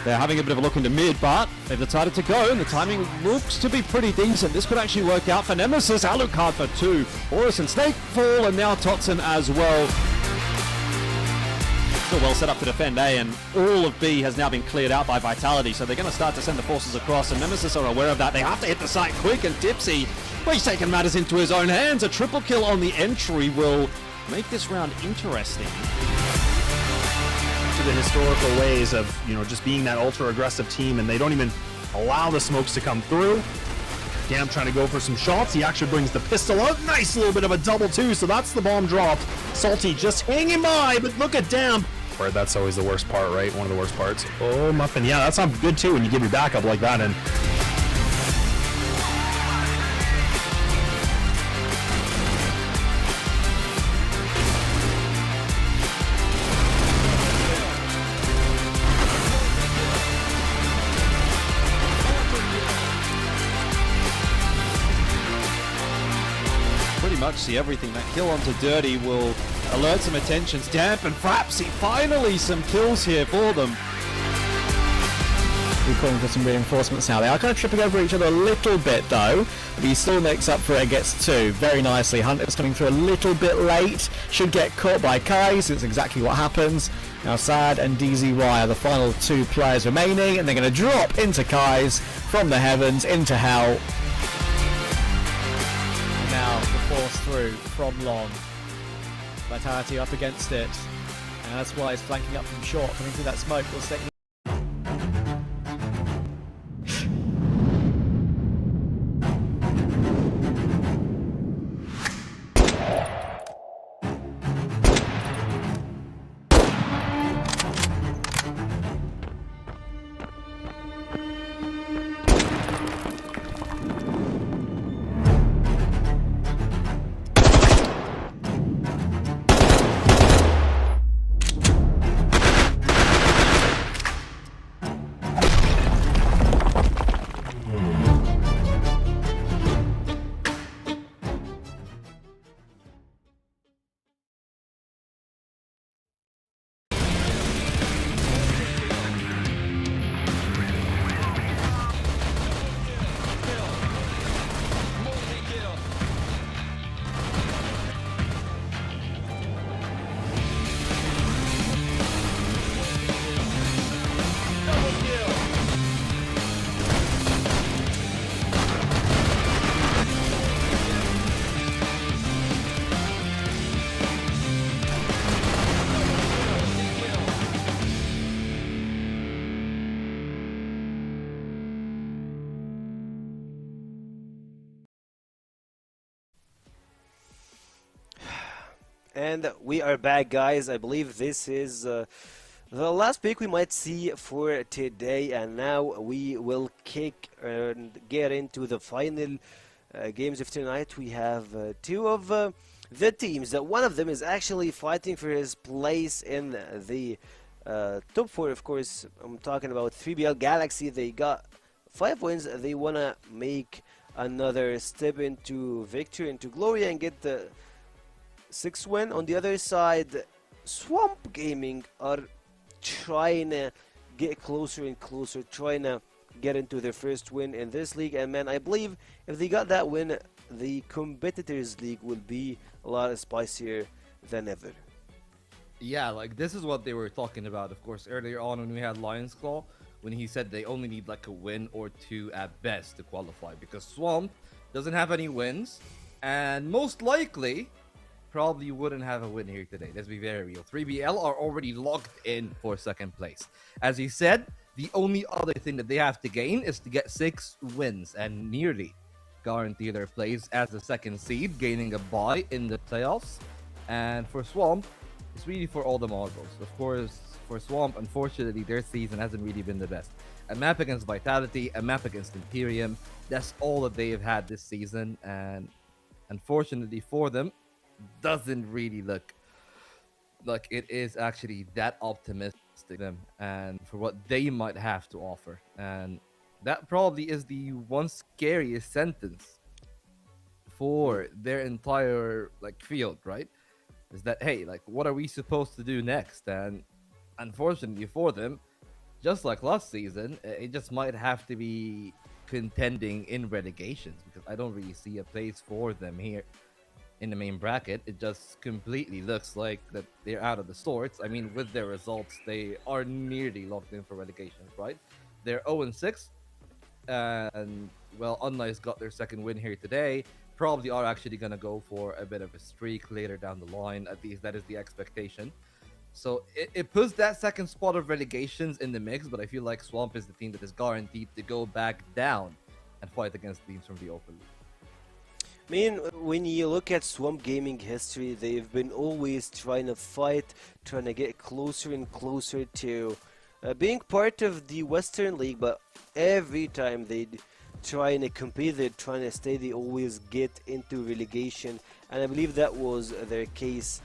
They're having a bit of a look into mid, but they've decided to go, and the timing looks to be pretty decent. This could actually work out for Nemesis. Alucard for 2. Horus and Snake fall, and now Totson as well. Still well set up to defend A, and all of B has now been cleared out by Vitality, so they're going to start to send the forces across, and Nemesis are aware of that. They have to hit the site quick, and Dipsy, well, he's taken matters into his own hands. A triple kill on the entry will make this round interesting. To the historical ways of, just being that ultra aggressive team, and they don't even allow the smokes to come through. Damn trying to go for some shots. He actually brings the pistol out. Nice little bit of a double 2, so that's the bomb drop. Salty just hanging by, but look at Damn. Where that's always the worst part, right? One of the worst parts. Oh, Muffin. Yeah, that's not good too when you give your backup like that. And pretty much see everything. That kill onto Dirty will alert some attentions. Damp and Frapsy, finally some kills here for them. We're calling for some reinforcements now. They are kind of tripping over each other a little bit though, but he still makes up for it, gets 2 very nicely. Hunter's coming through a little bit late, should get caught by Kai, so it's exactly what happens. Now Sad and DZY are the final 2 players remaining, and they're going to drop into Kai's from the heavens into hell. And now the force through from long. Vitality up against it, and that's why he's flanking up from short, coming through that smoke. Will stay. And we are back, guys. I believe this is the last pick we might see for today, and now we will kick and get into the final games of tonight. We have two of the teams. That one of them is actually fighting for his place in the top 4. Of course, I'm talking about 3BL Galaxy. They got 5 wins. They want to make another step into victory, into glory, and get the 6th win. On the other side, Swamp Gaming are trying to get closer and closer, trying to get into their first win in this league. And man, I believe if they got that win, the competitors league will be a lot spicier than ever. Yeah, like this is what they were talking about, of course, earlier on when we had Lion's Claw, when he said they only need like a win or 2 at best to qualify, because Swamp doesn't have any wins, and most likely probably wouldn't have a win here today. Let's be very real. 3BL are already locked in for 2nd place. As he said, the only other thing that they have to gain is to get 6 wins and nearly guarantee their place as the 2nd seed, gaining a bye in the playoffs. And for Swamp, it's really for all the marbles. Of course, for Swamp, unfortunately, their season hasn't really been the best. A map against Vitality, a map against Imperium, that's all that they have had this season. And unfortunately for them, doesn't really look like it is actually that optimistic to them and for what they might have to offer. And that probably is the one scariest sentence for their entire like field, right? Is that, hey, like, what are we supposed to do next? And unfortunately for them, just like last season, it just might have to be contending in relegations, because I don't really see a place for them here in the main bracket. It just completely looks like that they're out of the sorts. I mean, with their results, they are nearly locked in for relegations, right? They're 0-6, and well, unKnights got their 2nd win here today. Probably are actually going to go for a bit of a streak later down the line. At least that is the expectation. So it puts that 2nd spot of relegations in the mix, but I feel like Swamp is the team that is guaranteed to go back down and fight against teams from the Open League. I mean, when you look at Swamp Gaming history, they've been always trying to fight, trying to get closer and closer to being part of the Western League, but every time they trying to compete, they're trying to stay, they always get into relegation. And I believe that was their case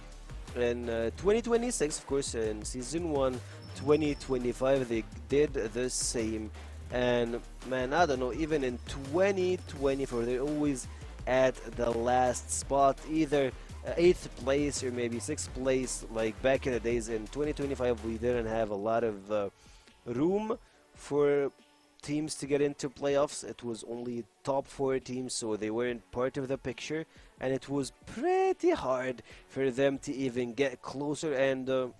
in 2026, of course. In season 1 2025 they did the same. And man, I don't know, even in 2024 they're always at the last spot, either 8th place or maybe 6th place. Like back in the days in 2025 we didn't have a lot of room for teams to get into playoffs. It was only top 4 teams, so they weren't part of the picture, and it was pretty hard for them to even get closer. And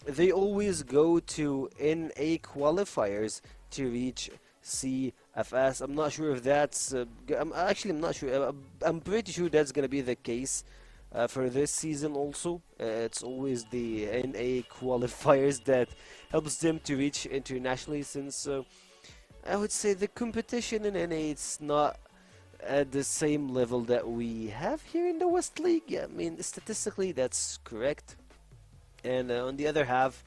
they always go to NA qualifiers to reach CFS. I'm not sure if that's I'm not sure. I'm pretty sure that's gonna be the case for this season also. It's always the NA qualifiers that helps them to reach internationally, since I would say the competition in NA, it's not at the same level that we have here in the West League. Yeah, I mean, statistically that's correct. And on the other half,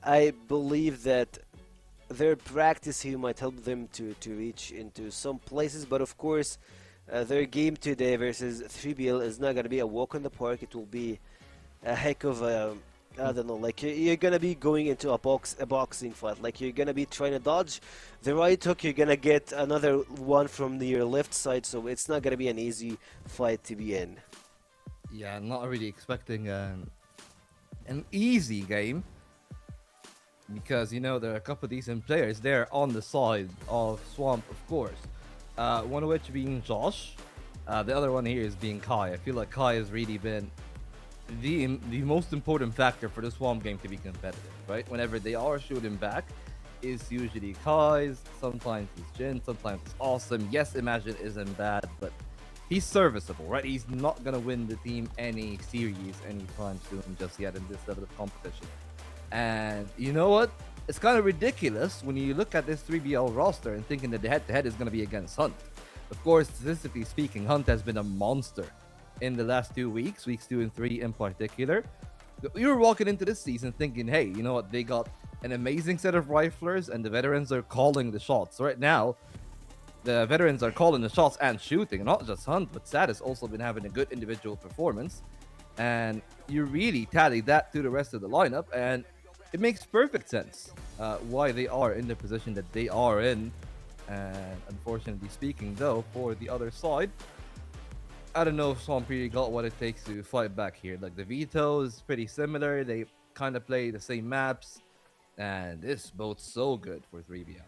I believe that their practice here might help them to reach into some places. But of course, their game today versus 3BL is not going to be a walk in the park. It will be a heck of a, I don't know, like you're gonna be going into a boxing fight. Like you're gonna be trying to dodge the right hook, you're gonna get another one from your left side, so it's not gonna be an easy fight to be in. Yeah, I'm not really expecting an easy game, because you know there are a couple of decent players there on the side of Swamp, of course. One of which being Josh, the other one here is being Kai. I feel like Kai has really been the most important factor for the Swamp game to be competitive, right? Whenever they are shooting back, it's usually Kai's, sometimes it's Jin, sometimes it's Awesome. Yes, Imagine isn't bad, but he's serviceable, right? He's not gonna win the team any series anytime soon just yet in this level of competition. And you know what? It's kind of ridiculous when you look at this 3BL roster and thinking that the head-to-head is gonna be against Hunt. Of course, statistically speaking, Hunt has been a monster in the last 2 weeks, weeks 2 and 3 in particular. We were walking into this season thinking, hey, you know what? They got an amazing set of riflers, and the veterans are calling the shots. Right now, the veterans are calling the shots and shooting. Not just Hunt, but Sad has also been having a good individual performance. And you really tally that to the rest of the lineup, and it makes perfect sense why they are in the position that they are in. And unfortunately speaking, though, for the other side, I don't know if Swampy got what it takes to fight back here. Like, the veto is pretty similar. They kind of play the same maps, and this bodes so good for 3BL.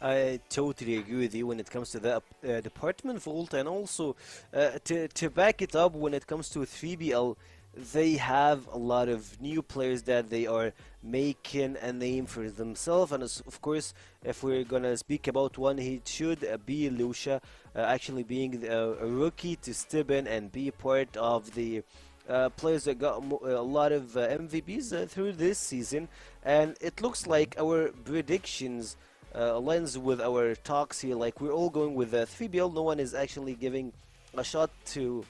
I totally agree with you when it comes to the department vault, and also to back it up when it comes to 3BL, they have a lot of new players that they are making a name for themselves. And of course, if we're gonna speak about one, he should be Lucia, actually being a rookie to step in and be part of the players that got a lot of MVPs through this season. And it looks like our predictions aligns with our talks here. Like, we're all going with 3BL. No one is actually giving a shot to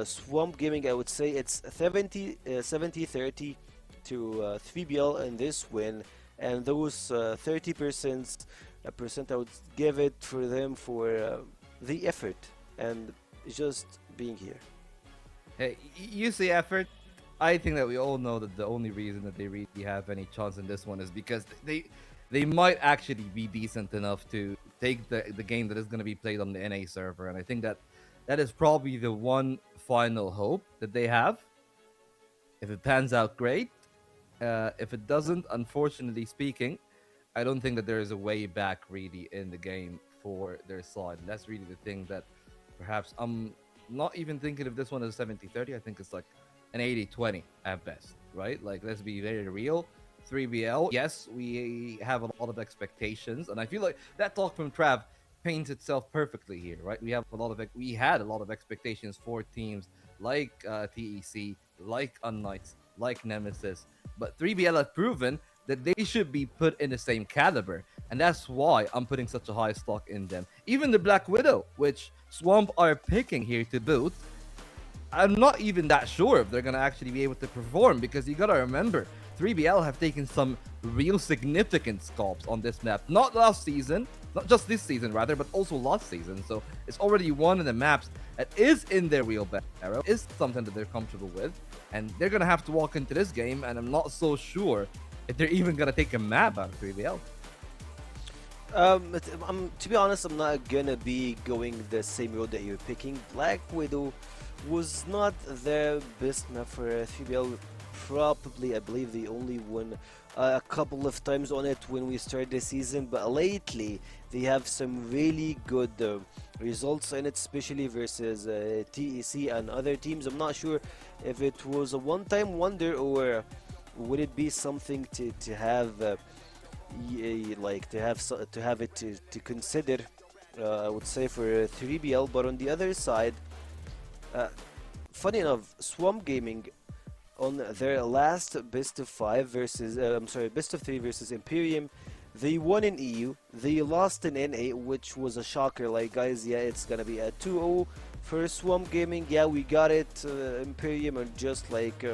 Swamp Gaming. I would say it's 70-30 to 3BL in this win, and those 30% I would give it for them for the effort and just being here. Hey, you say effort. I think that we all know that the only reason that they really have any chance in this one is because they might actually be decent enough to take the game that is going to be played on the NA server. And I think that is probably the one final hope that they have. If it pans out, great. If it doesn't, unfortunately speaking, I don't think that there is a way back really in the game for their side. And that's really the thing that perhaps I'm not even thinking of this one as 70-30. I think it's like an 80-20 at best, right? Like, let's be very real. 3BL, yes, we have a lot of expectations, and I feel like that talk from Trav paints itself perfectly here, right? We had a lot of expectations for teams like TEC, like unKnights, like Nemesis, but 3BL have proven that they should be put in the same caliber, and that's why I'm putting such a high stock in them. Even the Black Widow, which Swamp are picking here to boot, I'm not even that sure if they're gonna actually be able to perform, because you gotta remember, 3BL have taken some real significant scalps on this map. Not last season, not just this season rather, but also last season. So it's already one of the maps that is in their wheelbarrow, is something that they're comfortable with. And they're going to have to walk into this game, and I'm not so sure if they're even going to take a map out of 3BL. To be honest, I'm not going to be going the same road that you're picking. Black Widow was not the best map for 3BL. Probably, I believe they only won a couple of times on it when we started the season, but lately they have some really good results in it, especially versus TEC and other teams. I'm not sure if it was a one-time wonder, or would it be something to have to consider. I would say for 3BL, but on the other side, funny enough, Swamp Gaming, on their last best of 5 versus best of 3 versus Imperium, they won in EU, they lost in NA, which was a shocker. Like, guys, yeah, it's gonna be a 2-0 for Swamp Gaming. Yeah, we got it. Imperium are just like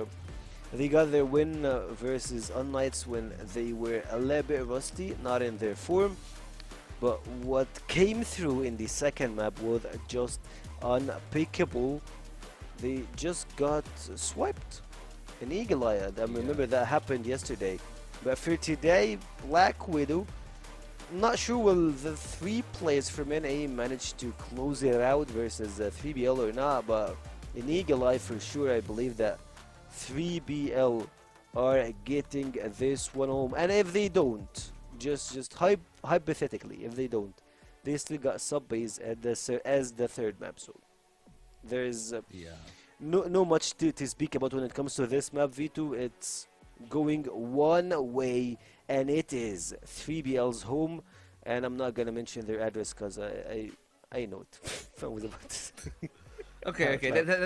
they got their win versus unKnights when they were a little bit rusty, not in their form. But what came through in the second map was just unpickable. They just got swiped in Eagle Eye. I remember that happened yesterday. But for today, Black Widow, I'm not sure will the 3 players from NA manage to close it out versus 3BL or not, but in Eagle Eye for sure, I believe that 3BL are getting this one home. And if they don't, just hypothetically, if they don't, they still got sub-base as the third map. So there is no much to speak about when it comes to this map. V2, it's going one way, and it is 3BL's home. And I'm not gonna mention their address because I know it. I was about to okay.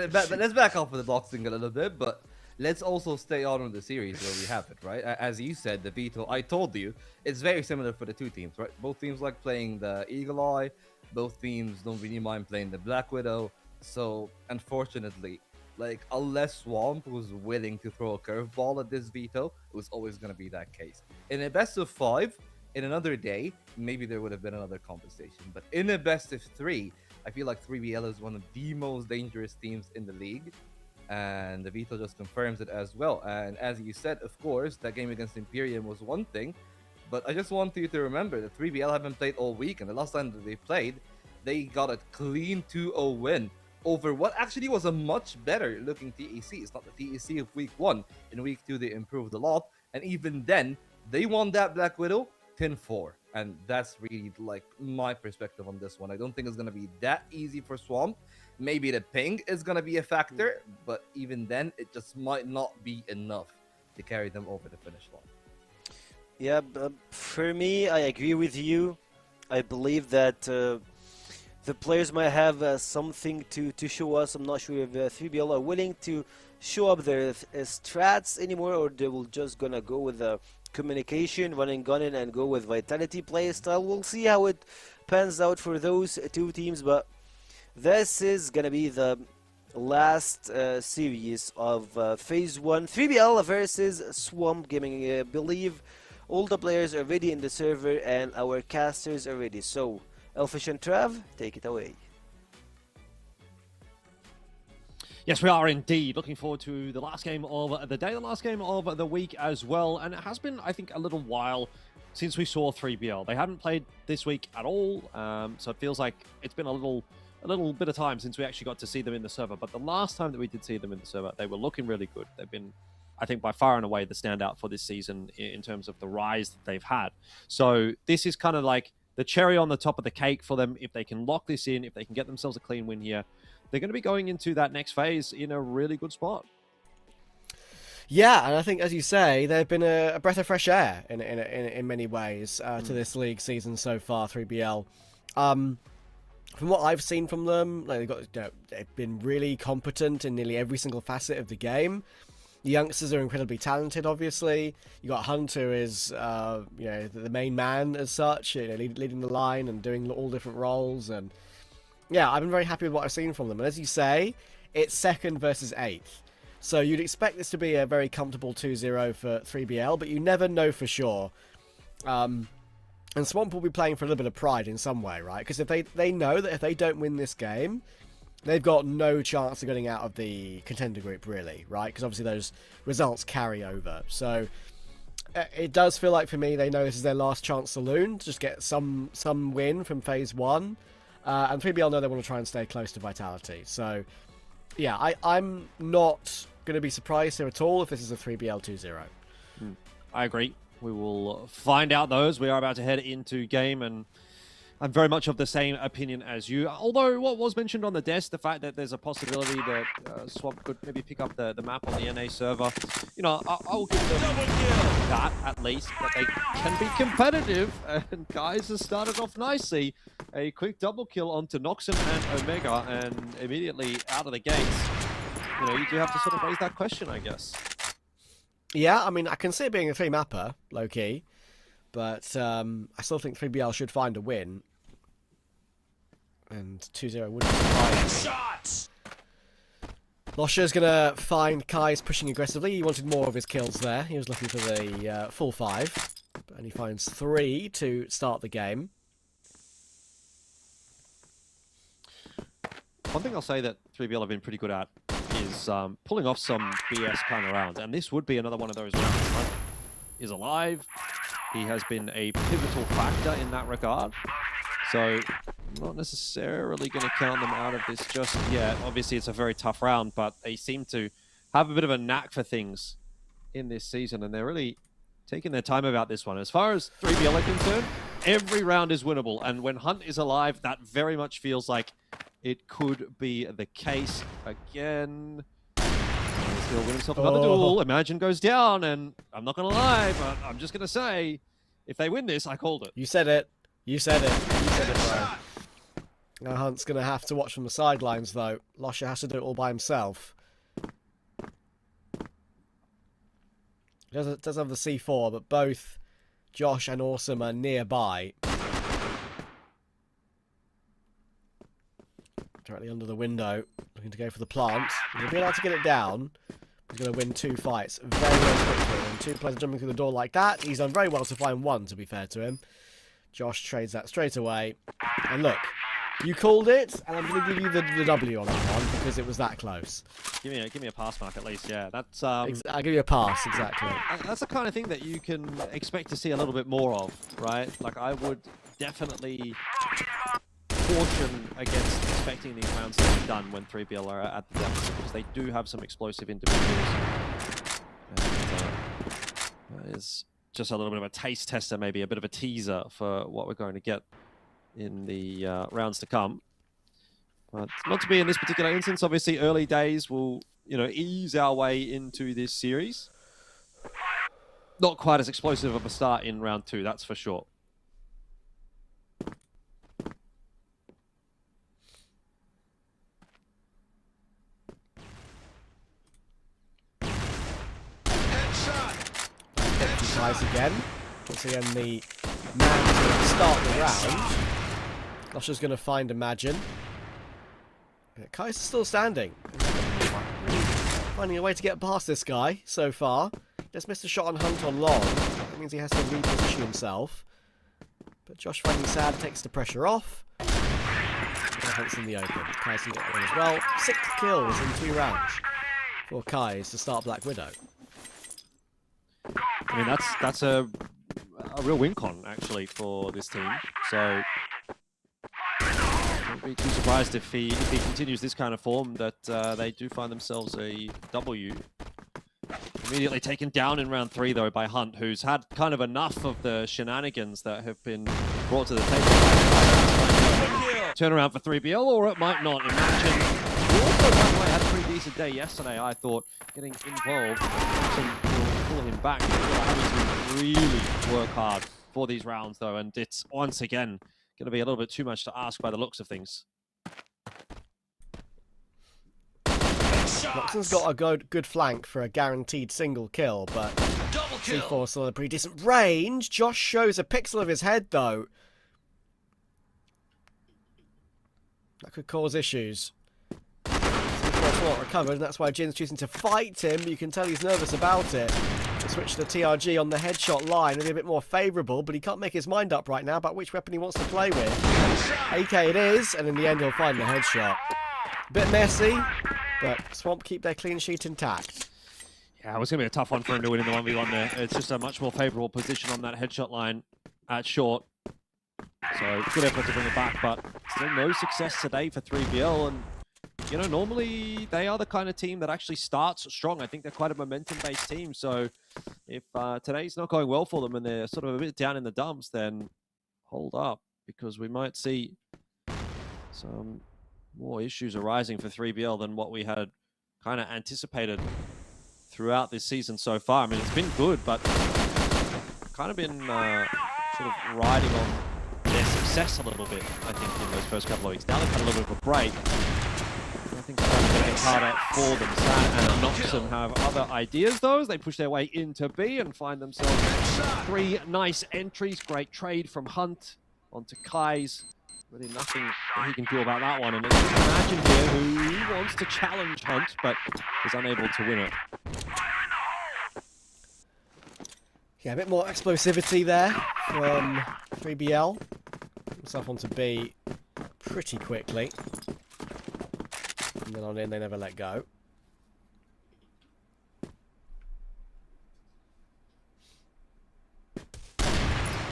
Let's back off of the boxing a little bit, but let's also stay on with the series where we have it, right? As you said, the veto, I told you, it's very similar for the two teams, right? Both teams like playing the Eagle Eye. Both teams don't really mind playing the Black Widow. So unfortunately, like unless Swamp was willing to throw a curveball at this veto, it was always going to be that case. In a best of 5, in another day, maybe there would have been another conversation. But in a best of 3, I feel like 3BL is one of the most dangerous teams in the league. And the veto just confirms it as well. And as you said, of course, that game against Imperium was one thing. But I just want you to remember that 3BL haven't played all week. And the last time that they played, they got a clean 2-0 win over what actually was a much better looking TEC. It's not the TEC of week 1. In week 2, they improved a lot. And even then, they won that Black Widow 10-4. And that's really like my perspective on this one. I don't think it's going to be that easy for Swamp. Maybe the ping is going to be a factor, but even then, it just might not be enough to carry them over the finish line. Yeah, for me, I agree with you. I believe that the players might have something to show us. I'm not sure if 3BL are willing to show up their strats anymore, or they will just gonna go with the communication, running, gunning, and go with Vitality play style. We'll see how it pans out for those two teams, but this is gonna be the last series of Phase 1. 3BL versus Swamp Gaming. I believe all the players are ready in the server and our casters are ready. So, Elfish and Trav, take it away. Yes, we are indeed. Looking forward to the last game of the day, the last game of the week as well. And it has been, I think, a little while since we saw 3BL. They hadn't played this week at all, so it feels like it's been a little bit of time since we actually got to see them in the server. But the last time that we did see them in the server, they were looking really good. They've been, I think, by far and away the standout for this season in terms of the rise that they've had. So this is kind of like the cherry on the top of the cake for them. If they can lock this in, if they can get themselves a clean win here, they're going to be going into that next phase in a really good spot. Yeah, and I think, as you say, they've been a breath of fresh air in many ways to this league season so far, 3BL. From what I've seen from them, like they've been really competent in nearly every single facet of the game. The youngsters are incredibly talented, obviously. You got Hunt, who is the main man as such, leading the line and doing all different roles. And yeah, I've been very happy with what I've seen from them. And as you say, it's 2nd versus 8th. So you'd expect this to be a very comfortable 2-0 for 3BL, but you never know for sure. And Swamp will be playing for a little bit of pride in some way, right? Because if they know that if they don't win this game, they've got no chance of getting out of the contender group, really, right? Because obviously those results carry over. So it does feel like, for me, they know this is their last chance saloon to just get some win from Phase 1. And 3BL know they want to try and stay close to Vitality. So, yeah, I'm not going to be surprised here at all if this is a 3BL 2-0. I agree. We will find out those. We are about to head into game, and I'm very much of the same opinion as you. Although what was mentioned on the desk, the fact that there's a possibility that Swamp could maybe pick up the map on the NA server, I'll give them that at least, that they can be competitive. And guys has started off nicely. A quick double kill onto Noxum and Omega, and immediately out of the gates, you do have to sort of raise that question, I guess. Yeah, I mean, I can see it being a 3-mapper, low-key, but I still think 3BL should find a win. And 2-0 wouldn't surprise me. Shots! Losha's going to find Kai's pushing aggressively. He wanted more of his kills there. He was looking for the full 5. And he finds 3 to start the game. One thing I'll say that 3BL have been pretty good at is pulling off some BS kind of rounds. And this would be another one of those rounds. Hunt is alive. He has been a pivotal factor in that regard. So, not necessarily going to count them out of this just yet. Obviously, it's a very tough round, but they seem to have a bit of a knack for things in this season, and they're really taking their time about this one. As far as 3BL are concerned, every round is winnable, and when Hunt is alive, that very much feels like it could be the case again. He's going to win himself another duel. Imagine goes down, and I'm not going to lie, but I'm just going to say, if they win this, I called it. You said it. You said it. You said it, bro. Now Hunt's going to have to watch from the sidelines, though. Losha has to do it all by himself. He does have the C4, but both Josh and Awesome are nearby. Directly under the window, looking to go for the plant. He'll be able to get it down. He's going to win 2 fights very, very quickly. And 2 players jumping through the door like that. He's done very well to find 1, to be fair to him. Josh trades that straight away. And look, you called it, and I'm going to give you the W on that one because it was that close. Give me a pass mark at least. Yeah, that's I'll give you a pass, exactly. That's the kind of thing that you can expect to see a little bit more of, right? Like I would definitely caution against expecting these rounds to be done when 3BL are at the deficit because they do have some explosive individuals. And, it's just a little bit of a taste tester, maybe a bit of a teaser for what we're going to get in the rounds to come. But not to be in this particular instance. Obviously, early days will, ease our way into this series. Not quite as explosive of a start in round 2, that's for sure. Guys again. Once again, the man to start the round. Lusher's going to find Imagine. Kai's still standing. Finding a way to get past this guy so far. Just missed a shot on Hunt on long. That means he has to reposition himself. But Josh finding sad takes the pressure off. And Hunt's in the open. Kai's can get one as well. 6 kills in 2 rounds for Kai's to start Black Widow. I mean, that's a real win con, actually, for this team. So, I won't be too surprised if he continues this kind of form that they do find themselves a W. Immediately taken down in round 3, though, by Hunt, who's had kind of enough of the shenanigans that have been brought to the table. Turn around for 3BL, or it might not. Imagine. Also, had a pretty decent day yesterday, I thought. Getting involved will pull him back. Having to really work hard for these rounds, though, and it's once again going to be a little bit too much to ask by the looks of things. Loxton's got a good flank for a guaranteed single kill, but C4 still a pretty decent range. Josh shows a pixel of his head, though. That could cause issues. C4's not recovered, and that's why Jin's choosing to fight him. You can tell he's nervous about it. The switch to TRG on the headshot line will be a bit more favourable, but he can't make his mind up right now about which weapon he wants to play with. AK it is, and in the end he'll find the headshot. Bit messy, but Swamp keep their clean sheet intact. Yeah, it was going to be a tough one for him to win in the 1v1 there. It's just a much more favourable position on that headshot line at short. So, good effort to bring it back, but still no success today for 3BL. And, normally they are the kind of team that actually starts strong. I think they're quite a momentum-based team. So, if today's not going well for them and they're sort of a bit down in the dumps, then hold up, because we might see some more issues arising for 3BL than what we had kind of anticipated throughout this season so far. I mean, it's been good, but kind of been sort of riding on their success a little bit, I think, in those first couple of weeks. Now they've had a little bit of a break. I think it's going to get harder for them. Sad and Noxon have other ideas, though, as they push their way into B and find themselves 3 nice entries. Great trade from Hunt onto Kai's. Really nothing that he can do about that one. And it's Imagine here who wants to challenge Hunt, but is unable to win it. Yeah, a bit more explosivity there from 3BL. Himself onto B pretty quickly. And then on in, they never let go.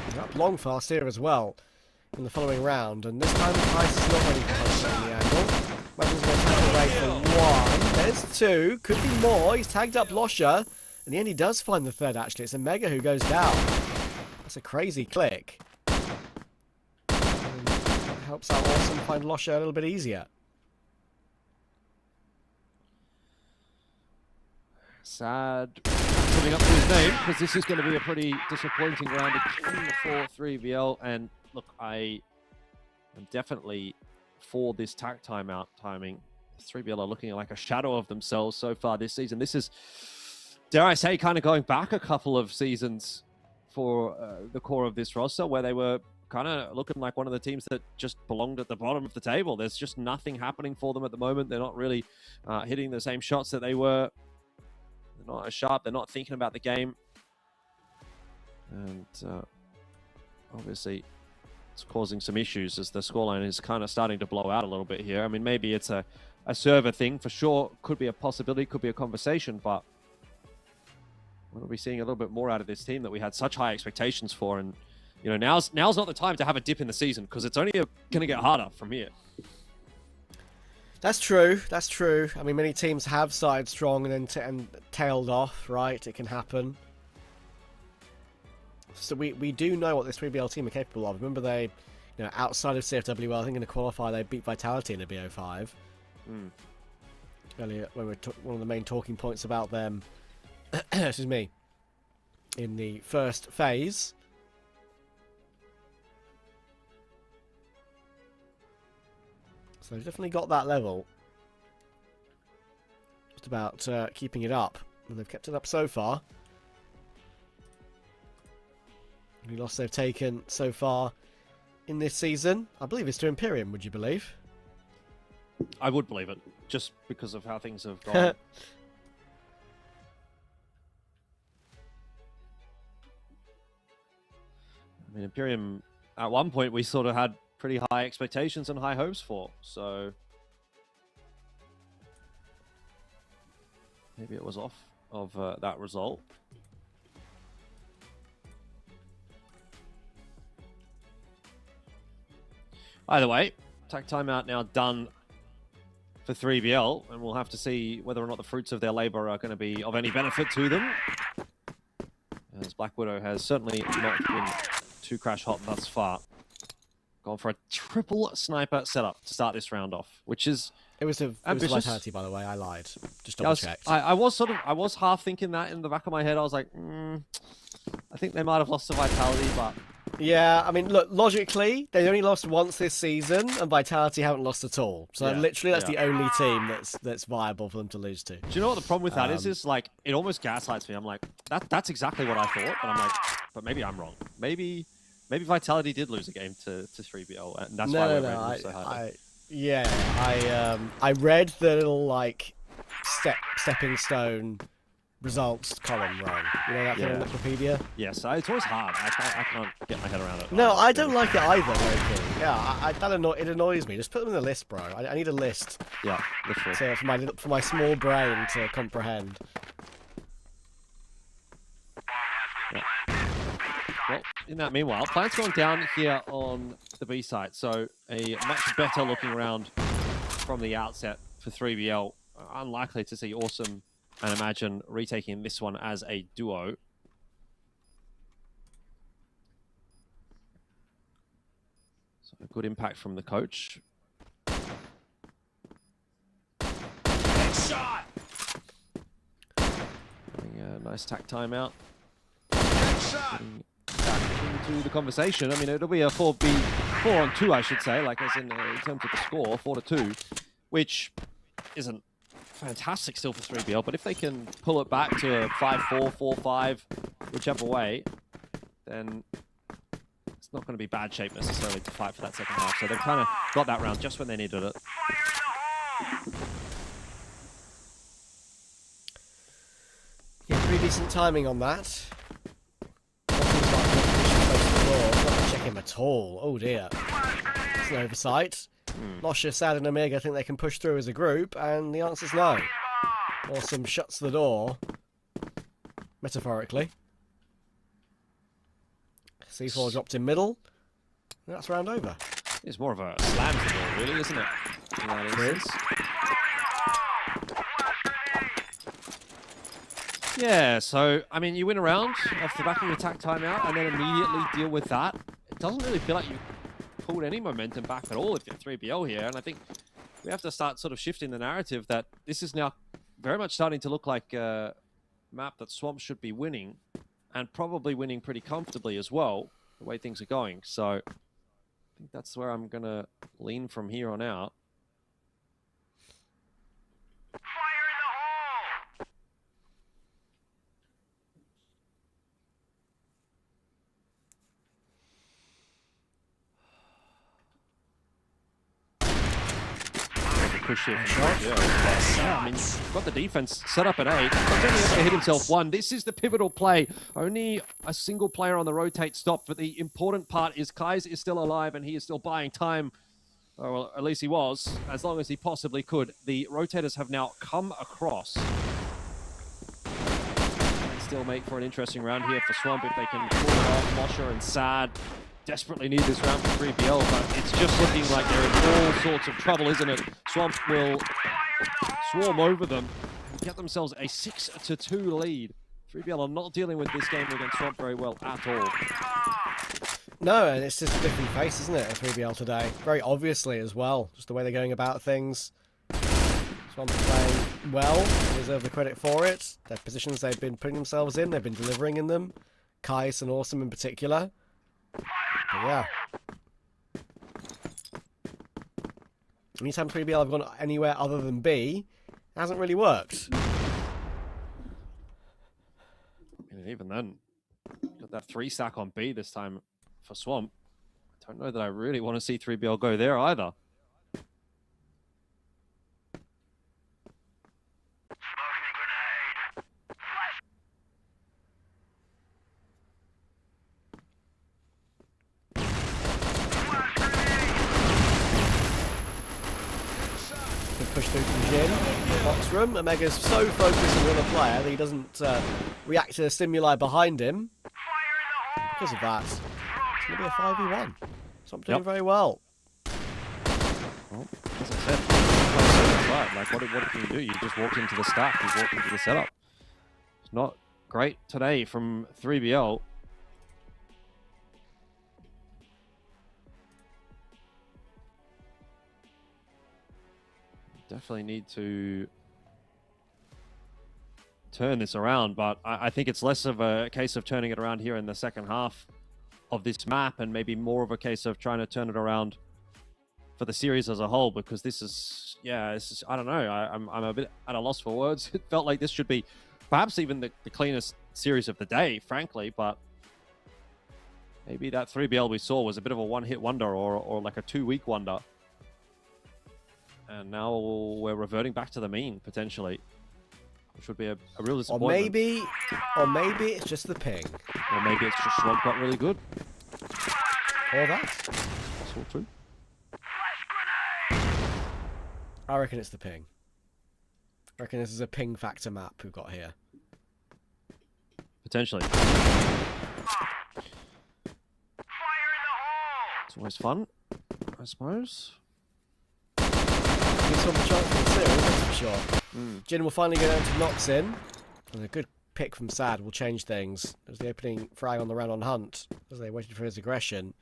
He's up long fast here as well in the following round, and this time Ice is not ready for punching the angle. Weapons going to tap away for 1. There's 2, could be more. He's tagged up Losher. In the end, he does find the third, actually. It's Omega who goes down. That's a crazy click. And that helps out Awesome find Losher a little bit easier. Sad coming up to his name, because this is going to be a pretty disappointing round for 3BL. And look, I am definitely for this tack timeout timing. 3BL are looking like a shadow of themselves so far this season. This is, dare I say, kind of going back a couple of seasons for the core of this roster, where they were kind of looking like one of the teams that just belonged at the bottom of the table. There's just nothing happening for them at the moment. They're not really hitting the same shots that they were. They're not as sharp. They're not thinking about the game. And obviously, it's causing some issues as the scoreline is kind of starting to blow out a little bit here. I mean, maybe it's a server thing for sure. Could be a possibility, could be a conversation, but we'll be seeing a little bit more out of this team that we had such high expectations for. And, you know, now's not the time to have a dip in the season because it's only going to get harder from here. That's true. That's true. I mean, many teams have started strong and then tailed off, right? It can happen. So we do know what this 3BL team are capable of. Remember they, you know, outside of CFW, I think in the qualifier they beat Vitality in the BO5. Earlier, when we were one of the main talking points about them, excuse me, in the first phase. So they've definitely got that level. Just about keeping it up, and they've kept it up so far. The loss they've taken so far in this season, I believe, is to Imperium, would you believe? I would believe it, just because of how things have gone. I mean, Imperium, at one point, we sort of had pretty high expectations and high hopes for, so maybe it was off of that result. Either way, attack timeout now done for 3BL, and we'll have to see whether or not the fruits of their labor are going to be of any benefit to them. As Black Widow has certainly not been too crash hot thus far. Gone for a triple sniper setup to start this round off, which is it was ambitious. Vitality, by the way. I lied. Just double checked. I was half thinking that in the back of my head. I was like, I think they might have lost to Vitality, but yeah, I mean, look, logically, they only lost once this season, and Vitality haven't lost at all. So yeah, literally, that's the only team that's viable for them to lose to. Do you know what the problem with that is? Is like it almost gaslights me. I'm like, that's exactly what I thought, but I'm like, but maybe I'm wrong. Maybe Vitality did lose a game to 3BL, and that's why we're rating so highly. I read the little like stepping stone results column wrong. You know that thing on Wikipedia? Yes, it's always hard. I can't get my head around it. No, I don't like it either, local. Yeah, it annoys me. Just put them in the list, bro. I need a list. Yeah, literally. For my small brain to comprehend. Yeah. Well, in that meanwhile, plants going down here on the B side. So a much better looking round from the outset for 3BL. Unlikely to see Awesome and Imagine retaking this one as a duo. So a good impact from the coach. Shot. Having a nice tack timeout. Shot. Back into the conversation. I mean, it'll be a 4-on-2, I should say, like as in terms of the score, 4-2, which isn't fantastic still for 3BL, but if they can pull it back to a 5-4, 4-5, whichever way, then it's not going to be bad shape necessarily to fight for that second half. So they've kind of got that round just when they needed it. Yeah, pretty decent timing on that. Not check him at all. Oh dear. It's an oversight. Nosha, Sad, and Omega think they can push through as a group, and the answer's no. Awesome shuts the door. Metaphorically. C4 dropped in middle. That's round over. It's more of a slam to the door, really, isn't it? In that instance. Yeah, so, I mean, you win a round off the back of your attack timeout and then immediately deal with that. It doesn't really feel like you pulled any momentum back at all if you're 3BL here, and I think we have to start sort of shifting the narrative that this is now very much starting to look like a map that Swamp should be winning, and probably winning pretty comfortably as well, the way things are going. So I think that's where I'm going to lean from here on out. push here. Yeah, I mean, got the defense set up at 8. He's only able to hit himself 1. This is the pivotal play. Only a single player on the rotate stopped, but the important part is Kais is still alive and he is still buying time. Or well, at least he was, as long as he possibly could. The rotators have now come across. Still make for an interesting round here for Swamp if they can pull it off. Mosher and Sad desperately need this round for 3BL, but it's just looking like they're in all sorts of trouble, isn't it? Swamp will swarm over them and get themselves a 6-2 lead. 3BL are not dealing with this game against Swamp very well at all. No, and it's just a different face, isn't it, at 3BL today? Very obviously as well, just the way they're going about things. Swamp are playing well, they deserve the credit for it. Their positions they've been putting themselves in, they've been delivering in them. Kais and Awesome in particular. But yeah. Anytime 3BL have gone anywhere other than B, it hasn't really worked. And even then, got that 3-stack on B this time for Swamp. I don't know that I really want to see 3BL go there either. Push through from Jin. Box room. Omega's so focused on the other player that he doesn't react to the stimuli behind him. And because of that, it's going to be a 5v1. Swamp doing very well. Well, as I said, like what can you do? You just walked into the stack, you walked into the setup. It's not great today from 3BL. Definitely need to turn this around, but I think it's less of a case of turning it around here in the second half of this map and maybe more of a case of trying to turn it around for the series as a whole, because this is, yeah, it's just, I don't know, I'm a bit at a loss for words. It felt like this should be perhaps even the cleanest series of the day, frankly, but maybe that 3BL we saw was a bit of a one-hit wonder or like a 2-week wonder. And now we're reverting back to the mean, potentially. Which would be a real disappointment. Or maybe it's just the ping. Or maybe it's just Swamp got really good. Or that. Possible too. I reckon it's the ping. I reckon this is a ping factor map we've got here. Potentially. It's always fun, I suppose. It's on the chance of the series, that's for sure. Jin will finally go down to Noxin. And a good pick from Sad will change things. There's the opening frag on the round on Hunt as they waited for his aggression.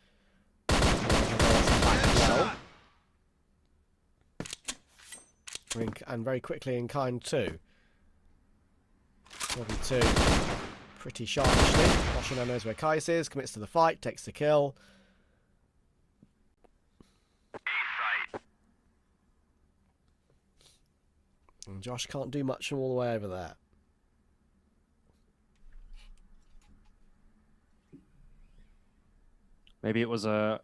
And very quickly in kind too. 42. Pretty sharp actually. Mosher now knows where Kais is, commits to the fight, takes the kill. And Josh can't do much from all the way over there. Maybe it was a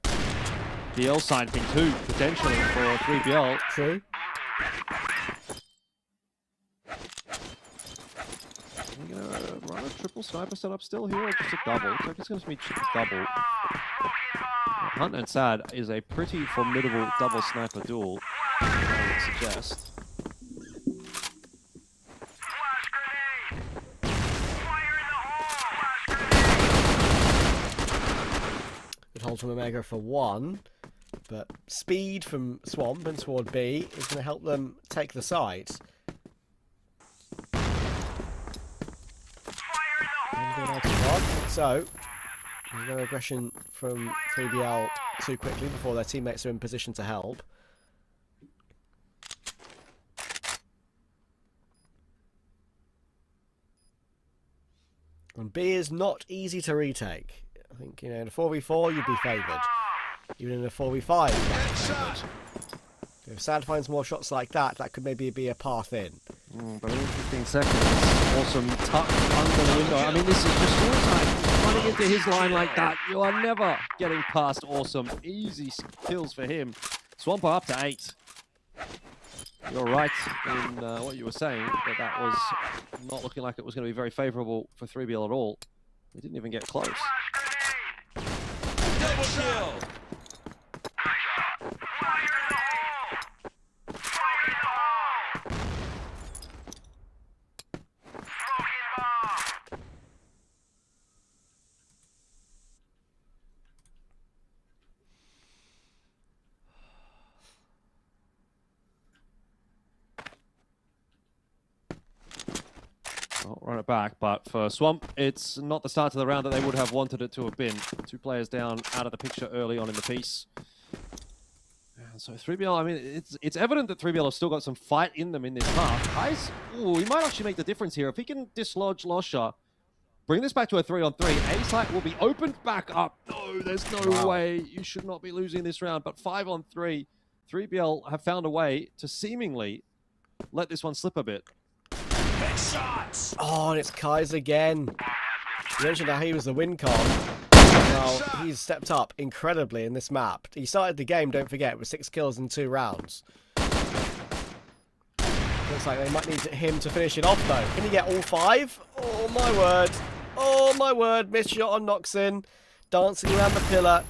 BL side thing too, potentially, for 3BL. True. Are we gonna run a triple sniper setup still here, or just a double? Looks like it's gonna be a double. Hunt and Sad is a pretty formidable double sniper duel, I would suggest. Good hold from Omega for 1, but speed from Swamp and toward B is going to help them take the site. So, there's no aggression from 3BL too quickly before their teammates are in position to help. And B is not easy to retake. I think, you know, in a 4v4 you'd be favoured. Even in a 4v5 you'd be favoured. If Sad finds more shots like that, that could maybe be a path in. But in 15 seconds, Awesome tucked under the window. I mean, this is just suicide. Running into his line like that, you are never getting past Awesome. Easy kills for him. Swamp up to 8. You're right in what you were saying, that was not looking like it was going to be very favorable for 3BL at all. They didn't even get close. Double kill. I'll run it back, but for Swamp, it's not the start to the round that they would have wanted it to have been. 2 players down, out of the picture early on in the piece. And so 3BL, I mean, it's evident that 3BL have still got some fight in them in this half. Guys, ooh, he might actually make the difference here. If he can dislodge Losha, bring this back to a 3-on-3, A-Site will be opened back up. No, there's no way. You should not be losing this round. But 5-on-3, 3BL have found a way to seemingly let this one slip a bit. Oh, and it's Kai's again. You mentioned how he was the win con. Well, he's stepped up incredibly in this map. He started the game, don't forget, with 6 kills in 2 rounds. Looks like they might need him to finish it off, though. Can he get all 5? Oh, my word. Oh, my word. Missed shot on Noxin. Dancing around the pillar.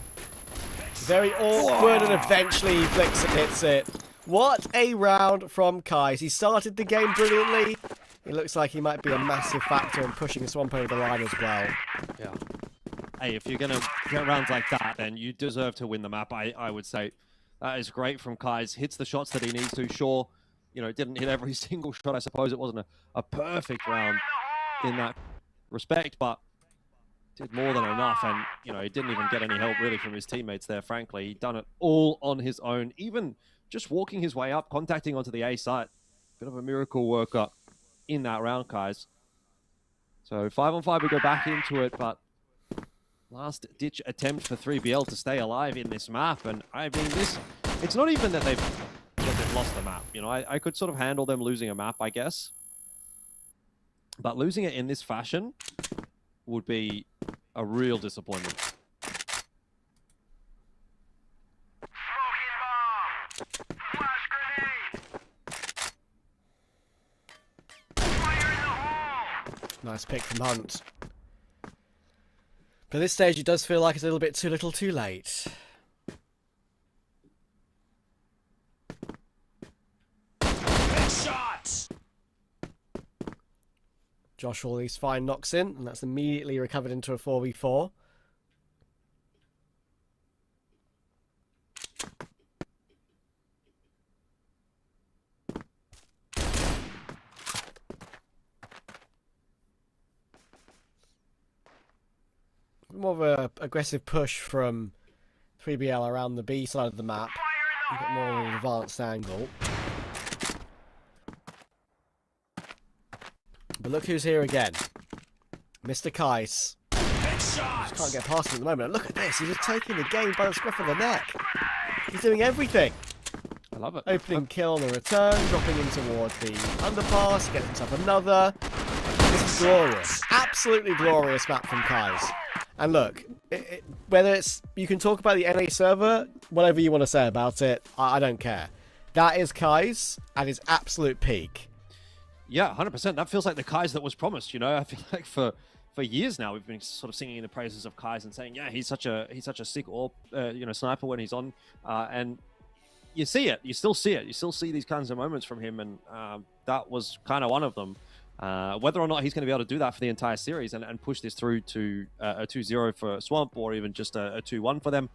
Very awkward, and eventually he flicks and hits it. What a round from Kais. He started the game brilliantly. It looks like he might be a massive factor in pushing Swamp over the line as well. Yeah. Hey, if you're going to get rounds like that, then you deserve to win the map, I would say. That is great from Kais. Hits the shots that he needs to. Sure, you know, didn't hit every single shot. I suppose it wasn't a perfect round in that respect, but did more than enough. And, you know, he didn't even get any help really from his teammates there, frankly. He'd done it all on his own. Even just walking his way up, contacting onto the A site. Bit of a miracle worker in that round, guys. So 5-on-5, we go back into it, but last ditch attempt for 3BL to stay alive in this map. And I mean, it's not even that they've lost the map. You know, I could sort of handle them losing a map, I guess. But losing it in this fashion would be a real disappointment. Nice pick from Hunt. But at this stage, it does feel like it's a little bit too little too late. Shots. Josh Hawley's fine knocks in, and that's immediately recovered into a 4v4. More of an aggressive push from 3BL around the B side of the map. You get more of an advanced angle. But look who's here again. Mr. Kais. Just can't get past him at the moment. Look at this. He's just taking the game by the scruff of the neck. He's doing everything. I love it. Opening kill on the return, dropping in toward the underpass, getting himself another. This is glorious. Absolutely glorious map from Kais. And look, whether it's... You can talk about the NA server, whatever you want to say about it, I don't care. That is Kais at his absolute peak. Yeah, 100%. That feels like the Kais that was promised, you know? I feel like for years now, we've been sort of singing the praises of Kais and saying, yeah, he's such a sick sniper when he's on. And you see it. You still see it. You still see these kinds of moments from him, and that was kind of one of them. Whether or not he's going to be able to do that for the entire series and push this through to a 2-0 for Swamp, or even just a 2-1 for them,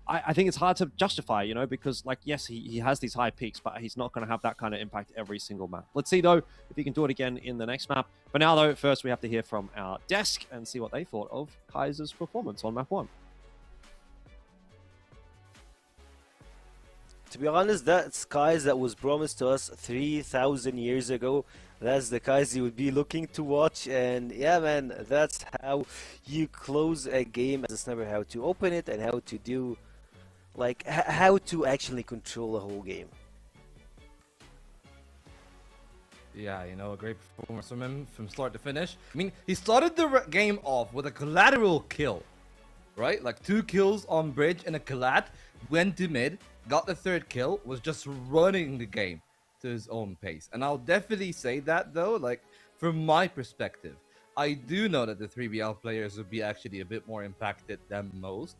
I think it's hard to justify, you know, because, like, yes, he has these high peaks, but he's not going to have that kind of impact every single map. Let's see, though, if he can do it again in the next map. But now, though, first we have to hear from our desk and see what they thought of Kaiser's performance on map 1. To be honest, that's Kais that was promised to us 3,000 years ago. That's the Kais you would be looking to watch, and yeah, man, that's how you close a game as a sniper, how to open it and how to do, like, how to actually control the whole game. Yeah, you know, a great performance from him from start to finish. I mean, he started the game off with a collateral kill, right? Like 2 kills on bridge and a collat, went to mid, got the 3rd kill, was just running the game. to his own pace. And I'll definitely say that though, like from my perspective, I do know that the 3BL players would be actually a bit more impacted than most,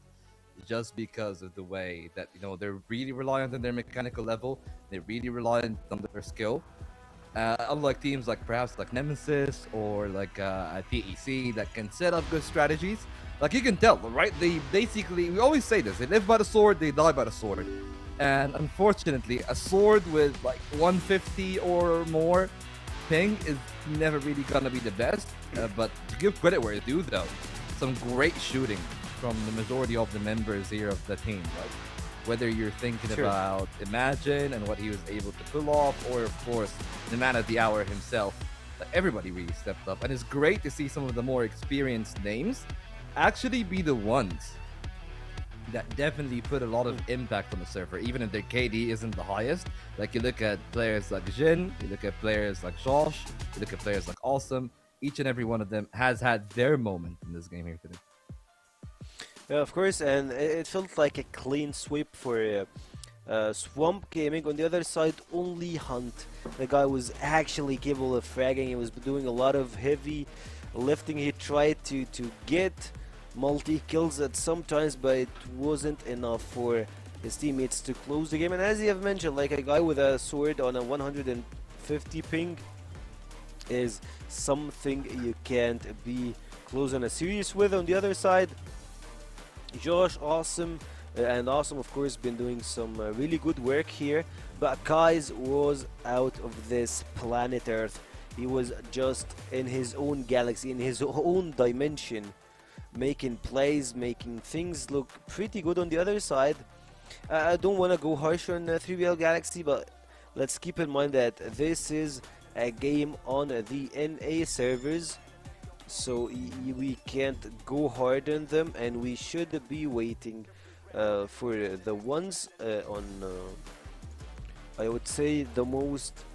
just because of the way that, you know, they're really reliant on their mechanical level, they're really reliant on their skill. Unlike teams like perhaps like Nemesis or like PEC that can set up good strategies, like you can tell, right? They basically, we always say this, they live by the sword, they die by the sword. And unfortunately, a sword with like 150 or more ping is never really gonna be the best. But to give credit where it's due though, some great shooting from the majority of the members here of the team, right? Whether you're thinking about Imagine and what he was able to pull off, or of course the man of the hour himself, everybody really stepped up. And it's great to see some of the more experienced names actually be the ones that definitely put a lot of impact on the server, even if their KD isn't the highest. Like you look at players like Jin, you look at players like Josh, you look at players like Awesome, each and every one of them has had their moment in this game here today. Yeah, of course, and it felt like a clean sweep for Swamp Gaming. On the other side, only Hunt. The guy was actually capable of fragging. He was doing a lot of heavy lifting. He tried to get multi-kills at some times, but it wasn't enough for his teammates to close the game. And as you have mentioned, like a guy with a sword on a 150 ping is something you can't be close on a series with. On the other side, Josh, Awesome, and Awesome of course been doing some really good work here, but Kai's was out of this planet Earth. He was just in his own galaxy, in his own dimension, making plays, making things look pretty good. On the other side, I don't want to go harsh on 3BL Galaxy, but let's keep in mind that this is a game on the NA servers, so we can't go hard on them, and we should be waiting for the ones on I would say the most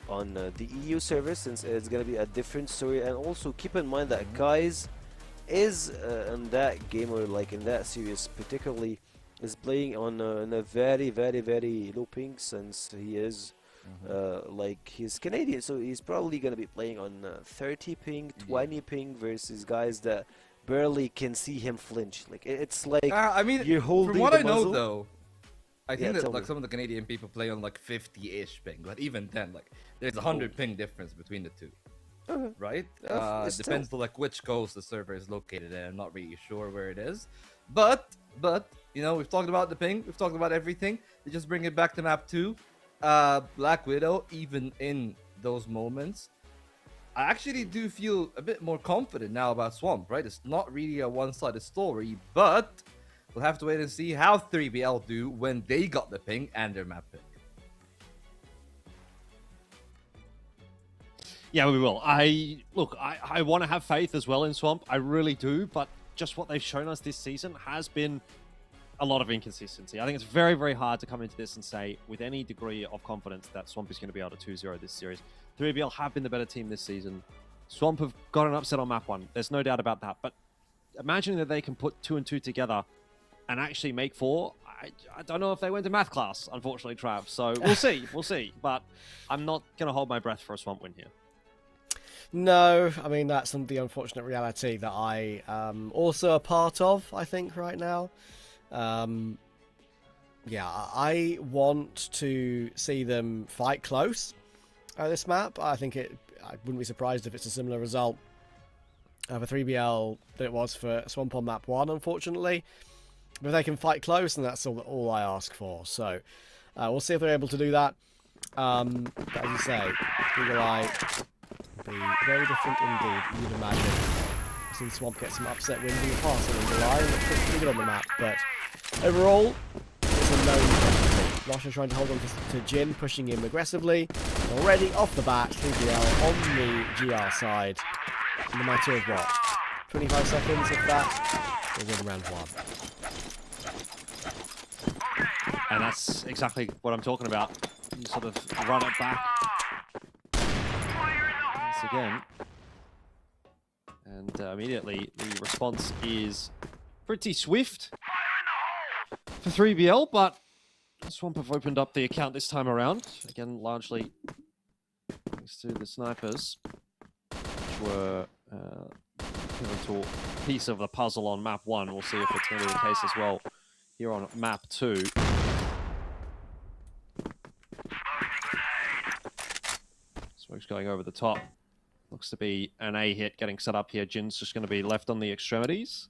on the EU server, since it's gonna be a different story. And also keep in mind that guys is in that game, or like in that series particularly, is playing on a very low ping, since he is like he's Canadian, so he's probably gonna be playing on 30 ping, 20 ping versus guys that barely can see him flinch. Like it's like I mean, you're holding from what the I know muzzle. though, I think that like me. some of the Canadian people play on like 50-ish ping, but even then, like there's 100 ping difference between the two, right? Depends on like which coast the server is located in. I'm not really sure where it is, but you know, we've talked about the ping, we've talked about everything. They just bring it back to map 2. Black Widow, even in those moments, I actually do feel a bit more confident now about Swamp, right? It's not really a one-sided story, but we'll have to wait and see how 3BL do when they got the ping and their map pick. Yeah, we will. I want to have faith as well in Swamp. I really do, but just what they've shown us this season has been a lot of inconsistency. I think it's very, very hard to come into this and say with any degree of confidence that Swamp is going to be able to 2-0 this series. 3BL have been the better team this season. Swamp have got an upset on map 1. There's no doubt about that. But imagining that they can put 2 and 2 together and actually make 4, I don't know if they went to math class, unfortunately, Trav. So we'll see. We'll see. But I'm not going to hold my breath for a Swamp win here. No, I mean, that's the unfortunate reality that I also a part of, I think, right now. Yeah, I want to see them fight close at this map. I think I wouldn't be surprised if it's a similar result for 3BL that it was for Swamp on map 1, unfortunately. But if they can fight close, and that's all I ask for. So we'll see if they're able to do that. But as you say, Eagle Eye will be very different indeed, you'd imagine. I've seen Swamp get some upset wins in the past on Eagle Eye, and it's pretty good on the map. But overall, it's a known quantity. Russia trying to hold on to Jin, pushing him aggressively. Already off the bat, 3BL on the GR side. In the matter of what? 25 seconds of that, we'll win round 1. And that's exactly what I'm talking about. You sort of run it back once again. And immediately the response is pretty swift for 3BL, but Swamp have opened up the account this time around. Again, largely thanks to the snipers, which were a pivotal piece of the puzzle on map 1. We'll see if it's going to be the case as well here on map 2. Smoke's going over the top. Looks to be an A hit getting set up here. Jin's just going to be left on the extremities.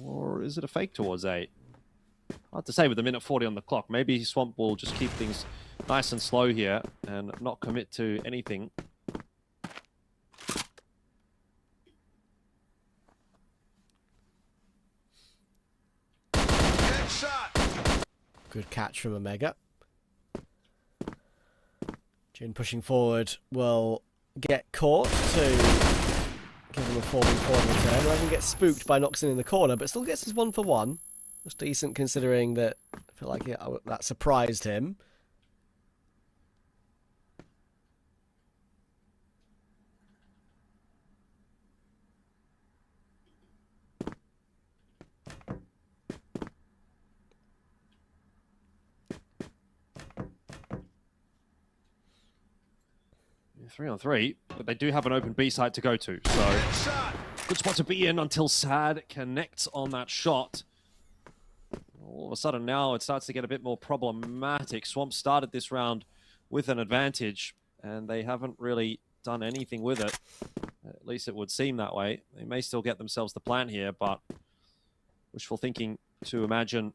Or is it a fake towards A? Hard to say with a minute 40 on the clock. Maybe Swamp will just keep things nice and slow here and not commit to anything. Good catch from Omega. Jin pushing forward will get caught to give him a 4v4 return. Raven gets spooked by Noxon in the corner, but still gets his 1-for-1. That's decent considering that I feel like that surprised him. Yeah, 3-on-3, but they do have an open B site to go to, so good spot to be in until Sad connects on that shot. All of a sudden now it starts to get a bit more problematic. Swamp started this round with an advantage, and they haven't really done anything with it. At least it would seem that way. They may still get themselves the plant here, but wishful thinking to imagine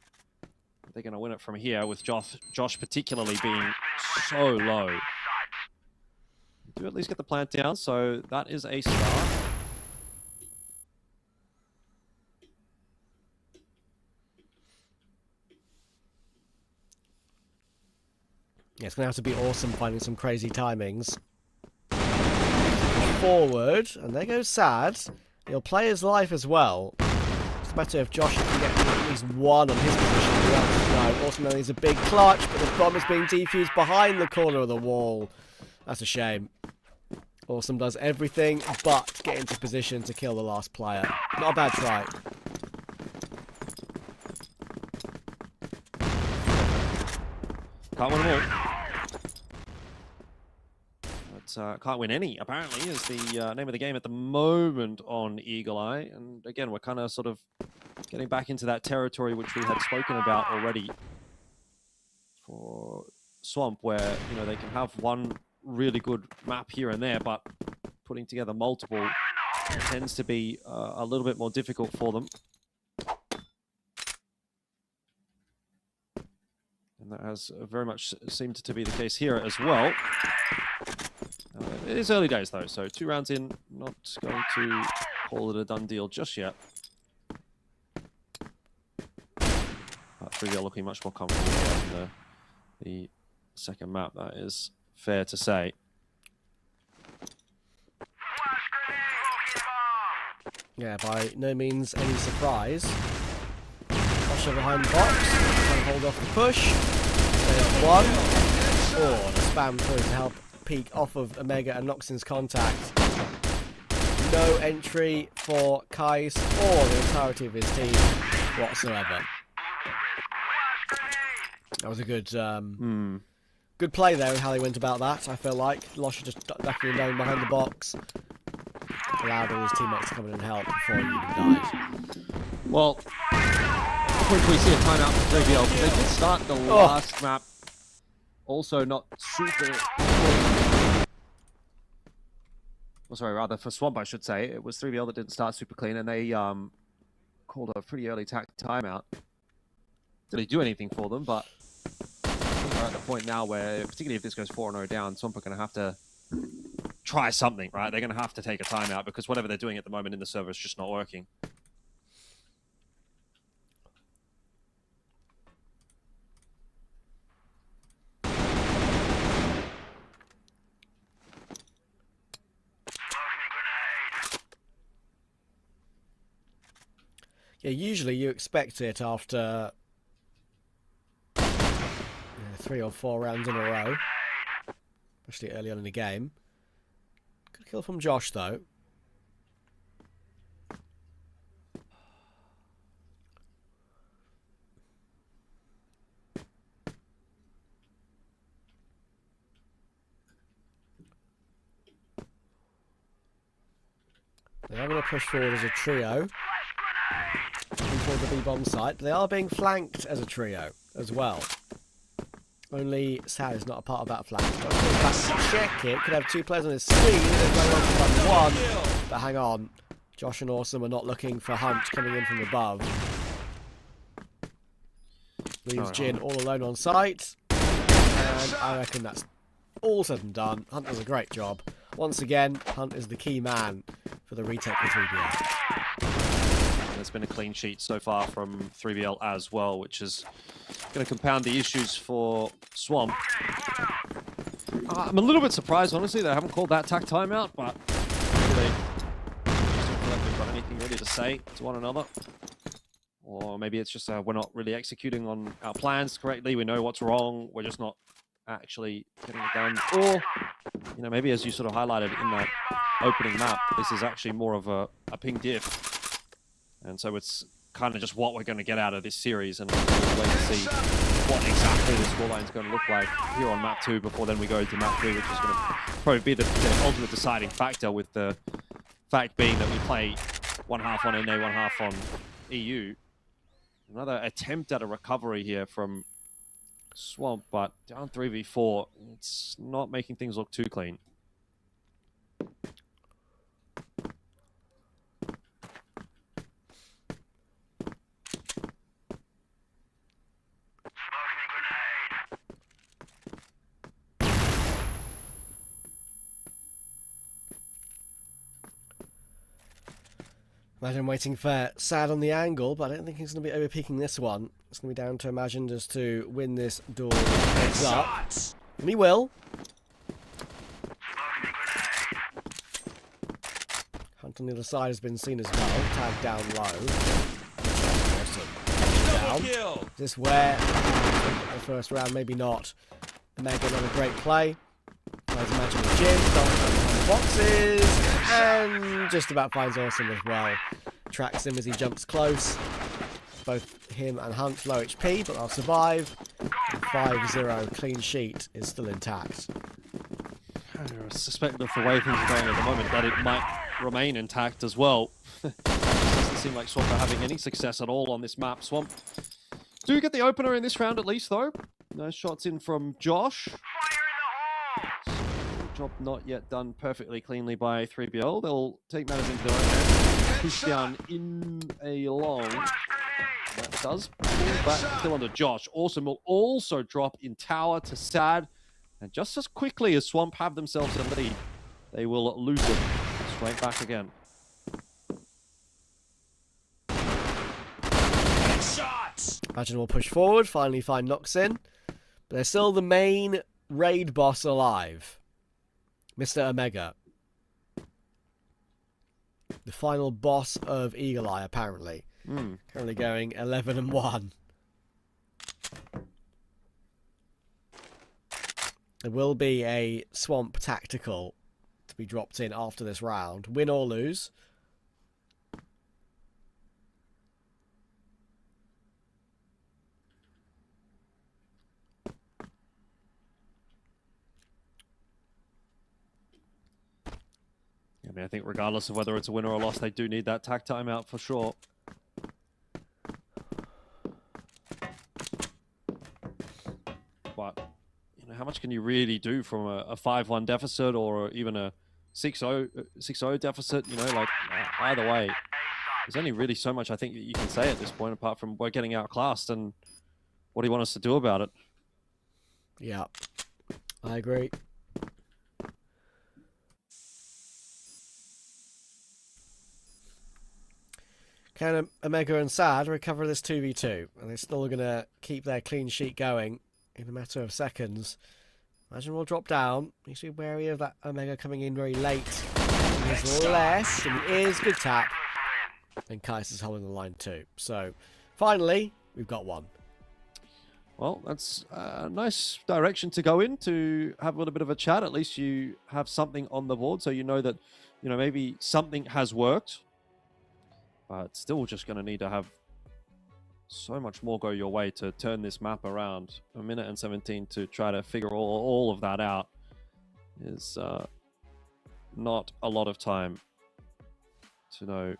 they're going to win it from here, with Josh particularly being so low. Do at least get the plant down, so that is a start. Yeah, it's going to have to be awesome finding some crazy timings. Forward, and there goes Sad. He'll play his life as well. It's better if Josh can get at least one on his position. No, Awesome then he's a big clutch, but the bomb is being defused behind the corner of the wall. That's a shame. Awesome does everything but get into position to kill the last player. Not a bad try. Can't win them all. But can't win any, apparently, is the name of the game at the moment on Eagle Eye. And again, we're kind of sort of getting back into that territory which we had spoken about already for Swamp, where, you know, they can have one really good map here and there, but putting together multiple tends to be a little bit more difficult for them. And that has very much seemed to be the case here as well. It is early days though, so 2 rounds in, not going to call it a done deal just yet. But 3v looking much more comfortable on the second map, that is fair to say. Yeah, by no means any surprise. Pressure behind the box, trying to hold off the push. There's one. Oh, the spam through to help peek off of Omega and Noxon's contact. No entry for Kais or the entirety of his team whatsoever. That was a good good play there, how they went about that. I feel like Losher just ducking down behind the box, allowed all his teammates to come in and help before he even died. Well, quickly we see a timeout for 3VL, because they did start the last map also not super... Well, sorry, rather for Swamp, I should say. It was 3VL that didn't start super clean, and they called a pretty early timeout. Did they do anything for them, but I think we're at the point now where, particularly if this goes 4-0 down, Swamp are going to have to try something, right? They're going to have to take a timeout, because whatever they're doing at the moment in the server is just not working. Yeah, usually you expect it after 3 or 4 rounds in a row, especially early on in the game. Good kill from Josh, though. They're going to push forward as a trio. Toward the B-bomb site. They are being flanked as a trio as well. Only Sad is not a part of that flank. Check it. Could have 2 players on his screen. There's going on for one. But hang on. Josh and Awesome are not looking for Hunt coming in from above. Leaves Jin all alone on site. And I reckon that's all said and done. Hunt does a great job. Once again, Hunt is the key man for the retake with 3BL. There's been a clean sheet so far from 3BL as well, which is going to compound the issues for Swamp. I'm a little bit surprised, honestly, they haven't called that tack timeout, but maybe they just don't feel like they've got anything really to say to one another. Or maybe it's just we're not really executing on our plans correctly. We know what's wrong. We're just not actually getting it done. Or, you know, maybe as you sort of highlighted in that opening map, this is actually more of a ping diff. And so it's kind of just what we're going to get out of this series, and we'll wait to see what exactly the scoreline is going to look like here on map 2 before then we go to map 3, which is going to probably be the ultimate deciding factor, with the fact being that we play one half on NA, one half on EU. Another attempt at a recovery here from Swamp, but down 3v4, it's not making things look too clean. Imagine waiting for Sad on the angle, but I don't think he's going to be overpeaking this one. It's going to be down to Imagine just to win this duel heads up. And he will. Hunt on the other side has been seen as well. Tagged down low. Awesome. Down. Is this where the first round? Maybe not. Mega on a great play. Tries to Imagine the Jin. Boxes. And just about finds Awesome as well. Tracks him as he jumps close. Both him and Hunt low HP, but they'll survive. 5-0 clean sheet is still intact. I suspect that the way things are going at the moment, that it might remain intact as well. It doesn't seem like Swamp are having any success at all on this map. Swamp do get the opener in this round at least, though. Nice shots in from Josh. Job not yet done perfectly cleanly by 3BL. They'll take matters into their own hands. Push down in a long. That does pull back kill onto Josh. Awesome will also drop in tower to Sad. And just as quickly as Swamp have themselves a lead, they will lose it straight back again. Imagine will push forward, finally find knocks in. But they're still the main raid boss alive. Mr. Omega. The final boss of Eagle Eye, apparently. Currently going 11-1. There will be a Swamp tactical to be dropped in after this round. Win or lose. I mean, I think regardless of whether it's a win or a loss, they do need that tack timeout for sure. But, you know, how much can you really do from a 5-1 deficit or even a 6-0 deficit? You know, like, either way, there's only really so much I think that you can say at this point, apart from we're getting outclassed, and what do you want us to do about it? Yeah, I agree. Can Omega and Sad recover this 2v2? And they're still going to keep their clean sheet going in a matter of seconds. Imagine we'll drop down. You should be wary of that Omega coming in very late. He's less, and he is. Good tap. And Kais is holding the line too. So, finally, we've got one. Well, that's a nice direction to go in, to have a little bit of a chat. At least you have something on the board, so you know that, you know, maybe something has worked. But still just going to need to have so much more go your way to turn this map around. 1 minute and 17 to try to figure all of that out is not a lot of time to know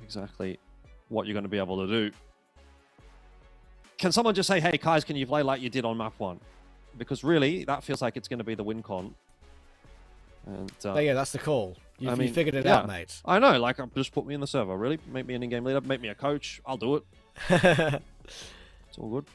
exactly what you're going to be able to do. Can someone just say, hey, Kais, can you play like you did on map 1? Because really, that feels like it's going to be the win con. And, yeah, that's the call. You figured it yeah, out, mate. I know, like, just put me in the server. Really? Make me an in-game leader, make me a coach. I'll do it. It's all good.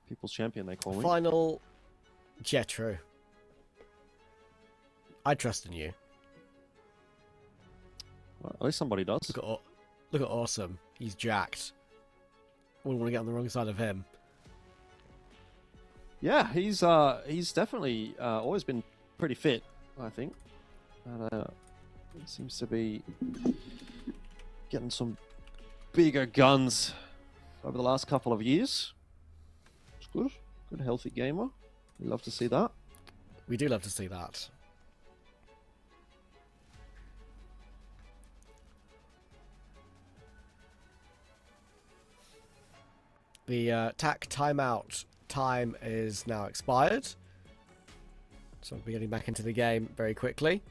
People's champion, they call me. Final Jetro. I trust in you. Well, at least somebody does. Look at Awesome. He's jacked. Wouldn't want to get on the wrong side of him. Yeah, he's definitely always been pretty fit, I think. And he seems to be getting some bigger guns over the last couple of years. It's good. Good, healthy gamer. We love to see that. We do love to see that. The TAC timeout time is now expired. So we'll be getting back into the game very quickly.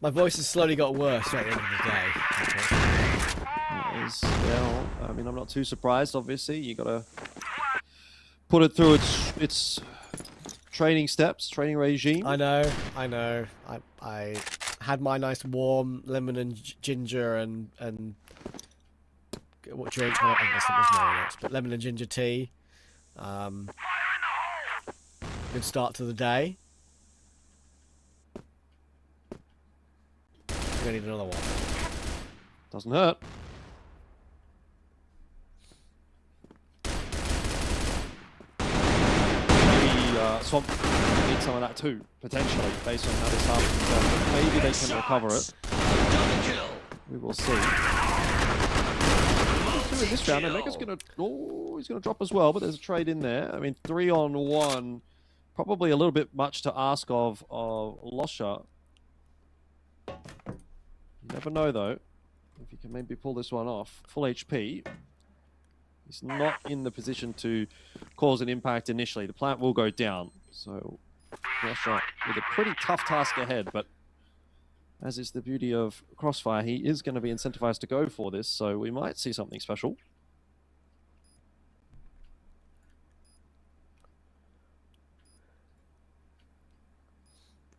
My voice has slowly got worse at the end of the day. Well, I mean, I'm not too surprised, obviously. You got to put it through its training steps, training regime. I know. I had my nice warm lemon and ginger and what drink? Well, I guess it was more in it, but lemon and ginger tea. Good start to the day. We're gonna need another one. Doesn't hurt. Maybe Swamp need some of that too, potentially, based on how this half is going. Maybe they can recover it. We will see. In this round, Omega's gonna he's gonna drop as well, but there's a trade in there. I mean, 3-on-1, probably a little bit much to ask of Losha. You never know though, if you can maybe pull this one off. Full HP. He's not in the position to cause an impact initially. The plant will go down, so Losha with a pretty tough task ahead, but as is the beauty of Crossfire, he is going to be incentivized to go for this, so we might see something special.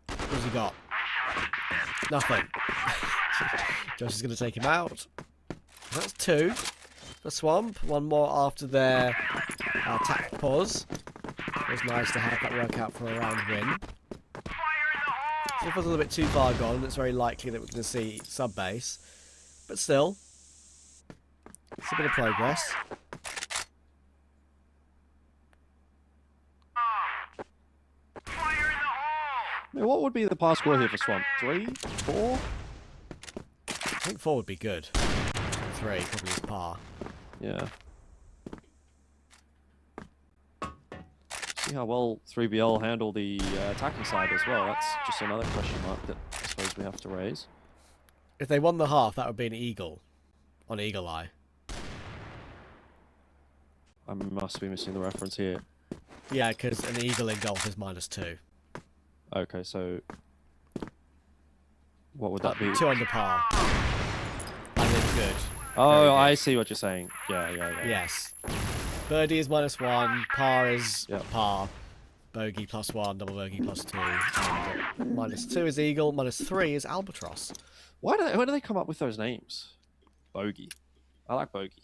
What's he got? Nothing. Josh is going to take him out. That's 2 for Swamp. One more after their attack pause. It was nice to have that work out for a round win. So it was a little bit too far gone. It's very likely that we're going to see sub-base. But still, it's a bit of progress. Now, what would be the pass score here for Swamp? 3? 4? I think 4 would be good. 3 probably is par. Yeah. See how well 3BL handle the attacking side as well. That's just another question mark that I suppose we have to raise. If they won the half, that would be an eagle on Eagle Eye. I must be missing the reference here. Yeah, because an eagle in golf is -2. Okay, so what would that be? 2 under par. And then good. Oh, Good. I see what you're saying. Yeah. Yes. Birdie is -1, par is Yep. par. Bogey +1, double bogey +2. And -2 is eagle, -3 is albatross. Why do they come up with those names? Bogey. I like bogey.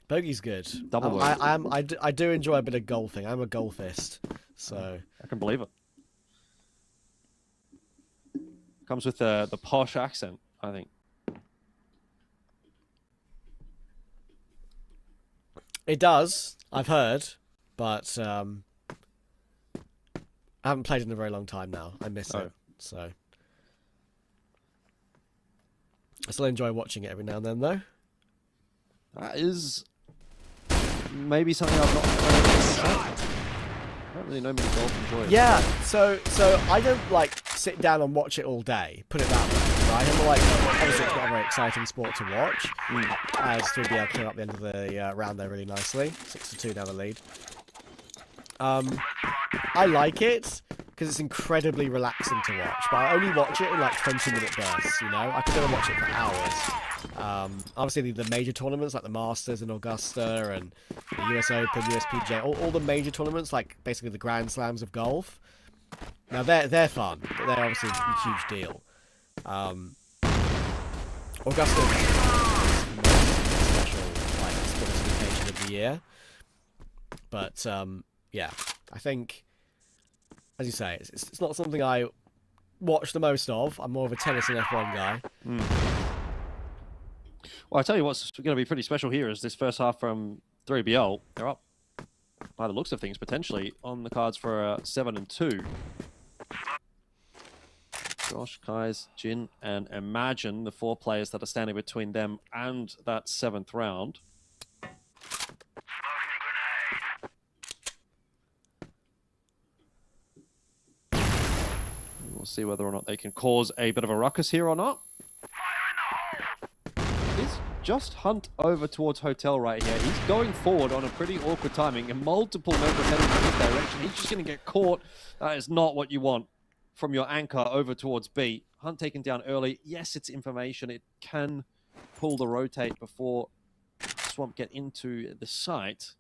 Bogey's good. Double bogey. I do enjoy a bit of golfing. I'm a golfist, so I can believe it. Comes with the posh accent, I think. it does. I've heard, but I haven't played in a very long time now. I miss it. So I still enjoy watching it every now and then, though. That is maybe something I've not heard. I don't really know many golf enjoyers. Yeah, so I don't like sit down and watch it all day. Put it that way, right? I'm like, obviously it's not a very exciting sport to watch. As 3BL clear up the end of the round there really nicely, 6-2 now the lead. I like it because it's incredibly relaxing to watch, but I only watch it in like 20-minute bursts. You know, I could never watch it for hours. Obviously the major tournaments like the Masters in Augusta and the US Open, USPGA, all the major tournaments, like basically the Grand Slams of golf. Now they're fun, but they're obviously a huge deal. Augusta is the most special like sports occasion of the year, but yeah, I think, as you say, it's not something I watch the most of. I'm more of a tennis and F1 guy. Well, I tell you what's going to be pretty special here is this first half from 3BL. They're up, by the looks of things, potentially on the cards for 7-2. Josh, Kais, Jin, and Imagine, the 4 players that are standing between them and that 7th round. We'll see whether or not they can cause a bit of a ruckus here or not. Is just Hunt over towards Hotel right here. He's going forward on a pretty awkward timing and multiple members heading in his direction. He's just going to get caught. That is not what you want from your anchor over towards B. Hunt taken down early. Yes, it's information. It can pull the rotate before Swamp get into the site.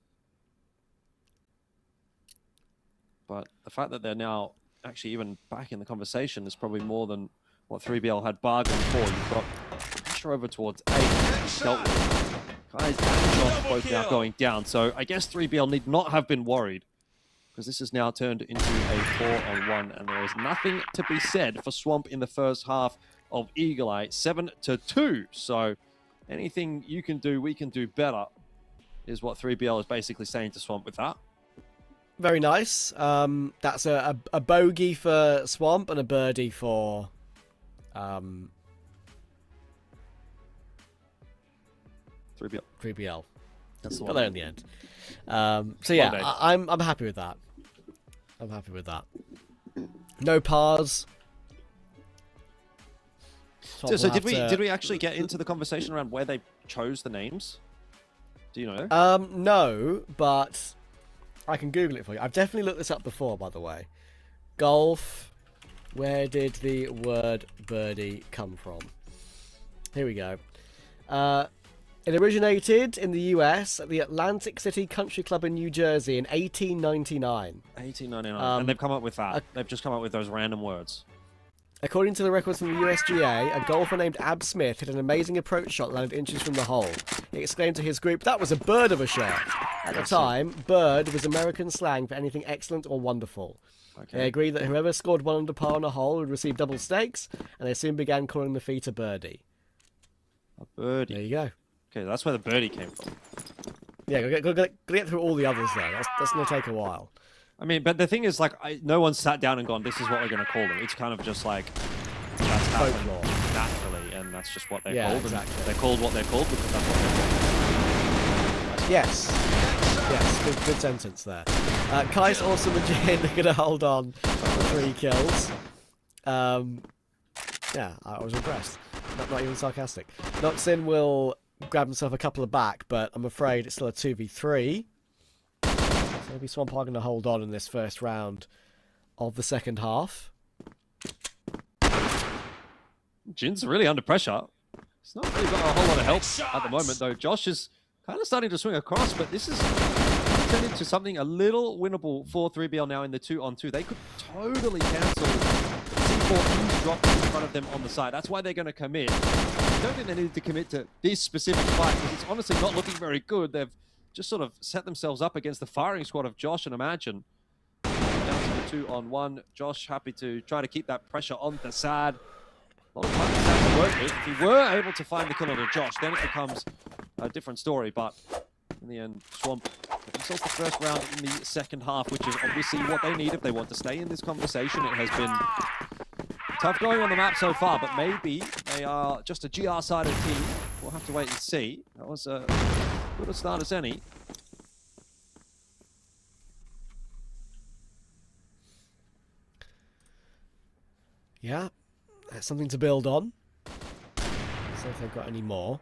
But the fact that they're now actually even back in the conversation is probably more than what 3BL had bargained for. You've got pressure over towards A. Dealt with. Guys and Josh both now going down. So I guess 3BL need not have been worried, because this has now turned into a 4-on-1, and there is nothing to be said for Swamp in the first half of Eagle Eye. 7-2. So anything you can do, we can do better, is what 3BL is basically saying to Swamp with that. Very nice. That's a bogey for Swamp and a birdie for 3BL. That's the Got one. there in the end. So yeah, I'm happy with that. I'm happy with that. No pars. So did we actually get into the conversation around where they chose the names? Do you know? No, but I can Google it for you. I've definitely looked this up before, by the way. Golf. Where did the word birdie come from? Here we go. It originated in the US at the Atlantic City Country Club in New Jersey in 1899. 1899. And they've come up with that. They've just come up with those random words. According to the records from the USGA, a golfer named Ab Smith hit an amazing approach shot landed inches from the hole. He exclaimed to his group, "That was a bird of a shot." At the time, bird was American slang for anything excellent or wonderful. Okay. They agreed that whoever scored 1 under par on a hole would receive double stakes, and they soon began calling the feat a birdie. A birdie. There you go. Okay, that's where the birdie came from. Yeah, go get through all the others though. That's going to take a while. I mean, but the thing is, like, no one sat down and gone, this is what we're going to call them. It's kind of just like, that's happened naturally, and that's just what they're called. Exactly. And they're called what they're called because that's what they're called. Yes. Yes, good sentence there. Kai's Awesome and Jin are going to hold on for 3 kills. Yeah, I was impressed. Not even sarcastic. Noxin will grab himself a couple of back, but I'm afraid it's still a 2v3. So maybe Swamp are going to hold on in this first round of the second half. Jin's really under pressure. He's not really got a whole lot of help at the moment, though. Josh is kind of starting to swing across, but this is turned into something a little winnable for 3BL now in the 2-on-2. They could totally cancel C4 each drop in front of them on the side. That's why they're going to commit. I don't think they need to commit to this specific fight, because it's honestly not looking very good. They've just sort of set themselves up against the firing squad of Josh and Imagine. Down to the 2-on-1. Josh happy to try to keep that pressure on the side. A lot of time to work with. If he were able to find the kill on Josh, then it becomes a different story. But in the end, Swamp themselves the first round in the second half, which is obviously what they need if they want to stay in this conversation. It has been Tough going on the map so far, but maybe they are just a GR-sided team. We'll have to wait and see. That was a good a start as any. Yeah, that's something to build on. See if they've got any more.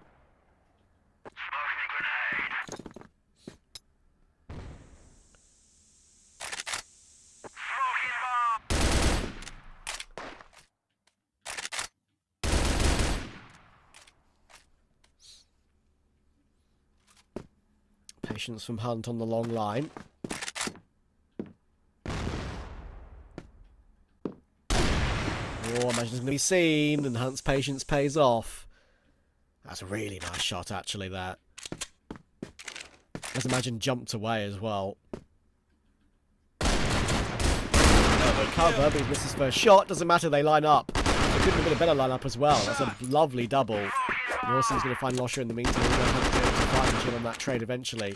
Patience from Hunt on the long line. Oh, imagine it's going to be seen, and Hunt's patience pays off. That's a really nice shot, actually, that. Let's imagine jumped away as well. Cover, but he misses his first shot. Doesn't matter, they line up. It could have been a better lineup as well. That's a lovely double. And Orsam's going to find Losher in the meantime. He's going to have to be able to find Jin on that trade eventually.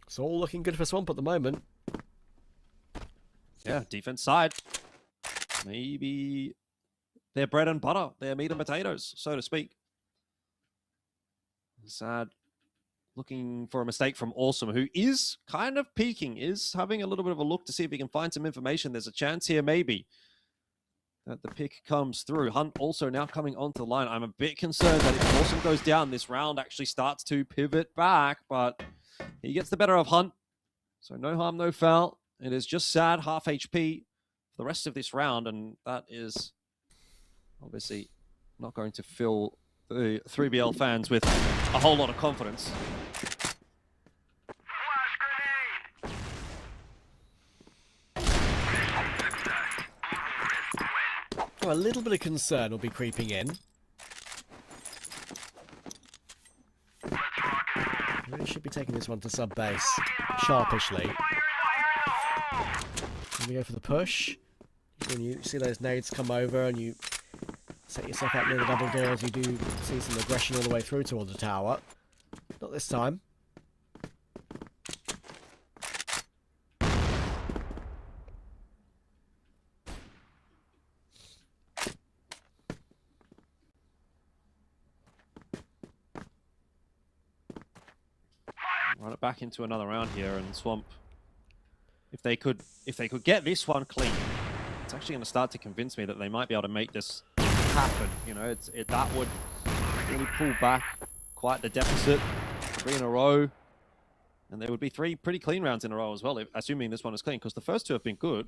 It's all looking good for Swamp at the moment. Yeah, defense side. Maybe their bread and butter, their meat and potatoes, so to speak. Sad. Looking for a mistake from Awesome, who is kind of peeking, is having a little bit of a look to see if he can find some information. There's a chance here, maybe, that the pick comes through. Hunt also now coming onto the line. I'm a bit concerned that if Awesome goes down, this round actually starts to pivot back, but he gets the better of Hunt. So no harm, no foul. It is just sad, half HP for the rest of this round, and that is obviously not going to fill the 3BL fans with a whole lot of confidence. Oh, a little bit of concern will be creeping in. Really should be taking this one to sub-base sharpishly. Let me go for the push. When you see those nades come over and you set yourself up near the double doors, you do see some aggression all the way through towards the tower. Not this time. Run it back into another round here, and Swamp, if they could get this one clean, it's actually going to start to convince me that they might be able to make this happen. You know, that would really pull back quite the deficit. 3 in a row, and there would be 3 pretty clean rounds in a row as well, assuming this one is clean, because the first 2 have been good.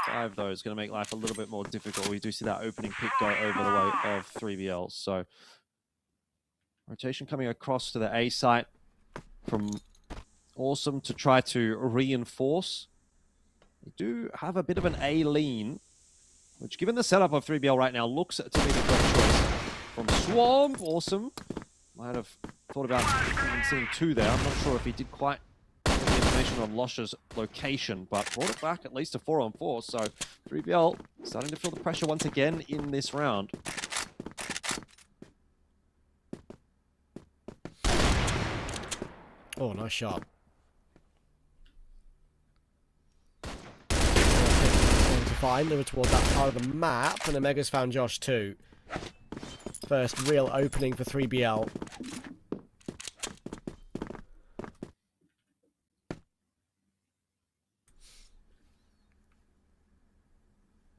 Five, though, is going to make life a little bit more difficult. We do see that opening pick go over the way of 3BL. So, rotation coming across to the A site from Awesome to try to reinforce. They do have a bit of an A lean, which, given the setup of 3BL right now, looks to be the correct choice. From Swamp, Awesome might have thought about even seeing 2 there. I'm not sure if he did quite the information on Losher's location, but brought it back at least to 4-on-4. So 3BL starting to feel the pressure once again in this round. Oh, nice shot. To find over toward that part of the map, and Omega's found Josh too. First real opening for 3BL.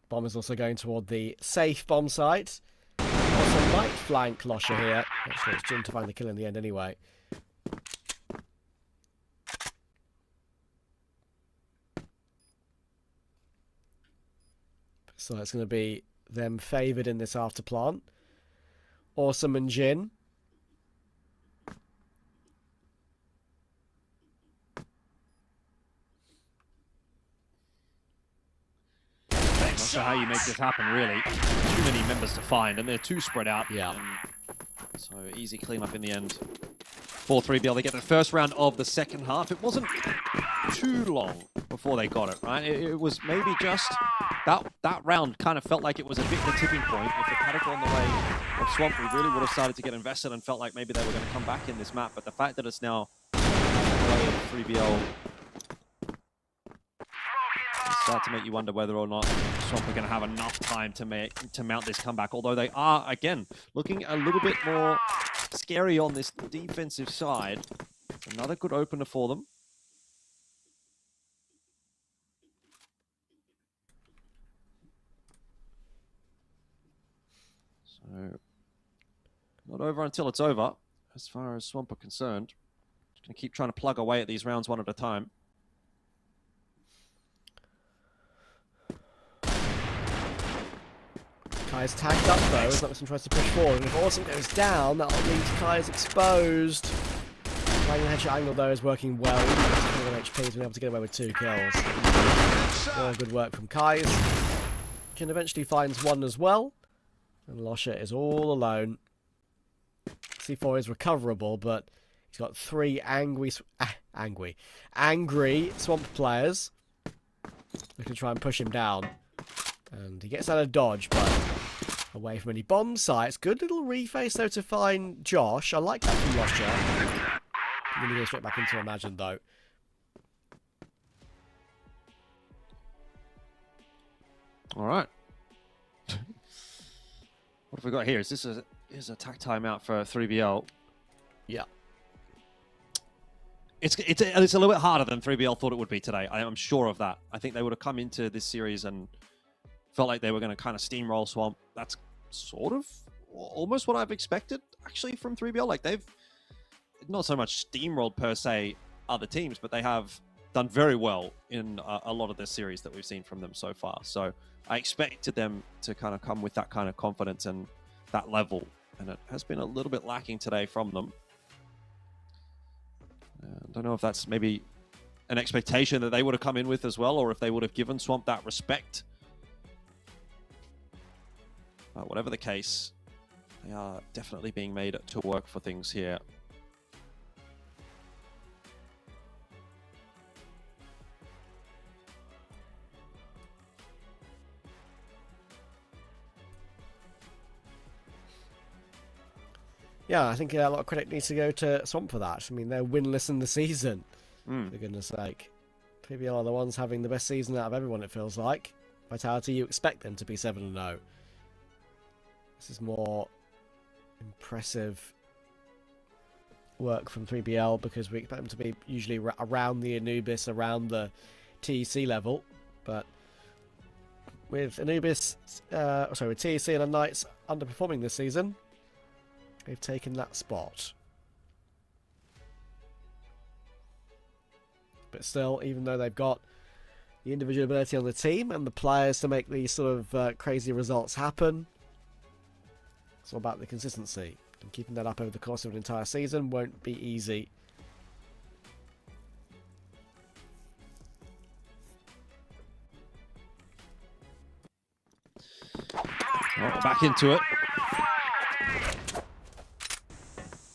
Bomb is also going toward the safe bomb site. Also might flank Losher here. Actually, it's Jin to find the kill in the end anyway. So it's going to be them favoured in this after plant. Awesome and Jin. Not sure how you make this happen, really. Too many members to find, and they're too spread out. Yeah. So easy cleanup in the end. 4-3BL, they get the first round of the second half. It wasn't too long before they got it, right? It was maybe just that round kind of felt like it was a bit of a tipping point. If it had gone the way of Swamp, we really would have started to get invested and felt like maybe they were going to come back in this map. But the fact that it's now the way of 3BL start to make you wonder whether or not Swamp are going to have enough time to mount this comeback. Although they are, again, looking a little bit more scary on this defensive side. Another good opener for them. So, not over until it's over, as far as Swamp are concerned. Just going to keep trying to plug away at these rounds one at a time. Kai's tagged up though, as Nemesis tries to push forward, and if Awesome goes down, that'll lead to Kai's exposed. Playing the headshot angle though is working well. HP has been able to get away with 2 kills. More good work from Kai's. Can eventually finds one as well. And Losha is all alone. C4 is recoverable, but he's got 3 angry Swamp players who can try and push him down. And he gets out of dodge, but away from any bomb sites. Good little reface, though, to find Josh. I like that from Losha. I'm going to go straight back into Imagine, though. All right. What have we got here? Is this a attack timeout for 3BL? Yeah. It's a little bit harder than 3BL thought it would be today. I'm sure of that. I think they would have come into this series and felt like they were going to kind of steamroll Swamp. That's sort of almost what I've expected, actually, from 3BL. Like, they've not so much steamrolled, per se, other teams, but they have done very well in a lot of the series that we've seen from them so far. So I expected them to kind of come with that kind of confidence and that level, and it has been a little bit lacking today from them. I don't know if that's maybe an expectation that they would have come in with as well, or if they would have given Swamp that respect. But whatever the case, they are definitely being made to work for things here. Yeah, I think a lot of credit needs to go to Swamp for that. I mean, they're winless in the season, for goodness sake. 3BL are the ones having the best season out of everyone, it feels like. Vitality, you expect them to be 7-0. This is more impressive work from 3BL because we expect them to be usually around the Anubis, around the TEC level. But with Anubis, with TEC and unKnights underperforming this season, they've taken that spot. But still, even though they've got the individual ability on the team and the players to make these sort of crazy results happen, it's all about the consistency. And keeping that up over the course of an entire season won't be easy. Well, back into it.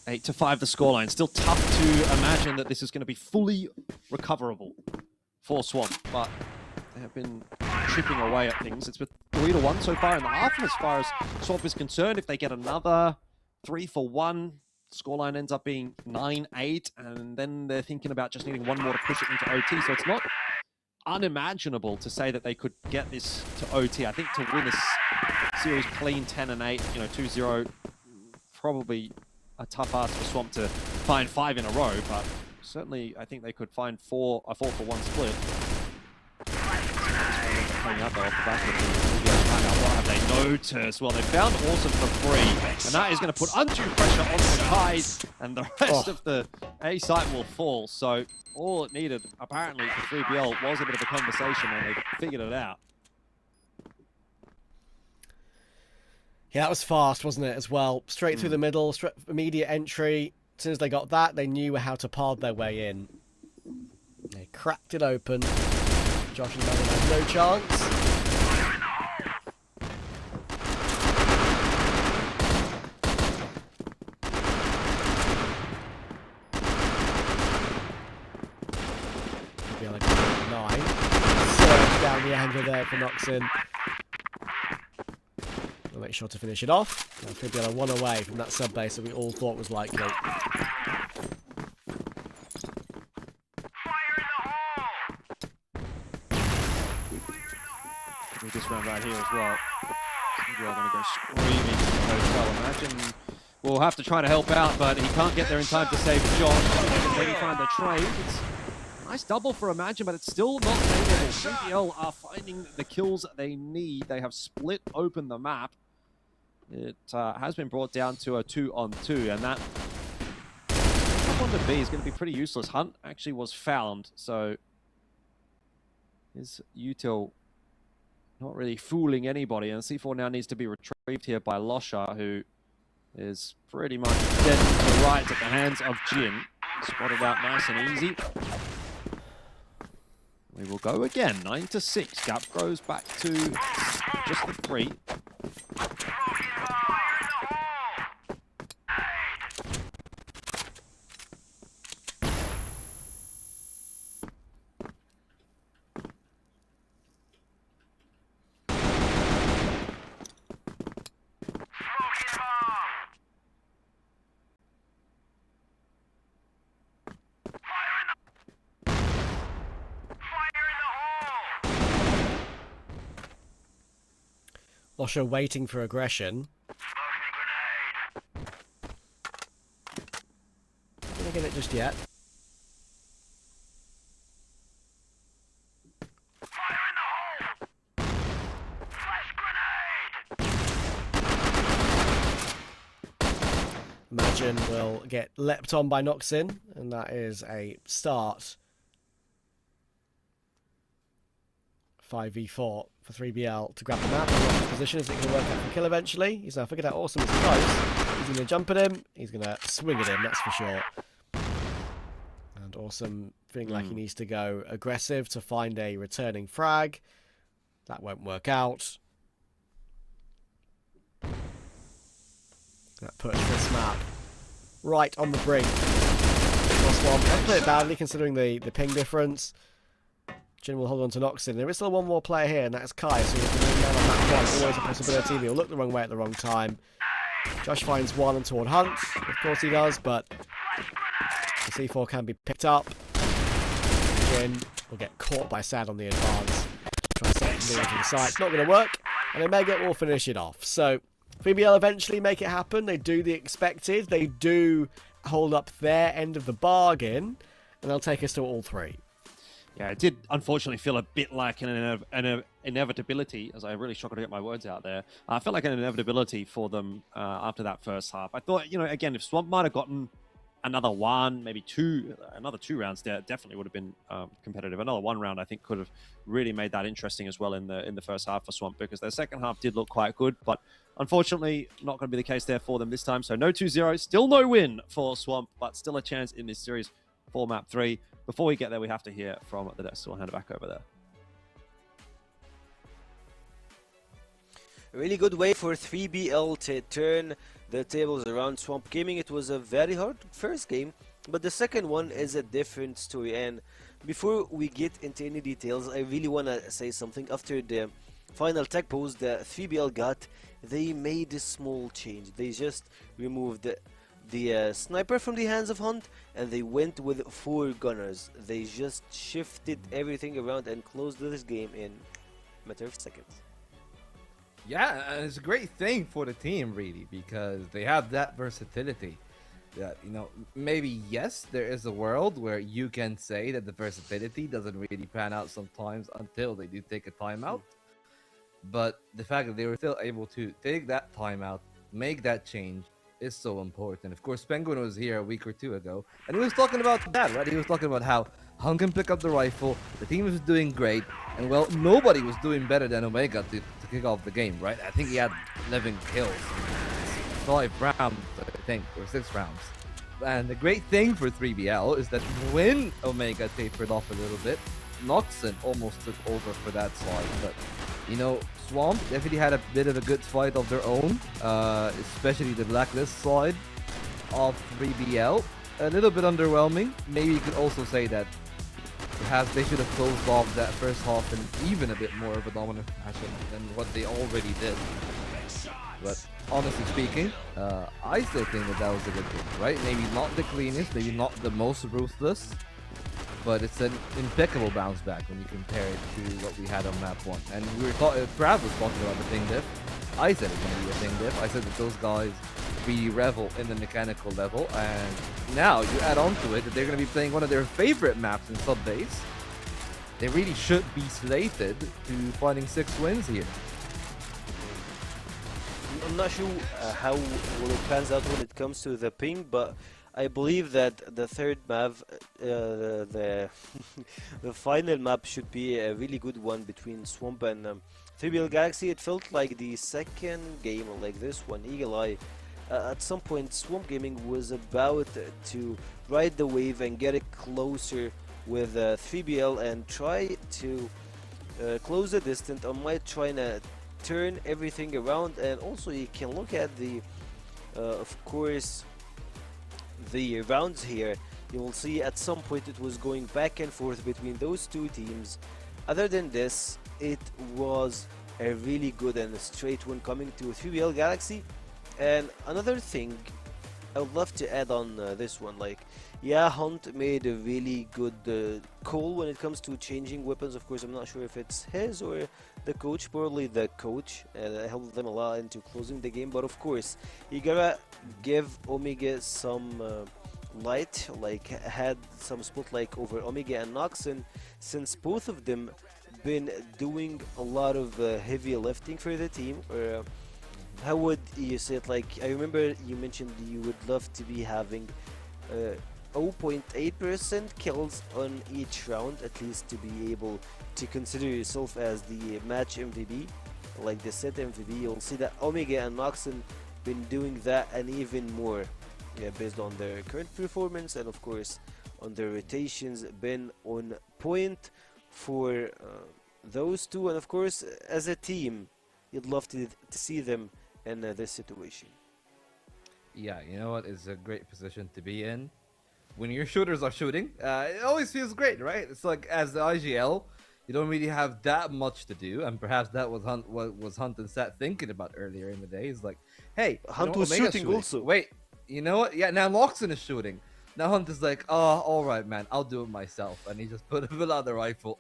8-5 the scoreline. Still tough to imagine that this is going to be fully recoverable for Swamp, but they have been chipping away at things. It's been 3-1 so far in the half, and as far as Swamp is concerned, if they get another 3 for 1, scoreline ends up being 9-8, and then they're thinking about just needing one more to push it into OT, so it's not unimaginable to say that they could get this to OT. I think to win this series clean 10-8, 2-0, probably a tough ask for Swamp to find 5 in a row, but certainly I think they could find a 4-for-1 split. Coming up though off the back of the what have they noticed? Well, they found Awesome for free, and that is going to put undue pressure on the Kais, and the rest of the A site will fall. So all it needed, apparently, for 3BL was a bit of a conversation, and they figured it out. Yeah, that was fast, wasn't it, as well? Straight through the middle, immediate entry. As soon as they got that, they knew how to pod their way in. They cracked it open. Josh and Logan had no chance. Maybe like 9. So down the angle there for Noxin. We'll make sure to finish it off. Now 3BL are one away from that sub base that we all thought was likely. With this round right here as well. We're going to go screaming to the hotel. Imagine we'll have to try to help out, but he can't get there in time to save Josh. Maybe find the trade. It's a nice double for Imagine, but it's still not savable. CPL are finding the kills they need. They have split open the map. It has been brought down to a 2-on-2, and that one to B is going to be pretty useless. Hunt actually was found, so his util not really fooling anybody, and C4 now needs to be retrieved here by Losha, who is pretty much dead to the right at the hands of Jin. Spotted out nice and easy. We will go again, 9-6. Gap grows back to just the 3. Losha waiting for aggression. Not gonna get it just yet. Imagine will get leapt on by Noxin, and that is a start. 5v4 for 3BL to grab the map and his position. Is it going to work out for kill eventually? He's now figured out Awesome is close. He's going to jump at him. He's going to swing at him, that's for sure. And Awesome feeling like he needs to go aggressive to find a returning frag. That won't work out. That puts this map right on the brink. I'll play it badly considering the ping difference. Jin will hold on to Noxin. There is still one more player here, and that's Kai, so he's going to man on that one. Always a possibility. He'll look the wrong way at the wrong time. Josh finds one and toward Hunt. Of course he does, but the C4 can be picked up. Jin will get caught by Sad on the advance. Try to set him to the side. It's not going to work, and Omega will finish it off. So 3BL eventually make it happen. They do the expected. They do hold up their end of the bargain, and they'll take us to all 3. Yeah, it did unfortunately feel a bit like an inevitability, as I really struggled to get my words out there. I felt like an inevitability for them after that first half. I thought, you know, again, if Swamp might have gotten another one, maybe another two rounds there, definitely would have been competitive. Another one round, I think, could have really made that interesting as well in the first half for Swamp, because their second half did look quite good, but unfortunately, not going to be the case there for them this time. So no 2-0, still no win for Swamp, but still a chance in this series for map 3. Before we get there, we have to hear from the desk, so I'll hand it back over there. A really good way for 3BL to turn the tables around Swamp Gaming. It was a very hard first game, but the second one is a different story. And before we get into any details, I really want to say something. After the final tech pose that 3BL got, they made a small change. They just removed the sniper from the hands of Hunt, and they went with 4 gunners. They just shifted everything around and closed this game in a matter of seconds. Yeah, and it's a great thing for the team, really, because they have that versatility. That, you know, maybe yes, there is a world where you can say that the versatility doesn't really pan out sometimes until they do take a timeout. But the fact that they were still able to take that timeout, make that change, is so important. Of course, Penguin was here a week or 2 ago, and he was talking about that, right? He was talking about how Hung can pick up the rifle, the team was doing great, and well, nobody was doing better than Omega to kick off the game, right? I think he had 11 kills, 5 rounds, I think, or 6 rounds. And the great thing for 3BL is that when Omega tapered off a little bit, Noxin almost took over for that side, but you know, Swamp definitely had a bit of a good fight of their own, especially the Blacklist side of 3BL. A little bit underwhelming. Maybe you could also say that perhaps they should have closed off that first half in even a bit more of a dominant fashion than what they already did. But honestly speaking, I still think that was a good game, right? Maybe not the cleanest, maybe not the most ruthless, but it's an impeccable bounce back when you compare it to what we had on map 1. And we were Prav was talking about the ping diff. I said it's going to be a ping diff. I said that those guys really revel in the mechanical level, and now you add on to it that they're going to be playing one of their favorite maps in sub-base. They really should be slated to finding 6 wins here. I'm not sure how well it pans out when it comes to the ping, but I believe that the third map, the final map, should be a really good one between Swamp and 3BL Galaxy. It felt like the second game, like this one, Eagle Eye, at some point Swamp Gaming was about to ride the wave and get it closer with 3BL and try to close the distance. I might try to turn everything around, and also you can look at the of course the rounds here. You will see at some point it was going back and forth between those two teams. Other than this, it was a really good and straight one coming to 3BL Galaxy. And another thing I would love to add on this one, like, yeah, Hunt made a really good call when it comes to changing weapons. Of course, I'm not sure if it's his or the coach, probably the coach, and helped them a lot into closing the game. But of course, you gotta give Omega some light, like had some spotlight over Omega and Noxon, since both of them been doing a lot of heavy lifting for the team. How would you say it? Like, I remember you mentioned you would love to be having 0.8% kills on each round, at least, to be able to consider yourself as the match MVP, like the set MVP. You'll see that Omega and Noxon been doing that and even more, yeah, based on their current performance, and of course on their rotations, been on point for those two. And of course, as a team, you'd love to see them in this situation. Yeah, you know what? It's a great position to be in. When your shooters are shooting, it always feels great, right? It's like, as the IGL, you don't really have that much to do, and perhaps that was what was Hunt and Sat thinking about earlier in the day. He's like, hey, Hunt was shooting also. Wait, you know what? Yeah, now Loxon is shooting. Now Hunt is like, oh, all right, man, I'll do it myself, and he just put out the rifle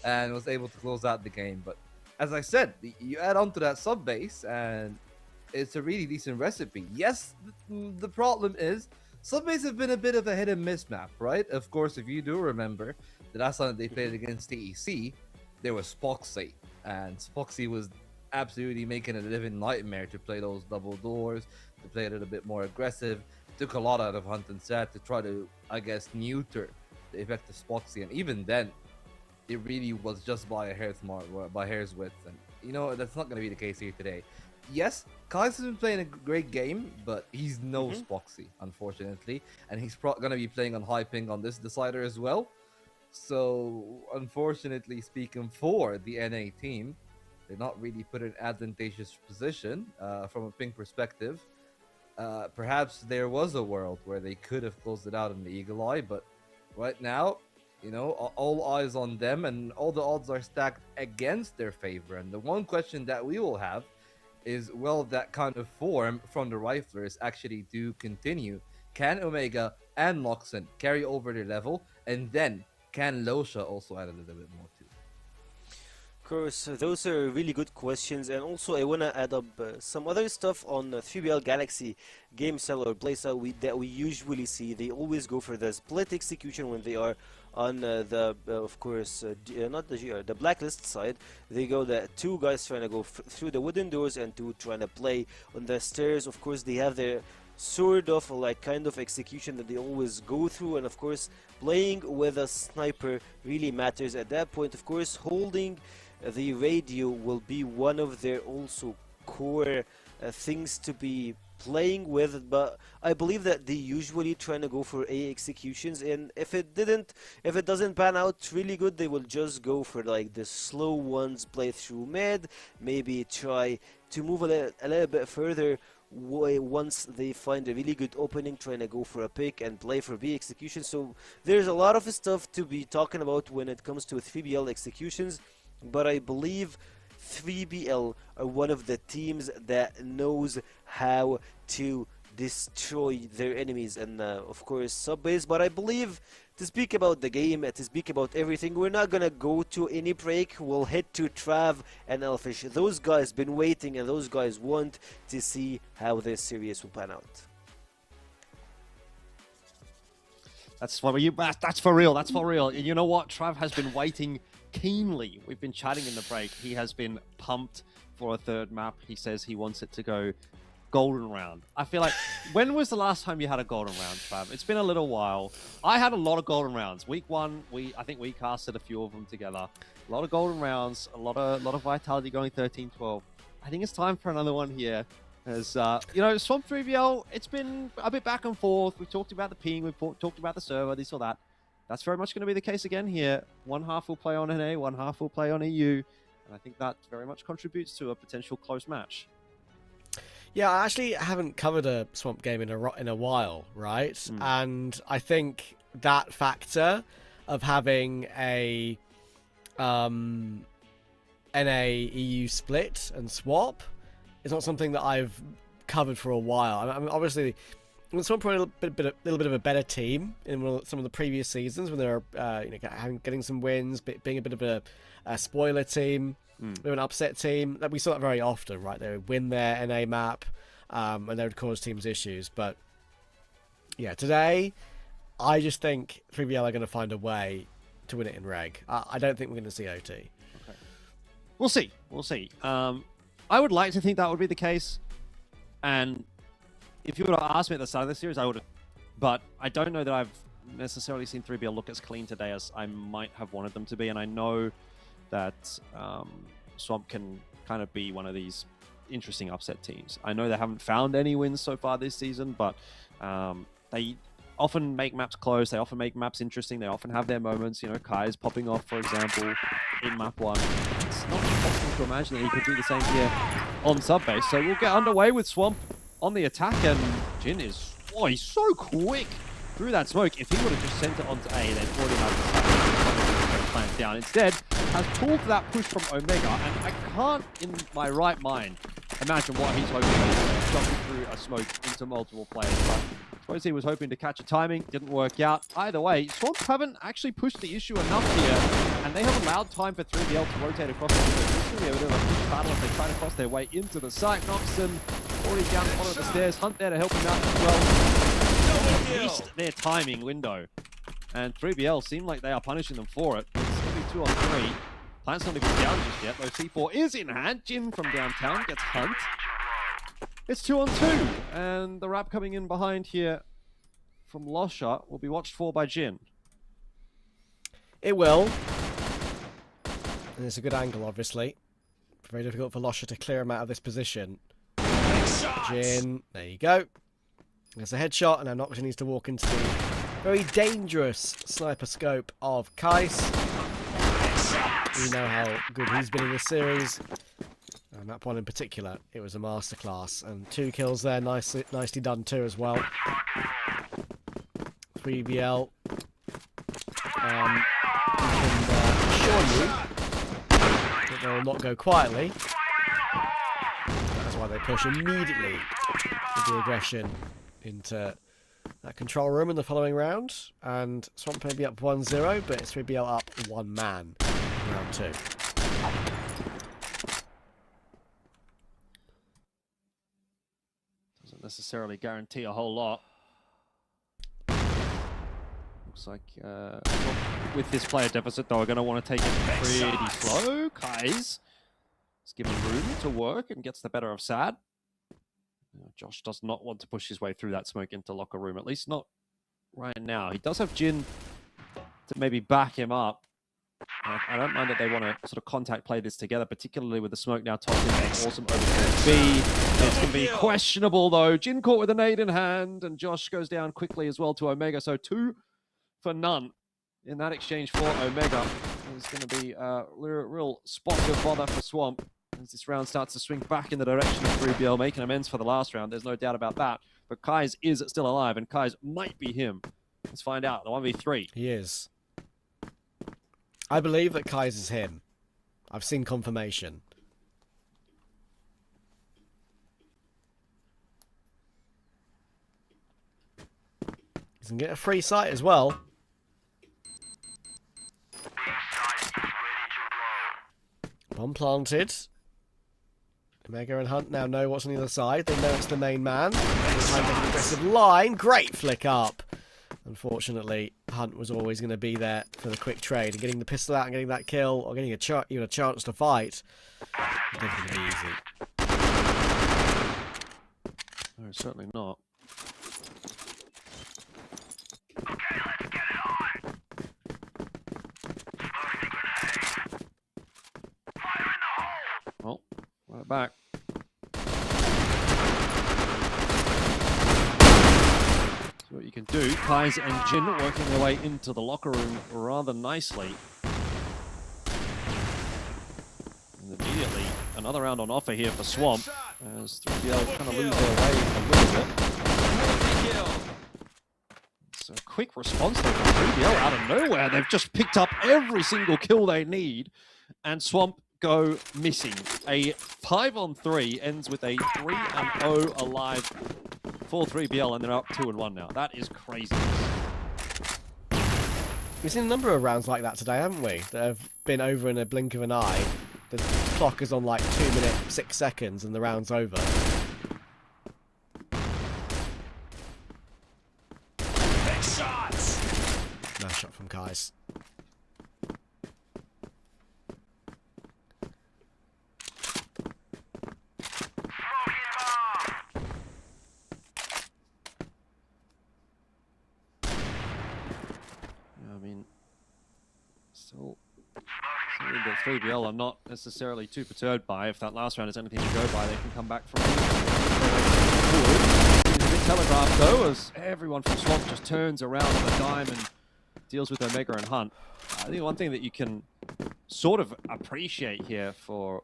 and was able to close out the game. But as I said, you add on to that sub base, and it's a really decent recipe. Yes, the problem is sub-base have been a bit of a hit and miss map, right? Of course, if you do remember, the last time they played against TEC, there was Spoxy, and Spoxy was absolutely making a living nightmare to play those double doors, to play a little bit more aggressive. Took a lot out of Hunt and Sat to try to, I guess, neuter the effect of Spoxy, and even then, it really was just by a hair's width. And you know, that's not going to be the case here today. Yes, Kai's has been playing a great game, but he's no Spoxy, unfortunately, and he's going to be playing on high ping on this decider as well. So, unfortunately speaking, for the NA team, they're not really put in an advantageous position from a ping perspective. Perhaps there was a world where they could have closed it out in the Eagle Eye, but right now, you know, all eyes on them, and all the odds are stacked against their favor. And the one question that we will have is, will that kind of form from the riflers actually do continue? Can Omega and Noxon carry over their level? And then, can Losha also add a little bit more too? Of course, those are really good questions. And also, I want to add up some other stuff on 3BL Galaxy game style or playstyle that we usually see. They always go for the split execution when they are on the not the GR, the blacklist side. They go the two guys trying to go through the wooden doors and two trying to play on the stairs. Of course, they have their sort of like kind of execution that they always go through, and of course, playing with a sniper really matters at that point. Of course, holding the radio will be one of their also core things to be playing with, but I believe that they usually trying to go for A executions, and if it doesn't pan out really good, they will just go for like the slow ones, play through mid, maybe try to move a little bit further once they find a really good opening, trying to go for a pick and play for B execution. So there's a lot of stuff to be talking about when it comes to 3BL executions, but I believe 3BL are one of the teams that knows how to destroy their enemies and of course subbase. But I believe, to speak about the game, to speak about everything, we're not gonna go to any break. We'll head to Trav and Elfish. Those guys been waiting, and those guys want to see how this series will pan out. That's for you. That's for real. That's for real. And you know what? Trav has been waiting keenly. We've been chatting in the break. He has been pumped for a third map. He says he wants it to go golden round. I feel like, when was the last time you had a golden round, Trav? It's been a little while. I had a lot of golden rounds. Week 1, I think we casted a few of them together. A lot of golden rounds, a lot of vitality going 13-12. I think it's time for another one here. As you know, Swamp 3BL, it's been a bit back and forth. We've talked about the ping, we've talked about the server, this or that. That's very much going to be the case again here. One half will play on NA, one half will play on EU, and I think that very much contributes to a potential close match. Yeah, I actually haven't covered a Swamp game in a while, right? And I think that factor of having a NA EU split and swap is not something that I've covered for a while. I mean, obviously, Swamp were a little bit of a better team in some of the previous seasons when they were getting some wins, being a bit of a spoiler team. They were an upset team. We saw that very often, right? They would win their NA map, and they would cause teams issues. But yeah, today, I just think 3BL are going to find a way to win it in reg. I don't think we're going to see OT. Okay. We'll see. We'll see. I would like to think that would be the case. And if you would have asked me at the start of the series, I would have. But I don't know that I've necessarily seen 3BL look as clean today as I might have wanted them to be. And I know that Swamp can kind of be one of these interesting upset teams. I know they haven't found any wins so far this season, but they often make maps close. They often make maps interesting. They often have their moments. You know, Kai's popping off, for example, in map 1. It's not impossible to imagine that he could do the same here on subbase. So we'll get underway with Swamp on the attack, and Jin is, oh, he's so quick through that smoke. If he would have just sent it onto A, they'd already have the plant down. Instead, has pulled that push from Omega, and I can't, in my right mind, imagine what he's hoping to jumping through a smoke into multiple players. But I suppose he was hoping to catch a timing, didn't work out. Either way, Swamp haven't actually pushed the issue enough here, and they have allowed time for 3BL to rotate across the field. This is going to be a bit of a push battle if they try to cross their way into the site. Noxon already down the bottom of the stairs. Hunt there to help him out as well. At least their timing window. And 3BL seem like they are punishing them for it. It's going to be 2 on 3. Plant's not even down just yet, though C4 is in hand. Jin from downtown gets Hunt. It's 2 on 2, and the wrap coming in behind here from Losha will be watched for by Jin. It will. And it's a good angle, obviously. Very difficult for Losha to clear him out of this position. Jin, there you go. There's a headshot, and now Noxon needs to walk into the very dangerous sniper scope of Kais. We know how good he's been in this series. And that one in particular, it was a masterclass. And 2 kills there, nicely done too as well. 3BL. I can assure you that they will not go quietly. That's why they push immediately with the aggression into that control room in the following round. And Swamp may be up 1-0, but it's 3BL up 1 man in round 2. Doesn't necessarily guarantee a whole lot. Looks like with this player deficit, though, are going to want to take it pretty slow. Kai's is given room to work and gets the better of Sad. Josh does not want to push his way through that smoke into locker room, at least not right now. He does have Jin to maybe back him up. I don't mind that they want to sort of contact play this together, particularly with the smoke now tossed in. Awesome over to B. This can be questionable, though. Jin caught with a nade in hand, and Josh goes down quickly as well to Omega. So 2 for none in that exchange for Omega. It's going to be a real spot of bother for Swamp. As this round starts to swing back in the direction of 3BL, making amends for the last round, there's no doubt about that. But Kai's is still alive, and Kai's might be him. Let's find out. The 1v3. He is. I believe that Kai's is him. I've seen confirmation. He's going to get a free sight as well. Bomb planted. Omega and Hunt now know what's on the other side. They know it's the main man. Behind an aggressive line. Great flick up. Unfortunately, Hunt was always going to be there for the quick trade. And getting the pistol out and getting that kill, or getting even a chance to fight, it's never going to be easy. No, certainly not. Well, right back. See what you can do. Kai's and Jin working their way into the locker room rather nicely. And immediately, another round on offer here for Swamp, as 3BL kind of lose their way a little bit. So quick response there from 3BL out of nowhere. They've just picked up every single kill they need, and Swamp go missing. A 5-on-3 ends with a 3-0 alive for 3BL, and they're up 2-1 now. That is crazy. We've seen a number of rounds like that today, haven't we? That have been over in a blink of an eye. The clock is on like 2 minutes, 6 seconds, and the round's over. Big shots. Nice shot from Kai's. Still something that 3BL are not necessarily too perturbed by. If that last round is anything to go by, they can come back from it. It's a bit telegraphed though, as everyone from Swamp just turns around on a dime and deals with Omega and Hunt. I think one thing that you can sort of appreciate here for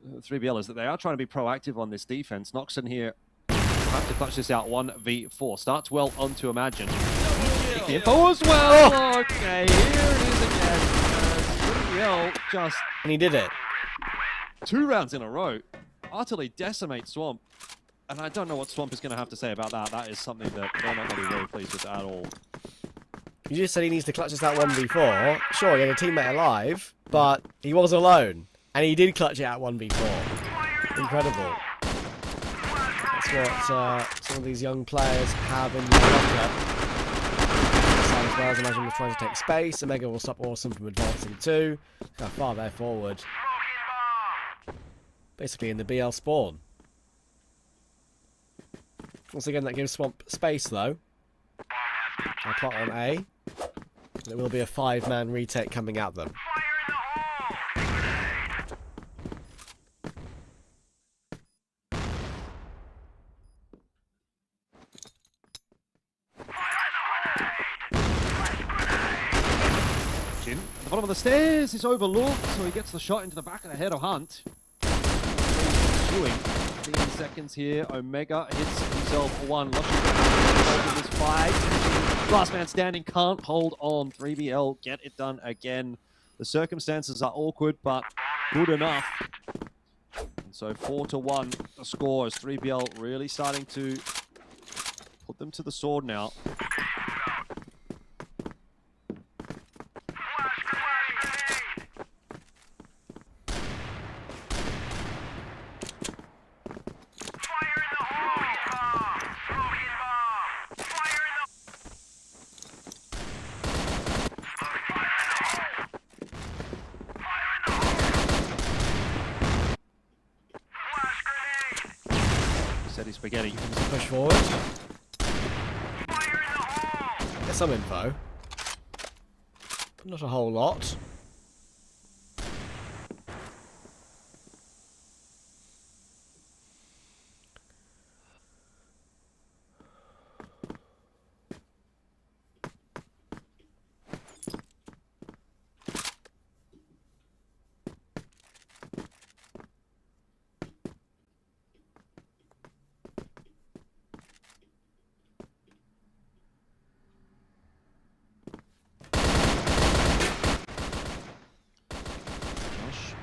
3BL is that they are trying to be proactive on this defense. Noxon here will have to clutch this out 1v4. Starts well onto Imagine. Take the info as well. Okay, here it is again. 3BL just... And he did it. 2 rounds in a row. Utterly decimate Swamp. And I don't know what Swamp is going to have to say about that. That is something that they're not going to be very pleased with at all. You just said he needs to clutch this out 1v4. Sure, he had a teammate alive, but he was alone. And he did clutch it out 1v4. Incredible. That's what some of these young players have in their locker. As well as Imagine was trying to take space. Omega will stop Awesome from advancing too. Look how far they're forward. Basically in the BL spawn. Once again, that gives Swamp space though. I'll plot on A. There will be a 5-man retake coming at them. Jin at the bottom of the stairs is overlooked, so he gets the shot into the back of the head of Hunt. Pursuing. 15 seconds here. Omega hits himself one. This fight. Last man standing can't hold on. 3BL get it done again. The circumstances are awkward, but good enough. And so 4-1 the score as 3BL really starting to put them to the sword now. Spaghetti. Push forward. Get some info. But not a whole lot.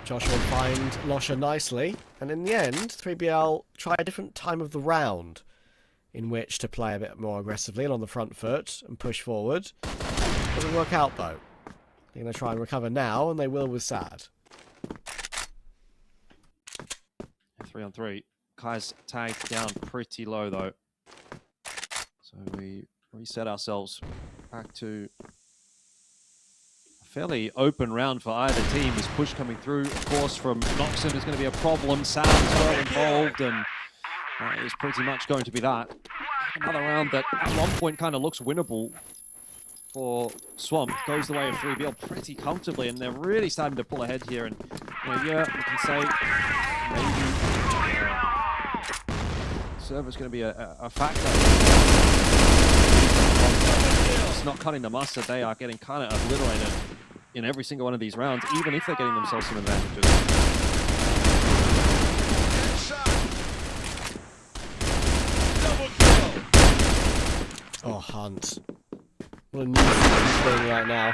Josh will find Losha nicely, and in the end, 3BL try a different time of the round in which to play a bit more aggressively and on the front foot and push forward. Doesn't work out though. They're going to try and recover now, and they will with Sad. 3-on-3. Kai's tagged down pretty low though. So we reset ourselves back to a fairly open round for either team. This push coming through, of course, from Noxon is going to be a problem. Sad as well involved, and that is pretty much going to be that. Another round that at one point kind of looks winnable for Swamp. Goes the way of 3BL pretty comfortably, and they're really starting to pull ahead here. And yeah, you can say maybe server's going to be a factor. It's not cutting the mustard. They are getting kind of obliterated in every single one of these rounds, even if they're getting themselves some advantages. Oh, Hunt. What a nuisance he's doing right now.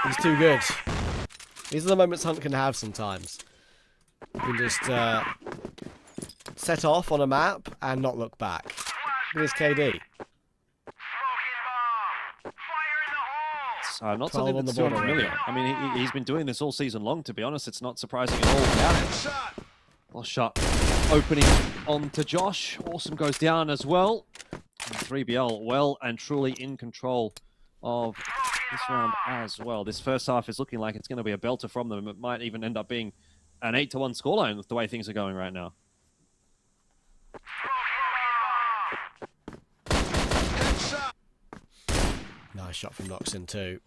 He's too good. These are the moments Hunt can have sometimes. You can just set off on a map and not look back. Look at his KD. Not something that's too unfamiliar. I mean, he's been doing this all season long, to be honest. It's not surprising at all. Yeah. Lost shot opening onto Josh. Awesome goes down as well. And 3BL well and truly in control of this round as well. This first half is looking like it's going to be a belter from them. It might even end up being an 8-1 scoreline with the way things are going right now. Nice shot from Noxon too.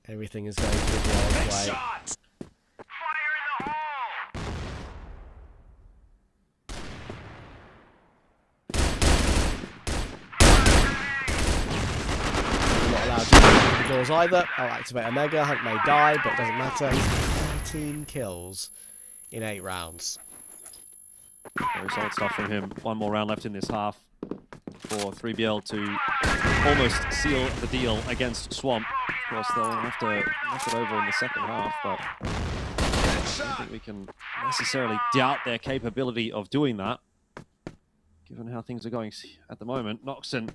Everything is going to the wrong way. Not allowed to open the doors either. I'll activate Omega. Hunt may die, but it doesn't matter. He's 13 kills in 8 rounds. Very solid stuff from him. One more round left in this half for 3BL to almost seal the deal against Swamp. Of course, they'll have to knock it over in the second half, but I don't think we can necessarily doubt their capability of doing that, given how things are going at the moment. Noxon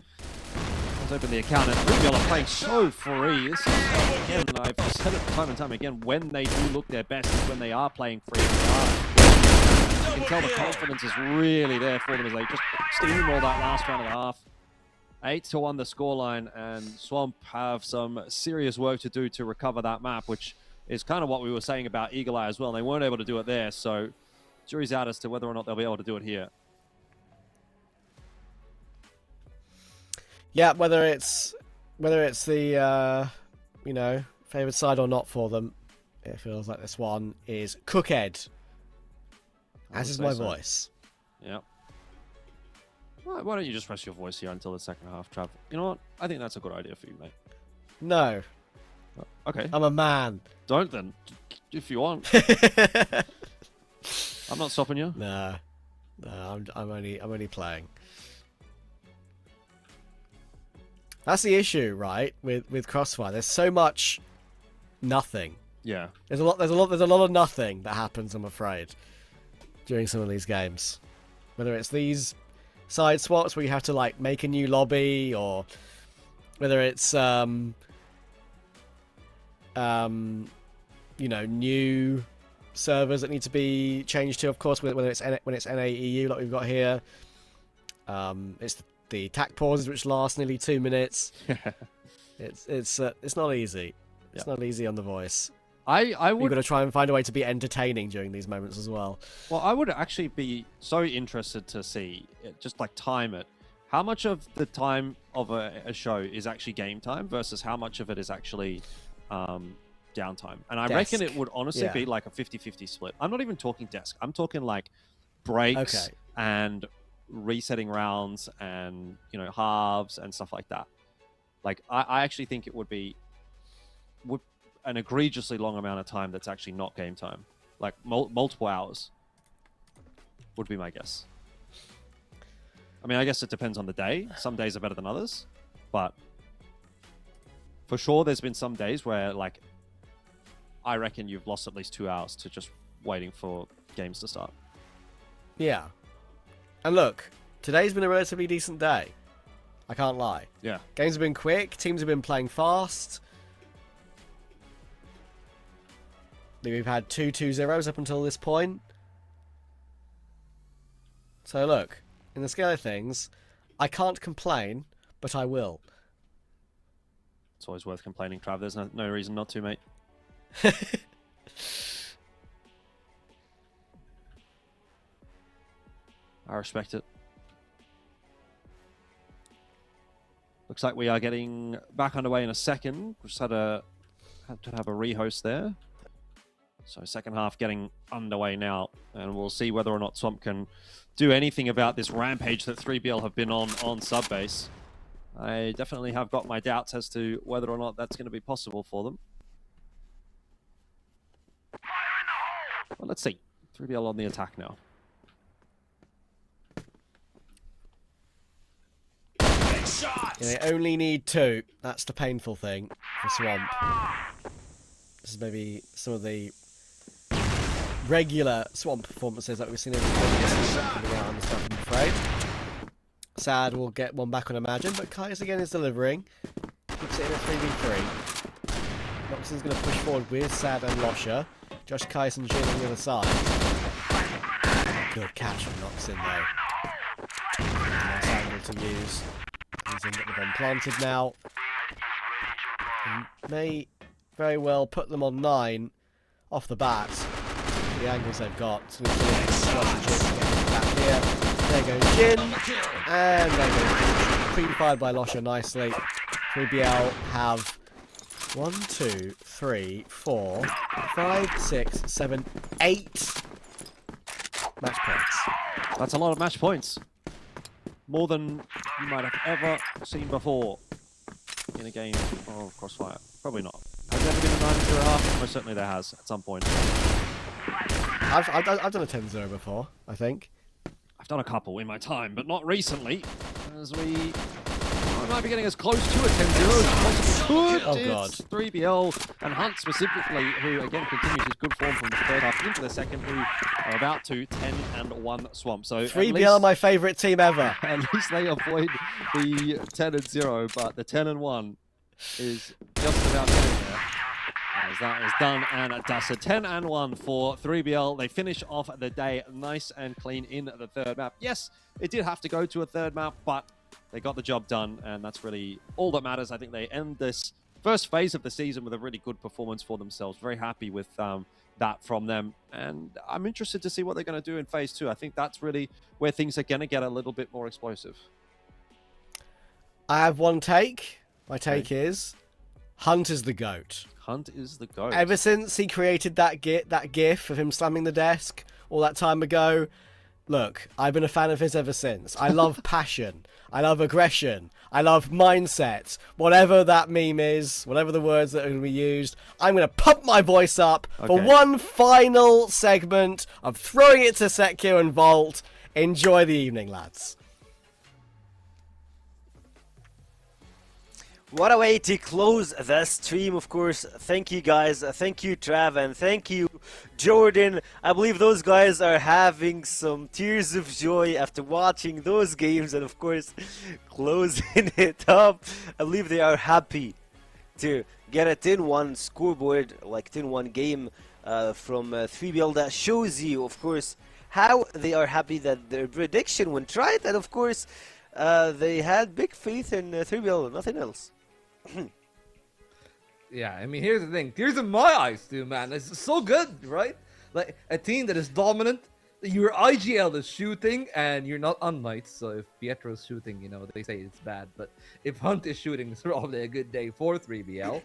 has opened the account, and 3BL are playing so free. This is, again, I've said it time and time again, when they do look their best is when they are playing free. You can tell the confidence is really there for them as they just steamroll that last round and a half. 8-1 the scoreline, and Swamp have some serious work to do to recover that map, which is kind of what we were saying about Eagle Eye as well. They weren't able to do it there, so jury's out as to whether or not they'll be able to do it here. Yeah, whether it's the you know, favoured side or not for them, it feels like this one is Cookhead. As is my voice. Yeah. Why don't you just rest your voice here until the second half, Trav? You know what? I think that's a good idea for you, mate. No. Okay. I'm a man. Don't then, if you want. I'm not stopping you. No, I'm only playing. That's the issue, right? With Crossfire, there's so much nothing. Yeah. There's a lot of nothing that happens, I'm afraid, during some of these games. Whether it's these side swaps where you have to like make a new lobby, or whether it's you know, new servers that need to be changed to, of course, whether it's when it's NAEU like we've got here. It's the attack pauses which last nearly 2 minutes. It's not easy. It's not easy on the voice. I would. You've got to try and find a way to be entertaining during these moments as well. Well, I would actually be so interested to see, just like time it, how much of the time of a show is actually game time versus how much of it is actually downtime. And I reckon it would honestly be like a 50-50 split. I'm not even talking desk. I'm talking like breaks and resetting rounds and, you know, halves and stuff like that. Like, I actually think it would be an egregiously long amount of time that's actually not game time. Like, multiple hours would be my guess. I mean, I guess it depends on the day. Some days are better than others. But for sure, there's been some days where, like, I reckon you've lost at least 2 hours to just waiting for games to start. Yeah. And look, today's been a relatively decent day. I can't lie. Yeah. Games have been quick. Teams have been playing fast. We've had 2 2-0s up until this point. So look, in the scale of things, I can't complain, but I will. It's always worth complaining, Trav. There's no reason not to, mate. I respect it. Looks like we are getting back underway in a second. We just had to have a rehost there. So second half getting underway now, and we'll see whether or not Swamp can do anything about this rampage that 3BL have been on Subbase. I definitely have got my doubts as to whether or not that's going to be possible for them. Well, let's see. 3BL on the attack now. Yeah, they only need 2. That's the painful thing for Swamp. This is maybe some of the regular Swamp performances that we've seen every season coming out on the stuff, I'm afraid. Sad will get one back on Imagine, but Kaius again is delivering. Keeps it in a 3v3. Noxon's going to push forward with Sad and Losher. Josh, Kaius and Jin on the other side. Good catch from Noxon though. Nice angle to use. He's in, got the bomb planted now. And may very well put them on 9 off the bat. The angles they've got. So we back here. There goes Jin. And there goes Jin. Pre-fired by Losher nicely. 3BL have 1, 2, 3, 4, 5, 6, 7, 8 match points. That's a lot of match points. More than you might have ever seen before in a game of Crossfire. Probably not. Has there ever been a 9-0-1? Most certainly there has at some point. I've done a 10-0 before, I think. I've done a couple in my time, but not recently. As we might be getting as close to a 10-0 as possible. Oh god. 3BL and Hunt specifically, who again continues his good form from the third half into the second, who are about to 10-1 Swamp. So 3BL, my favourite team ever. At least they avoid the 10-0, but the 10-1 is just about getting there. As that is done and dusted. 10-1 for 3BL. They finish off the day nice and clean in the third map. Yes, it did have to go to a third map, but they got the job done, and that's really all that matters. I think they end this first phase of the season with a really good performance for themselves. Very happy with that from them, and I'm interested to see what they're going to do in phase 2. I think that's really where things are going to get a little bit more explosive. I have one take. My take is Hunt is the GOAT. Hunt is the GOAT. Ever since he created that gif of him slamming the desk all that time ago, look, I've been a fan of his ever since. I love passion. I love aggression. I love mindset. Whatever that meme is, whatever the words that are going to be used, I'm going to pump my voice up for one final segment of throwing it to Sekio and Vault. Enjoy the evening, lads. What a way to close the stream, of course. Thank you guys, thank you Trav, and thank you Jordan. I believe those guys are having some tears of joy after watching those games and of course closing it up. I believe they are happy to get a 10-1 scoreboard, like 10-1 game from 3BL. That shows you, of course, how they are happy that their prediction went right, and of course they had big faith in 3BL, nothing else. Yeah, I mean, here's the thing. Tears in my eyes, too, man. It's so good, right? Like, a team that is dominant, your IGL is shooting, and you're not unKnights. So if Pietro's shooting, you know, they say it's bad. But if Hunt is shooting, it's probably a good day for 3BL.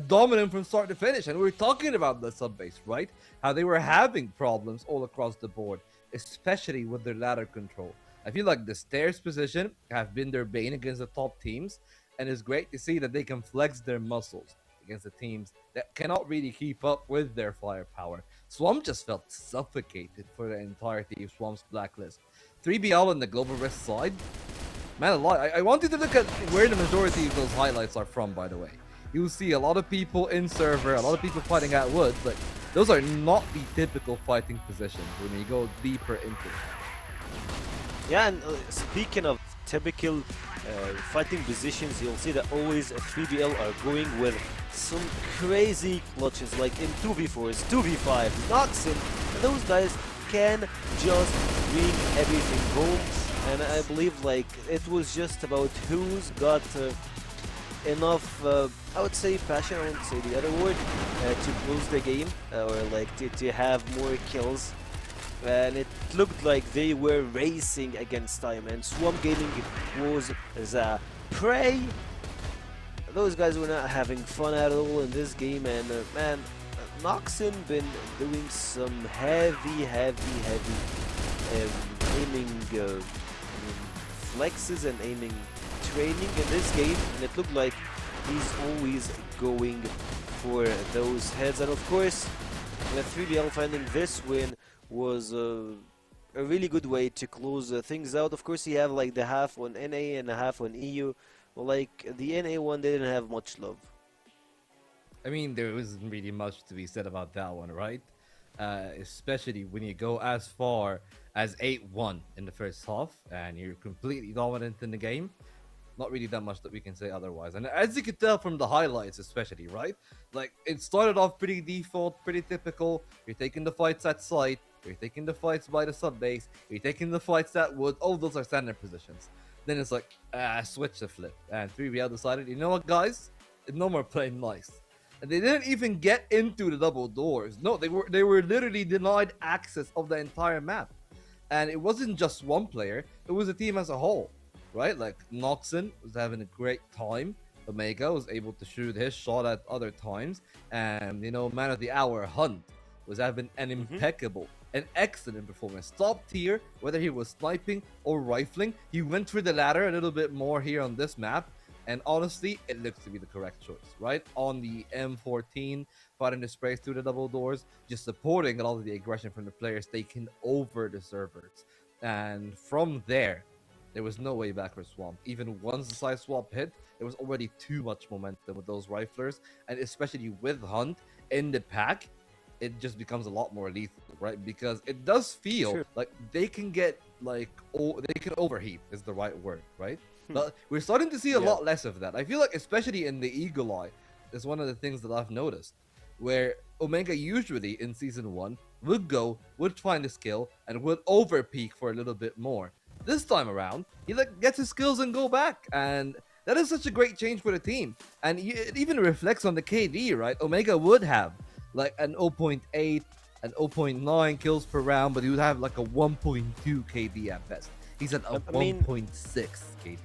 Dominant from start to finish. And we were talking about the sub-base, right? How they were having problems all across the board, especially with their ladder control. I feel like the stairs position have been their bane against the top teams. And it's great to see that they can flex their muscles against the teams that cannot really keep up with their firepower. Swamp just felt suffocated for the entirety of Swamp's blacklist. 3BL on the Global West side, man alive. I want you to look at where the majority of those highlights are from, by the way. you'll see a lot of people in server, a lot of people fighting at woods. Like, those are not the typical fighting positions when you go deeper into it. Yeah, and speaking of typical fighting positions, you'll see that always 3BL are going with some crazy clutches, like in 2v4s, 2v5s, Noxin, and those guys can just bring everything home. And I believe like it was just about who's got enough, I would say passion, I won't say the other word, to close the game, or like to have more kills. And it looked like they were racing against time, and Swamp Gaming was the prey. Those guys were not having fun at all in this game, and man, Noxin been doing some heavy aiming flexes and aiming training in this game, and it looked like he's always going for those heads. And of course, 3BL finding this win was a really good way to close things out. Of course, you have like the half on NA and a half on EU. Well, like the NA one didn't have much love. I mean, there wasn't really much to be said about that one, right? Especially when you go as far as 8-1 in the first half and you're completely dominant in the game. Not really that much that we can say otherwise. And as you can tell from the highlights especially, right? Like, it started off pretty default, pretty typical. You're taking the fights at site, you're taking the fights by the sub base, you're taking the fights at wood. All those are standard positions. Then it's like, switch the flip. And 3BL decided, you know what, guys? No more playing nice. And they didn't even get into the double doors. No, they were literally denied access of the entire map. And it wasn't just one player, it was a team as a whole. Right, like Noxin was having a great time. Omega was able to shoot his shot at other times, and you know, man of the hour Hunt was having an impeccable, an excellent performance, top tier. Whether he was sniping or rifling, he went through the ladder a little bit more here on this map, and honestly, it looks to be the correct choice. Right on the M14, fighting the sprays through the double doors, just supporting a lot of the aggression from the players taking over the servers, and from there. There was no way back for Swamp. Even once the side swap hit, there was already too much momentum with those riflers, and especially with Hunt in the pack, it just becomes a lot more lethal, right? Because it does feel like they can get like they can overheat is the right word, right? But we're starting to see a lot less of that. I feel like especially in the Eagle Eye, is one of the things that I've noticed, where Omega usually in season 1 would find a skill and would overpeak for a little bit more. This time around, he like gets his skills and go back, and that is such a great change for the team. And it even reflects on the KD, right? Omega would have like an 0.8 and 0.9 kills per round, but he would have like a 1.2 KD at best. He's at a 1.6 KD.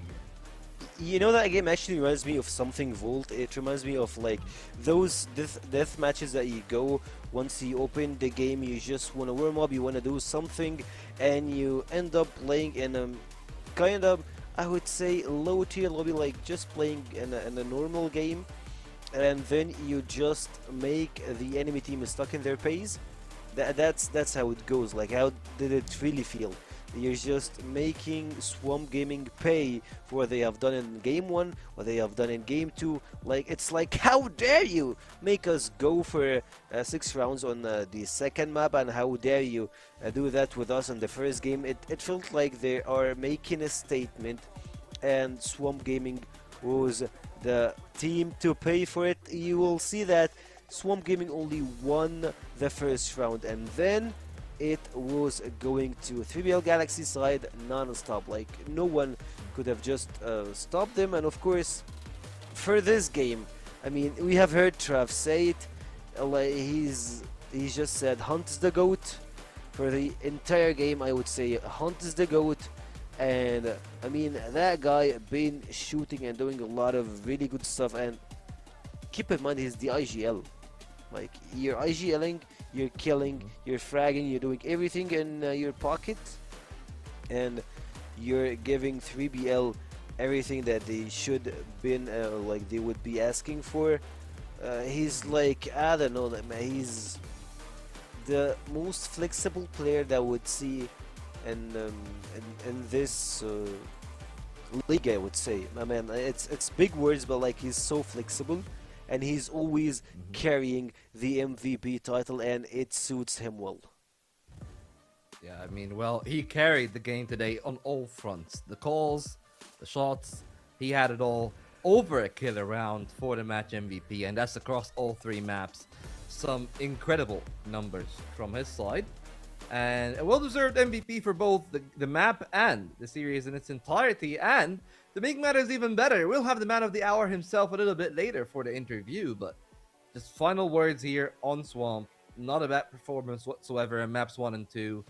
You know, that game actually reminds me of something Volt. It reminds me of like those death matches that you go once you open the game, you just want to warm up, you want to do something, and you end up playing in a kind of, I would say, low tier lobby, like just playing in a normal game, and then you just make the enemy team stuck in their pace. That's how it goes. Like, how did it really feel? You're just making Swamp Gaming pay for what they have done in Game 1, what they have done in Game 2. Like, it's like, how dare you make us go for 6 rounds on the second map, and how dare you do that with us in the first game. It felt like they are making a statement, and Swamp Gaming was the team to pay for it. You will see that Swamp Gaming only won the first round, and then it was going to 3BL Galaxy side non-stop. Like, no one could have just stopped them. And of course, for this game, I mean, we have heard Trav say it. Like, he's just said Hunt is the GOAT. For the entire game, I would say Hunt is the GOAT. And I mean, that guy been shooting and doing a lot of really good stuff. And keep in mind, he's the IGL. Like, you're IGLing, you're killing, you're fragging, you're doing everything in your pocket, and you're giving 3BL everything that they should been like they would be asking for. He's like, I don't know, man, he's the most flexible player that would see in this league, I would say. I mean, it's big words, but like, he's so flexible. and he's always carrying the MVP title, and it suits him well. Yeah, I mean, well, he carried the game today on all fronts. The calls, the shots, he had it all. Over a killer round for the match MVP, and that's across all 3 maps. Some incredible numbers from his side. And a well-deserved MVP for both the map and the series in its entirety. And to make matters even better, we'll have the man of the hour himself a little bit later for the interview. But just final words here on Swamp. Not a bad performance whatsoever in maps 1 and 2.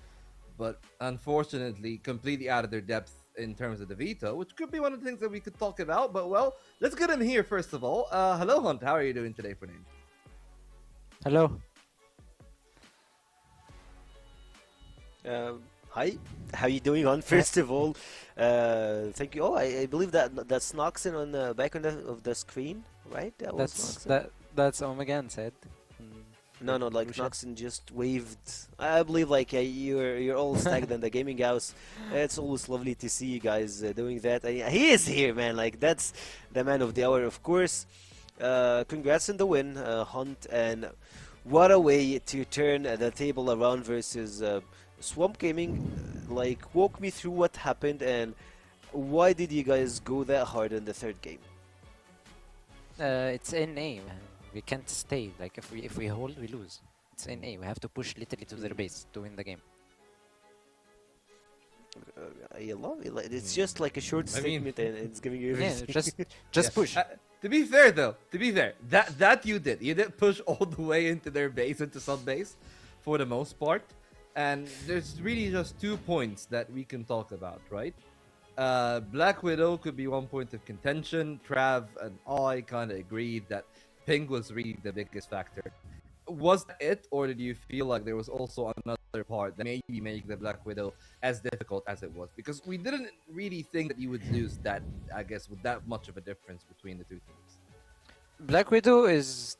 But unfortunately, completely out of their depth in terms of the veto, which could be one of the things that we could talk about. But, well, let's get him here first of all. Hello, Hunt. How are you doing today for name? Hello. Hi, how you doing on? First of all, thank you. Oh, I believe that's Noxon on the back of the screen, right? That was Noxon. That's Omega and said. No, like Noxon just waved. I believe like you're all stacked in the gaming house. It's always lovely to see you guys doing that. He is here, man. Like that's the man of the hour, of course. Congrats on the win, Hunt, and what a way to turn the table around versus Swamp Gaming. Like, walk me through what happened and why did you guys go that hard in the 3rd game? It's NA, man. We can't stay. Like if we hold, we lose. It's NA. We have to push literally to their base to win the game. I love it. It's just like a short statement, and it's giving you everything. Yeah, just push. To be fair, though, that you did. You did push all the way into their base, into sub base, for the most part. And there's really just 2 points that we can talk about, right? Black Widow could be one point of contention. Trav and I kind of agreed that ping was really the biggest factor. Was that it, or did you feel like there was also another part that maybe make the Black Widow as difficult as it was? Because we didn't really think that you would lose that, I guess, with that much of a difference between the 2 teams. Black Widow is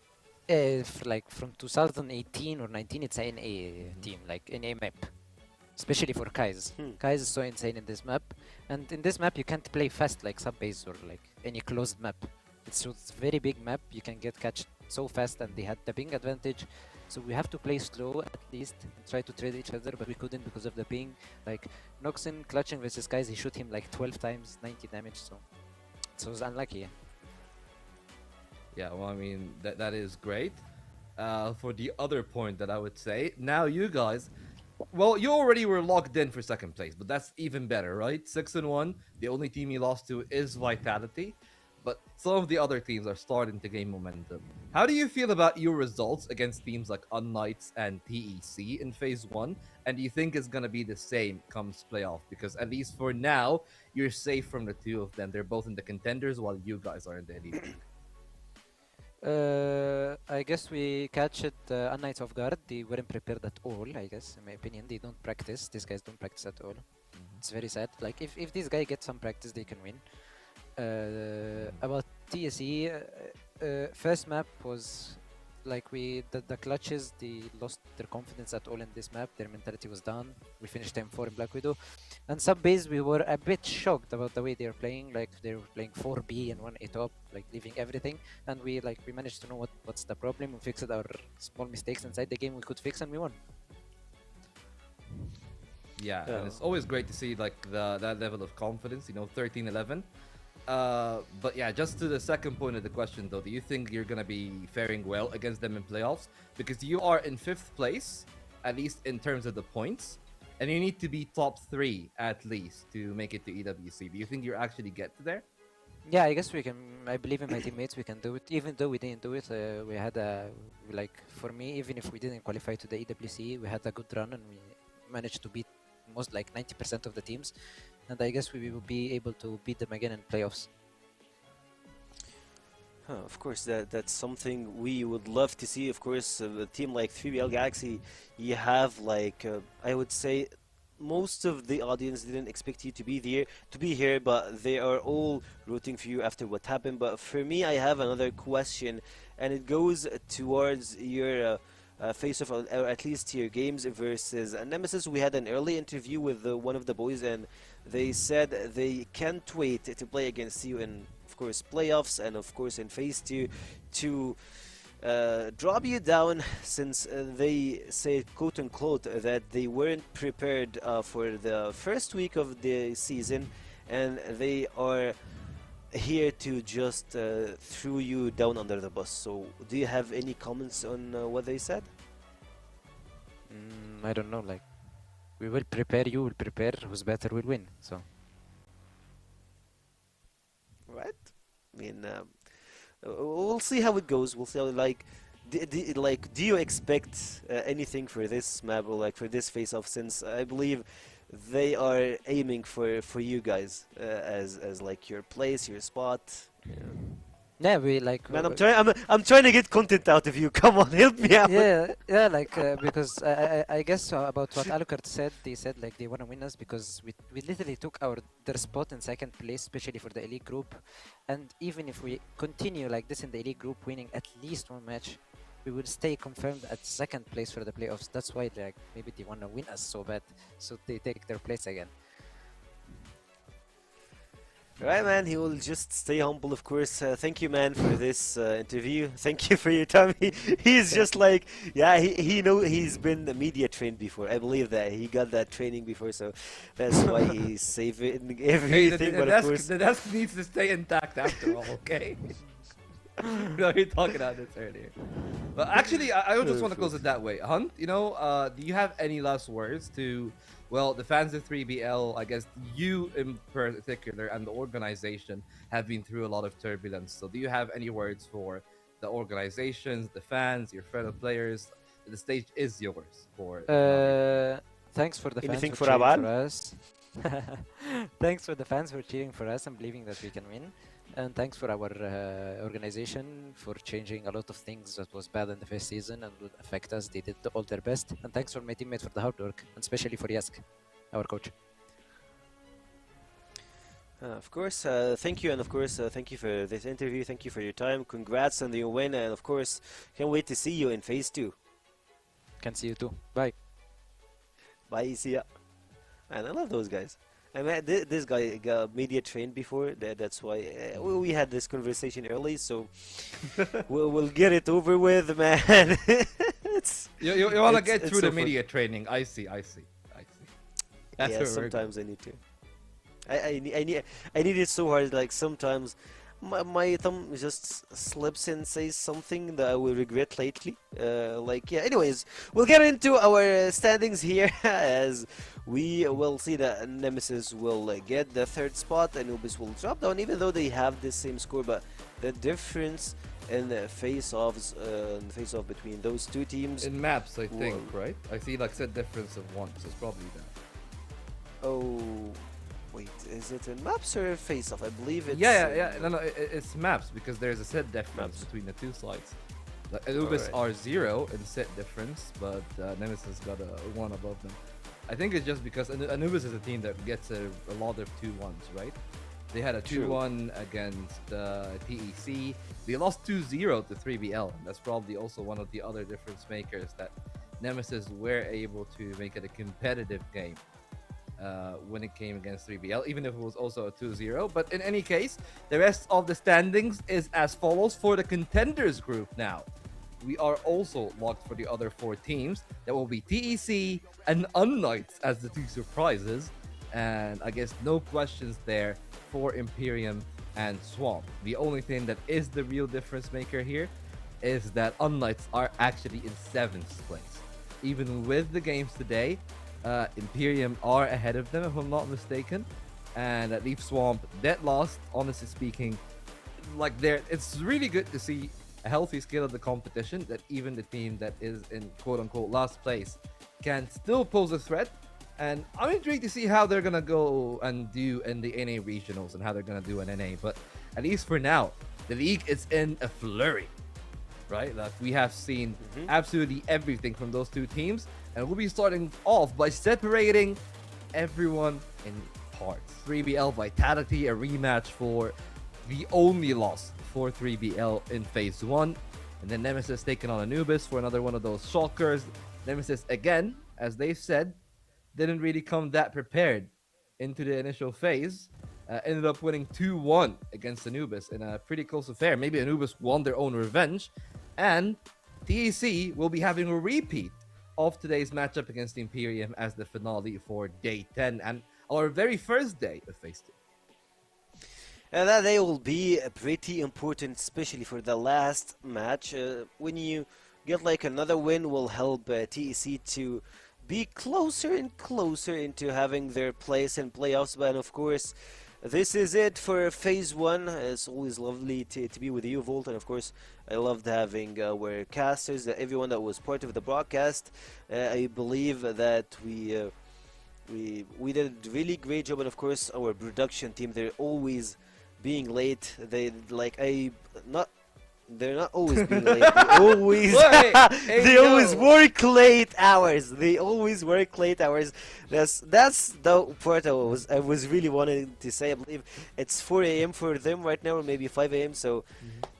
like from 2018 or 19. It's an NA team, like NA map, especially for Kai's. Kai's is so insane in this map, and in this map you can't play fast like sub base or like any closed map. It's a very big map. You can get catched so fast, and they had the ping advantage. So we have to play slow at least and try to trade each other, but we couldn't because of the ping. Like Noxon clutching versus Kai's, he shoot him like 12 times, 90 damage. So it was unlucky. Yeah, well, I mean, that is great. For the other point that I would say, now you guys, well, you already were locked in for 2nd place, but that's even better, right? 6-1. The only team you lost to is Vitality. But some of the other teams are starting to gain momentum. How do you feel about your results against teams like unKnights and TEC in Phase 1? And do you think it's going to be the same comes playoff? Because at least for now, you're safe from the 2 of them. They're both in the contenders while you guys are in the elite. I guess we catch it unKnights off guard. They weren't prepared at all, I guess, in my opinion. They don't practice. These guys don't practice at all. It's very sad. Like, if this guy gets some practice, they can win. About TSE, first map was like the clutches, they lost their confidence at all in this map. Their mentality was down. We finished time 4 in Black Widow. And sub base, we were a bit shocked about the way they were playing. Like they were playing 4B and 1A top, like leaving everything. And we managed to know what's the problem. We fixed our small mistakes inside the game we could fix, and we won. Yeah, and it's always great to see like that level of confidence. 13-11. But yeah, just to the second point of the question though, do you think you're gonna be faring well against them in playoffs? Because you are in 5th place, at least in terms of the points, and you need to be top 3 at least to make it to EWC. Do you think you actually get there? Yeah, I guess we can. I believe in my teammates, we can do it. Even though we didn't do it, we had for me, even if we didn't qualify to the EWC, we had a good run and we managed to beat most like 90% of the teams. And I guess we will be able to beat them again in playoffs. Of course, that's something we would love to see. Of course, a team like 3BL Galaxy, you have I would say most of the audience didn't expect you to be here, but they are all rooting for you after what happened. But for me, I have another question, and it goes towards your face-off, or at least your games versus Nemesis. We had an early interview with one of the boys, and they said they can't wait to play against you, and of course, playoffs, and of course in phase 2 to drop you down, since they say, quote unquote, that they weren't prepared for the first week of the season, and they are here to just throw you down under the bus. So do you have any comments on what they said? I don't know, like, we will prepare, you will prepare, who's better will win, so. Right? I mean, we'll see how it goes. We'll see how, like, do you expect anything for this map, or like for this face-off, since I believe they are aiming for you guys as like your place, your spot. Yeah, we like. Man, I'm trying to get content out of you. Come on, help me out. Yeah, like because I guess about what Alucard said, they said like they want to win us because we literally took their spot in second place, especially for the elite group, and even if we continue like this in the elite group, winning at least one match, we will stay confirmed at second place for the playoffs. That's why like maybe they want to win us so bad, so they take their place again. Right, man, he will just stay humble, of course. Thank you, man, for this interview. Thank you for your time. He's just like, yeah, he's been media trained before. I believe that he got that training before, so that's why he's saving everything. But of course, the desk needs to stay intact after all, okay? No, we talking about this earlier. But actually, I just want to close it that way. Hunt, you know, do you have any last words to, well, the fans of 3BL, I guess you in particular, and the organization have been through a lot of turbulence. So do you have any words for the organizations, the fans, your fellow players? The stage is yours. Thanks for the anything fans for cheering for us. Thanks for the fans for cheering for us and believing that we can win. And thanks for our organization for changing a lot of things that was bad in the first season and would affect us. They did all their best. And thanks for my teammates for the hard work, and especially for Yask, our coach. of course, thank you, and of course, thank you for this interview. Thank you for your time. Congrats on the win, and of course, can't wait to see you in phase 2. Can see you too. Bye. Bye, see ya. And I love those guys. I mean, this guy got media trained before. That's why we had this conversation early. So we'll get it over with, man. You want to get through so the media training. I see. That's yeah, sometimes I need to. I need it so hard. Like sometimes my thumb just slips and says something that I will regret lately. Like, yeah, anyways, we'll get into our standings here as we will see that Nemesis will get the 3rd spot and Ubis will drop down, even though they have the same score. But the difference in the face-offs, face-off between those two teams in maps, I think, right? I see like set difference of 1, so it's probably that. Oh. Wait, is it in maps or face-off? I believe it's... Yeah. No, it's maps, because there's a set difference between the two sides. Like, Anubis are 0 in set difference, but Nemesis got a 1 above them. I think it's just because Anubis is a team that gets a lot of 2-1s, right? They had a 2-1 against TEC. They lost 2-0 to 3BL. And that's probably also one of the other difference makers that Nemesis were able to make it a competitive game. When it came against 3BL, even if it was also a 2-0. But in any case, the rest of the standings is as follows for the contenders group now. We are also locked for the other 4 teams. That will be TEC and unKnights as the 2 surprises. And I guess no questions there for Imperium and Swamp. The only thing that is the real difference maker here is that unKnights are actually in 7th place. Even with the games today, Imperium are ahead of them, if I'm not mistaken, and that leaves Swamp dead last. Honestly speaking, like it's really good to see a healthy scale of the competition, that even the team that is in quote-unquote last place can still pose a threat. And I'm intrigued to see how they're gonna go and do in the NA regionals and how they're gonna do in NA. But at least for now, the league is in a flurry, right? Like we have seen absolutely everything from those 2 teams. And we'll be starting off by separating everyone in parts. 3BL Vitality, a rematch for the only loss for 3BL in phase 1. And then Nemesis taking on Anubis for another one of those shockers. Nemesis, again, as they said, didn't really come that prepared into the initial phase. ended up winning 2-1 against Anubis in a pretty close affair. Maybe Anubis won their own revenge, and TEC will be having a repeat of today's matchup against the Imperium as the finale for day 10 and our very first day of Phase 2. And that day will be pretty important, especially for the last match. When you get like another win, will help TEC to be closer and closer into having their place in playoffs. But of course, this is it for Phase 1. It's always lovely to be with you, Volt, and of course, I loved having our casters, everyone that was part of the broadcast. I believe that we did a really great job, and of course, our production team, they're always being late. They're not always being late. They always work late hours. They always work late hours. That's the part I was really wanting to say. I believe it's 4 a.m. for them right now, or maybe 5 a.m. So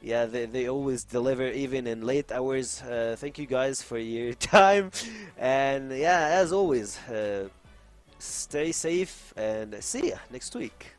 yeah, they always deliver even in late hours. Thank you guys for your time, and yeah, as always, stay safe and see ya next week.